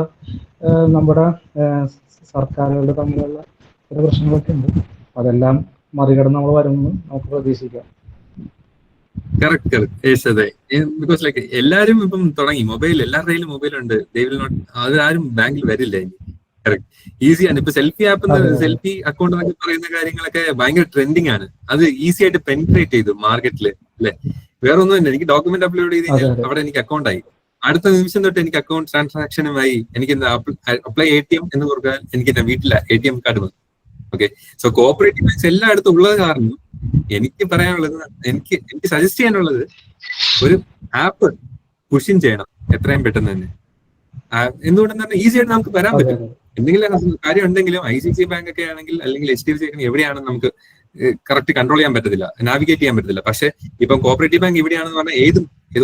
H: നമ്മുടെ സർക്കാരുകളുടെ തമ്മിലുള്ള ചില പ്രശ്നങ്ങളൊക്കെ ഉണ്ട്. അതെല്ലാം മറികടന്ന് നമ്മൾ വരുമെന്ന് നമുക്ക് പ്രതീക്ഷിക്കാം.
F: ബിക്കോസ് ലൈക്ക് എല്ലാരും ഇപ്പം തുടങ്ങി മൊബൈൽ, എല്ലാവരുടെ കയ്യിലും മൊബൈൽ ഉണ്ട്. ആരും ബാങ്കിൽ വരില്ല. കറക്റ്റ്, ഈസിയാണ്. ഇപ്പൊ സെൽഫി ആപ്പ്, സെൽഫി അക്കൗണ്ട് എന്നൊക്കെ പറയുന്ന കാര്യങ്ങളൊക്കെ ഭയങ്കര ട്രെൻഡിങ് ആണ്. അത് ഈസി ആയിട്ട് പെനിട്രേറ്റ് ചെയ്തു മാർക്കറ്റില്, അല്ലെ? വേറെ ഒന്നും തന്നെ, എനിക്ക് ഡോക്യുമെന്റ് അപ്ലോഡ് ചെയ്ത് കഴിഞ്ഞാൽ അവിടെ എനിക്ക് അക്കൗണ്ട് ആയി. അടുത്ത നിമിഷം തൊട്ട് എനിക്ക് അക്കൗണ്ട് ട്രാൻസാക്ഷനുമായി എനിക്ക് അപ്ലൈ ATM എന്ന് കൊടുക്കാൻ എനിക്ക് എന്റെ വീട്ടിലെ ATM കാർഡ് വന്നു. ഓക്കെ, സോ കോപ്പറേറ്റീവ് ബാങ്ക്സ് എല്ലായിടത്തും ഉള്ളത് കാരണം എനിക്ക് പറയാനുള്ളത്, എനിക്ക് സജസ്റ്റ് ചെയ്യാനുള്ളത്, ഒരു ആപ്പ് പുഷിൻ ചെയ്യണം എത്രയും പെട്ടെന്ന് തന്നെ. എന്തുകൊണ്ടെന്ന് പറഞ്ഞാൽ ഈസി ആയിട്ട് നമുക്ക് വരാൻ പറ്റും. എന്തെങ്കിലും കാര്യം ഉണ്ടെങ്കിലും ICICI ബാങ്ക് ഒക്കെ ആണെങ്കിൽ, അല്ലെങ്കിൽ HDFC ഒക്കെ എവിടെയാണെന്ന് നമുക്ക് കറക്റ്റ് കൺട്രോൾ ചെയ്യാൻ പറ്റത്തില്ല, നാവിഗേറ്റ് ചെയ്യാൻ പറ്റത്തില്ല. പക്ഷെ ഇപ്പം കോപ്പറേറ്റീവ് ബാങ്ക് ഇവിടെയാണെന്ന് പറഞ്ഞാൽ ഏത്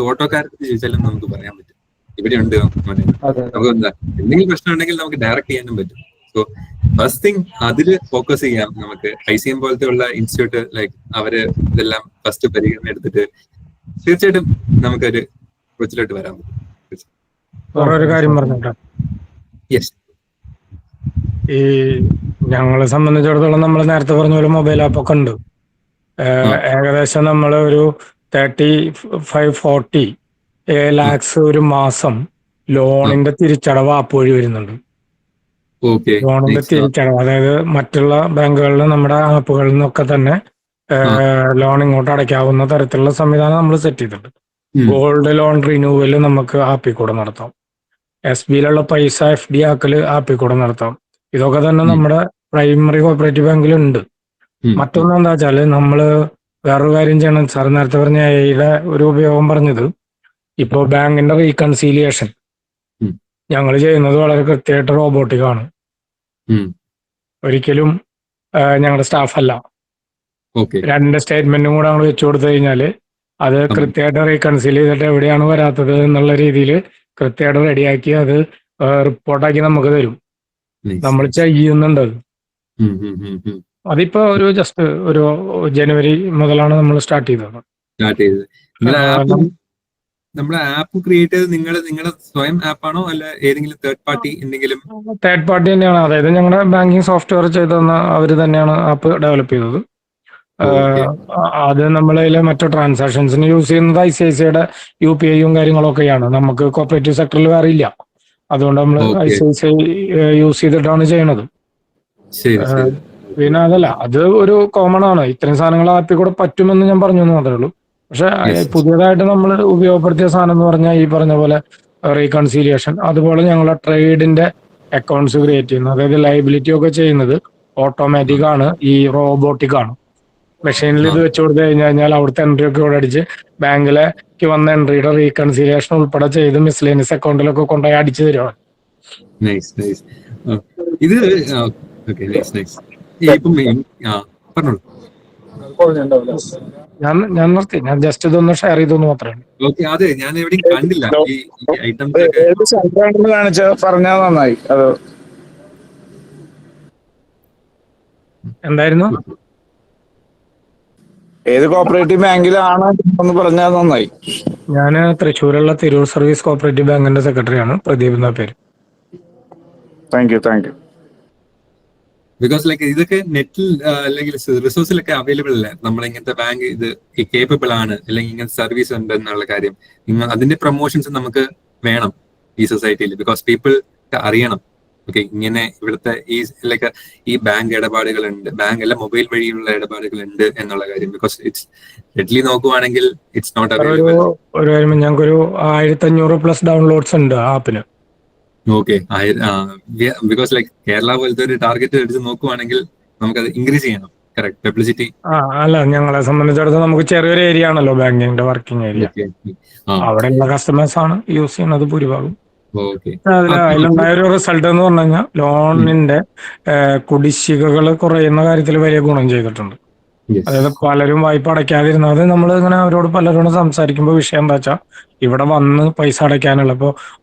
F: ഓട്ടോക്കാർക്ക് ചോദിച്ചാലും നമുക്ക് പറയാൻ പറ്റും ഇവിടെ ഉണ്ട്. നമുക്ക് എന്താ എന്തെങ്കിലും പ്രശ്നം ഉണ്ടെങ്കിൽ നമുക്ക് ഡയറക്റ്റ് ചെയ്യാനും പറ്റും. സോ ഫസ്റ്റ് തിങ് അതിൽ ഫോക്കസ് ചെയ്യാം. നമുക്ക് ICM പോലത്തെ ഉള്ള ഇൻസ്റ്റിറ്റ്യൂട്ട് ലൈക്ക് അവര് ഇതെല്ലാം ഫസ്റ്റ് പരിഗണന എടുത്തിട്ട് തീർച്ചയായിട്ടും നമുക്കൊരു കൊച്ചിലോട്ട് വരാൻ പറ്റും.
I: ഒരു കാര്യം പറഞ്ഞോട്ടെ.
F: യെസ്,
I: ഈ ഞങ്ങളെ സംബന്ധിച്ചിടത്തോളം നമ്മൾ നേരത്തെ പറഞ്ഞ പോലെ മൊബൈൽ ആപ്പ് ഒക്കെ ഉണ്ട്. ഏകദേശം നമ്മൾ ഒരു 35-40 lakhs ഒരു മാസം ലോണിന്റെ തിരിച്ചടവ് ആപ്പ് വഴി വരുന്നുണ്ട്.
F: ഓക്കെ
I: ലോണിന്റെ തിരിച്ചടവ്, അതായത് മറ്റുള്ള ബാങ്കുകളിൽ നമ്മുടെ ആപ്പുകളിൽ നിന്നൊക്കെ തന്നെ ലോൺ ഇങ്ങോട്ട് അടയ്ക്കാവുന്ന തരത്തിലുള്ള സംവിധാനം നമ്മൾ സെറ്റ് ചെയ്തിട്ടുണ്ട്. ഗോൾഡ് ലോൺ റിന്യൂവൽ നമുക്ക് ആപ്പിൽ കൂടെ നടത്താം. SBയിലുള്ള പൈസ FD ആക്കല് ആപ്പിൽ കൂടെ നടത്താം. ഇതൊക്കെ തന്നെ നമ്മുടെ പ്രൈമറി കോപ്പറേറ്റീവ് ബാങ്കിലുണ്ട്. മറ്റൊന്ന് എന്താ വെച്ചാല് നമ്മള് വേറൊരു കാര്യം ചെയ്യണം. സാർ നേരത്തെ പറഞ്ഞ AI ഒരു ഉപയോഗം പറഞ്ഞത്, ഇപ്പോ ബാങ്കിന്റെ റീകൺസീലിയേഷൻ ഞങ്ങൾ ചെയ്യുന്നത് വളരെ കൃത്യമായിട്ട് റോബോട്ടിക് ആണ്. ഒരിക്കലും ഞങ്ങളുടെ സ്റ്റാഫ് അല്ല. 2 സ്റ്റേറ്റ്മെന്റും കൂടെ നമ്മൾ വെച്ചു കൊടുത്തു കഴിഞ്ഞാൽ അത് കൃത്യമായിട്ട് റീകൺസീൽ ചെയ്തിട്ട് എവിടെയാണ് വരാത്തത് എന്നുള്ള രീതിയിൽ കൃത്യമായിട്ട് റെഡിയാക്കി അത് റിപ്പോർട്ടാക്കി നമുക്ക് തരും. നമ്മൾ ചെയ്യുന്നുണ്ട്. അതിപ്പോ ജസ്റ്റ് ഒരു ജനുവരി മുതലാണ് നമ്മൾ സ്റ്റാർട്ട് ചെയ്തത്.
F: നമ്മുടെ ആപ്പ് ക്രിയേറ്റ് ചെയ്ത് നിങ്ങളുടെ സ്വയം ആപ്പാണോ അല്ല ഏതെങ്കിലും തേർഡ് പാർട്ടി എന്തെങ്കിലും?
I: തേർഡ് പാർട്ടി തന്നെയാണ്. അതായത് ഞങ്ങളുടെ ബാങ്കിങ് സോഫ്റ്റ്വെയർ ചെയ്തെന്ന അവർ തന്നെയാണ് ആപ്പ് ഡെവലപ്പ് ചെയ്തത്. അത് നമ്മളതിലെ മറ്റു ട്രാൻസാക്ഷൻസിന് യൂസ് ചെയ്യുന്നത് ICICIയുടെ UPIയും കാര്യങ്ങളൊക്കെയാണ്. നമുക്ക് കോപ്പറേറ്റീവ് സെക്ടറിൽ വേറെ ഇല്ല. അതുകൊണ്ട് നമ്മൾ ICICI യൂസ് ചെയ്തിട്ടാണ് ചെയ്യണത്. പിന്നെ അതല്ല, അത് ഒരു കോമൺ ആണ്. ഇത്രയും സാധനങ്ങൾ ആപ്പിൽ കൂടെ പറ്റുമെന്ന് ഞാൻ പറഞ്ഞു എന്ന് മാത്രമേ ഉള്ളൂ. പക്ഷെ പുതിയതായിട്ട് നമ്മൾ ഉപയോഗപ്പെടുത്തിയ സാധനം എന്ന് പറഞ്ഞാൽ ഈ പറഞ്ഞ പോലെ റീകൺസീലിയേഷൻ, അതുപോലെ ഞങ്ങളെ ട്രേഡിന്റെ അക്കൗണ്ട്സ് ക്രിയേറ്റ് ചെയ്യുന്നത്, അതായത് ലയബിലിറ്റി ഒക്കെ ചെയ്യുന്നത് ഓട്ടോമാറ്റിക് ആണ്, ഈ റോബോട്ടിക് ആണ്. മെഷീനിൽ ഇത് വെച്ച് കൊടുത്തു കഴിഞ്ഞാൽ അവിടുത്തെ എൻട്രി ഒക്കെ ഇവിടെ അടിച്ച് ബാങ്കിലേക്ക് വന്ന എൻട്രിയുടെ റീകൺസീലിയേഷൻ ഉൾപ്പെടെ ചെയ്ത് മിസ്ലേനിയസ് അക്കൗണ്ടിലൊക്കെ കൊണ്ടുപോയി അടിച്ചു തരുവാണ്.
F: ഇത്
I: ഞാൻ നിർത്തി. ഞാൻ ജസ്റ്റ് ഇതൊന്ന് ഷെയർ ചെയ്തു മാത്രമേ ഉള്ളൂ.
F: അതെ, ഞാൻ എവിടെയും കണ്ടില്ല ഈ ഐറ്റംസ്.
G: കാണിച്ച പറഞ്ഞാൽ നന്നായി. അത്
I: എന്തായിരുന്നു?
G: ഏത് കോപ്പറേറ്റീവ് ബാങ്കിലാണ് എന്ന് പറഞ്ഞാൽ നന്നായി.
I: ഞാൻ തൃശ്ശൂരുള്ള തിരൂർ സർവീസ് കോപ്പറേറ്റീവ് ബാങ്കിന്റെ സെക്രട്ടറിയാണ്. പ്രദീപ് എന്ന പേര്.
G: Thank you.
F: ബിക്കോസ് ലൈക്ക് ഇതൊക്കെ നെറ്റിൽ അല്ലെങ്കിൽ റിസോഴ്സിലൊക്കെ അവൈലബിൾ അല്ലേ? നമ്മളിങ്ങനത്തെ ബാങ്ക് ഇത് കേപ്പബിൾ ആണ് അല്ലെങ്കിൽ ഇങ്ങനത്തെ സർവീസ് ഉണ്ട് എന്നുള്ള കാര്യം അതിന്റെ പ്രൊമോഷൻസ് നമുക്ക് വേണം ഈ സൊസൈറ്റിയിൽ. ബിക്കോസ് പീപ്പിൾ അറിയണം, ഓക്കെ, ഇങ്ങനെ ഇവിടുത്തെ ഈ ബാങ്ക് ഇടപാടുകളുണ്ട്, ബാങ്ക് അല്ല മൊബൈൽ വഴിയുള്ള ഇടപാടുകളുണ്ട് എന്നുള്ള കാര്യം. ബിക്കോസ് ഇറ്റ്സ് നെറ്റ്ലി നോക്കുവാണെങ്കിൽ ഇറ്റ്സ് നോട്ട് അവൈലബിൾ.
I: ഒരു കാര്യം, ഞങ്ങൾക്കൊരു 1500+ ഡൗൺലോഡ്സ് ഉണ്ട് ആപ്പിന്.
F: ഓക്കെ, ബിക്കോസ് ലൈക്ക് കേരള പോലത്തെ ഒരു ടാർഗറ്റ് എടുത്ത് നോക്കുവാണെങ്കിൽ നമുക്കത് ഇൻക്രീസ് ചെയ്യണം. Correct publicity.
I: അല്ല, ഞങ്ങളെ സംബന്ധിച്ചിടത്തോളം നമുക്ക് ചെറിയൊരു ഏരിയ ആണല്ലോ ബാങ്കിന്റെ വർക്കിംഗ് ഏരിയ. അവിടെയുള്ള കസ്റ്റമേഴ്സ് ആണ് യൂസ് ചെയ്യുന്നത് ഭൂരിഭാഗം. അതിലുണ്ടായ ഒരു റിസൾട്ട് എന്ന് പറഞ്ഞു കഴിഞ്ഞാൽ ലോണിന്റെ കുടിശ്ശികകൾ കുറയുന്ന കാര്യത്തിൽ വലിയ ഗുണം ചെയ്തിട്ടുണ്ട്. അതായത് പലരും വായ്പ അടയ്ക്കാതിരുന്നത് നമ്മൾ ഇങ്ങനെ അവരോട് പലരോടും സംസാരിക്കുമ്പോൾ വിഷയം എന്താ വെച്ചാൽ ഇവിടെ വന്ന് പൈസ അടയ്ക്കാനുള്ള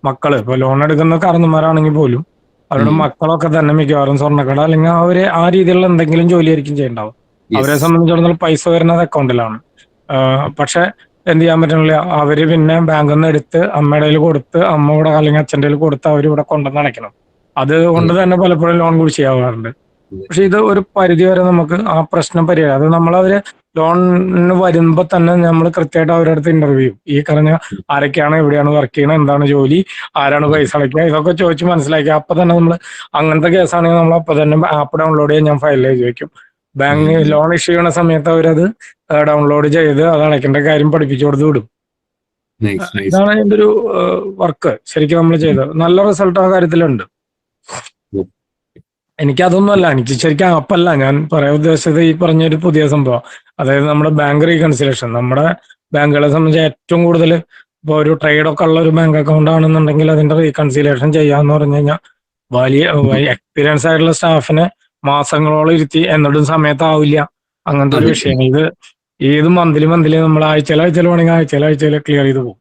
I: മക്കള് ലോൺ എടുക്കുന്ന കാരണന്മാരാണെങ്കിൽ പോലും അവരുടെ മക്കളൊക്കെ തന്നെ മിക്കവാറും സ്വർണ്ണക്കട അല്ലെങ്കിൽ അവര് ആ രീതിയിലുള്ള എന്തെങ്കിലും ജോലിയായിരിക്കും ചെയ്യണ്ടാവും. അവരെ സംബന്ധിച്ചിടത്തോളം പൈസ വരുന്നത് അക്കൗണ്ടിലാണ്. പക്ഷെ എന്ത് ചെയ്യാൻ പറ്റണില്ല, അവര് പിന്നെ ബാങ്കിൽ നിന്ന് എടുത്ത് അമ്മയുടെ കയ്യിൽ കൊടുത്ത് അമ്മയുടെ അല്ലെങ്കിൽ അച്ഛൻ്റെ കയ്യിൽ കൊടുത്ത് അവരിവിടെ കൊണ്ടുവന്ന് അടയ്ക്കണം. അതുകൊണ്ട് തന്നെ പലപ്പോഴും ലോൺ കുടിശ്ശിയാവാറുണ്ട്. പക്ഷെ ഇത് ഒരു പരിധി വരെ നമുക്ക് ആ പ്രശ്നം പരിഹരിക്കാം. അത് നമ്മളവര് ലോണിന് വരുമ്പോ തന്നെ നമ്മൾ കൃത്യമായിട്ട് അവരുടെ അടുത്ത് ഇന്റർവ്യൂ ചെയ്യും. ഈ പറഞ്ഞ ആരൊക്കെയാണ്, എവിടെയാണ് വർക്ക് ചെയ്യണത്, എന്താണ് ജോലി, ആരാണ് പൈസ അടയ്ക്കുക, ഇതൊക്കെ ചോദിച്ച് മനസ്സിലാക്കി അപ്പൊ തന്നെ നമ്മൾ അങ്ങനത്തെ കേസാണെങ്കിൽ നമ്മൾ അപ്പൊ തന്നെ ആപ്പ് ഡൗൺലോഡ് ചെയ്യാൻ ഞാൻ ഫയൽ ചെയ്ത് വെക്കും. ബാങ്ക് ലോൺ ഇഷ്യൂ ചെയ്യുന്ന സമയത്ത് അവരത് ഡൗൺലോഡ് ചെയ്ത് അത് അടയ്ക്കേണ്ട കാര്യം പഠിപ്പിച്ചു കൊടുത്ത് വിടും. ഇതാണ് അതിന്റെ ഒരു വർക്ക് ശരിക്കും നമ്മൾ ചെയ്തത്. നല്ല റിസൾട്ട് ആ കാര്യത്തിലുണ്ട്. എനിക്കതൊന്നുമല്ല, എനിക്ക് ശരിക്കും ആപ്പല്ല ഞാൻ പറയാൻ ഉദ്ദേശിച്ചത് ഈ പറഞ്ഞൊരു പുതിയ സംഭവം. അതായത് നമ്മുടെ ബാങ്ക് റീകൺസിലേഷൻ നമ്മുടെ ബാങ്കുകളെ സംബന്ധിച്ച് ഏറ്റവും കൂടുതൽ ഇപ്പോൾ ഒരു ട്രേഡൊക്കെ ഉള്ള ഒരു ബാങ്ക് അക്കൗണ്ട് ആണെന്നുണ്ടെങ്കിൽ അതിന്റെ റീകൺസിലേഷൻ ചെയ്യാന്ന് പറഞ്ഞു കഴിഞ്ഞാൽ വലിയ എക്സ്പീരിയൻസ് ആയിട്ടുള്ള സ്റ്റാഫിനെ മാസങ്ങളോളം ഇരുത്തി എന്നിട്ടും സമയത്താവില്ല. അങ്ങനത്തെ ഒരു വിഷയം. ഏത് മന്ത്ലി നമ്മൾ ആഴ്ചയിൽ വേണമെങ്കിൽ ആഴ്ചയിൽ ക്ലിയർ ചെയ്ത് പോകും.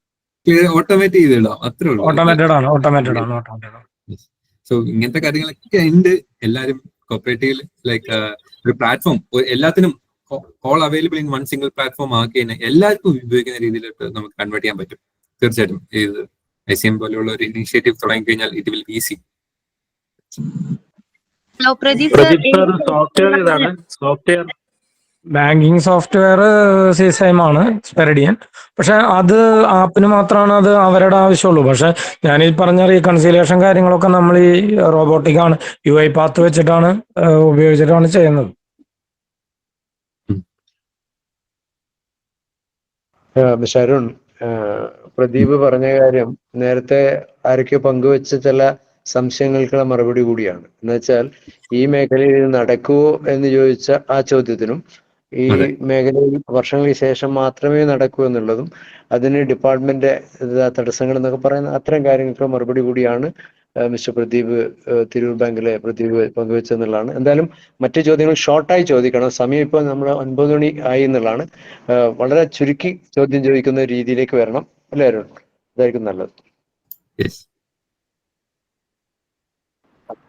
I: ഓട്ടോമാറ്റഡ് ആണ്.
F: സോ ഇങ്ങനത്തെ കാര്യങ്ങളൊക്കെ ഉണ്ട്. എല്ലാരും കോപ്പറേറ്റീവ് ലൈക്ക് ഒരു പ്ലാറ്റ്ഫോം എല്ലാത്തിനും all available in one single platform ആക്കി കഴിഞ്ഞാൽ എല്ലാവർക്കും ഉപയോഗിക്കുന്ന രീതിയിലോട്ട് നമുക്ക് കൺവേർട്ട് ചെയ്യാൻ പറ്റും. തീർച്ചയായിട്ടും ഇത് ICM പോലെയുള്ള ഒരു ഇനീഷ്യേറ്റീവ് തുടങ്ങി കഴിഞ്ഞാൽ it will be easy.
J: Software
I: banking software സീസൈം ആണ്, സ്പെറിഡിയൻ. പക്ഷെ അത് ആപ്പിന് മാത്രമാണ് അത് അവരുടെ ആവശ്യമുള്ളൂ. പക്ഷെ ഞാൻ ഈ പറഞ്ഞ റീകൺസിലേഷൻ കാര്യങ്ങളൊക്കെ നമ്മൾ ഈ റോബോട്ടിക് ആണ്, UI പാത്ത് വെച്ചിട്ടാണ് ഉപയോഗിച്ചിട്ടാണ് ചെയ്യുന്നത്.
B: മിസ്റ്റർ അരുൺ, പ്രദീപ് പറഞ്ഞ കാര്യം നേരത്തെ ആരൊക്കെ പങ്കുവെച്ച ചില സംശയങ്ങൾക്കുള്ള മറുപടി കൂടിയാണ്. എന്നുവെച്ചാൽ ഈ മേഖലയിൽ ഇത് നടക്കുമോ എന്ന് ചോദിച്ച ആ ചോദ്യത്തിനും ഈ മേഖലയിൽ വർഷങ്ങൾക്ക് ശേഷം മാത്രമേ നടക്കൂ എന്നുള്ളതും അതിന് ഡിപ്പാർട്ട്മെന്റ് തടസ്സങ്ങൾ എന്നൊക്കെ പറയുന്ന അത്തരം കാര്യങ്ങൾക്ക് മറുപടി കൂടിയാണ് മിസ്റ്റർ പ്രദീപ്, തിരൂർ ബാങ്കിലെ പ്രദീപ് പങ്കുവെച്ചെന്നുള്ളതാണ്. എന്തായാലും മറ്റു ചോദ്യങ്ങൾ ഷോർട്ടായി ചോദിക്കണം, സമയം ഇപ്പോൾ നമ്മൾ 9 മണി ആയി എന്നുള്ളതാണ്. വളരെ ചുരുക്കി ചോദ്യം ചോദിക്കുന്ന രീതിയിലേക്ക് വരണം അല്ലേ അരുൺ? അതായിരിക്കും നല്ലത്.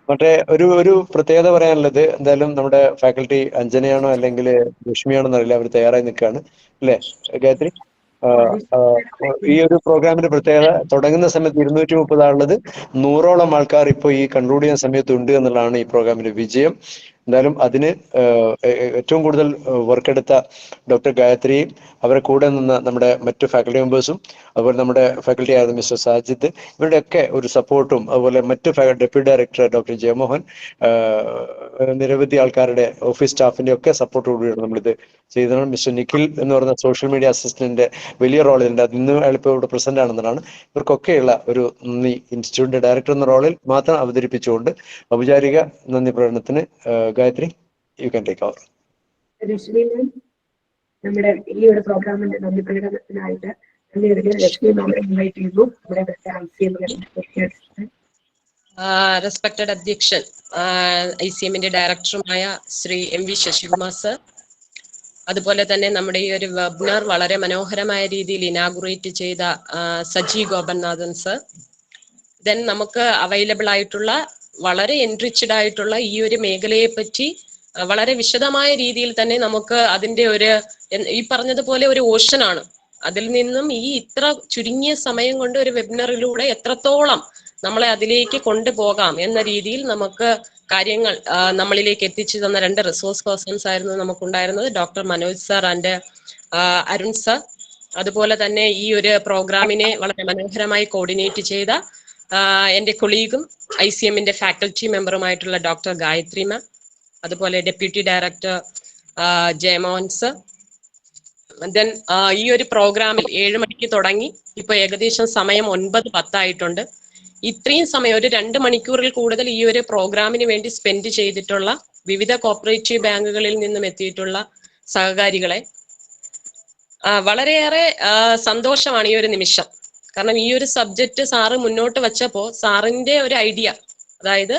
B: മറ്റേ ഒരു പ്രത്യേകത പറയാനുള്ളത്, എന്തായാലും നമ്മുടെ ഫാക്കൽറ്റി അഞ്ജനയാണോ അല്ലെങ്കിൽ ലക്ഷ്മിയാണോ എന്നറിയില്ല, അവർ തയ്യാറായി നിൽക്കുകയാണ് അല്ലേ ഗായത്രി? ഈ ഒരു പ്രോഗ്രാമിന്റെ പ്രത്യേകത തുടങ്ങുന്ന സമയത്ത് 230 ആളുള്ളത് 100ഓളം ആൾക്കാർ ഇപ്പോൾ ഈ കൺക്ലൂഡ് ചെയ്യുന്ന സമയത്ത് ഉണ്ട് എന്നുള്ളതാണ് ഈ പ്രോഗ്രാമിന്റെ വിജയം. എന്തായാലും അതിന് ഏറ്റവും കൂടുതൽ വർക്ക് എടുത്ത ഡോക്ടർ ഗായത്രിയും അവരെ കൂടെ നിന്ന നമ്മുടെ മറ്റു ഫാക്കൽറ്റി മെമ്പേഴ്സും അതുപോലെ നമ്മുടെ ഫാക്കൽറ്റി ആയിരുന്ന മിസ്റ്റർ സാജിദ്, ഇവരുടെയൊക്കെ ഒരു സപ്പോർട്ടും അതുപോലെ മറ്റു ഡെപ്യൂട്ടി ഡയറക്ടർ ഡോക്ടർ ജയമോഹൻ, നിരവധി ആൾക്കാരുടെ ഓഫീസ് സ്റ്റാഫിന്റെ ഒക്കെ സപ്പോർട്ടോടുകൂടിയാണ് നമ്മളിത് ചെയ്തതാണ്. മിസ്റ്റർ നിഖിൽ എന്ന് പറയുന്ന സോഷ്യൽ മീഡിയ അസിസ്റ്റന്റിന്റെ വലിയ റോളുണ്ട്, അതിന്ന് എളുപ്പം ഇവിടെ പ്രസന്റ് ആണെന്നാണ്. ഇവർക്കൊക്കെയുള്ള ഒരു നന്ദി ഇൻസ്റ്റിറ്റ്യൂട്ടിന്റെ ഡയറക്ടർ എന്ന റോളിൽ മാത്രം അവതരിപ്പിച്ചുകൊണ്ട് ഔപചാരിക നന്ദി പ്രകടനത്തിന് Gayathri, you can take over.
A: Lakshmi ma'am, നമ്മുടെ ഈ ഒരു പ്രോഗ്രാമിന്റെ നന്ദി പ്രകടനത്തിനായിട്ട് ലക്ഷ്മി മാമിനെ ഇൻവൈറ്റ് ചെയ്യുന്നു.
J: റെസ്പെക്ടഡ് അധ്യക്ഷൻ, ICM-ന്റെ ഡയറക്ടറുമായ ശ്രീ MV ശശികുമാർ സർ, അതുപോലെ തന്നെ നമ്മുടെ ഈ ഒരു വെബിനാർ വളരെ മനോഹരമായ രീതിയിൽ ഇനാഗുറേറ്റ് ചെയ്ത സജി ഗോപനാഥൻ സർ, ദെൻ നമുക്ക് അവൈലബിൾ ആയിട്ടുള്ള വളരെ എൻറിച്ച്ഡ് ആയിട്ടുള്ള ഈ ഒരു മേഖലയെ പറ്റി വളരെ വിശദമായ രീതിയിൽ തന്നെ നമുക്ക് അതിന്റെ ഒരു ഈ പറഞ്ഞതുപോലെ ഒരു ഓഷനാണ്. അതിൽ നിന്നും ഈ ഇത്ര ചുരുങ്ങിയ സമയം കൊണ്ട് ഒരു വെബിനാറിലൂടെ എത്രത്തോളം നമ്മളെ അതിലേക്ക് കൊണ്ടുപോകാം എന്ന രീതിയിൽ നമുക്ക് കാര്യങ്ങൾ നമ്മളിലേക്ക് എത്തിച്ചു തന്ന 2 റിസോഴ്സ് പേഴ്സൺസ് ആയിരുന്നു നമുക്കുണ്ടായിരുന്നത്, doctor Manoj sir and Arun sir. അതുപോലെ തന്നെ ഈ ഒരു പ്രോഗ്രാമിനെ വളരെ മനോഹരമായി കോർഡിനേറ്റ് ചെയ്ത എൻ്റെ കൊളീഗും ICM-ന്റെ ഫാക്കൽറ്റി മെമ്പറുമായിട്ടുള്ള ഡോക്ടർ ഗായത്രി മാം, അതുപോലെ deputy director Jayamohan sir. Then ഈ ഒരു പ്രോഗ്രാമിൽ 7 മണിക്ക് തുടങ്ങി ഇപ്പൊ ഏകദേശം സമയം 9:10 ആയിട്ടുണ്ട്. ഇത്രയും സമയം ഒരു 2 മണിക്കൂറിൽ കൂടുതൽ ഈ ഒരു പ്രോഗ്രാമിന് വേണ്ടി സ്പെൻഡ് ചെയ്തിട്ടുള്ള വിവിധ കോപ്പറേറ്റീവ് ബാങ്കുകളിൽ നിന്നും എത്തിയിട്ടുള്ള സഹകാരികളെ വളരെയേറെ സന്തോഷമാണ് ഈ ഒരു നിമിഷം. കാരണം ഈ ഒരു സബ്ജക്റ്റ് സാറ് മുന്നോട്ട് വെച്ചപ്പോ സാറിന്റെ ഒരു ഐഡിയ, അതായത്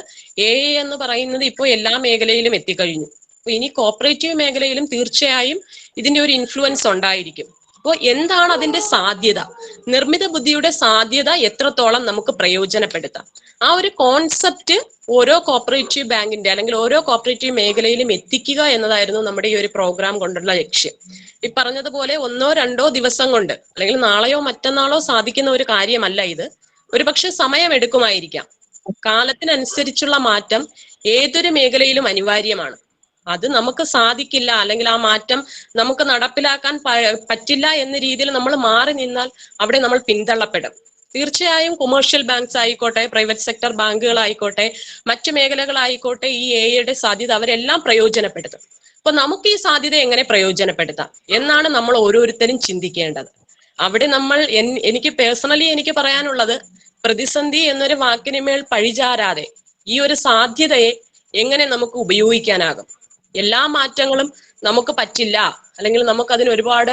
J: AI എന്ന് പറയുന്നത് ഇപ്പോൾ എല്ലാ മേഖലയിലും എത്തിക്കഴിഞ്ഞു. അപ്പൊ ഇനി കോപ്പറേറ്റീവ് മേഖലയിലും തീർച്ചയായും ഇതിന്റെ ഒരു ഇൻഫ്ലുവൻസ് ഉണ്ടായിരിക്കും. അപ്പോൾ എന്താണ് അതിന്റെ സാധ്യത, നിർമ്മിത ബുദ്ധിയുടെ സാധ്യത എത്രത്തോളം നമുക്ക് പ്രയോജനപ്പെടുത്താം, ആ ഒരു കോൺസെപ്റ്റ് ഓരോ കോപ്പറേറ്റീവ് ബാങ്കിന്റെ അല്ലെങ്കിൽ ഓരോ കോപ്പറേറ്റീവ് മേഖലയിലും എത്തിക്കുക എന്നതായിരുന്നു നമ്മുടെ ഈ ഒരു പ്രോഗ്രാം കൊണ്ടുള്ള ലക്ഷ്യം. ഈ പറഞ്ഞതുപോലെ 1-2 ദിവസം കൊണ്ട് അല്ലെങ്കിൽ നാളെയോ മറ്റന്നാളോ സാധിക്കുന്ന ഒരു കാര്യമല്ല ഇത്. ഒരുപക്ഷെ സമയമെടുക്കുമായിരിക്കാം. കാലത്തിനനുസരിച്ചുള്ള മാറ്റം ഏതൊരു മേഖലയിലും അനിവാര്യമാണ്. അത് നമുക്ക് സാധിക്കില്ല അല്ലെങ്കിൽ ആ മാറ്റം നമുക്ക് നടപ്പിലാക്കാൻ പറ്റില്ല എന്ന രീതിയിൽ നമ്മൾ മാറി നിന്നാൽ അവിടെ നമ്മൾ പിന്തള്ളപ്പെടും. തീർച്ചയായും കൊമേഴ്ഷ്യൽ ബാങ്ക്സ് ആയിക്കോട്ടെ, പ്രൈവറ്റ് സെക്ടർ ബാങ്കുകളായിക്കോട്ടെ, മറ്റു മേഖലകളായിക്കോട്ടെ, ഈ AI-യുടെ സാധ്യത അവരെല്ലാം പ്രയോജനപ്പെടുത്തും. അപ്പൊ നമുക്ക് ഈ സാധ്യത എങ്ങനെ പ്രയോജനപ്പെടുത്താം എന്നാണ് നമ്മൾ ഓരോരുത്തരും ചിന്തിക്കേണ്ടത്. അവിടെ നമ്മൾ എനിക്ക് പേഴ്സണലി എനിക്ക് പറയാനുള്ളത്, പ്രതിസന്ധി എന്നൊരു വാക്കിനുമേൽ പഴിചാരാതെ ഈ ഒരു സാധ്യതയെ എങ്ങനെ നമുക്ക് ഉപയോഗിക്കാനാകും. എല്ലാ മാറ്റങ്ങളും നമുക്ക് പറ്റില്ല അല്ലെങ്കിൽ നമുക്ക് അതിന് ഒരുപാട്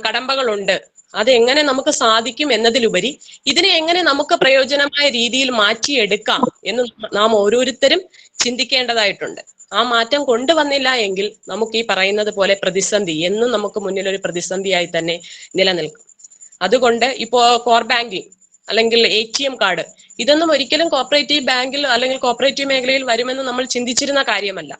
J: കടമ്പകളുണ്ട്, അതെങ്ങനെ നമുക്ക് സാധിക്കും എന്നതിലുപരി ഇതിനെ എങ്ങനെ നമുക്ക് പ്രയോജനമായ രീതിയിൽ മാറ്റിയെടുക്കാം എന്ന് നാം ഓരോരുത്തരും ചിന്തിക്കേണ്ടതായിട്ടുണ്ട്. ആ മാറ്റം കൊണ്ടുവന്നില്ല എങ്കിൽ നമുക്ക് ഈ പറയുന്നത് പോലെ പ്രതിസന്ധി എന്നും നമുക്ക് മുന്നിൽ ഒരു പ്രതിസന്ധിയായി തന്നെ നിലനിൽക്കും. അതുകൊണ്ട് ഇപ്പോ കോർ ബാങ്കിങ് അല്ലെങ്കിൽ ATM കാർഡ് ഇതൊന്നും ഒരിക്കലും കോപ്പറേറ്റീവ് ബാങ്കിൽ അല്ലെങ്കിൽ കോപ്പറേറ്റീവ് മേഖലയിൽ വരുമെന്ന് നമ്മൾ ചിന്തിച്ചിരുന്ന കാര്യമല്ല.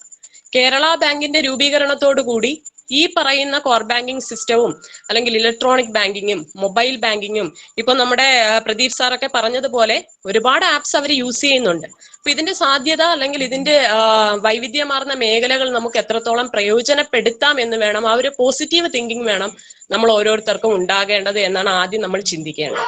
J: കേരള ബാങ്കിന്റെ രൂപീകരണത്തോടു കൂടി ഈ പറയുന്ന കോർ ബാങ്കിങ് സിസ്റ്റവും അല്ലെങ്കിൽ ഇലക്ട്രോണിക് ബാങ്കിങ്ങും മൊബൈൽ ബാങ്കിങ്ങും ഇപ്പൊ നമ്മുടെ പ്രദീപ് സാറൊക്കെ പറഞ്ഞതുപോലെ ഒരുപാട് ആപ്സ് അവർ യൂസ് ചെയ്യുന്നുണ്ട്. അപ്പൊ ഇതിന്റെ സാധ്യത അല്ലെങ്കിൽ ഇതിന്റെ വൈവിധ്യമാർന്ന മേഖലകൾ നമുക്ക് എത്രത്തോളം പ്രയോജനപ്പെടുത്താം എന്ന് വേണം, ആ ഒരു പോസിറ്റീവ് തിങ്കിങ് വേണം നമ്മൾ ഓരോരുത്തർക്കും ഉണ്ടാകേണ്ടത് എന്നാണ് ആദ്യം നമ്മൾ ചിന്തിക്കേണ്ടത്.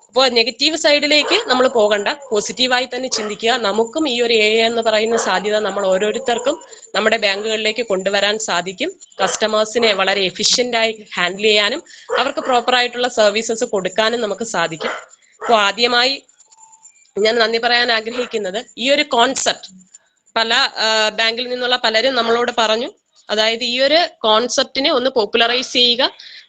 J: അപ്പോൾ നെഗറ്റീവ് സൈഡിലേക്ക് നമ്മൾ പോകണ്ട, പോസിറ്റീവായി തന്നെ ചിന്തിക്കുക. നമുക്കും ഈ ഒരു AI എന്ന് പറയുന്ന സാധ്യത നമ്മൾ ഓരോരുത്തർക്കും നമ്മുടെ ബാങ്കുകളിലേക്ക് കൊണ്ടുവരാൻ സാധിക്കും. കസ്റ്റമേഴ്സിനെ വളരെ എഫിഷ്യൻ്റായി ഹാൻഡിൽ ചെയ്യാനും അവർക്ക് പ്രോപ്പറായിട്ടുള്ള സർവീസസ് കൊടുക്കാനും നമുക്ക് സാധിക്കും. അപ്പോൾ ആദ്യമായി ഞാൻ നന്ദി പറയാൻ ആഗ്രഹിക്കുന്നത് ഈ ഒരു കോൺസെപ്റ്റ് പല ബാങ്കിൽ നിന്നുള്ള പലരും നമ്മളോട് പറഞ്ഞു. അതായത് ഈ ഒരു കോൺസെപ്റ്റിനെ ഒന്ന് പോപ്പുലറൈസ് ചെയ്യുക,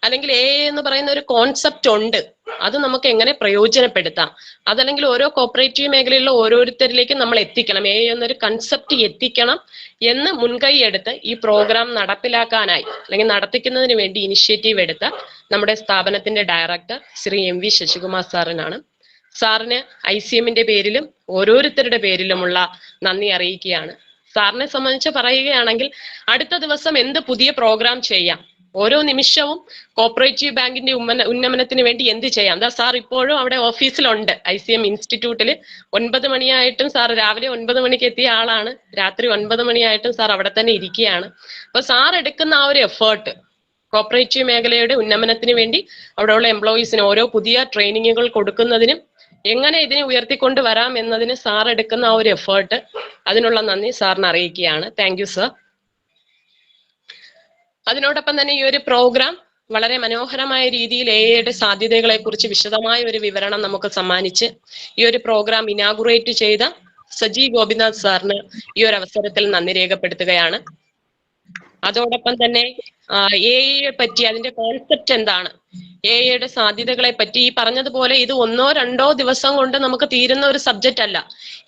J: അല്ലെങ്കിൽ AI എന്ന് പറയുന്ന ഒരു കോൺസെപ്റ്റ് ഉണ്ട്, അത് നമുക്ക് എങ്ങനെ പ്രയോജനപ്പെടുത്താം, അതല്ലെങ്കിൽ ഓരോ കോപ്പറേറ്റീവ് മേഖലയിലുള്ള ഓരോരുത്തരിലേക്കും നമ്മൾ എത്തിക്കണം, AI എന്നൊരു കൺസെപ്റ്റ് എത്തിക്കണം എന്ന് മുൻകൈ എടുത്ത് ഈ പ്രോഗ്രാം നടപ്പിലാക്കാനായി അല്ലെങ്കിൽ നടത്തിക്കുന്നതിന് വേണ്ടി ഇനിഷ്യേറ്റീവ് എടുത്ത നമ്മുടെ സ്ഥാപനത്തിന്റെ ഡയറക്ടർ ശ്രീ MV ശശികുമാർ സാറിനാണ്. സാറിന് ICM-ന്റെ പേരിലും ഓരോരുത്തരുടെ പേരിലുമുള്ള നന്ദി അറിയിക്കുകയാണ്. സാറിനെ സംബന്ധിച്ച് പറയുകയാണെങ്കിൽ അടുത്ത ദിവസം എന്ത് പുതിയ പ്രോഗ്രാം ചെയ്യാം, ഓരോ നിമിഷവും കോപ്പറേറ്റീവ് ബാങ്കിന്റെ ഉന്നമനത്തിന് വേണ്ടി എന്ത് ചെയ്യാം. എന്താ സാർ ഇപ്പോഴും അവിടെ ഓഫീസിലുണ്ട്, ICM ഇൻസ്റ്റിറ്റ്യൂട്ടിൽ. 9 മണിയായിട്ടും സാർ രാവിലെ 9 മണിക്ക് എത്തിയ ആളാണ്, രാത്രി 9 മണിയായിട്ടും സാർ അവിടെ തന്നെ ഇരിക്കുകയാണ്. അപ്പൊ സാർ എടുക്കുന്ന ആ ഒരു എഫേർട്ട് കോപ്പറേറ്റീവ് മേഖലയുടെ ഉന്നമനത്തിന് വേണ്ടി അവിടെയുള്ള എംപ്ലോയീസിന് ഓരോ പുതിയ ട്രെയിനിങ്ങുകൾ കൊടുക്കുന്നതിനും എങ്ങനെ ഇതിനെ ഉയർത്തിക്കൊണ്ട് വരാം എന്നതിന് സാർ എടുക്കുന്ന ആ ഒരു എഫേർട്ട്, അതിനുള്ള നന്ദി സാറിന് അറിയിക്കുകയാണ്. Thank you sir. അതിനോടൊപ്പം തന്നെ ഈ ഒരു പ്രോഗ്രാം വളരെ മനോഹരമായ രീതിയിൽ AI-യുടെ സാധ്യതകളെ കുറിച്ച് വിശദമായ ഒരു വിവരണം നമുക്ക് സമ്മാനിച്ച് ഈ ഒരു പ്രോഗ്രാം ഇനാഗുറേറ്റ് ചെയ്ത സജി ഗോപിനാഥ് സാറിന് ഈ ഒരു അവസരത്തിൽ നന്ദി രേഖപ്പെടുത്തുകയാണ്. അതോടൊപ്പം തന്നെ AI-യെ പറ്റി, അതിന്റെ കോൺസെപ്റ്റ് എന്താണ്, AI-യുടെ സാധ്യതകളെ പറ്റി ഈ പറഞ്ഞതുപോലെ ഇത് 1-2 ദിവസം കൊണ്ട് നമുക്ക് തീരുന്ന ഒരു സബ്ജക്റ്റ് അല്ല.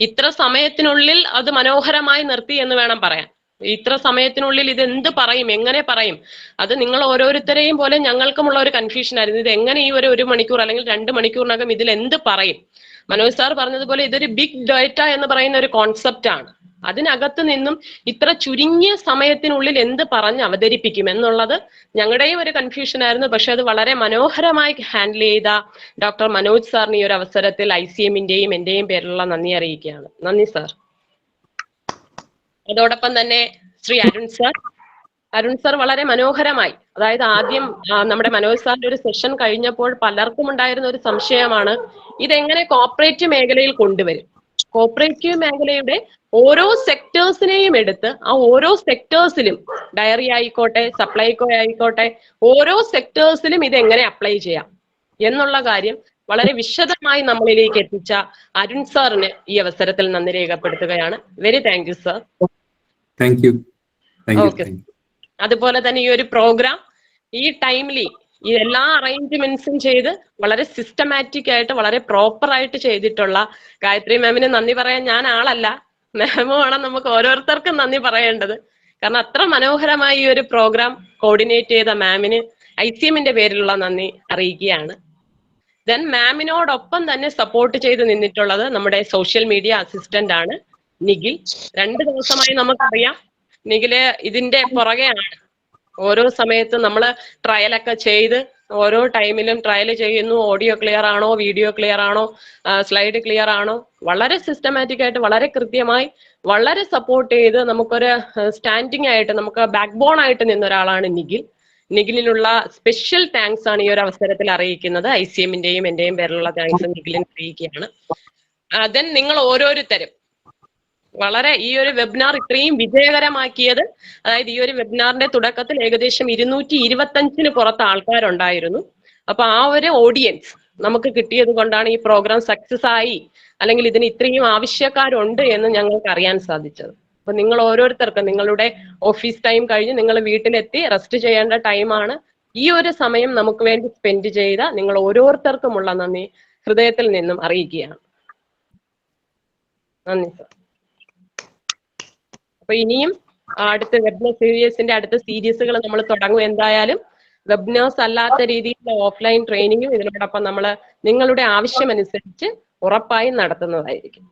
J: ഇത്ര സമയത്തിനുള്ളിൽ അത് മനോഹരമായി നിർത്തി എന്ന് വേണം പറയാൻ. ഇത്ര സമയത്തിനുള്ളിൽ ഇത് എന്ത് പറയും, എങ്ങനെ പറയും, അത് നിങ്ങൾ ഓരോരുത്തരെയും പോലെ ഞങ്ങൾക്കുമുള്ള ഒരു കൺഫ്യൂഷൻ ആയിരുന്നു. ഇത് എങ്ങനെ ഈ ഒരു 1 മണിക്കൂർ അല്ലെങ്കിൽ 2 മണിക്കൂറിനകം ഇതിൽ എന്ത് പറയും. മനോജ് സാർ പറഞ്ഞതുപോലെ ഇതൊരു ബിഗ് ഡേറ്റ എന്ന് പറയുന്ന ഒരു കോൺസെപ്റ്റ് ആണ്. അതിനകത്ത് നിന്നും ഇത്ര ചുരുങ്ങിയ സമയത്തിനുള്ളിൽ എന്ത് പറഞ്ഞ് അവതരിപ്പിക്കും എന്നുള്ളത് ഞങ്ങളുടെയും ഒരു കൺഫ്യൂഷൻ ആയിരുന്നു. പക്ഷെ അത് വളരെ മനോഹരമായി ഹാൻഡിൽ ചെയ്ത ഡോക്ടർ മനോജ് സാറിന് ഈ ഒരു അവസരത്തിൽ ICM-ന്റെയും എന്റെയും പേരിലുള്ള നന്ദി അറിയിക്കുകയാണ്. നന്ദി സാർ. അതോടൊപ്പം തന്നെ ശ്രീ അരുൺ സാർ വളരെ മനോഹരമായി, അതായത് ആദ്യം നമ്മുടെ മനോജ് സാറിന്റെ ഒരു സെഷൻ കഴിഞ്ഞപ്പോൾ പലർക്കും ഉണ്ടായിരുന്ന ഒരു സംശയമാണ്, ഇതെങ്ങനെ കോപ്പറേറ്റീവ് മേഖലയിൽ കൊണ്ടുവരും. കോപ്പറേറ്റീവ് മേഖലയുടെ ഓരോ സെക്ടേഴ്സിനെയും എടുത്ത് ആ ഓരോ സെക്ടേഴ്സിലും, ഡയറി ആയിക്കോട്ടെ, സപ്ലൈകോ ആയിക്കോട്ടെ, ഓരോ സെക്ടേഴ്സിലും ഇത് എങ്ങനെ അപ്ലൈ ചെയ്യാം എന്നുള്ള കാര്യം വളരെ വിശദമായി നമ്മളിലേക്ക് എത്തിച്ച അരുൺ സാറിന് ഈ അവസരത്തിൽ നന്ദി രേഖപ്പെടുത്തുകയാണ്. Very thank you sir. Okay. അതുപോലെ തന്നെ ഈ ഒരു പ്രോഗ്രാം ഈ ടൈംലി ഈ എല്ലാ അറേഞ്ച്മെന്റ്സും ചെയ്ത് വളരെ സിസ്റ്റമാറ്റിക് ആയിട്ട് വളരെ പ്രോപ്പർ ആയിട്ട് ചെയ്തിട്ടുള്ള ഗായത്രി മാമിന് നന്ദി പറയാൻ ഞാൻ ആളല്ല, മാമുമാണ് നമുക്ക് ഓരോരുത്തർക്കും നന്ദി പറയേണ്ടത്. കാരണം അത്ര മനോഹരമായി ഈ ഒരു പ്രോഗ്രാം കോർഡിനേറ്റ് ചെയ്ത മാമിന് ICM-ന്റെ പേരിലുള്ള നന്ദി അറിയിക്കുകയാണ്. ദെൻ മാമിനോടൊപ്പം തന്നെ സപ്പോർട്ട് ചെയ്ത് നിന്നിട്ടുള്ളത് നമ്മുടെ സോഷ്യൽ മീഡിയ അസിസ്റ്റന്റ് ആണ് നിഖിൽ. 2 ദിവസമായി നമുക്കറിയാം നിഖില് ഇതിന്റെ പുറകെയാണ്. ഓരോ സമയത്തും നമ്മൾ ട്രയലൊക്കെ ചെയ്ത് ഓരോ ടൈമിലും ട്രയൽ ചെയ്യുന്നു. ഓഡിയോ ക്ലിയർ ആണോ, വീഡിയോ ക്ലിയർ ആണോ, സ്ലൈഡ് ക്ലിയർ ആണോ, വളരെ സിസ്റ്റമാറ്റിക് ആയിട്ട് വളരെ കൃത്യമായി വളരെ സപ്പോർട്ട് ചെയ്ത് നമുക്കൊരു സ്റ്റാൻഡിങ് ആയിട്ട് നമുക്ക് ബാക്ക് ബോൺ ആയിട്ട് നിന്ന ഒരാളാണ് നിഖിൽ. നിഖിലിനുള്ള സ്പെഷ്യൽ താങ്ക്സ് ആണ് ഈ ഒരു അവസരത്തിൽ അറിയിക്കുന്നത്. ICM-ന്റെയും എന്റെയും പേരിലുള്ള താങ്ക്സ് നിഖിലിന് അറിയിക്കുകയാണ്. ദെൻ നിങ്ങൾ ഓരോരുത്തരും വളരെ ഈ ഒരു വെബിനാർ ഇത്രയും വിജയകരമാക്കിയത്, അതായത് ഈ ഒരു വെബിനാറിന്റെ തുടക്കത്തിൽ ഏകദേശം 225-ന് പുറത്ത് ആൾക്കാരുണ്ടായിരുന്നു. അപ്പൊ ആ ഒരു ഓഡിയൻസ് നമുക്ക് കിട്ടിയത് കൊണ്ടാണ് ഈ പ്രോഗ്രാം സക്സസ് ആയി, അല്ലെങ്കിൽ ഇതിന് ഇത്രയും ആവശ്യക്കാരുണ്ട് എന്ന് ഞങ്ങൾക്ക് അറിയാൻ സാധിച്ചത്. അപ്പൊ നിങ്ങൾ ഓരോരുത്തർക്കും നിങ്ങളുടെ ഓഫീസ് ടൈം കഴിഞ്ഞ് നിങ്ങൾ വീട്ടിലെത്തി റെസ്റ്റ് ചെയ്യേണ്ട ടൈമാണ്. ഈ ഒരു സമയം നമുക്ക് വേണ്ടി സ്പെൻഡ് ചെയ്ത നിങ്ങൾ ഓരോരുത്തർക്കുമുള്ള നന്ദി ഹൃദയത്തിൽ നിന്നും അറിയിക്കുകയാണ്. നന്ദി സർ. അപ്പൊ ഇനിയും അടുത്ത വെബിനാർ സീരീസിന്റെ അടുത്ത സീരീസുകൾ നമ്മൾ തുടങ്ങും. എന്തായാലും വെബിനാർസ് അല്ലാത്ത രീതിയിലുള്ള ഓഫ്ലൈൻ ട്രെയിനിങ്ങും ഇതിനോടൊപ്പം നമ്മൾ നിങ്ങളുടെ ആവശ്യമനുസരിച്ച് ഉറപ്പായും നടത്തുന്നതായിരിക്കും.